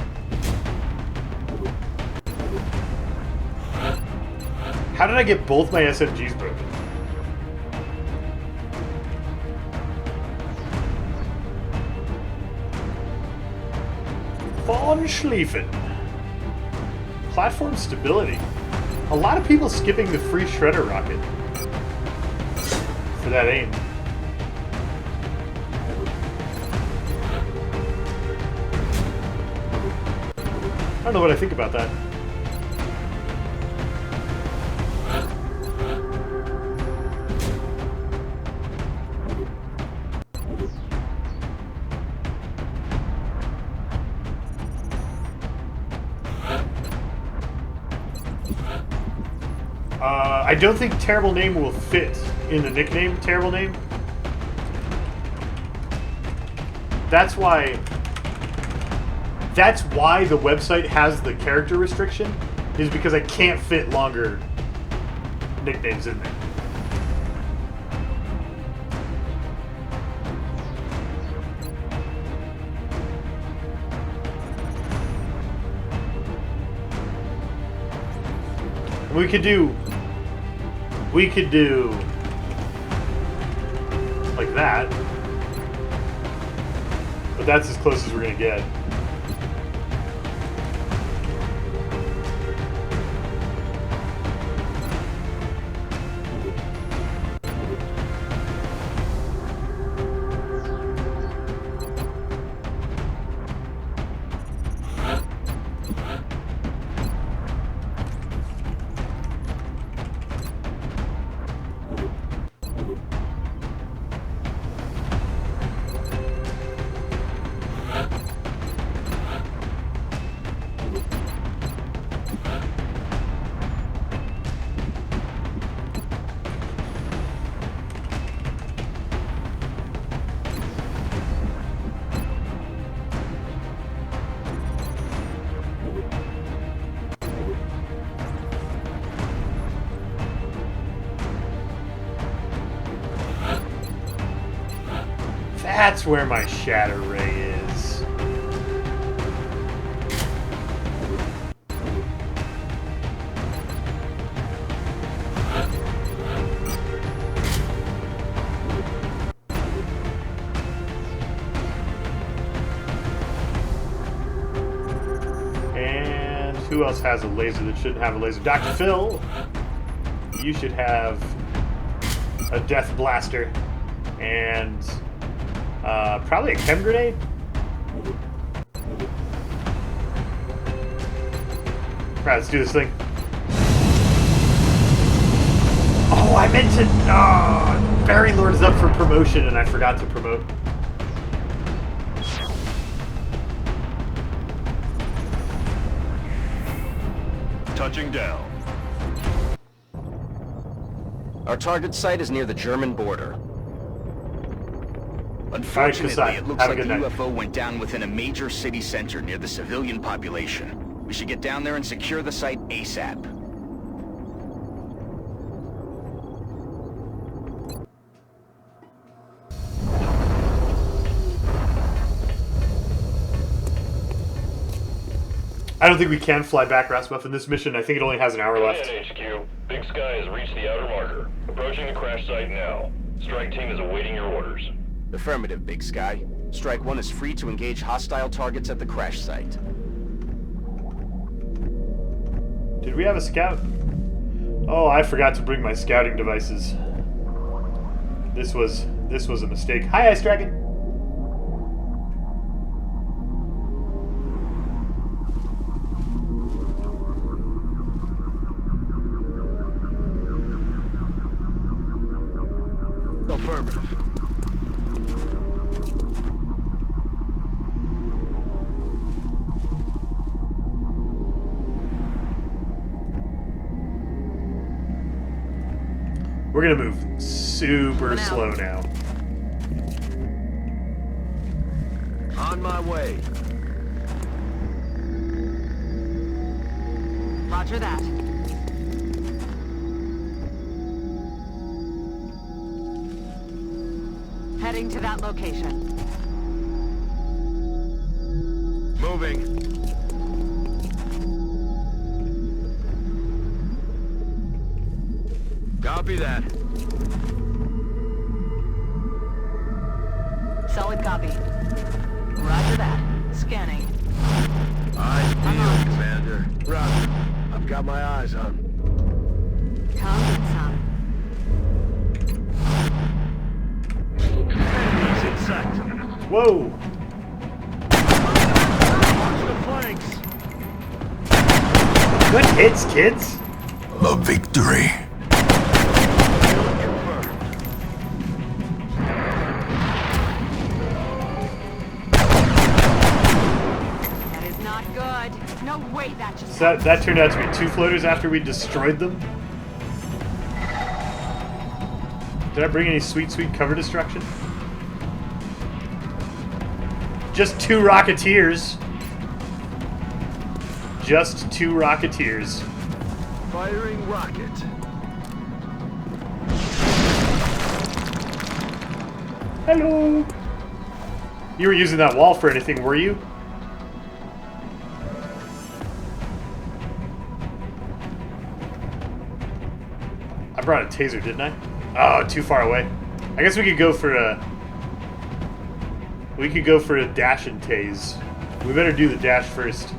How did I get both my SMGs broken? Von Schlieffen. Platform stability. A lot of people skipping the free shredder rocket for that aim. I don't know what I think about that. I don't think Terrible Name will fit in the nickname Terrible Name. That's why the website has the character restriction, is because I can't fit longer nicknames in there. We could do like that, but that's as close as we're gonna get. That's where my shatter ray is. And who else has a laser that shouldn't have a laser? Dr. Phil, you should have a death blaster and probably a chem grenade. Alright, let's do this thing. Oh, I meant to. Barry Lord is up for promotion, and I forgot to promote. Touching down. Our target site is near the German border. Unfortunately, it looks like the UFO went down within a major city center near the civilian population. We should get down there and secure the site ASAP. I don't think we can fly back, Rasmussen. This mission, I think it only has an hour left. HQ. Big Sky has reached the outer marker. Approaching the crash site now. Strike team is awaiting your orders. Affirmative, Big Sky. Strike 1 is free to engage hostile targets at the crash site. Did we have a scout? Oh, I forgot to bring my scouting devices. This was a mistake. Hi, Ice Dragon. Affirmative. We're gonna move super slow now. On my way. Roger that. Heading to that location. Moving. Copy that. Solid copy. Roger that. Scanning. Eyes peeled, Commander. Roger. I've got my eyes on. Come get some. Enemies in sight. Whoa! Watch the flanks. Good hits, kids. A victory. That is not good. No way that just So that turned out to be 2 floaters after we destroyed them. Did I bring any sweet, sweet cover destruction? Just 2 Rocketeers. Just 2 Rocketeers. Firing rocket. Hello. You were using that wall for anything, were you? brought a taser, didn't I? Oh, too far away. I guess we could go for a... We could go for a dash and tase. We better do the dash first.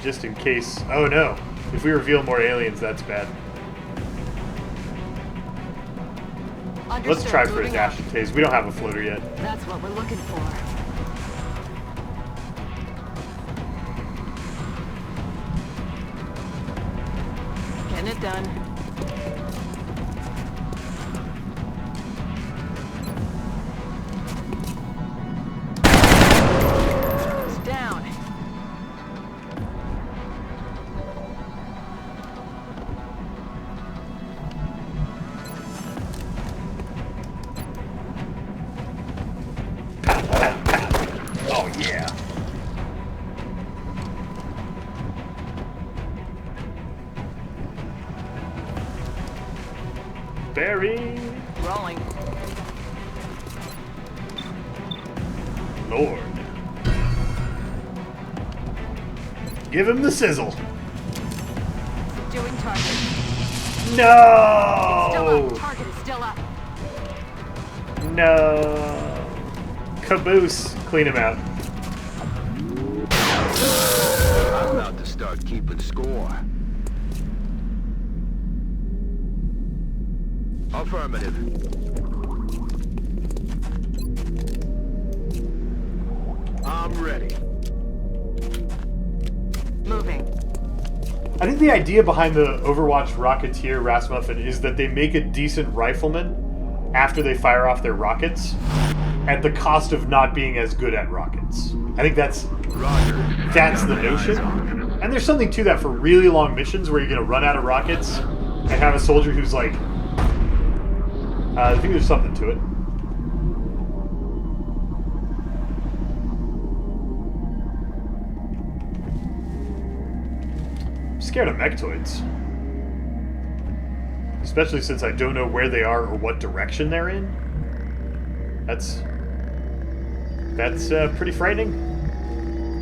Just in case... Oh no. If we reveal more aliens, that's bad. Let's try for a dash and tase. We don't have a floater yet. That's what we're looking for. Getting it done. It's down. Oh yeah. Barry. Rolling. Lord. Give him the sizzle. Doing target. No. Still up. Target is still up. No. Caboose. Clean him out. I'm about to start keeping score. Affirmative. I'm ready. Moving. I think the idea behind the Overwatch Rocketeer Rasmussen is that they make a decent rifleman after they fire off their rockets at the cost of not being as good at rockets. I think that's the notion. And there's something to that for really long missions where you're going to run out of rockets and have a soldier who's like... I think there's something to it. I'm scared of mechtoids. Especially since I don't know where they are or what direction they're in. That's pretty frightening.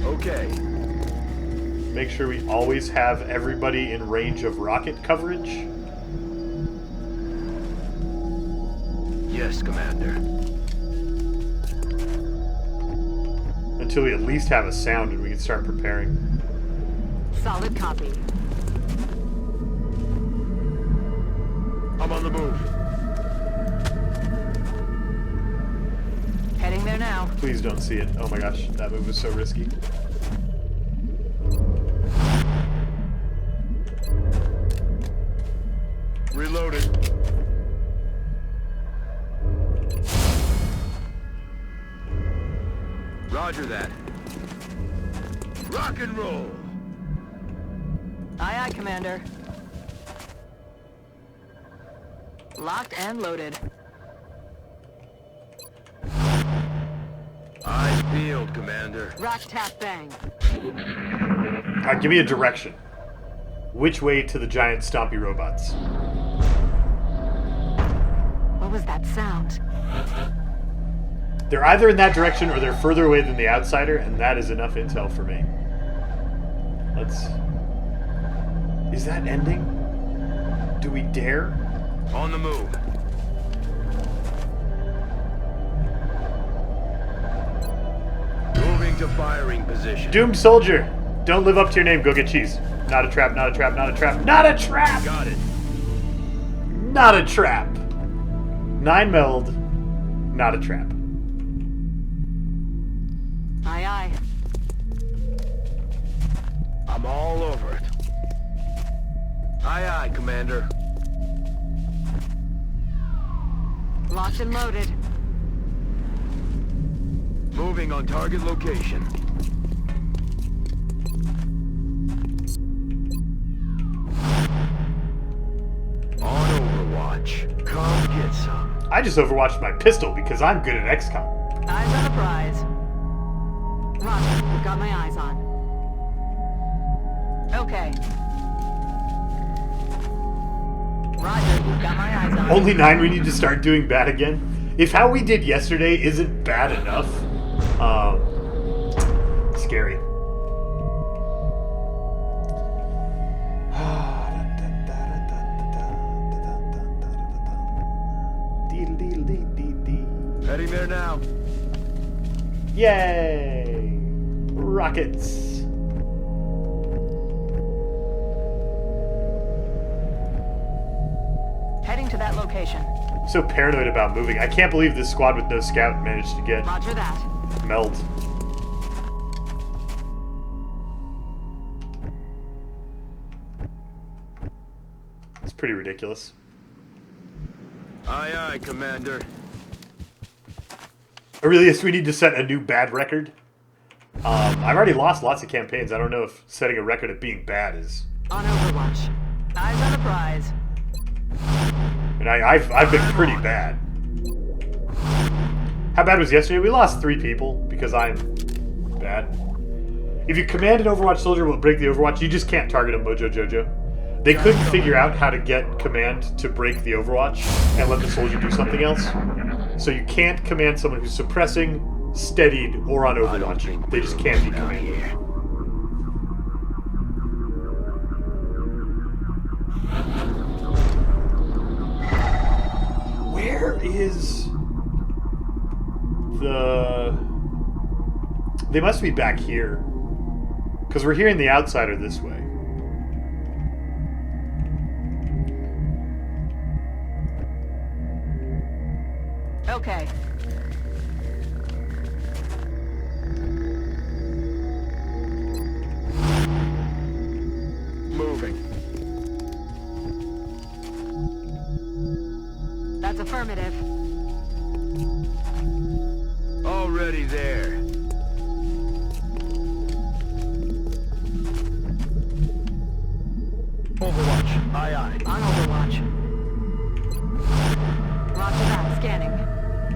Okay. Make sure we always have everybody in range of rocket coverage. Yes, Commander. Until we at least have a sound and we can start preparing. Solid copy. I'm on the move. Heading there now. Please don't see it. Oh my gosh, that move was so risky. Reloaded. Roger that. Rock and roll. Aye, aye, Commander. Locked and loaded. Eyes peeled, Commander. Rock, tap, bang. Alright, give me a direction. Which way to the giant stompy robots? What was that sound? They're either in that direction or they're further away than the outsider, and that is enough intel for me. Let's... Is that ending? Do we dare? On the move. Moving to firing position. Doomed soldier! Don't live up to your name, go get cheese. Not a trap, not a trap, not a trap, not a trap! Got it. Not a trap. 9 meld, not a trap. Aye, aye. I'm all over it. Aye, aye, Commander. Locked and loaded. Moving on target location. On Overwatch. Come get some. I just overwatched my pistol because I'm good at XCOM. Eyes on the prize. Roger, we've got my eyes on. Okay. Roger, we've got my eyes on. Only 9 we need to start doing bad again? If how we did yesterday isn't bad enough, scary. Heading there now. Yay! Rockets. Heading to that location. I'm so paranoid about moving. I can't believe this squad with no scout managed to get Roger that. meld. It's pretty ridiculous. Aye, aye, Commander. Aurelius, we need to set a new bad record. I've already lost lots of campaigns. I don't know if setting a record of being bad is... On Overwatch. Eyes on the prize. And I've been pretty bad. How bad was yesterday? We lost 3 people because I'm bad. If you command an Overwatch soldier will break the Overwatch, you just can't target him, Mojo Jojo. They couldn't figure out how to get command to break the Overwatch and let the soldier do something else. So you can't command someone who's suppressing, steadied, or on Overwatch. They just can't be commanded. Where is the... They must be back here. Because we're hearing the outsider this way. Okay. Moving. That's affirmative. Already there. Overwatch. Aye, aye. On Overwatch. Roger that. Scanning.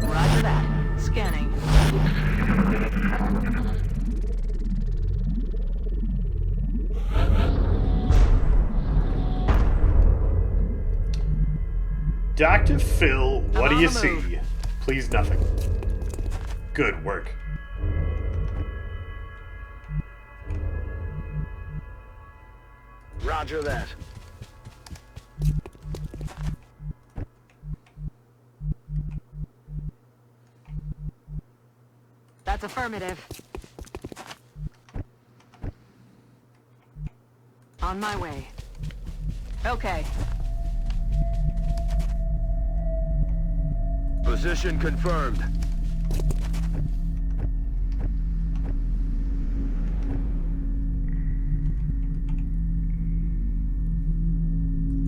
Roger that. Scanning. Dr. Phil, what do you see? Please nothing. Good work. Roger that. That's affirmative. On my way. Okay. Position confirmed.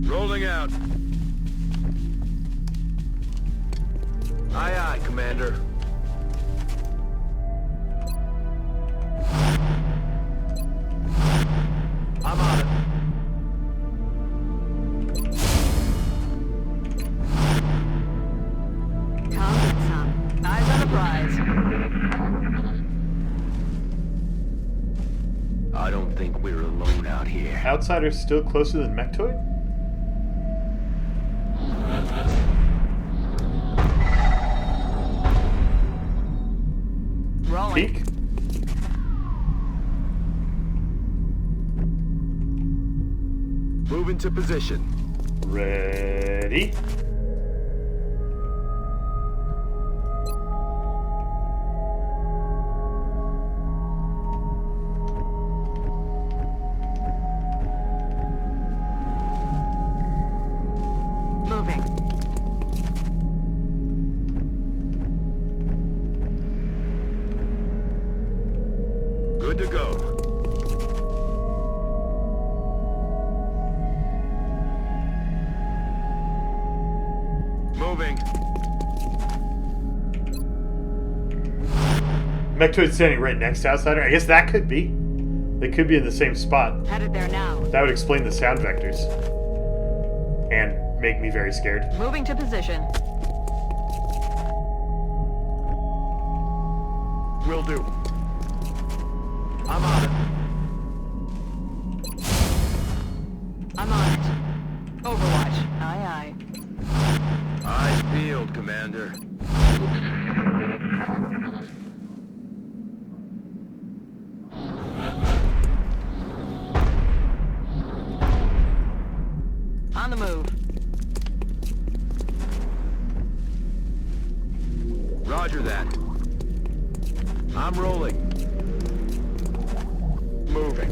Rolling out. Aye, aye, Commander. I'm on it. Come get some. Eyes on the prize. I don't think we're alone out here. Outsider's still closer than Mechtoid? Rolling. Peek? Move into position. Ready? Moving. Good to go. Moving. Mechtoid's standing right next to Outsider. I guess that could be. They could be in the same spot. Headed there now. That would explain the sound vectors. And make me very scared. Moving to position. Will do. I'm on it. I'm on it. Overwatch. Aye, aye. Eyes peeled, Commander. On the move. I'm rolling. Moving.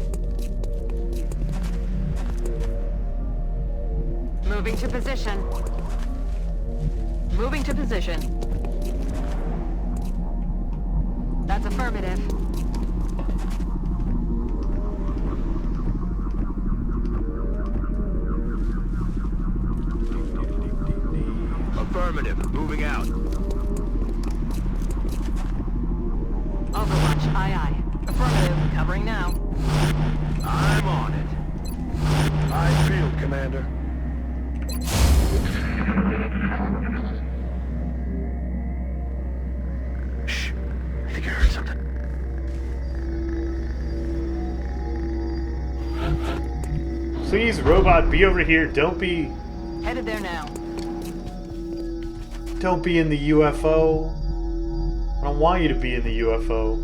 Moving to position. Moving to position. That's affirmative. Affirmative. Moving out. Overwatch, aye aye. Affirmative, covering now. I'm on it. Eyes peeled, Commander. Shh. I think I heard something. Please, robot, be over here. Don't be... Headed there now. Don't be in the UFO. I don't want you to be in the UFO.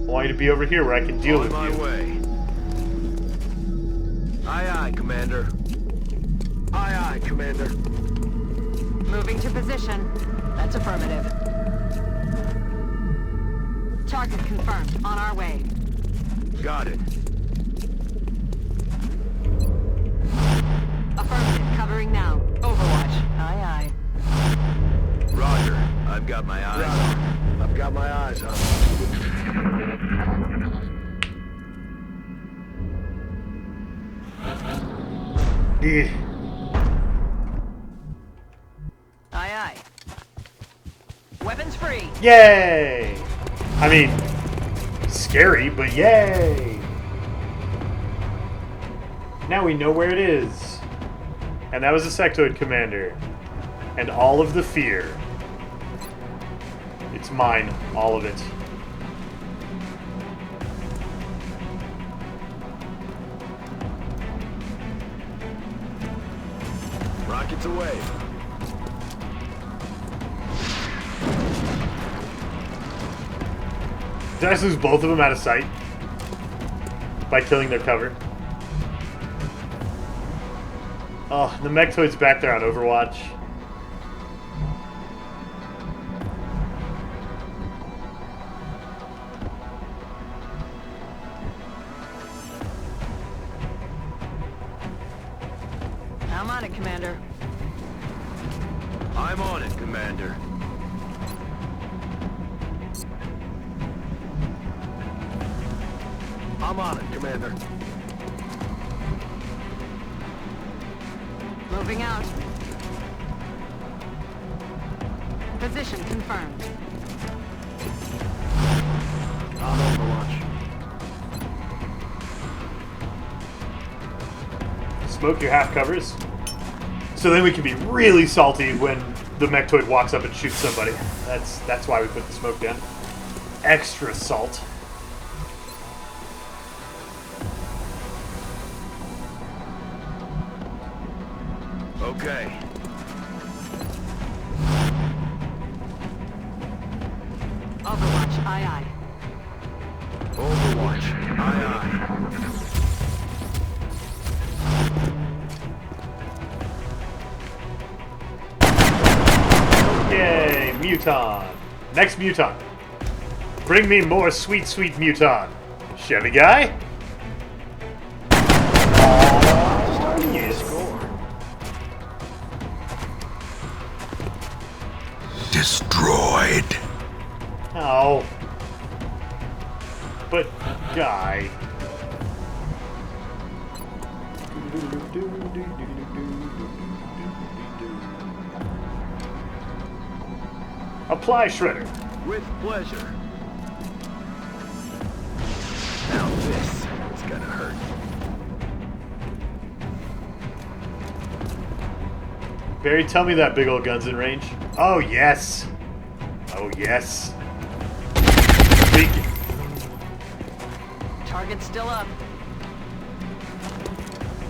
I want you to be over here where I can deal with On you. my way. Aye, aye, Commander. Aye, aye, Commander. Moving to position. That's affirmative. Target confirmed. On our way. Got it. Affirmative, covering now. Overwatch, aye aye. Roger. I've got my eyes on. I've got my eyes on. Yeah. Aye aye. Weapons free. Yay! I mean, scary, but yay! Now we know where it is. And that was the sectoid commander. And all of the fear. It's mine, all of it. Rockets away. Did I just lose both of them out of sight? By killing their cover? Oh, the Mechtoid's back there on Overwatch. I'm on it, Commander. I'm on it, Commander. I'm on it, Commander. Moving out. Position confirmed. On Overwatch. Smoke your half covers. So then we can be really salty when the Mechtoid walks up and shoots somebody. That's why we put the smoke down. Extra salt. Okay. Overwatch, aye aye. Overwatch. Aye, aye. Yay, Muton. Next Muton. Bring me more sweet, sweet Muton. Chevy guy? Oh, yes. Destroyed. Oh. But, guy. Apply Shredder. With pleasure. Now this is gonna hurt. Barry, tell me that big old gun's in range. Oh, yes. Oh, yes. Speak. Target still up.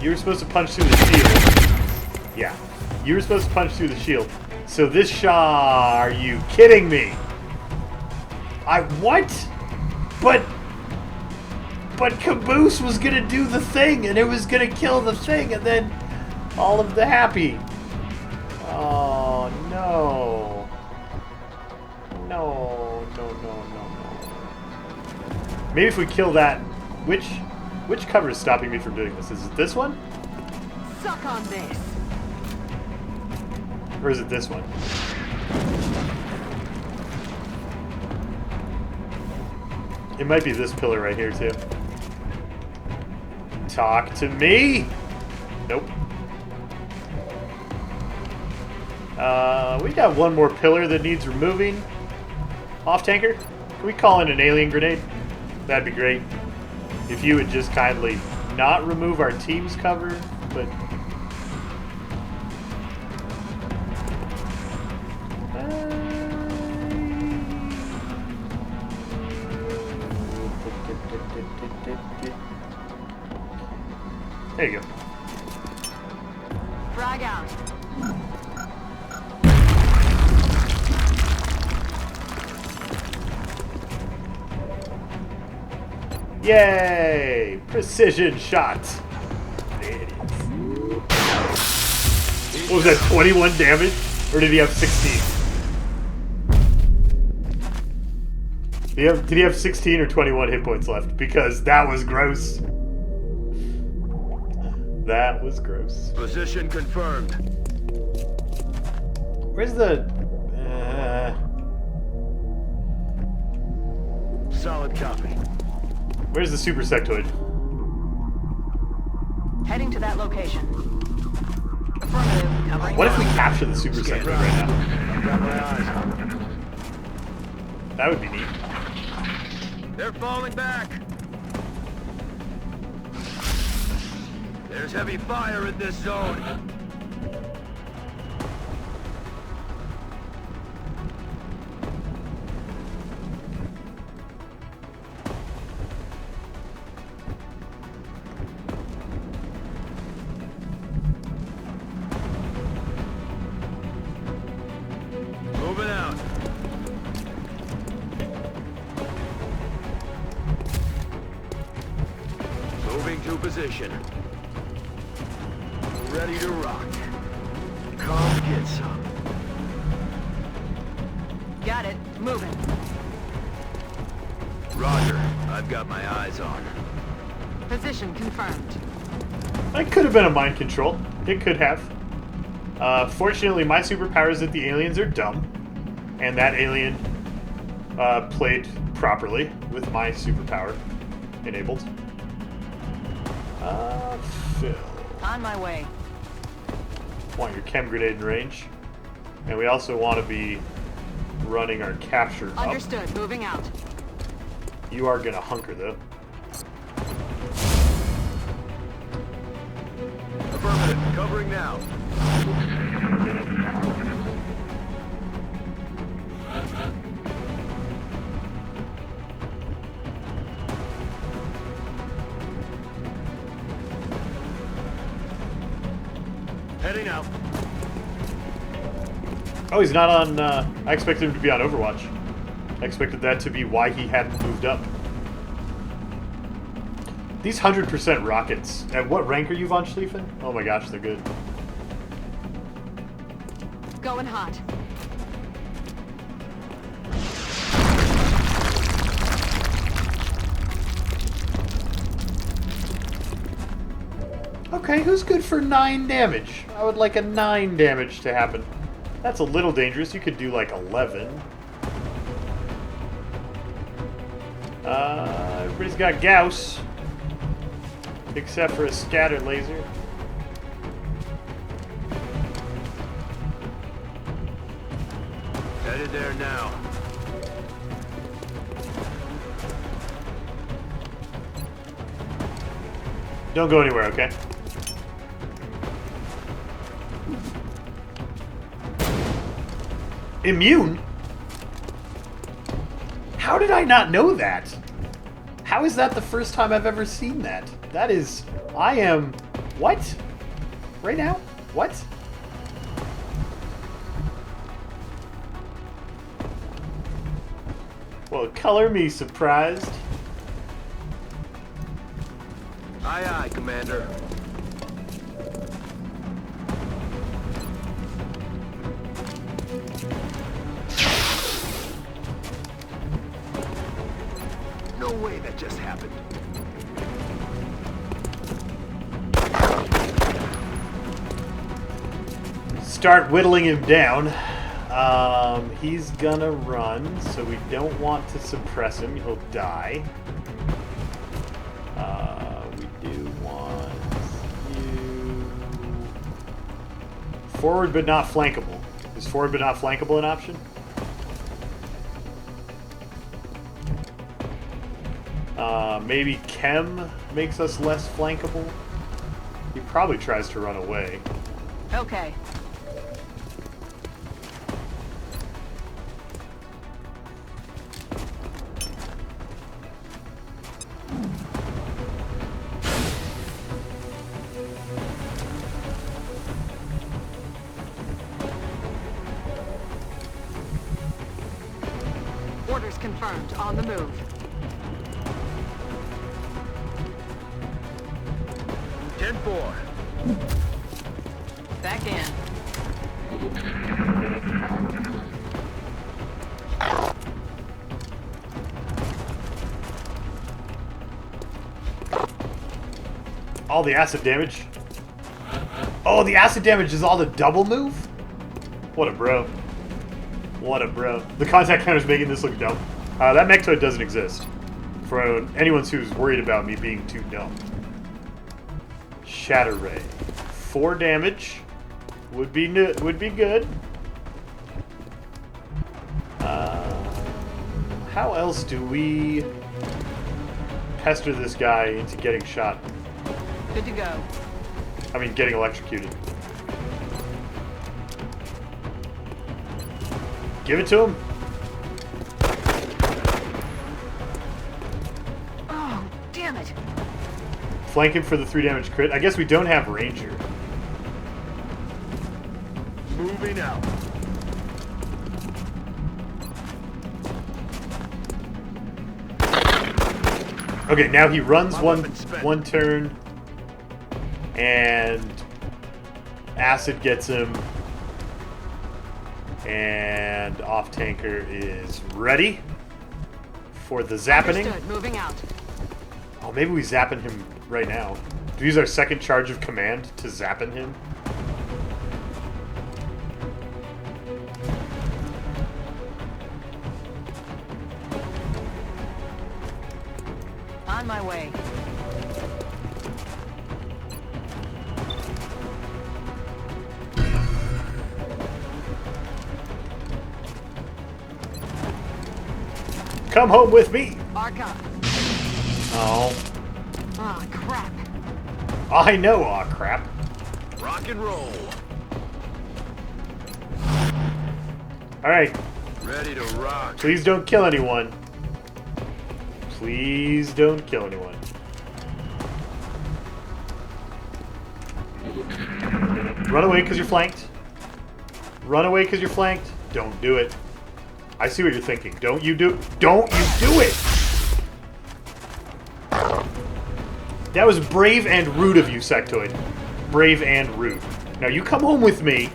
You were supposed to punch through the shield. Yeah. You were supposed to punch through the shield. So this shot, are you kidding me? What? But Caboose was gonna do the thing, and it was gonna kill the thing, and then all of the happy. Oh, no. No, no, no, no, no. Maybe if we kill that... Which cover is stopping me from doing this? Is it this one? Suck on this. Or is it this one? It might be this pillar right here, too. Talk to me! Nope. We got one more pillar that needs removing. Off-tanker, can we call in an alien grenade? That'd be great. If you would just kindly not remove our team's cover, but... There you go. Frag out. Yay! Precision shot. What was that, 21 damage? Or did he have 16? Did he have 16 or 21 hit points left? Because that was gross. That was gross. Position confirmed. Where's the... Solid copy. Where's the super sectoid? Heading to that location. Affirmative. Covering. What if we capture the super sectoid right now? Got my eyes on it. That would be neat. They're falling back. There's heavy fire in this zone. Moving out. Moving to position. Ready to rock. Come get some. Got it. Moving. Roger. I've got my eyes on. Position confirmed. That could have been a mind control. It could have. Fortunately, my superpower is that the aliens are dumb. And that alien played properly with my superpower enabled. Phil. On my way. Want your chem grenade in range. And we also want to be running our capture up. Understood. Moving out. You are going to hunker, though. Affirmative. Covering now. Heading out. Oh, he's not on... I expected him to be on Overwatch. I expected that to be why he hadn't moved up. These 100% rockets. At what rank are you, Von Schlieffen? Oh my gosh, they're good. Going hot. Okay, who's good for 9 damage? I would like a 9 damage to happen. That's a little dangerous. You could do like 11. Everybody's got Gauss. Except for a scatter laser. Headed there now. Don't go anywhere, okay? Immune? How did I not know that? How is that the first time I've ever seen that? That is... I am... What? Right now? What? Well, color me surprised. Aye, aye, Commander. No way that just happened. Start whittling him down. He's gonna run, so we don't want to suppress him. He'll die. We do want you... Forward but not flankable. Is forward but not flankable an option? Maybe Chem makes us less flankable. He probably tries to run away. Okay. Orders confirmed. On the move. Back in. All the acid damage. Oh, the acid damage is all the double move? What a bro. What a bro. The contact counter's making this look dumb. That Mechtoid doesn't exist. For anyone who's worried about me being too dumb. Shatter Ray. 4 damage. Would be good. How else do we pester this guy into getting shot? Good to go. I mean, getting electrocuted. Give it to him. Oh, damn it. Flank him for the 3 damage crit. I guess we don't have Ranger. Moving out. Okay, now he runs one turn, and acid gets him, and off tanker is ready for the zapping. Understood. Moving out. Oh, maybe we zapping him right now. Do we use our second charge of command to zapping him? On my way. Come home with me! Arca. Oh. Oh, crap. I know, aw crap. Rock and roll. Alright. Ready to rock. Please don't kill anyone. Please don't kill anyone. Run away because you're flanked. Run away because you're flanked. Don't do it. I see what you're thinking. Don't you do it! That was brave and rude of you, Sectoid. Brave and rude. Now you come home with me.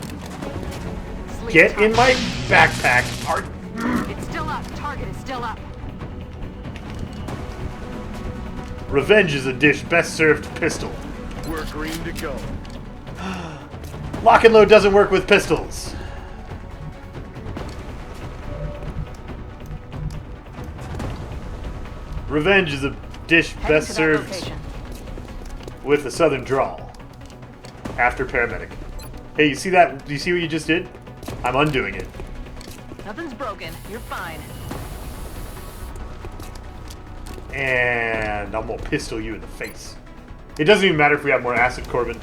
Get in my backpack. It's still up. Target is still up. Revenge is a dish best served pistol. We're green to go. Lock and load doesn't work with pistols. Revenge is a dish best served with a southern drawl. After paramedic. Hey, you see that? Do you see what you just did? I'm undoing it. Nothing's broken. You're fine. And I'm gonna pistol you in the face. It doesn't even matter if we have more acid, Corbin.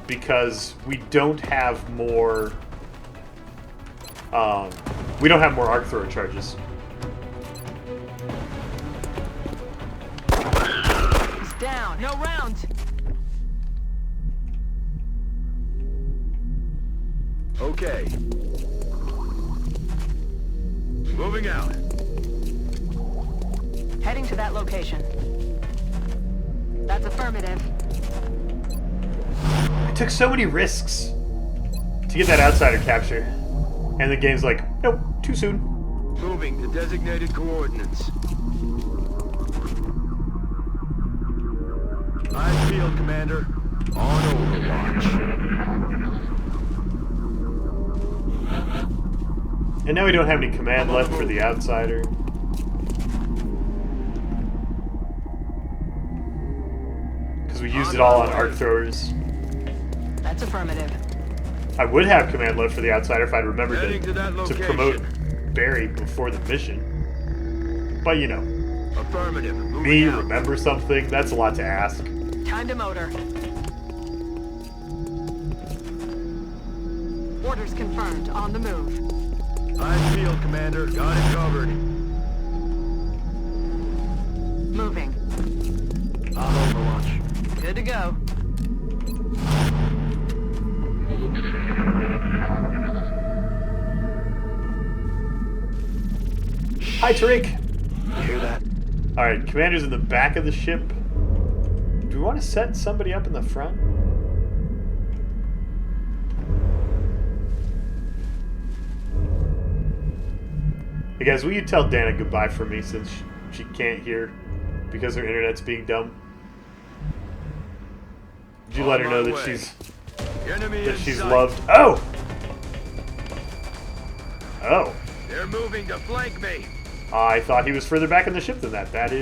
Because we don't have more... we don't have more arc thrower charges. He's down. No rounds. Okay. Moving out. Heading to that location. That's affirmative. I took so many risks to get that outsider capture. And the game's like, nope, too soon. Moving to designated coordinates. field, Commander. On Overwatch. And now we don't have any command left for the outsider. Because we used it all on arc throwers. That's affirmative. I would have command left for the outsider if I'd remembered Heading to that to location. promote Barry before the mission. But you know, Affirmative. Moving me out. remember something, that's a lot to ask. Time to motor. Orders confirmed. On the move. High field, Commander. Got it covered. Moving. On Overwatch. Good to go. Hi, Tariq. You hear that? Alright, commander's in the back of the ship. Do we want to set somebody up in the front? Hey guys, will you tell Dana goodbye for me since she can't hear because her internet's being dumb? Did you let her know that she's loved? Oh! Oh. They're moving to flank me. I thought he was further back in the ship than that. That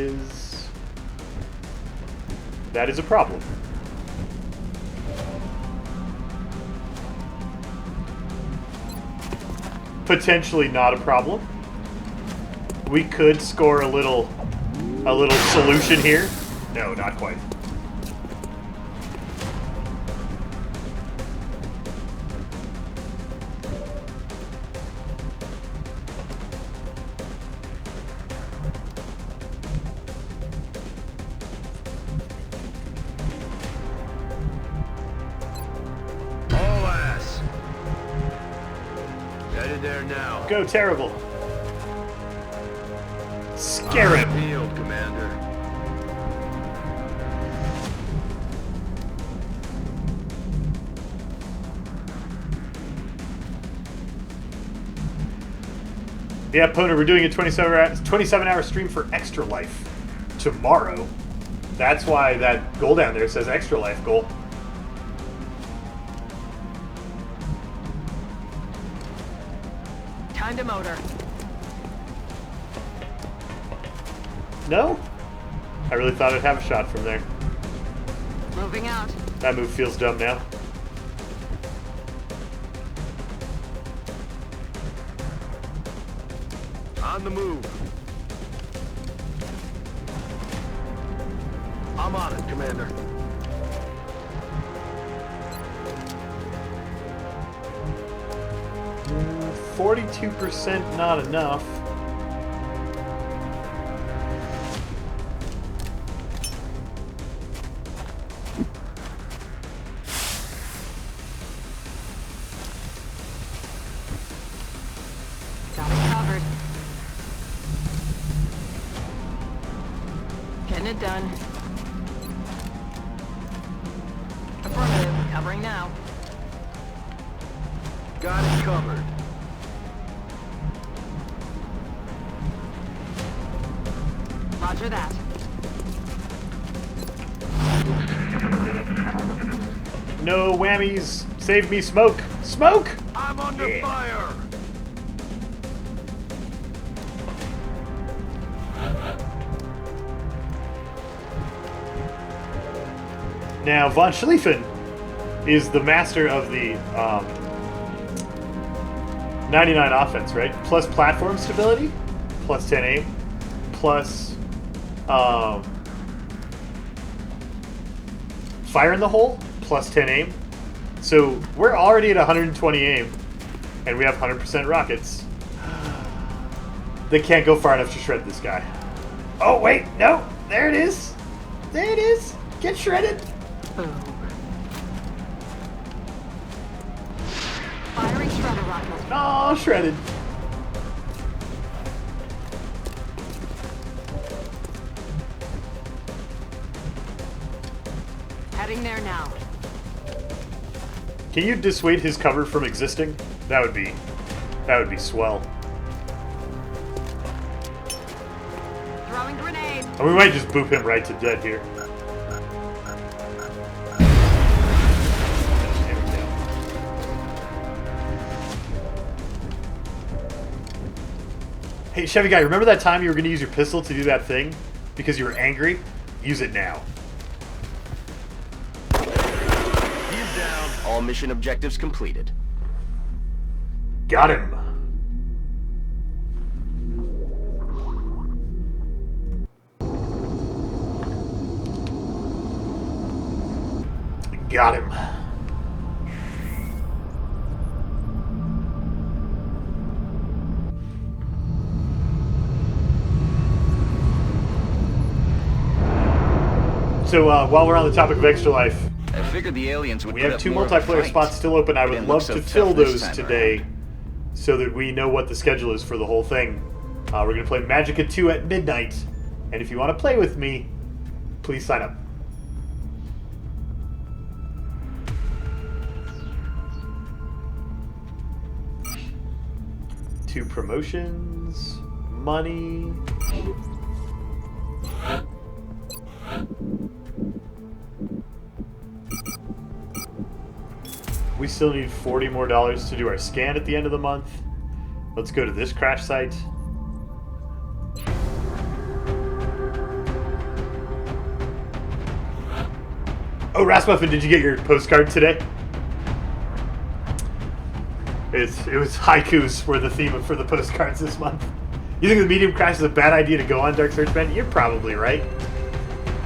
is a problem. Potentially not a problem. We could score a little solution here. No, not quite. All ass. Headed there now. Go terrible. Scare him. Field, Commander. Yeah, Pona, we're doing a 27-hour stream for Extra Life tomorrow. That's why that goal down there says Extra Life goal. Time to motor. No? I really thought I'd have a shot from there. Moving out. That move feels dumb now. On the move. I'm on it, Commander. Mm, 42% not enough. Got it covered. Getting it done. Affirmative. Covering now. Got it covered. Roger that. No whammies. Save me, smoke. Smoke! I'm under fire. Now, von Schlieffen is the master of the 99 offense, right? Plus platform stability, plus 10 aim, plus fire in the hole, plus 10 aim. So we're already at 120 aim, and we have 100% rockets. They can't go far enough to shred this guy. Oh, wait, no, there it is. There it is. Get shredded. Boom. Firing shredder rocket. Oh, shredded. Heading there now. Can you dissuade his cover from existing? That would be swell. Throwing grenade. And we might just boop him right to dead here. Hey, Chevy guy, remember that time you were going to use your pistol to do that thing because you were angry? Use it now. He's down. All mission objectives completed. Got him. Got him. So while we're on the topic of Extra Life, I figured the aliens would we put have up 2 more of a multiplayer fight. spots still open. I They would didn't love look so to fill tough this those time today around. so that we know what the schedule is for the whole thing. We're going to play Magicka 2 at midnight, and if you want to play with me, please sign up. Two promotions, money. We still need $40 more to do our scan at the end of the month. Let's go to this crash site. Oh, Rasmussen, did you get your postcard today? It was haikus were the theme for the postcards this month. You think the medium crash is a bad idea to go on, Dark Search Man? You're probably right.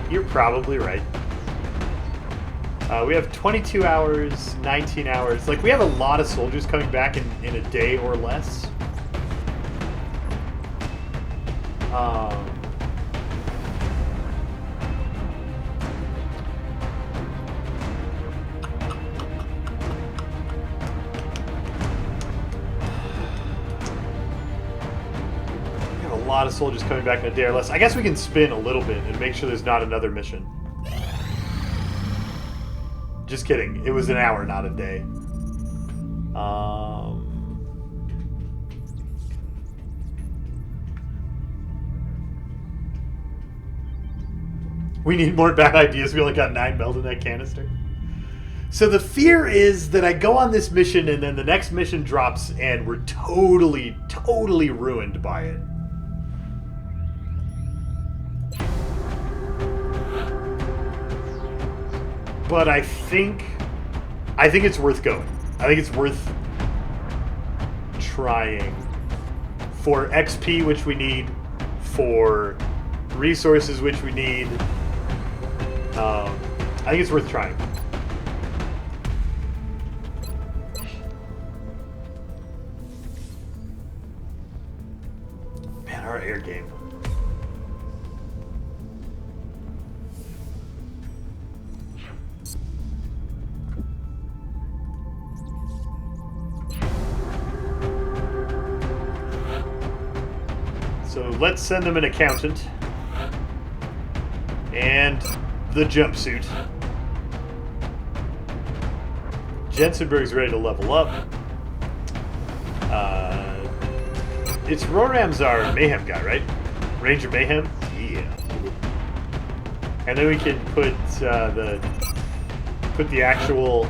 You're probably right. We have 22 hours, 19 hours. Like, we have a lot of soldiers coming back in a day or less. We have a lot of soldiers coming back in a day or less. I guess we can spin a little bit and make sure there's not another mission. Just kidding. It was an hour, not a day. We need more bad ideas. We only got 9 meld in that canister. So the fear is that I go on this mission and then the next mission drops and we're totally, totally ruined by it. But I think it's worth going. I think it's worth trying for XP, which we need, for resources, which we need. I think it's worth trying. Man, our air game. So let's send them an accountant and the jumpsuit. Jensenberg's ready to level up. It's Roram's our Mayhem guy, right? Ranger Mayhem? Yeah. And then we can put the actual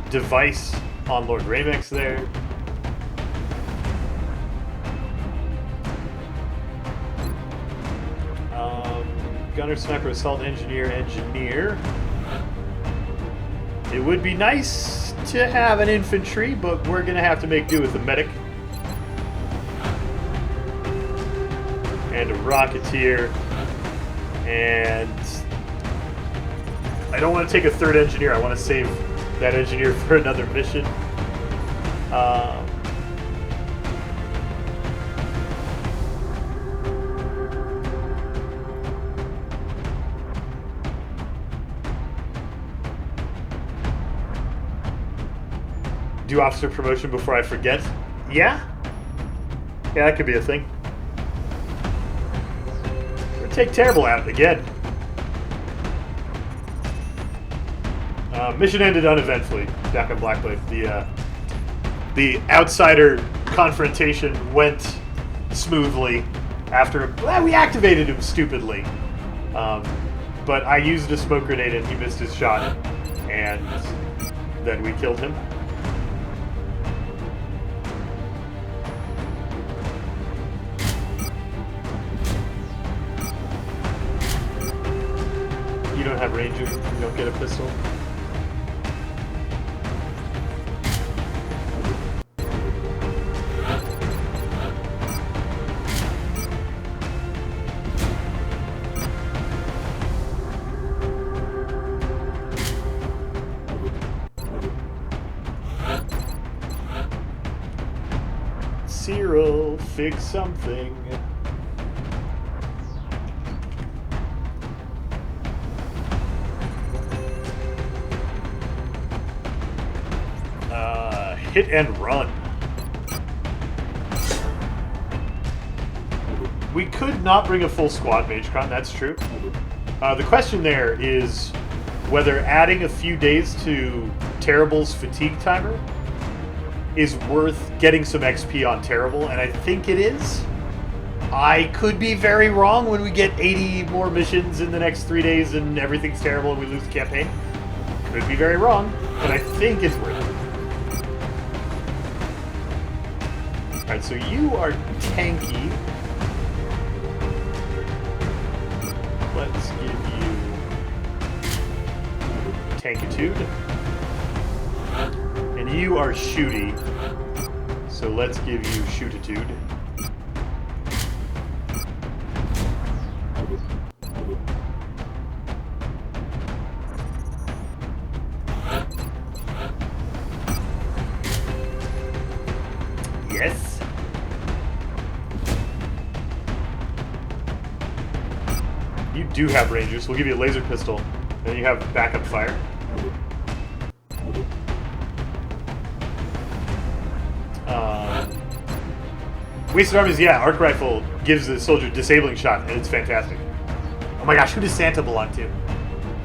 device on Lord Ramex there. Gunner, sniper, assault, engineer. It would be nice to have an infantry, but we're going to have to make do with a medic. And a rocketeer. And I don't want to take a third engineer. I want to save that engineer for another mission. Do officer promotion before I forget? Yeah? Yeah, that could be a thing. We're gonna take Terrible out again. Mission ended uneventfully back on Blackblade. The outsider confrontation went smoothly after... Well, we activated him stupidly. But I used a smoke grenade and he missed his shot. And then we killed him. don't have ranger, you don't get a pistol. Cyril, fix something. Hit and run. We could not bring a full squad, MageCon, that's true. The question there is whether adding a few days to Terrible's fatigue timer is worth getting some XP on Terrible, and I think it is. I could be very wrong when we get 80 more missions in the next 3 days and everything's terrible and we lose the campaign. Could be very wrong, but I think it's worth it. Alright, so you are tanky. Let's give you tankitude. And you are shooty. So let's give you shootitude. Yes. You do have rangers. We'll give you a laser pistol, and then you have backup fire. Wasted Armies, yeah, arc rifle gives the soldier disabling shot, and it's fantastic. Oh my gosh, who does Santa belong to?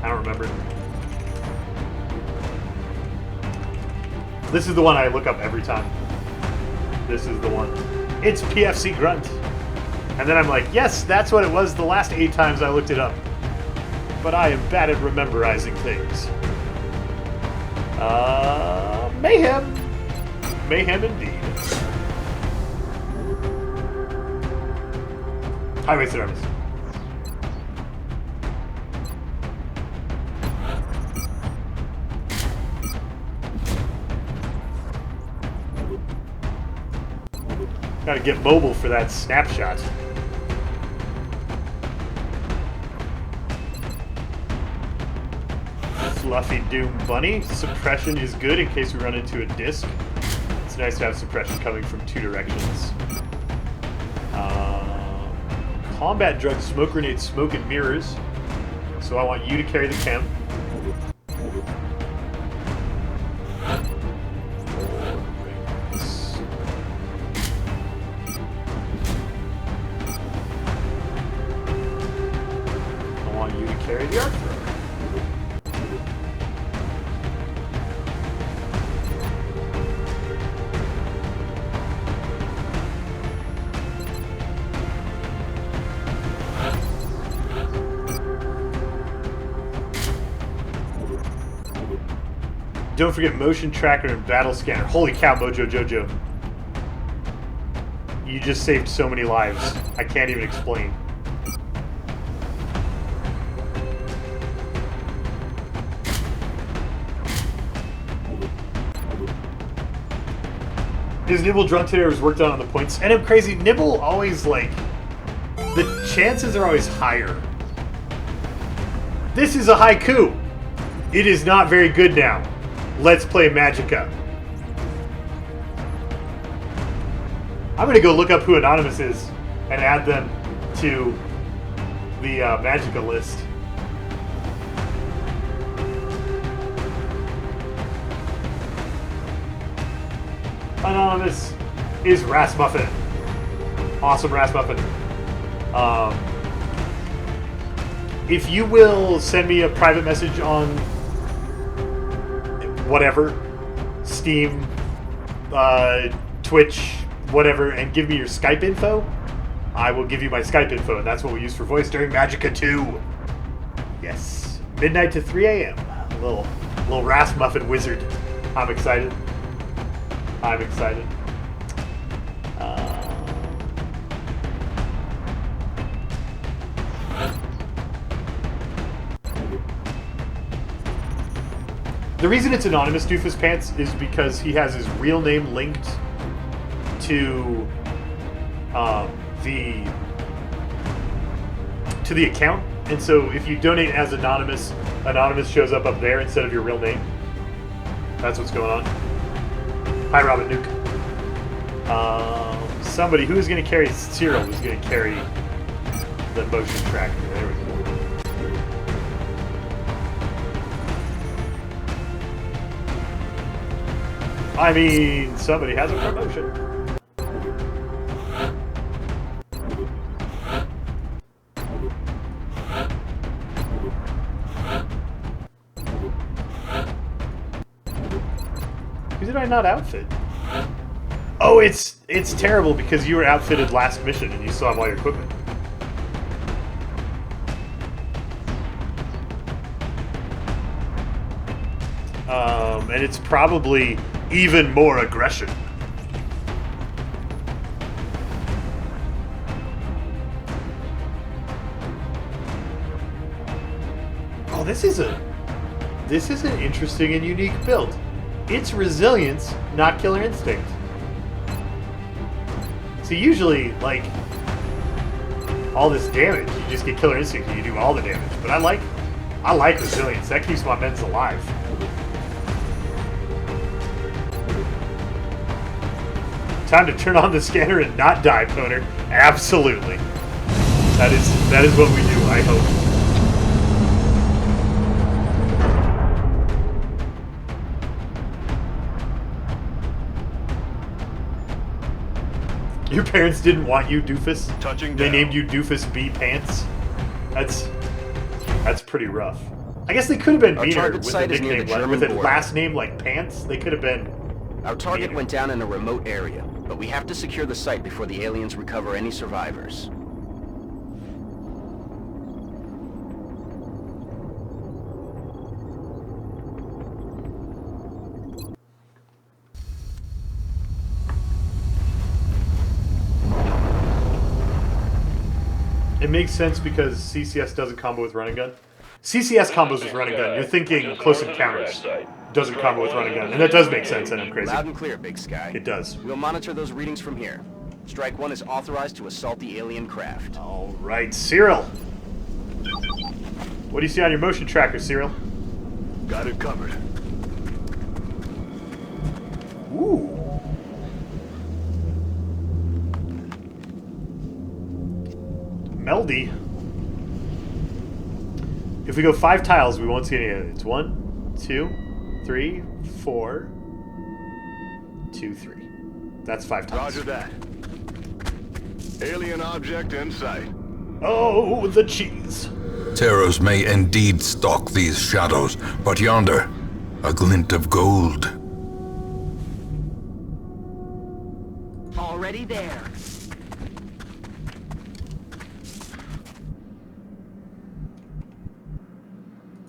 I don't remember. This is the one I look up every time. This is the one. It's PFC Grunt. And then I'm like, yes, that's what it was the last 8 times I looked it up. But I am bad at memorizing things. Mayhem. Mayhem indeed. High-waisted armies. Gotta get mobile for that snapshot. Fluffy Doom Bunny. Suppression is good in case we run into a disc. It's nice to have suppression coming from 2 directions. Combat drug, smoke grenade, smoke and mirrors. So I want you to carry the chem. I want you to carry the arc thrower. Don't forget motion tracker and battle scanner. Holy cow, Mojo Jojo. You just saved so many lives. I can't even explain. His Nibble drunk today was worked on the points. And I'm crazy. Nibble always, like, the chances are always higher. This is a haiku. It is not very good now. Let's play Magicka. I'm going to go look up who Anonymous is and add them to the Magicka list. Anonymous is Rasmuffin. Awesome Rasmuffin. If you will send me a private message on whatever, Steam, Twitch, whatever, and give me your Skype info, I will give you my Skype info, and that's what we use for voice during Magicka 2. Yes. Midnight to 3 a.m. Little Rasmuffin wizard. I'm excited. I'm excited. The reason it's anonymous Doofus Pants is because he has his real name linked to the account, and so if you donate as anonymous, anonymous shows up there instead of your real name. That's what's going on. Hi, Robin Nuke. Somebody who is going to carry Cyril is going to carry the motion tracker. There we go. I mean, somebody has a promotion. Who did I not outfit? Oh, it's terrible because you were outfitted last mission and you still have all your equipment. And it's probably even more aggression. Oh, this is an interesting and unique build. It's resilience, not killer instinct. So usually, like, all this damage, you just get killer instinct and you do all the damage. But I like resilience. That keeps my mens alive. Time to turn on the scanner and not die, Poner. Absolutely. That is what we do, I hope. Your parents didn't want you, Doofus. They named you Doofus B Pants. That's pretty rough. I guess they could have been meaner with a nickname with a last name like Pants. They could have been. Our target went down in a remote area, but we have to secure the site before the aliens recover any survivors. It makes sense because CCS doesn't combo with run and gun. CCS combos with run and gun. You're thinking Close Encounters doesn't combo with run and gun, and that does make sense. And I'm crazy. Loud and clear, Big Sky. It does. We'll monitor those readings from here. Strike 1 is authorized to assault the alien craft. All right, Cyril. What do you see on your motion tracker, Cyril? Got it covered. Ooh. Meldy. If we go 5 tiles, we won't see any aliens. 1, 2, 3, 4, 2, 3. That's 5 tiles. Roger that. Alien object in sight. Oh, the cheese. Terrors may indeed stalk these shadows, but yonder, a glint of gold. Already there.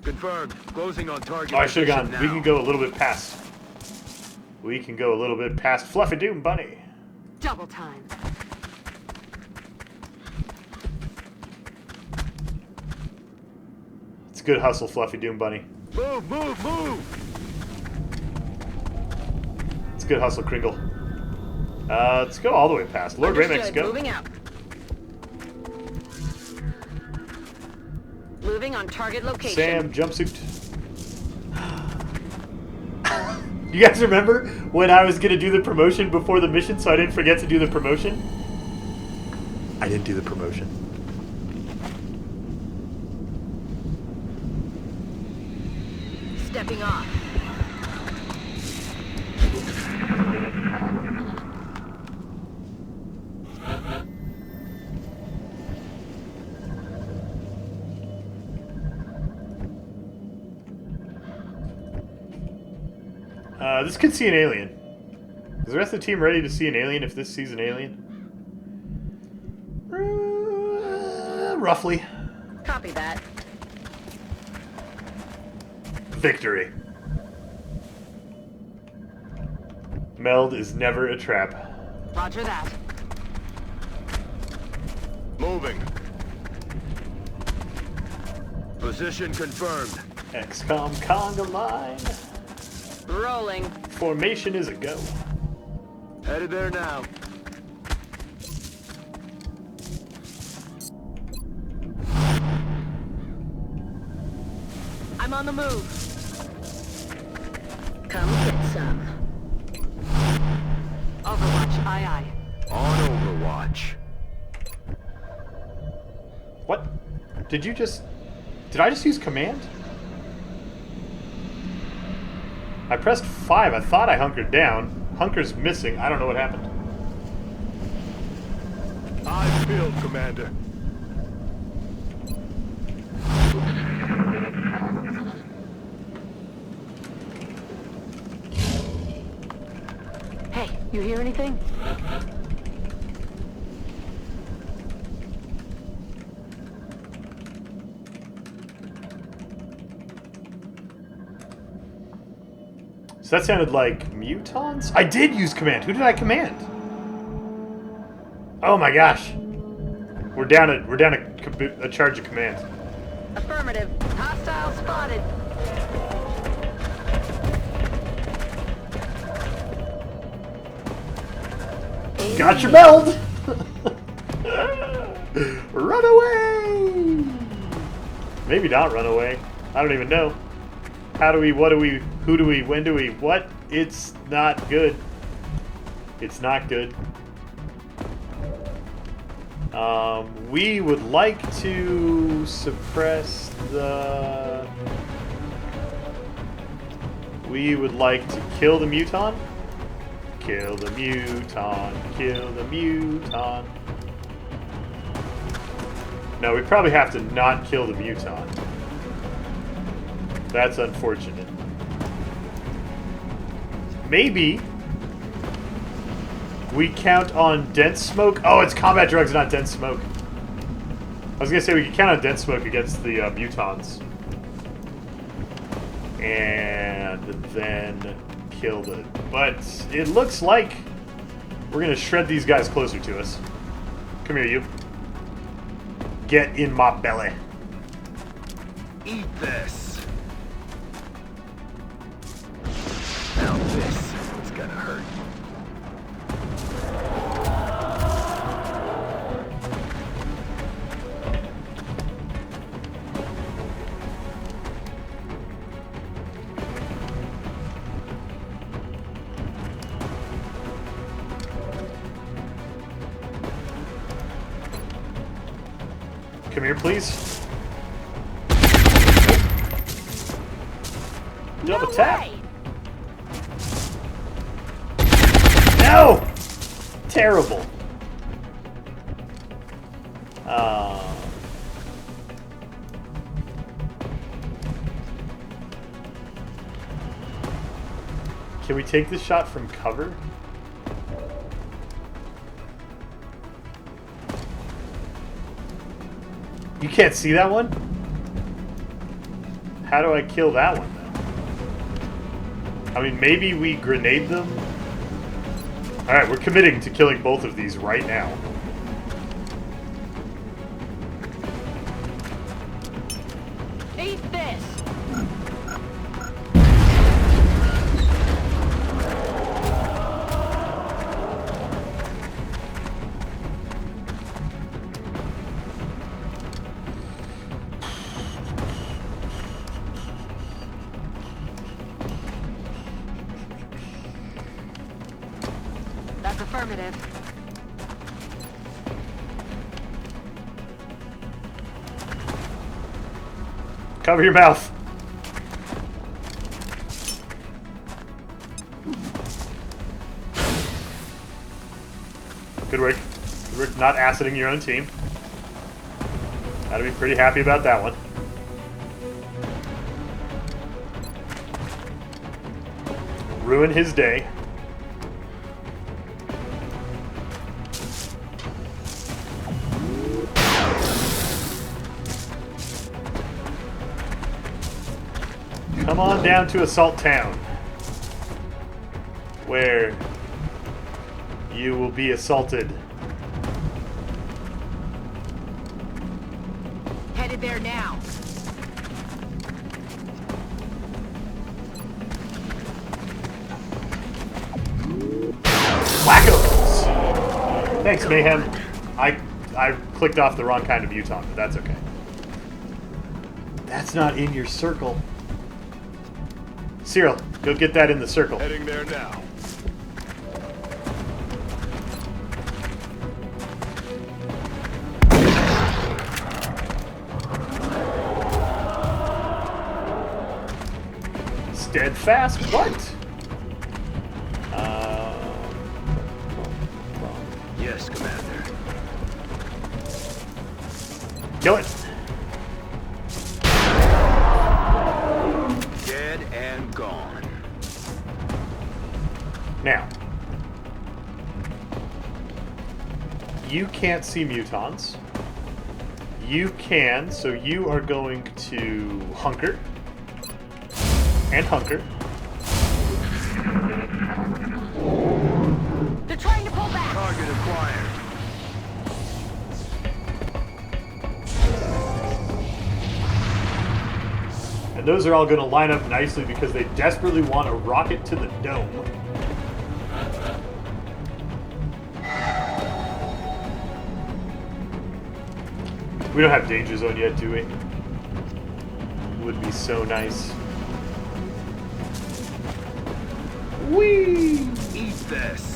Confirmed. Closing on target. Oh, I should have gone. We can go a little bit past. We can go a little bit past Fluffy Doom Bunny. Double time. It's good hustle, Fluffy Doom Bunny. Move, move, move! It's good hustle, Kringle. Let's go all the way past. Lord Ramex, go. Moving out. Moving on target location. Sam, jumpsuit. You guys remember when I was going to do the promotion before the mission so I didn't forget to do the promotion? I didn't do the promotion. Stepping off. This could see an alien. Is the rest of the team ready to see an alien if this sees an alien? Roughly. Copy that. Victory. Meld is never a trap. Roger that. Moving. Position confirmed. XCOM conga line. Rolling. Formation is a go. Headed there now. I'm on the move. Come get some. Overwatch, aye aye. On Overwatch. What? Did I just use command? I pressed 5. I thought I hunkered down. Hunker's missing. I don't know what happened. I feel, Commander. Hey, you hear anything? So that sounded like mutons? I did use command. Who did I command? Oh my gosh. We're down a charge of command. Affirmative. Hostile spotted. Got your belt! Run away! Maybe not run away. I don't even know. How do we, what do we, who do we, when do we, what? It's not good. It's not good. We would like to suppress the... We would like to kill the muton. Kill the muton. Kill the muton. No, we probably have to not kill the muton. That's unfortunate. Maybe we count on dense smoke. Oh, it's combat drugs, not dense smoke. I was gonna say we could count on dense smoke against the mutons. And then kill the... But it looks like we're gonna shred these guys closer to us. Come here, you. Get in my belly. Eat this. Now this is gonna hurt. Come here, please. Double tap. No! Terrible. Can we take this shot from cover? You can't see that one? How do I kill that one, though? I mean, maybe we grenade them? Alright, we're committing to killing both of these right now. Eat this. That's affirmative. Cover your mouth. Good work. Good work not aciding your own team. Gotta be pretty happy about that one. Ruin his day. Come on down to Assault Town, where you will be assaulted. Headed there now. Thanks, Mayhem. I clicked off the wrong kind of muton, but that's okay. That's not in your circle. Cyril, go get that in the circle. Heading there now. Steadfast? What? Yes, Commander. Kill it. Dead and gone. Now, you can't see mutons. You can, so you are going to hunker. And hunker. They're trying to pull back. Target acquired. And those are all going to line up nicely because they desperately want a rocket to the dome. We don't have danger zone yet, do we? Would be so nice. Whee! Eat this.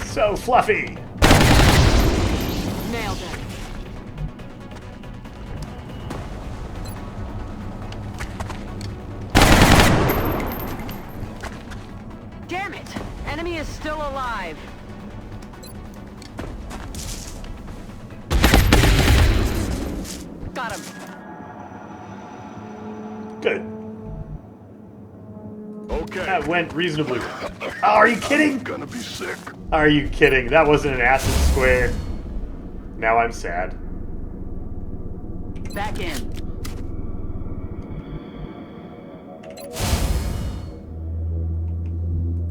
So fluffy. Nailed it. Damn it! Enemy is still alive. Got him. Good. Okay. That went reasonably well. Oh, are you kidding? I'm gonna be sick. Are you kidding? That wasn't an acid square. Now I'm sad. Back in.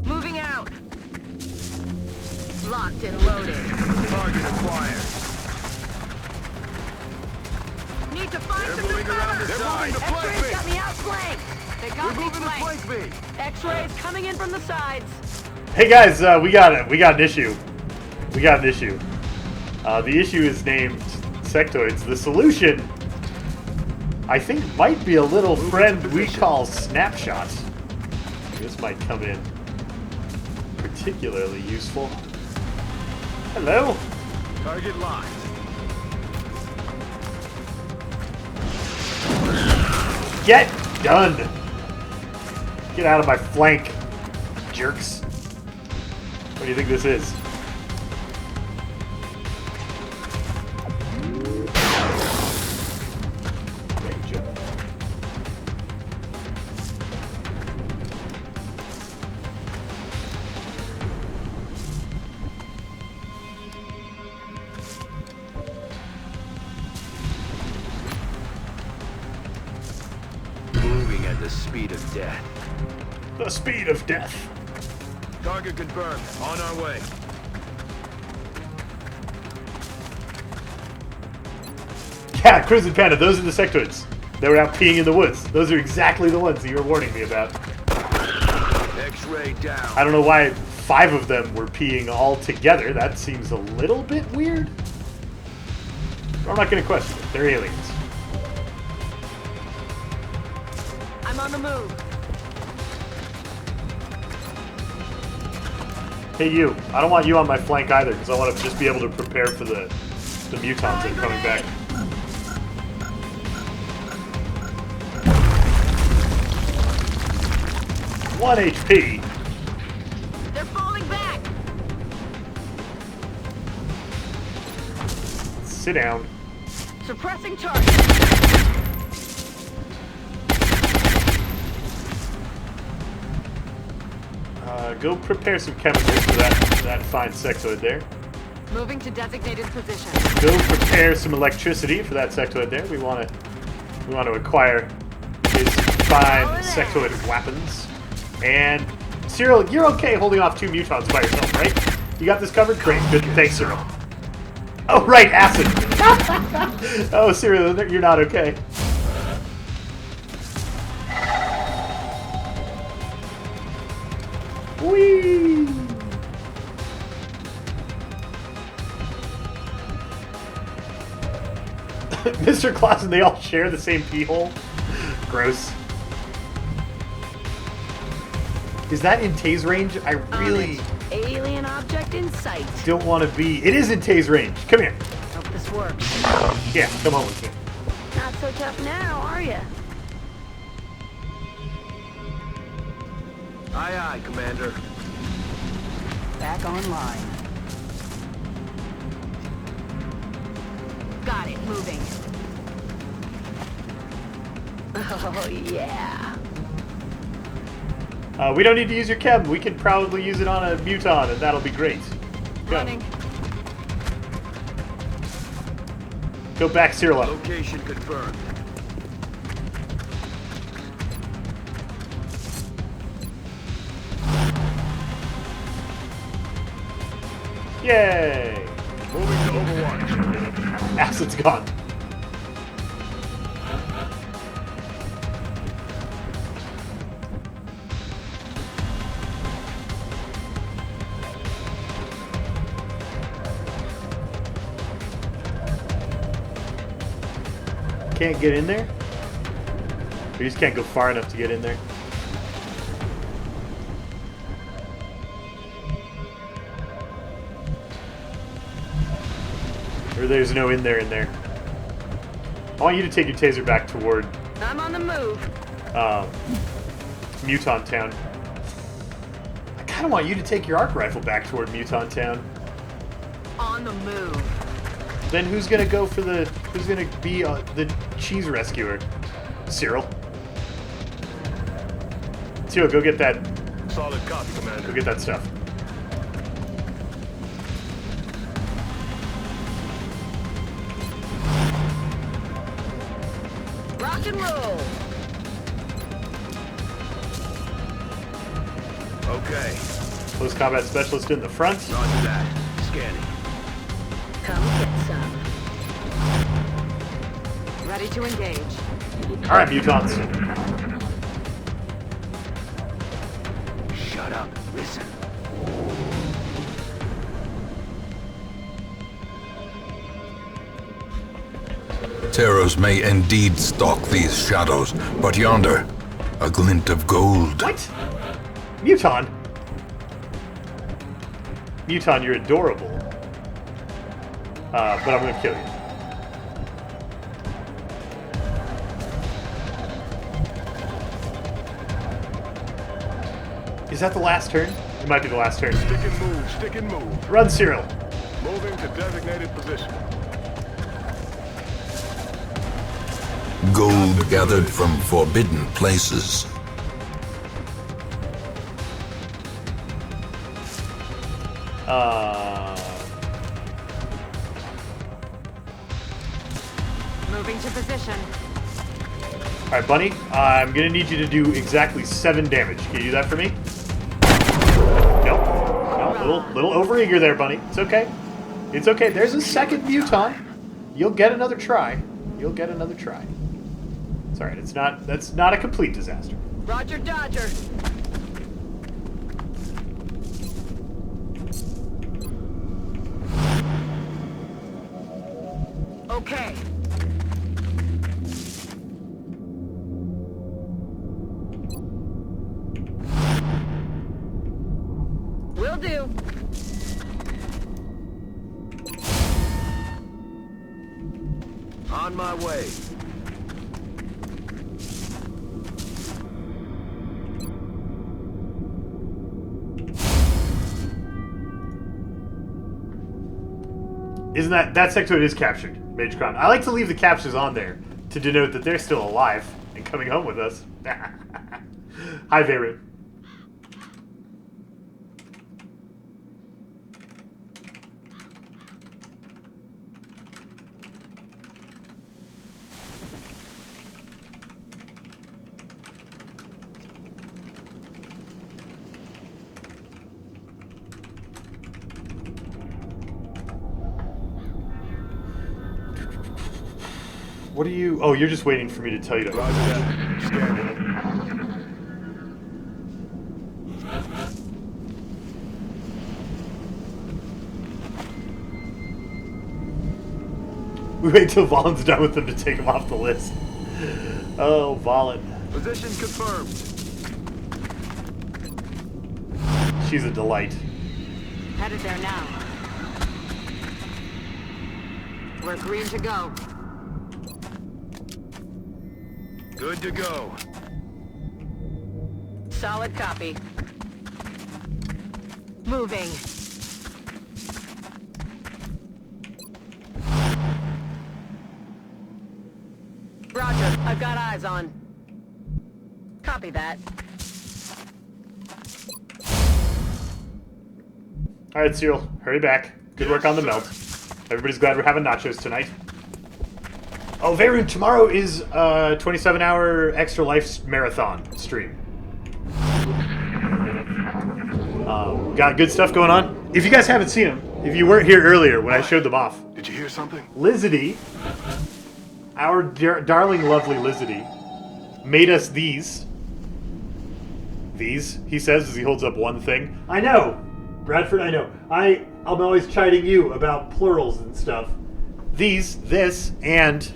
Moving out. Locked and loaded. Target acquired. Need to find They're some moving around the side. X-rays got me outflanked. They got We're me moving to flanked. flank B. X-rays coming in from the sides. Hey guys, we got an issue. We got an issue. The issue is named sectoids. The solution, I think, might be a little friend we call Snapshot. This might come in particularly useful. Hello. Target locked. Get done. Get out of my flank, jerks. What do you think this is? Moving at the speed of death. The speed of death. Target confirmed. On our way. Yeah, Crimson Panda, those are the sectoids. They were out peeing in the woods. Those are exactly the ones that you were warning me about. X-ray down. I don't know why 5 of them were peeing all together. That seems a little bit weird. I'm not going to question it. They're aliens. I'm on the move. Hey, you. I don't want you on my flank either, because I want to just be able to prepare for the mutons that are coming back. One HP. They're falling back. Sit down. Suppressing target. Go prepare some chemicals for that fine sectoid there. Moving to designated position. Go prepare some electricity for that sectoid there. We want to acquire his fine sectoid weapons. And Cyril, you're okay holding off 2 mutons by yourself, right? You got this covered? Great. Good. Thanks, Cyril. Oh, right, acid. Oh, Cyril, you're not okay. Whee! Mr. Clausen, they all share the same pee hole? Gross. Is that in Tay's range? I really Alien object in sight. don't want to be. It is in Tay's range. Come here. Hope this works. Yeah, come on with me. Not so tough now, are you? Aye, aye, Commander. Back online. Got it, moving. Oh, yeah. We don't need to use your chem. We can probably use it on a muton, and that'll be great. Go. Running. Go back, Cyril. Location confirmed. Yay! Moving to Overwatch. Acid's gone. Can't get in there? Or you just can't go far enough to get in there? Or there's no in there. I want you to take your taser back toward I'm on the move. Muton Town. I kind of want you to take your arc rifle back toward Muton Town. On the move. Then who's gonna go for the? Who's gonna be the cheese rescuer? Cyril. Cyril, go get that. Solid copy, Commander. Go get that stuff. Rock and roll. Okay. Close combat specialist in the front. Roger that. Scanning. Come get some. Ready to engage. All right, mutants. Shut up. Listen. Terrors may indeed stalk these shadows, but yonder, a glint of gold. What? Muton? Muton, you're adorable. But I'm gonna kill you. Is that the last turn? It might be the last turn. Stick and move, stick and move. Run, Cyril. Moving to designated position. Gold gathered from forbidden places. Moving to position. Alright, Bunny, I'm gonna need you to do exactly 7 damage. Can you do that for me? Nope. No, little overeager there, Bunny. It's okay. It's okay. There's a second muton. You'll get another try. You'll get another try. It's alright. That's not a complete disaster. Roger, Dodger. Okay. Will do. On my way. Isn't that sectoid is captured, Mage Crown? I like to leave the captures on there to denote that they're still alive and coming home with us. Hi, Veyru. What are you... Oh, you're just waiting for me to tell you to... Roger that. Scanning. We wait till Valen's done with them to take him off the list. Oh, Valen. Position confirmed. She's a delight. Headed there now. We're green to go. Good to go. Solid copy. Moving. Roger, I've got eyes on. Copy that. Alright, Cyril. Hurry back. Good work on the melt. Everybody's glad we're having nachos tonight. Oh, Veru, tomorrow is a 27-hour Extra Life marathon stream. Got good stuff going on. If you guys haven't seen them, if you weren't here earlier when I showed them off. Did you hear something? Lizzie, our darling, lovely Lizzie, made us these. These, he says, as he holds up one thing. I know, Bradford, I know. I'm always chiding you about plurals and stuff. These, this, and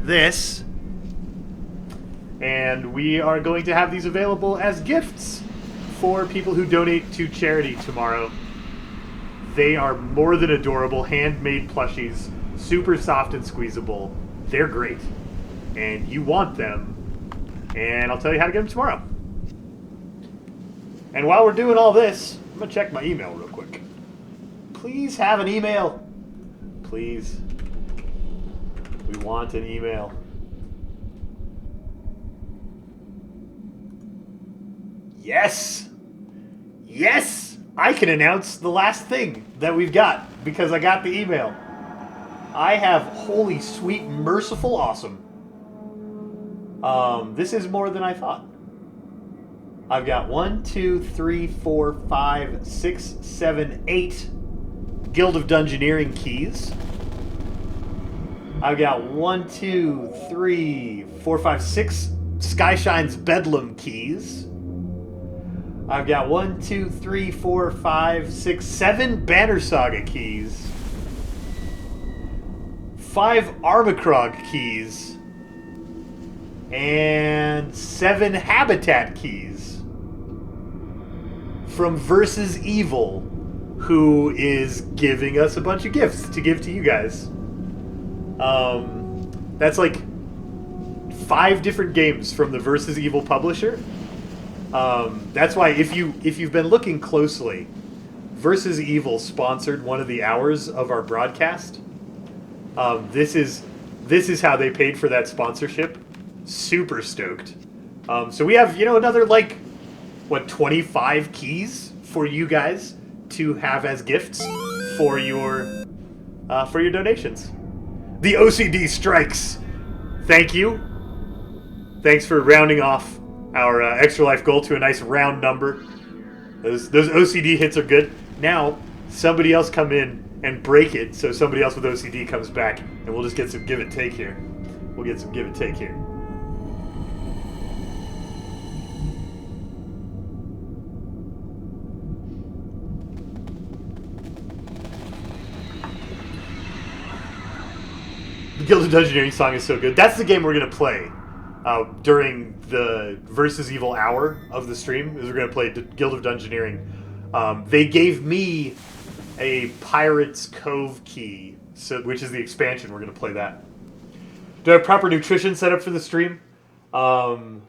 this. And we are going to have these available as gifts for people who donate to charity tomorrow. They are more than adorable, handmade plushies, super soft and squeezable. They're great. And you want them. And I'll tell you how to get them tomorrow. And while we're doing all this, I'm going to check my email real quick. Please have an email. Please. We want an email. Yes! Yes! I can announce the last thing that we've got because I got the email. I have holy sweet merciful awesome. This is more than I thought. I've got 1, 2, 3, 4, 5, 6, 7, 8 Guild of Dungeoneering keys. I've got 1, 2, 3, 4, 5, 6 Skyshine's Bedlam keys. I've got 1, 2, 3, 4, 5, 6, 7 Banner Saga keys. 5 Armakrog keys. And 7 Habitat keys. From Versus Evil, who is giving us a bunch of gifts to give to you guys. That's like 5 different games from the Versus Evil publisher. That's why if you've been looking closely, Versus Evil sponsored one of the hours of our broadcast. This is how they paid for that sponsorship. Super stoked. So we have, another 25 keys for you guys to have as gifts for your donations. The OCD strikes. Thank you. Thanks for rounding off our Extra Life goal to a nice round number. Those OCD hits are good. Now, somebody else come in and break it so somebody else with OCD comes back, and we'll just get some give and take here. We'll get some give and take here. The Guild of Dungeoneering song is so good. That's the game we're going to play during the Versus Evil hour of the stream. Is we're going to play Guild of Dungeoneering. They gave me a Pirate's Cove key, which is the expansion. We're going to play that. Do I have proper nutrition set up for the stream? Not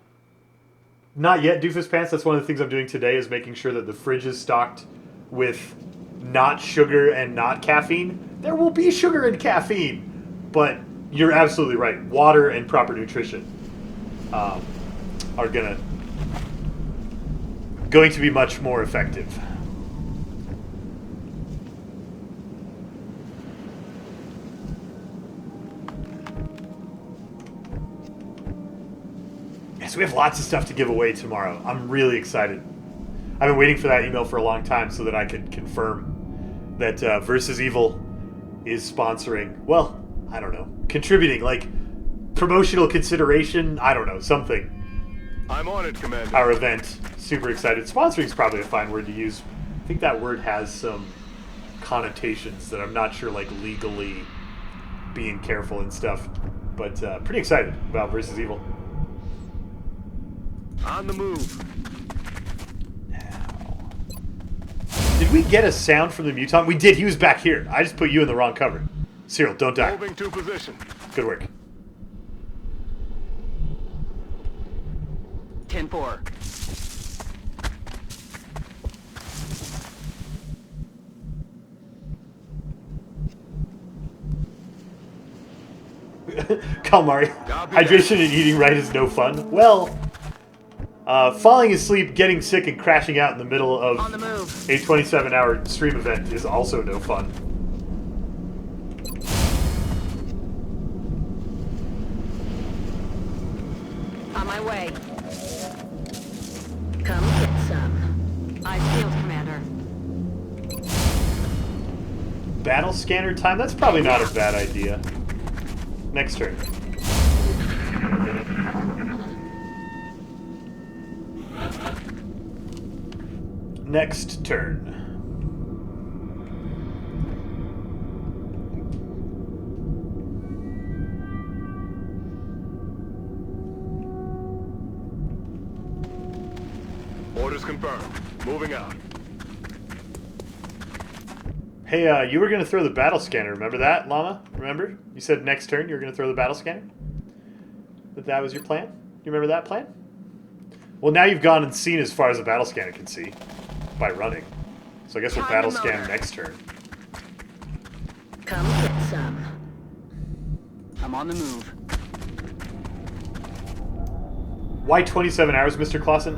yet, Doofus Pants. That's one of the things I'm doing today is making sure that the fridge is stocked with not sugar and not caffeine. There will be sugar and caffeine. But you're absolutely right. Water and proper nutrition are going to be much more effective. Yes, we have lots of stuff to give away tomorrow. I'm really excited. I've been waiting for that email for a long time so that I could confirm that Versus Evil is sponsoring, well, I don't know, contributing, like promotional consideration. I don't know, something. I'm on it, Commander. Our event. Super excited. Sponsoring is probably a fine word to use. I think that word has some connotations that I'm not sure, like legally being careful and stuff. But pretty excited about Versus Evil. On the move. Did we get a sound from the mutant? We did. He was back here. I just put you in the wrong cover. Cyril, don't die. Moving to position. Good work. 10-4. Calamari. Hydration and eating right is no fun. Well, falling asleep, getting sick, and crashing out in the middle of a 27-hour stream event is also no fun. On my way. Come get some. Eyes peeled, Commander. Battle scanner time? That's probably not a bad idea. Next turn. Next turn. Orders confirmed. Moving out. Hey, you were going to throw the battle scanner. Remember that, Llama? Remember? You said next turn you were going to throw the battle scanner? That was your plan? You remember that plan? Well, now you've gone and seen as far as the battle scanner can see by running. So I guess we'll battle scan next turn. Come get some. I'm on the move. Why 27 hours, Mr. Clausen?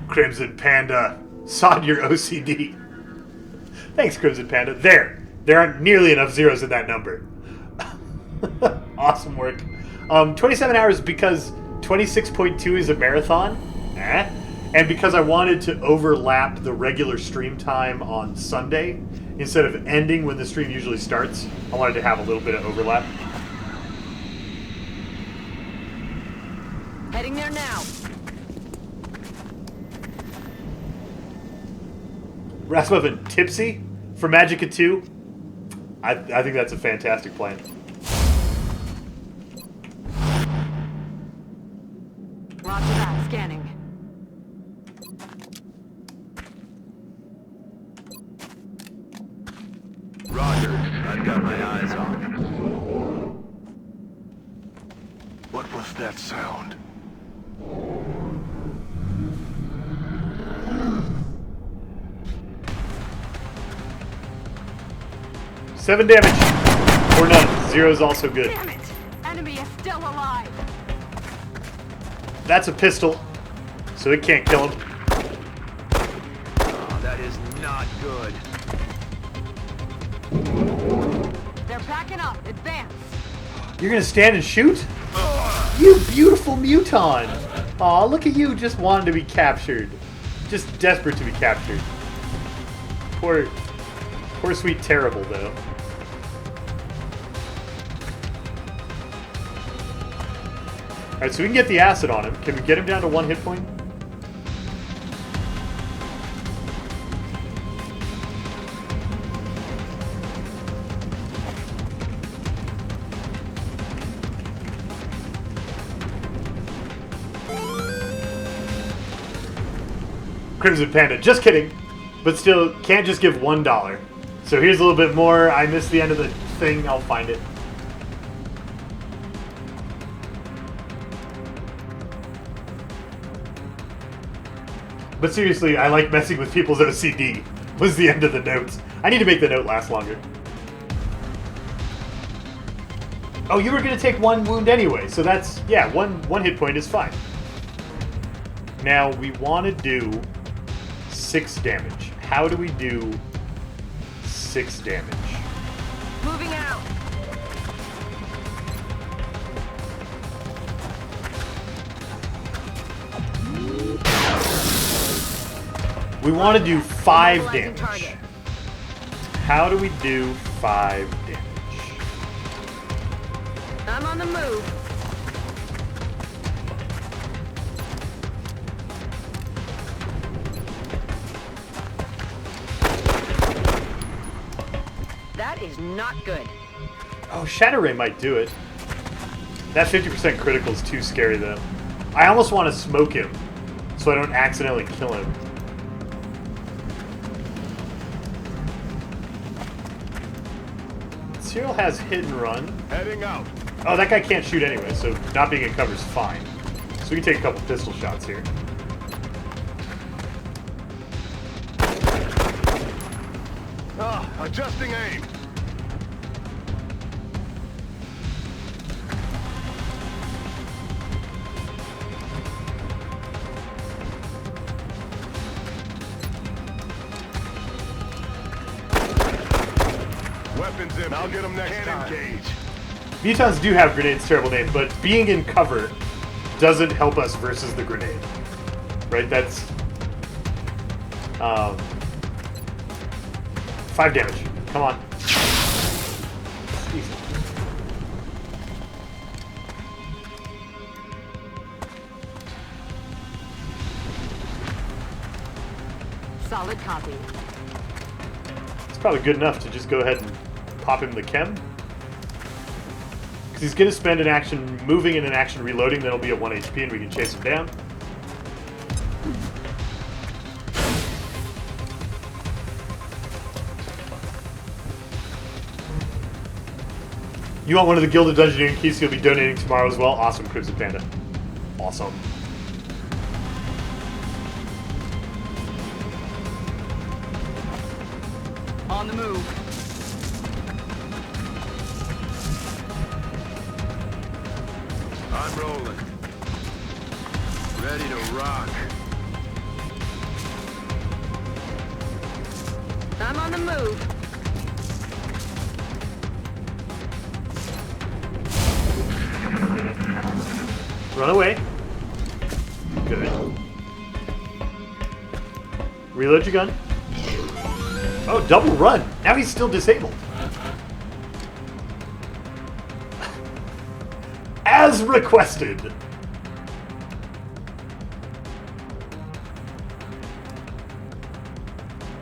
Crimson Panda. Sod your OCD. Thanks, Crimson Panda. There aren't nearly enough zeros in that number. Awesome work. 27 hours because 26.2 is a marathon. And because I wanted to overlap the regular stream time on Sunday, instead of ending when the stream usually starts, I wanted to have a little bit of overlap. Heading there now. Rasmussen, tipsy for Magicka 2? I think that's a fantastic plan. Roger that. Scanning. Roger. I've got my eyes on. What was that sound? 7 damage. Or none. 0 is also good. Damn it! Enemy is still alive. That's a pistol, so it can't kill him. Oh, that is not good. They're backing up. Advance. You're gonna stand and shoot? You beautiful muton! Aw, look at you just wanting to be captured. Just desperate to be captured. Poor sweet Terrible, though. Alright, so we can get the acid on him. Can we get him down to 1 hit point? Crimson Panda, just kidding. But still, can't just give $1. So here's a little bit more. I missed the end of the thing. I'll find it. But seriously, I like messing with people's OCD, was the end of the notes. I need to make the note last longer. Oh, you were going to take 1 wound anyway, so that's, yeah, one hit point is fine. Now, we want to do 6 damage. How do we do 6 damage? Moving out. We want to do 5 damage. How do we do 5 damage? I'm on the move. That is not good. Oh, Shadow Ray might do it. That 50% critical is too scary, though. I almost want to smoke him, so I don't accidentally kill him. Cyril has hit and run. Heading out. Oh, that guy can't shoot anyway, so not being in cover is fine. So we can take a couple pistol shots here. Adjusting aim. Weapons in. I'll get them next time. Engage. Mutons do have grenades, terrible name, but being in cover doesn't help us versus the grenade. Right? That's 5 damage. Come on. Easy. Solid copy. It's probably good enough to just go ahead and pop him the chem. Because he's going to spend an action moving and an action reloading, then he'll be at 1 HP and we can chase him down. You want one of the Gilded Dungeoneering keys, so you'll be donating tomorrow as well? Awesome, Crimson Panda. Awesome. On the move. I'm rolling. Ready to rock. I'm on the move. Run away. Good. Reload your gun. Oh, double run. Now he's still disabled. As requested.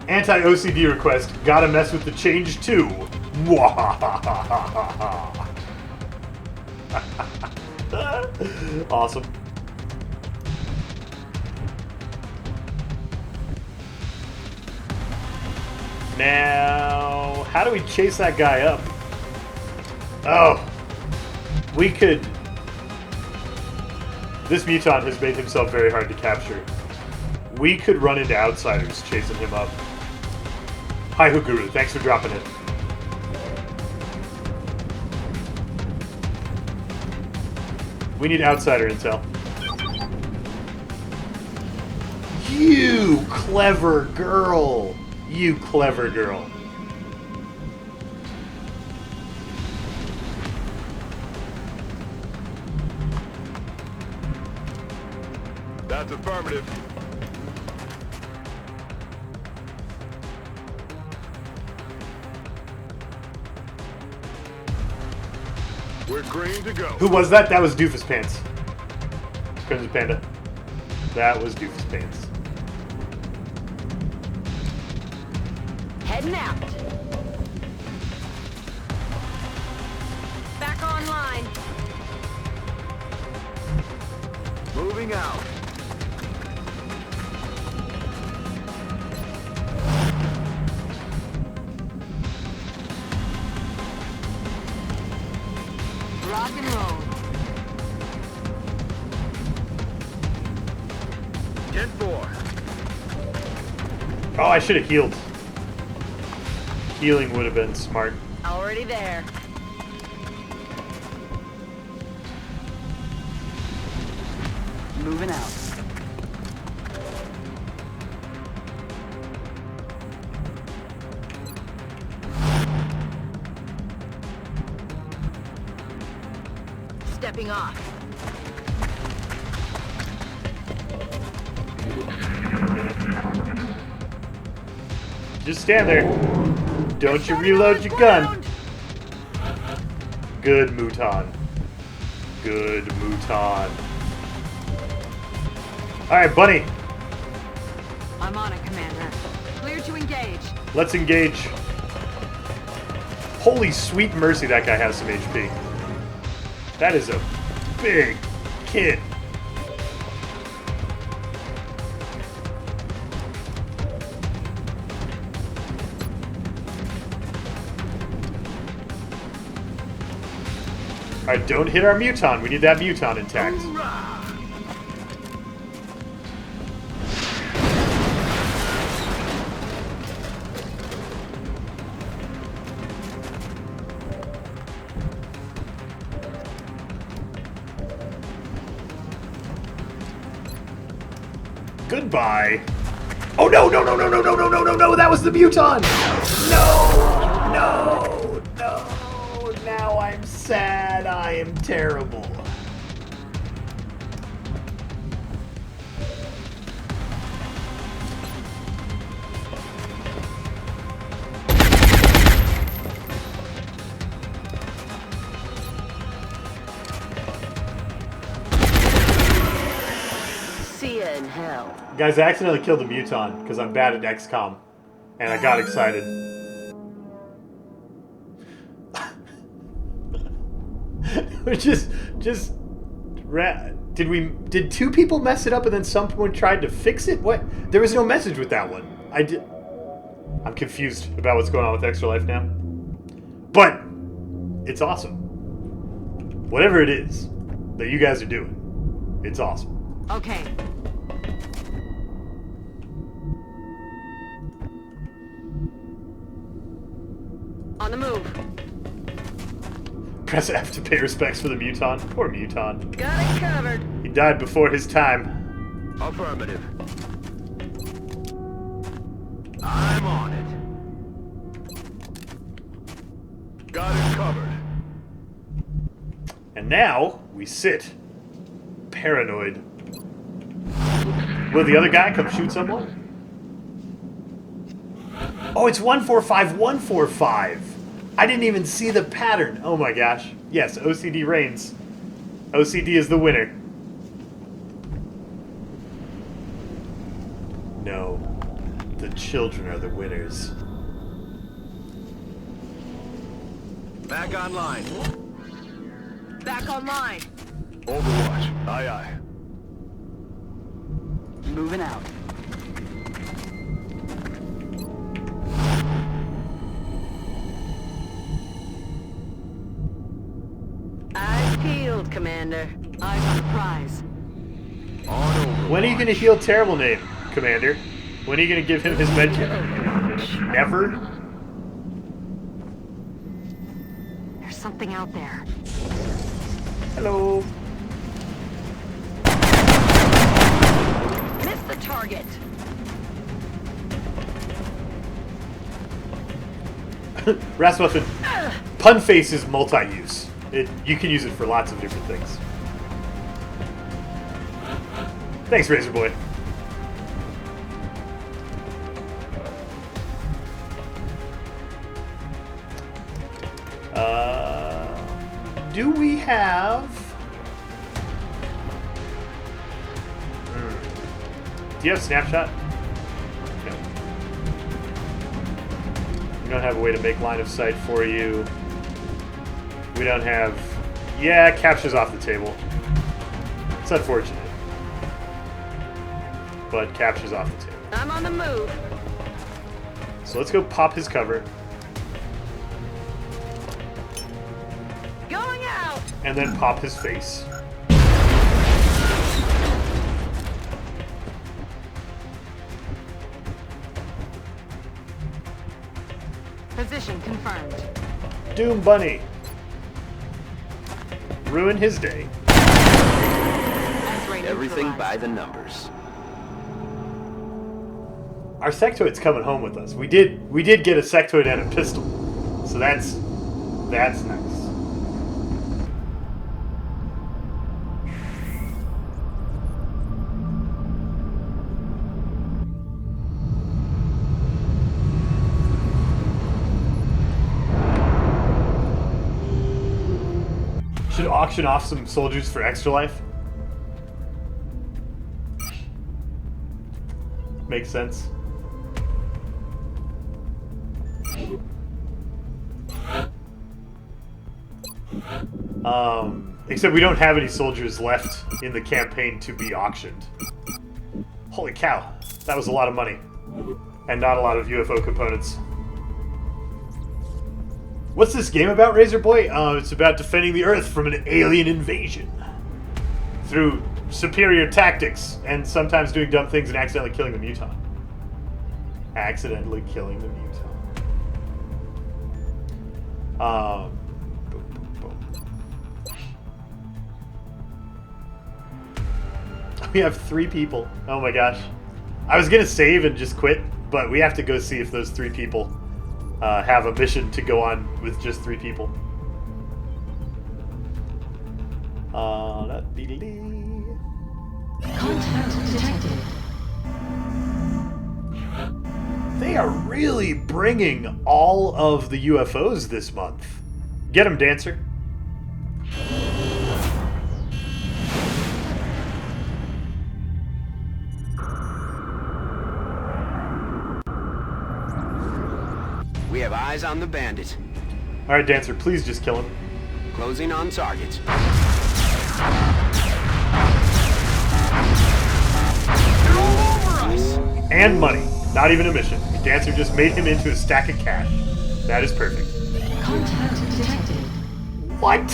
Anti-OCD request. Gotta mess with the change too. Mwahahaha. Awesome. Now, how do we chase that guy up? Oh, we could... This Muton has made himself very hard to capture. We could run into outsiders chasing him up. Hi, Huguru. Thanks for dropping it. We need outsider intel. You clever girl! You clever girl. That's affirmative. We're green to go. Who was that? That was Doofus Pants. Crimson Panda. That was Doofus Pants. Heading out. Back online. Moving out. Rock and roll. 10-4. Oh, I should have healed. Healing would have been smart. Already there. Moving out. Stepping off. Just stand there. Don't you reload your gun. Good, Muton. Good Mouton. Alright, Bunny. I'm on it, Commander. Clear to engage. Let's engage. Holy sweet mercy, that guy has some HP. That is a big kid. Alright, don't hit our Muton. We need that Muton intact. Goodbye. Oh no, no, no, no, no, no, no, no, no, no, that was the Muton! No! No! No! Now I'm sad. I am terrible. See ya in hell. Guys, I accidentally killed the Muton because I'm bad at XCOM. And I got excited. Did two people mess it up and then someone tried to fix it? What? There was no message with that one. I'm confused about what's going on with Extra Life now. But it's awesome. Whatever it is that you guys are doing, it's awesome. Okay. On the move. Press F to pay respects for the Muton. Poor Muton. Got it covered. He died before his time. Affirmative. I'm on it. Got it covered. And now we sit paranoid. Will the other guy come shoot someone? Oh, it's 145, 145. I didn't even see the pattern. Oh my gosh. Yes, OCD reigns. OCD is the winner. No. The children are the winners. Back online. Back online. Overwatch. Aye, aye. Moving out. Eyes peeled, Commander. Eyes on the prize. When are you going to heal Terrible Name, Commander? When are you going to give him his medkit? Never? There's something out there. Hello. Missed the target. Rasmussen, pun face is multi-use. You can use it for lots of different things. Thanks, Razor Boy. Do we have... Do you have Snapshot? No. We don't have a way to make line of sight for you. We don't have... Yeah, capture's off the table. It's unfortunate. But capture's off the table. I'm on the move. So let's go pop his cover. Going out. And then pop his face. Position confirmed. Doom Bunny. Ruin his day. Everything by the numbers. Our sectoid's coming home with us. We did get a sectoid and a pistol. So that's nice. Should auction off some soldiers for extra life. Makes sense. Except we don't have any soldiers left in the campaign to be auctioned. Holy cow, that was a lot of money. And not a lot of UFO components. What's this game about, Razor Boy? It's about defending the Earth from an alien invasion. Through superior tactics, and sometimes doing dumb things and accidentally killing the mutant. Accidentally killing the mutant. Boom, boom, boom. We have 3 people. Oh my gosh. I was gonna save and just quit, but we have to go see if those 3 people have a mission to go on with just 3 people. Contact detected. They are really bringing all of the UFOs this month. Get them, Dancer. We have eyes on the bandit. Alright, Dancer, please just kill him. Closing on target. They're all over us! And money. Not even a mission. Dancer just made him into a stack of cash. That is perfect. Contact detected. What?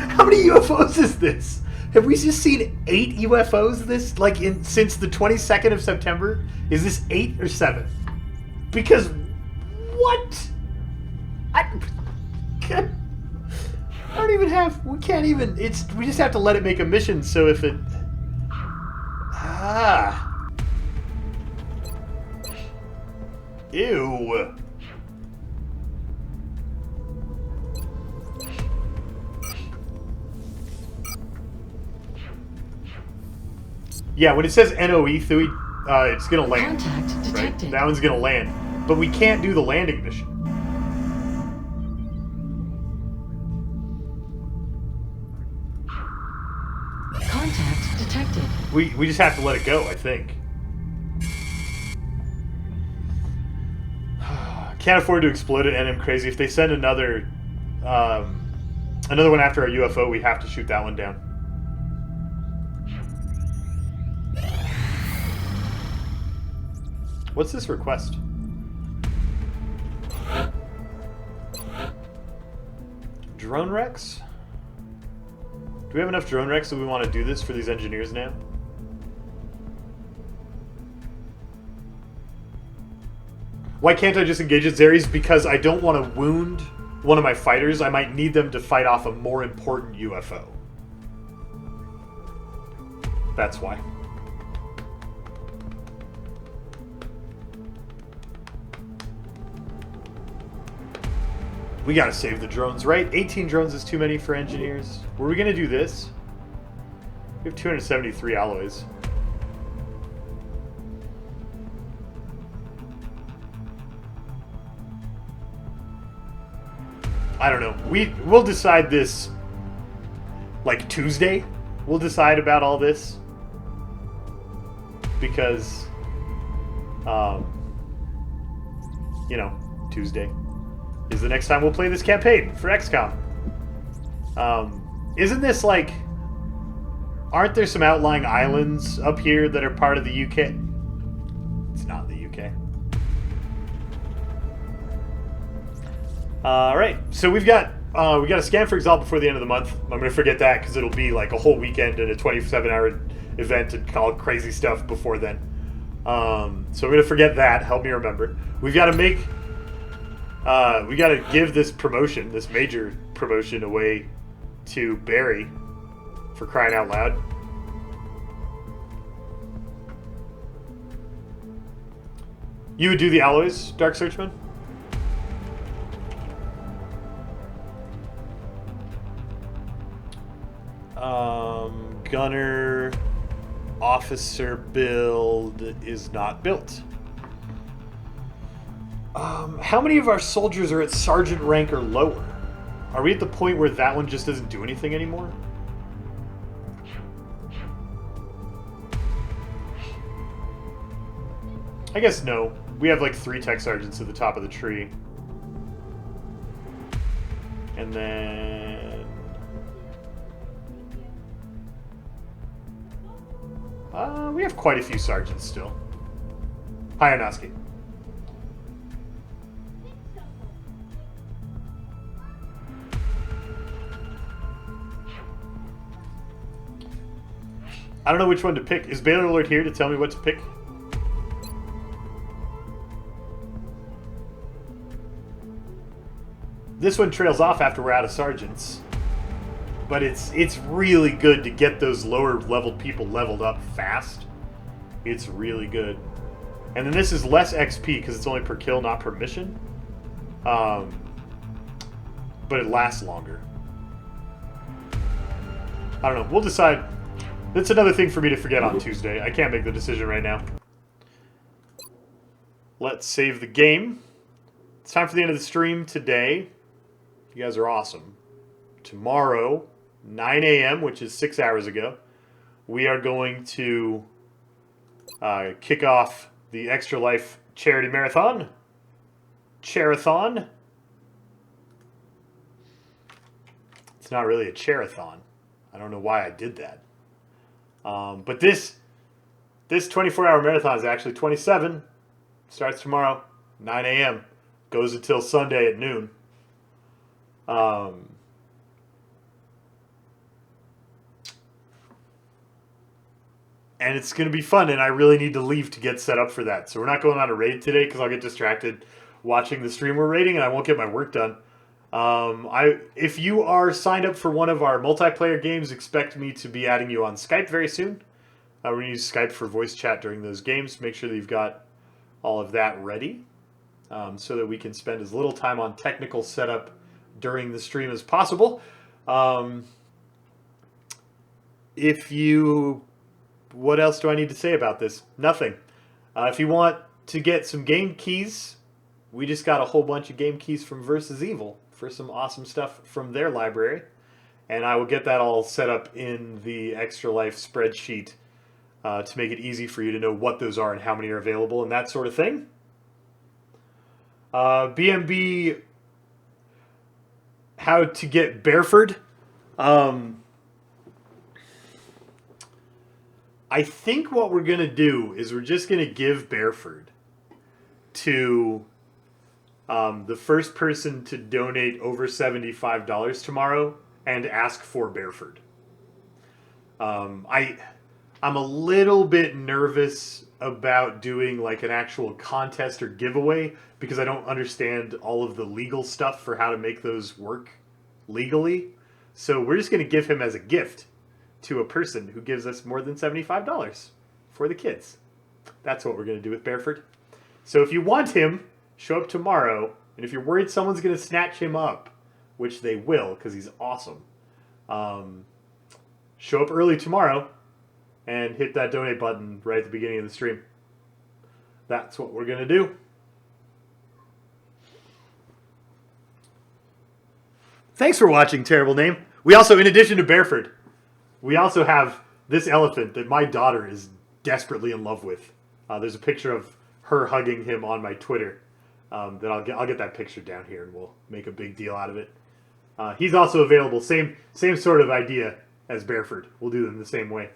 How many UFOs is this? Have we just seen 8 UFOs since the 22nd of September? Is this 8 or 7? Because what? I don't even have. We can't even. We just have to let it make a mission. So if it. Ew. Yeah, when it says NOE, Thuy, it's gonna land. Contact detected. Right? That one's gonna land. But we can't do the landing mission. Contact detected. We just have to let it go, I think. Can't afford to explode it, and I'm crazy. If they send another one after our UFO, we have to shoot that one down. What's this request? Drone wrecks? Do we have enough drone wrecks that we want to do this for these engineers now? Why can't I just engage at Zaries? Because I don't want to wound one of my fighters. I might need them to fight off a more important UFO. That's why. We gotta save the drones, right? 18 drones is too many for engineers. Were we gonna do this? We have 273 alloys. I don't know. We'll decide this like Tuesday. We'll decide about all this. Because you know, Tuesday is the next time we'll play this campaign for XCOM. Isn't this like... Aren't there some outlying islands up here that are part of the UK? It's not the UK. Alright, so we got a scan for Exalt before the end of the month. I'm going to forget that because it'll be like a whole weekend and a 27-hour event and all crazy stuff before then. So I'm going to forget that. Help me remember. We've got to make... we got to give this promotion, this major promotion, away to Barry, for crying out loud. You would do the alloys, Dark Searchman? Gunner officer build is not built. How many of our soldiers are at sergeant rank or lower? Are we at the point where that one just doesn't do anything anymore? I guess no. We have like 3 tech sergeants at the top of the tree. And then... we have quite a few sergeants still. Hi, Anoski. I don't know which one to pick. Is Baylor Lord here to tell me what to pick? This one trails off after we're out of sergeants. But it's really good to get those lower leveled people leveled up fast. It's really good. And then this is less XP because it's only per kill, not per mission. But it lasts longer. I don't know. We'll decide. That's another thing for me to forget on Tuesday. I can't make the decision right now. Let's save the game. It's time for the end of the stream today. You guys are awesome. Tomorrow, 9 a.m., which is 6 hours ago, we are going to kick off the Extra Life Charity Marathon. Charathon. It's not really a charathon. I don't know why I did that. But this 24-hour marathon is actually 27. Starts tomorrow, 9 a.m. Goes until Sunday at noon. And it's going to be fun, and I really need to leave to get set up for that. So we're not going on a raid today because I'll get distracted watching the stream we're raiding, and I won't get my work done. If you are signed up for one of our multiplayer games, expect me to be adding you on Skype very soon. We're going to use Skype for voice chat during those games. Make sure that you've got all of that ready so that we can spend as little time on technical setup during the stream as possible. What else do I need to say about this? Nothing. If you want to get some game keys, we just got a whole bunch of game keys from Versus Evil for some awesome stuff from their library. And I will get that all set up in the Extra Life spreadsheet to make it easy for you to know what those are and how many are available and that sort of thing. BMB, how to get Bearford. I think what we're going to do is we're just going to give Bearford to the first person to donate over $75 tomorrow and ask for Bearford. I'm a little bit nervous about doing like an actual contest or giveaway because I don't understand all of the legal stuff for how to make those work legally. So we're just going to give him as a gift to a person who gives us more than $75 for the kids. That's what we're going to do with Bearford. So if you want him, show up tomorrow. And if you're worried someone's going to snatch him up, which they will because he's awesome, show up early tomorrow and hit that donate button right at the beginning of the stream. That's what we're going to do. Thanks for watching, Terrible Name. We also, in addition to Bearford, we also have this elephant that my daughter is desperately in love with. There's a picture of her hugging him on my Twitter. That I'll get that picture down here and we'll make a big deal out of it. He's also available. Same sort of idea as Bearford. We'll do them the same way.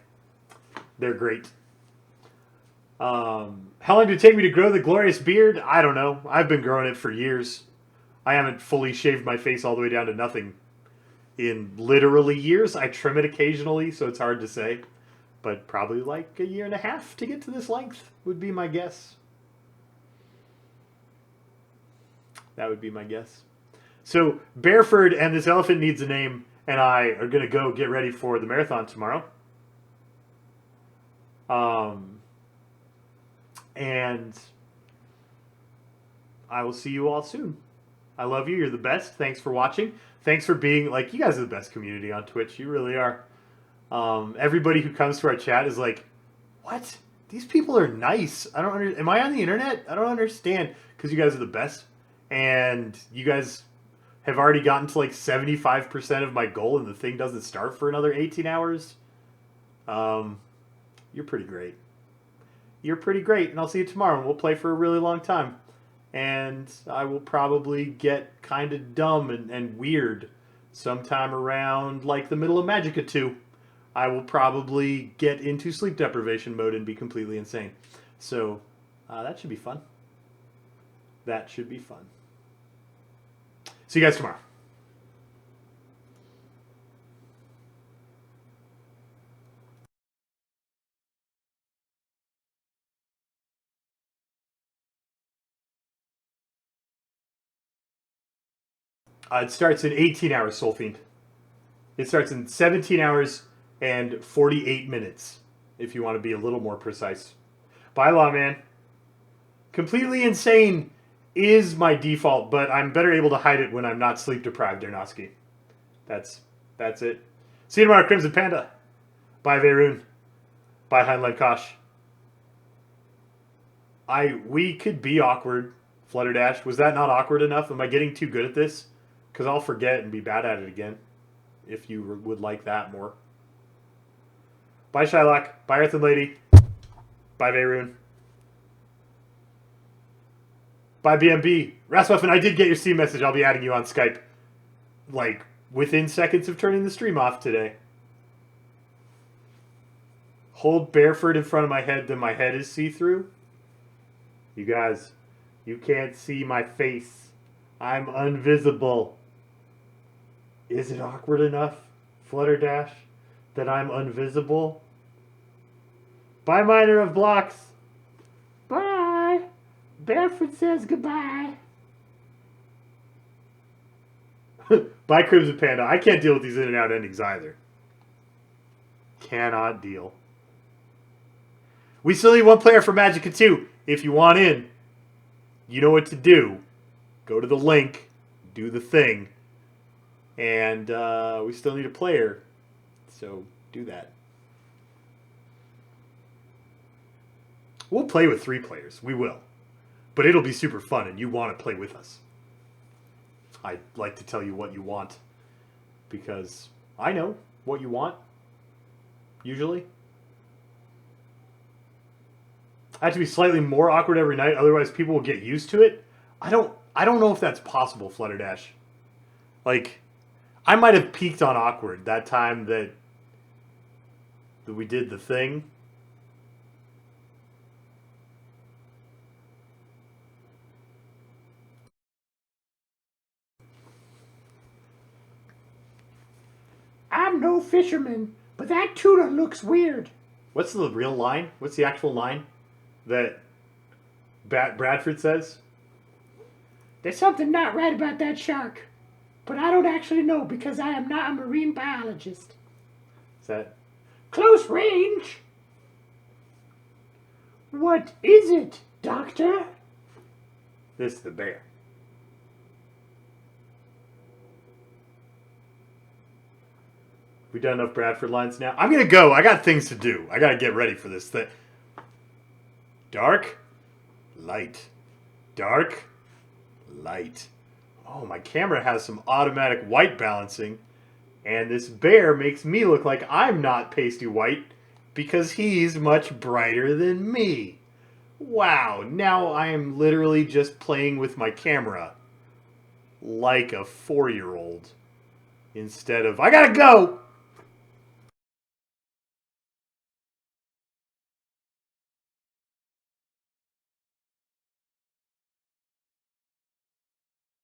They're great. How long did it take me to grow the glorious beard? I don't know. I've been growing it for years. I haven't fully shaved my face all the way down to nothing in literally years. I trim it occasionally, so it's hard to say. But probably like a year and a half to get to this length would be my guess. That would be my guess. So Bearford and this elephant needs a name, and I are going to go get ready for the marathon tomorrow. And I will see you all soon. I love you. You're the best. Thanks for watching. Thanks for being, like, you guys are the best community on Twitch. You really are. Everybody who comes to our chat is like, what? These people are nice. I don't understand. Am I on the internet? I don't understand. Because you guys are the best. And you guys have already gotten to like 75% of my goal and the thing doesn't start for another 18 hours, you're pretty great. You're pretty great, and I'll see you tomorrow, and we'll play for a really long time. And I will probably get kind of dumb and weird sometime around like the middle of Magicka 2. I will probably get into sleep deprivation mode and be completely insane. So that should be fun. That should be fun. See you guys tomorrow. It starts in 18 hours, Soul Fiend. It starts in 17 hours and 48 minutes, if you want to be a little more precise. Bye, Lawman. Completely insane is my default, but I'm better able to hide it when I'm not sleep deprived, Dernosky. That's it. See you tomorrow, Crimson Panda. Bye, Veyroon. Bye, Heinlein Kosh. We could be awkward, Flutterdash. Was that not awkward enough? Am I getting too good at this? Because I'll forget and be bad at it again. If you would like that more. Bye, Shylock. Bye, Earthen Lady. Bye, Veyroon. Bye, BMB. Rasmussen, I did get your Steam message. I'll be adding you on Skype. Like, within seconds of turning the stream off today. Hold Bearford in front of my head, then my head is see-through. You guys, you can't see my face. I'm invisible. Is it awkward enough, Flutterdash, that I'm invisible? Bye, Miner of Blocks. Bye. Barefoot says goodbye. Bye, Crimson Panda. I can't deal with these in and out endings either. Cannot deal. We still need one player for Magicka 2. If you want in, you know what to do. Go to the link, do the thing, and we still need a player. So do that. We'll play with 3 players. We will. But it'll be super fun, and you want to play with us. I like to tell you what you want, because I know what you want, usually. I have to be slightly more awkward every night, otherwise people will get used to it. I don't know if that's possible, Flutterdash. Like, I might have peaked on awkward that time that we did the thing. I'm no fisherman, but that tuna looks weird. What's the real line? What's the actual line that Bradford says? There's something not right about that shark, but I don't actually know because I am not a marine biologist. Is that close range? What is it, Doctor? This is the bear. We done enough Bradford lines now? I'm gonna go. I got things to do. I gotta get ready for this thing. Dark, light, dark, light. Oh, my camera has some automatic white balancing, and this bear makes me look like I'm not pasty white because he's much brighter than me. Wow, now I am literally just playing with my camera like a 4-year-old instead of, I gotta go!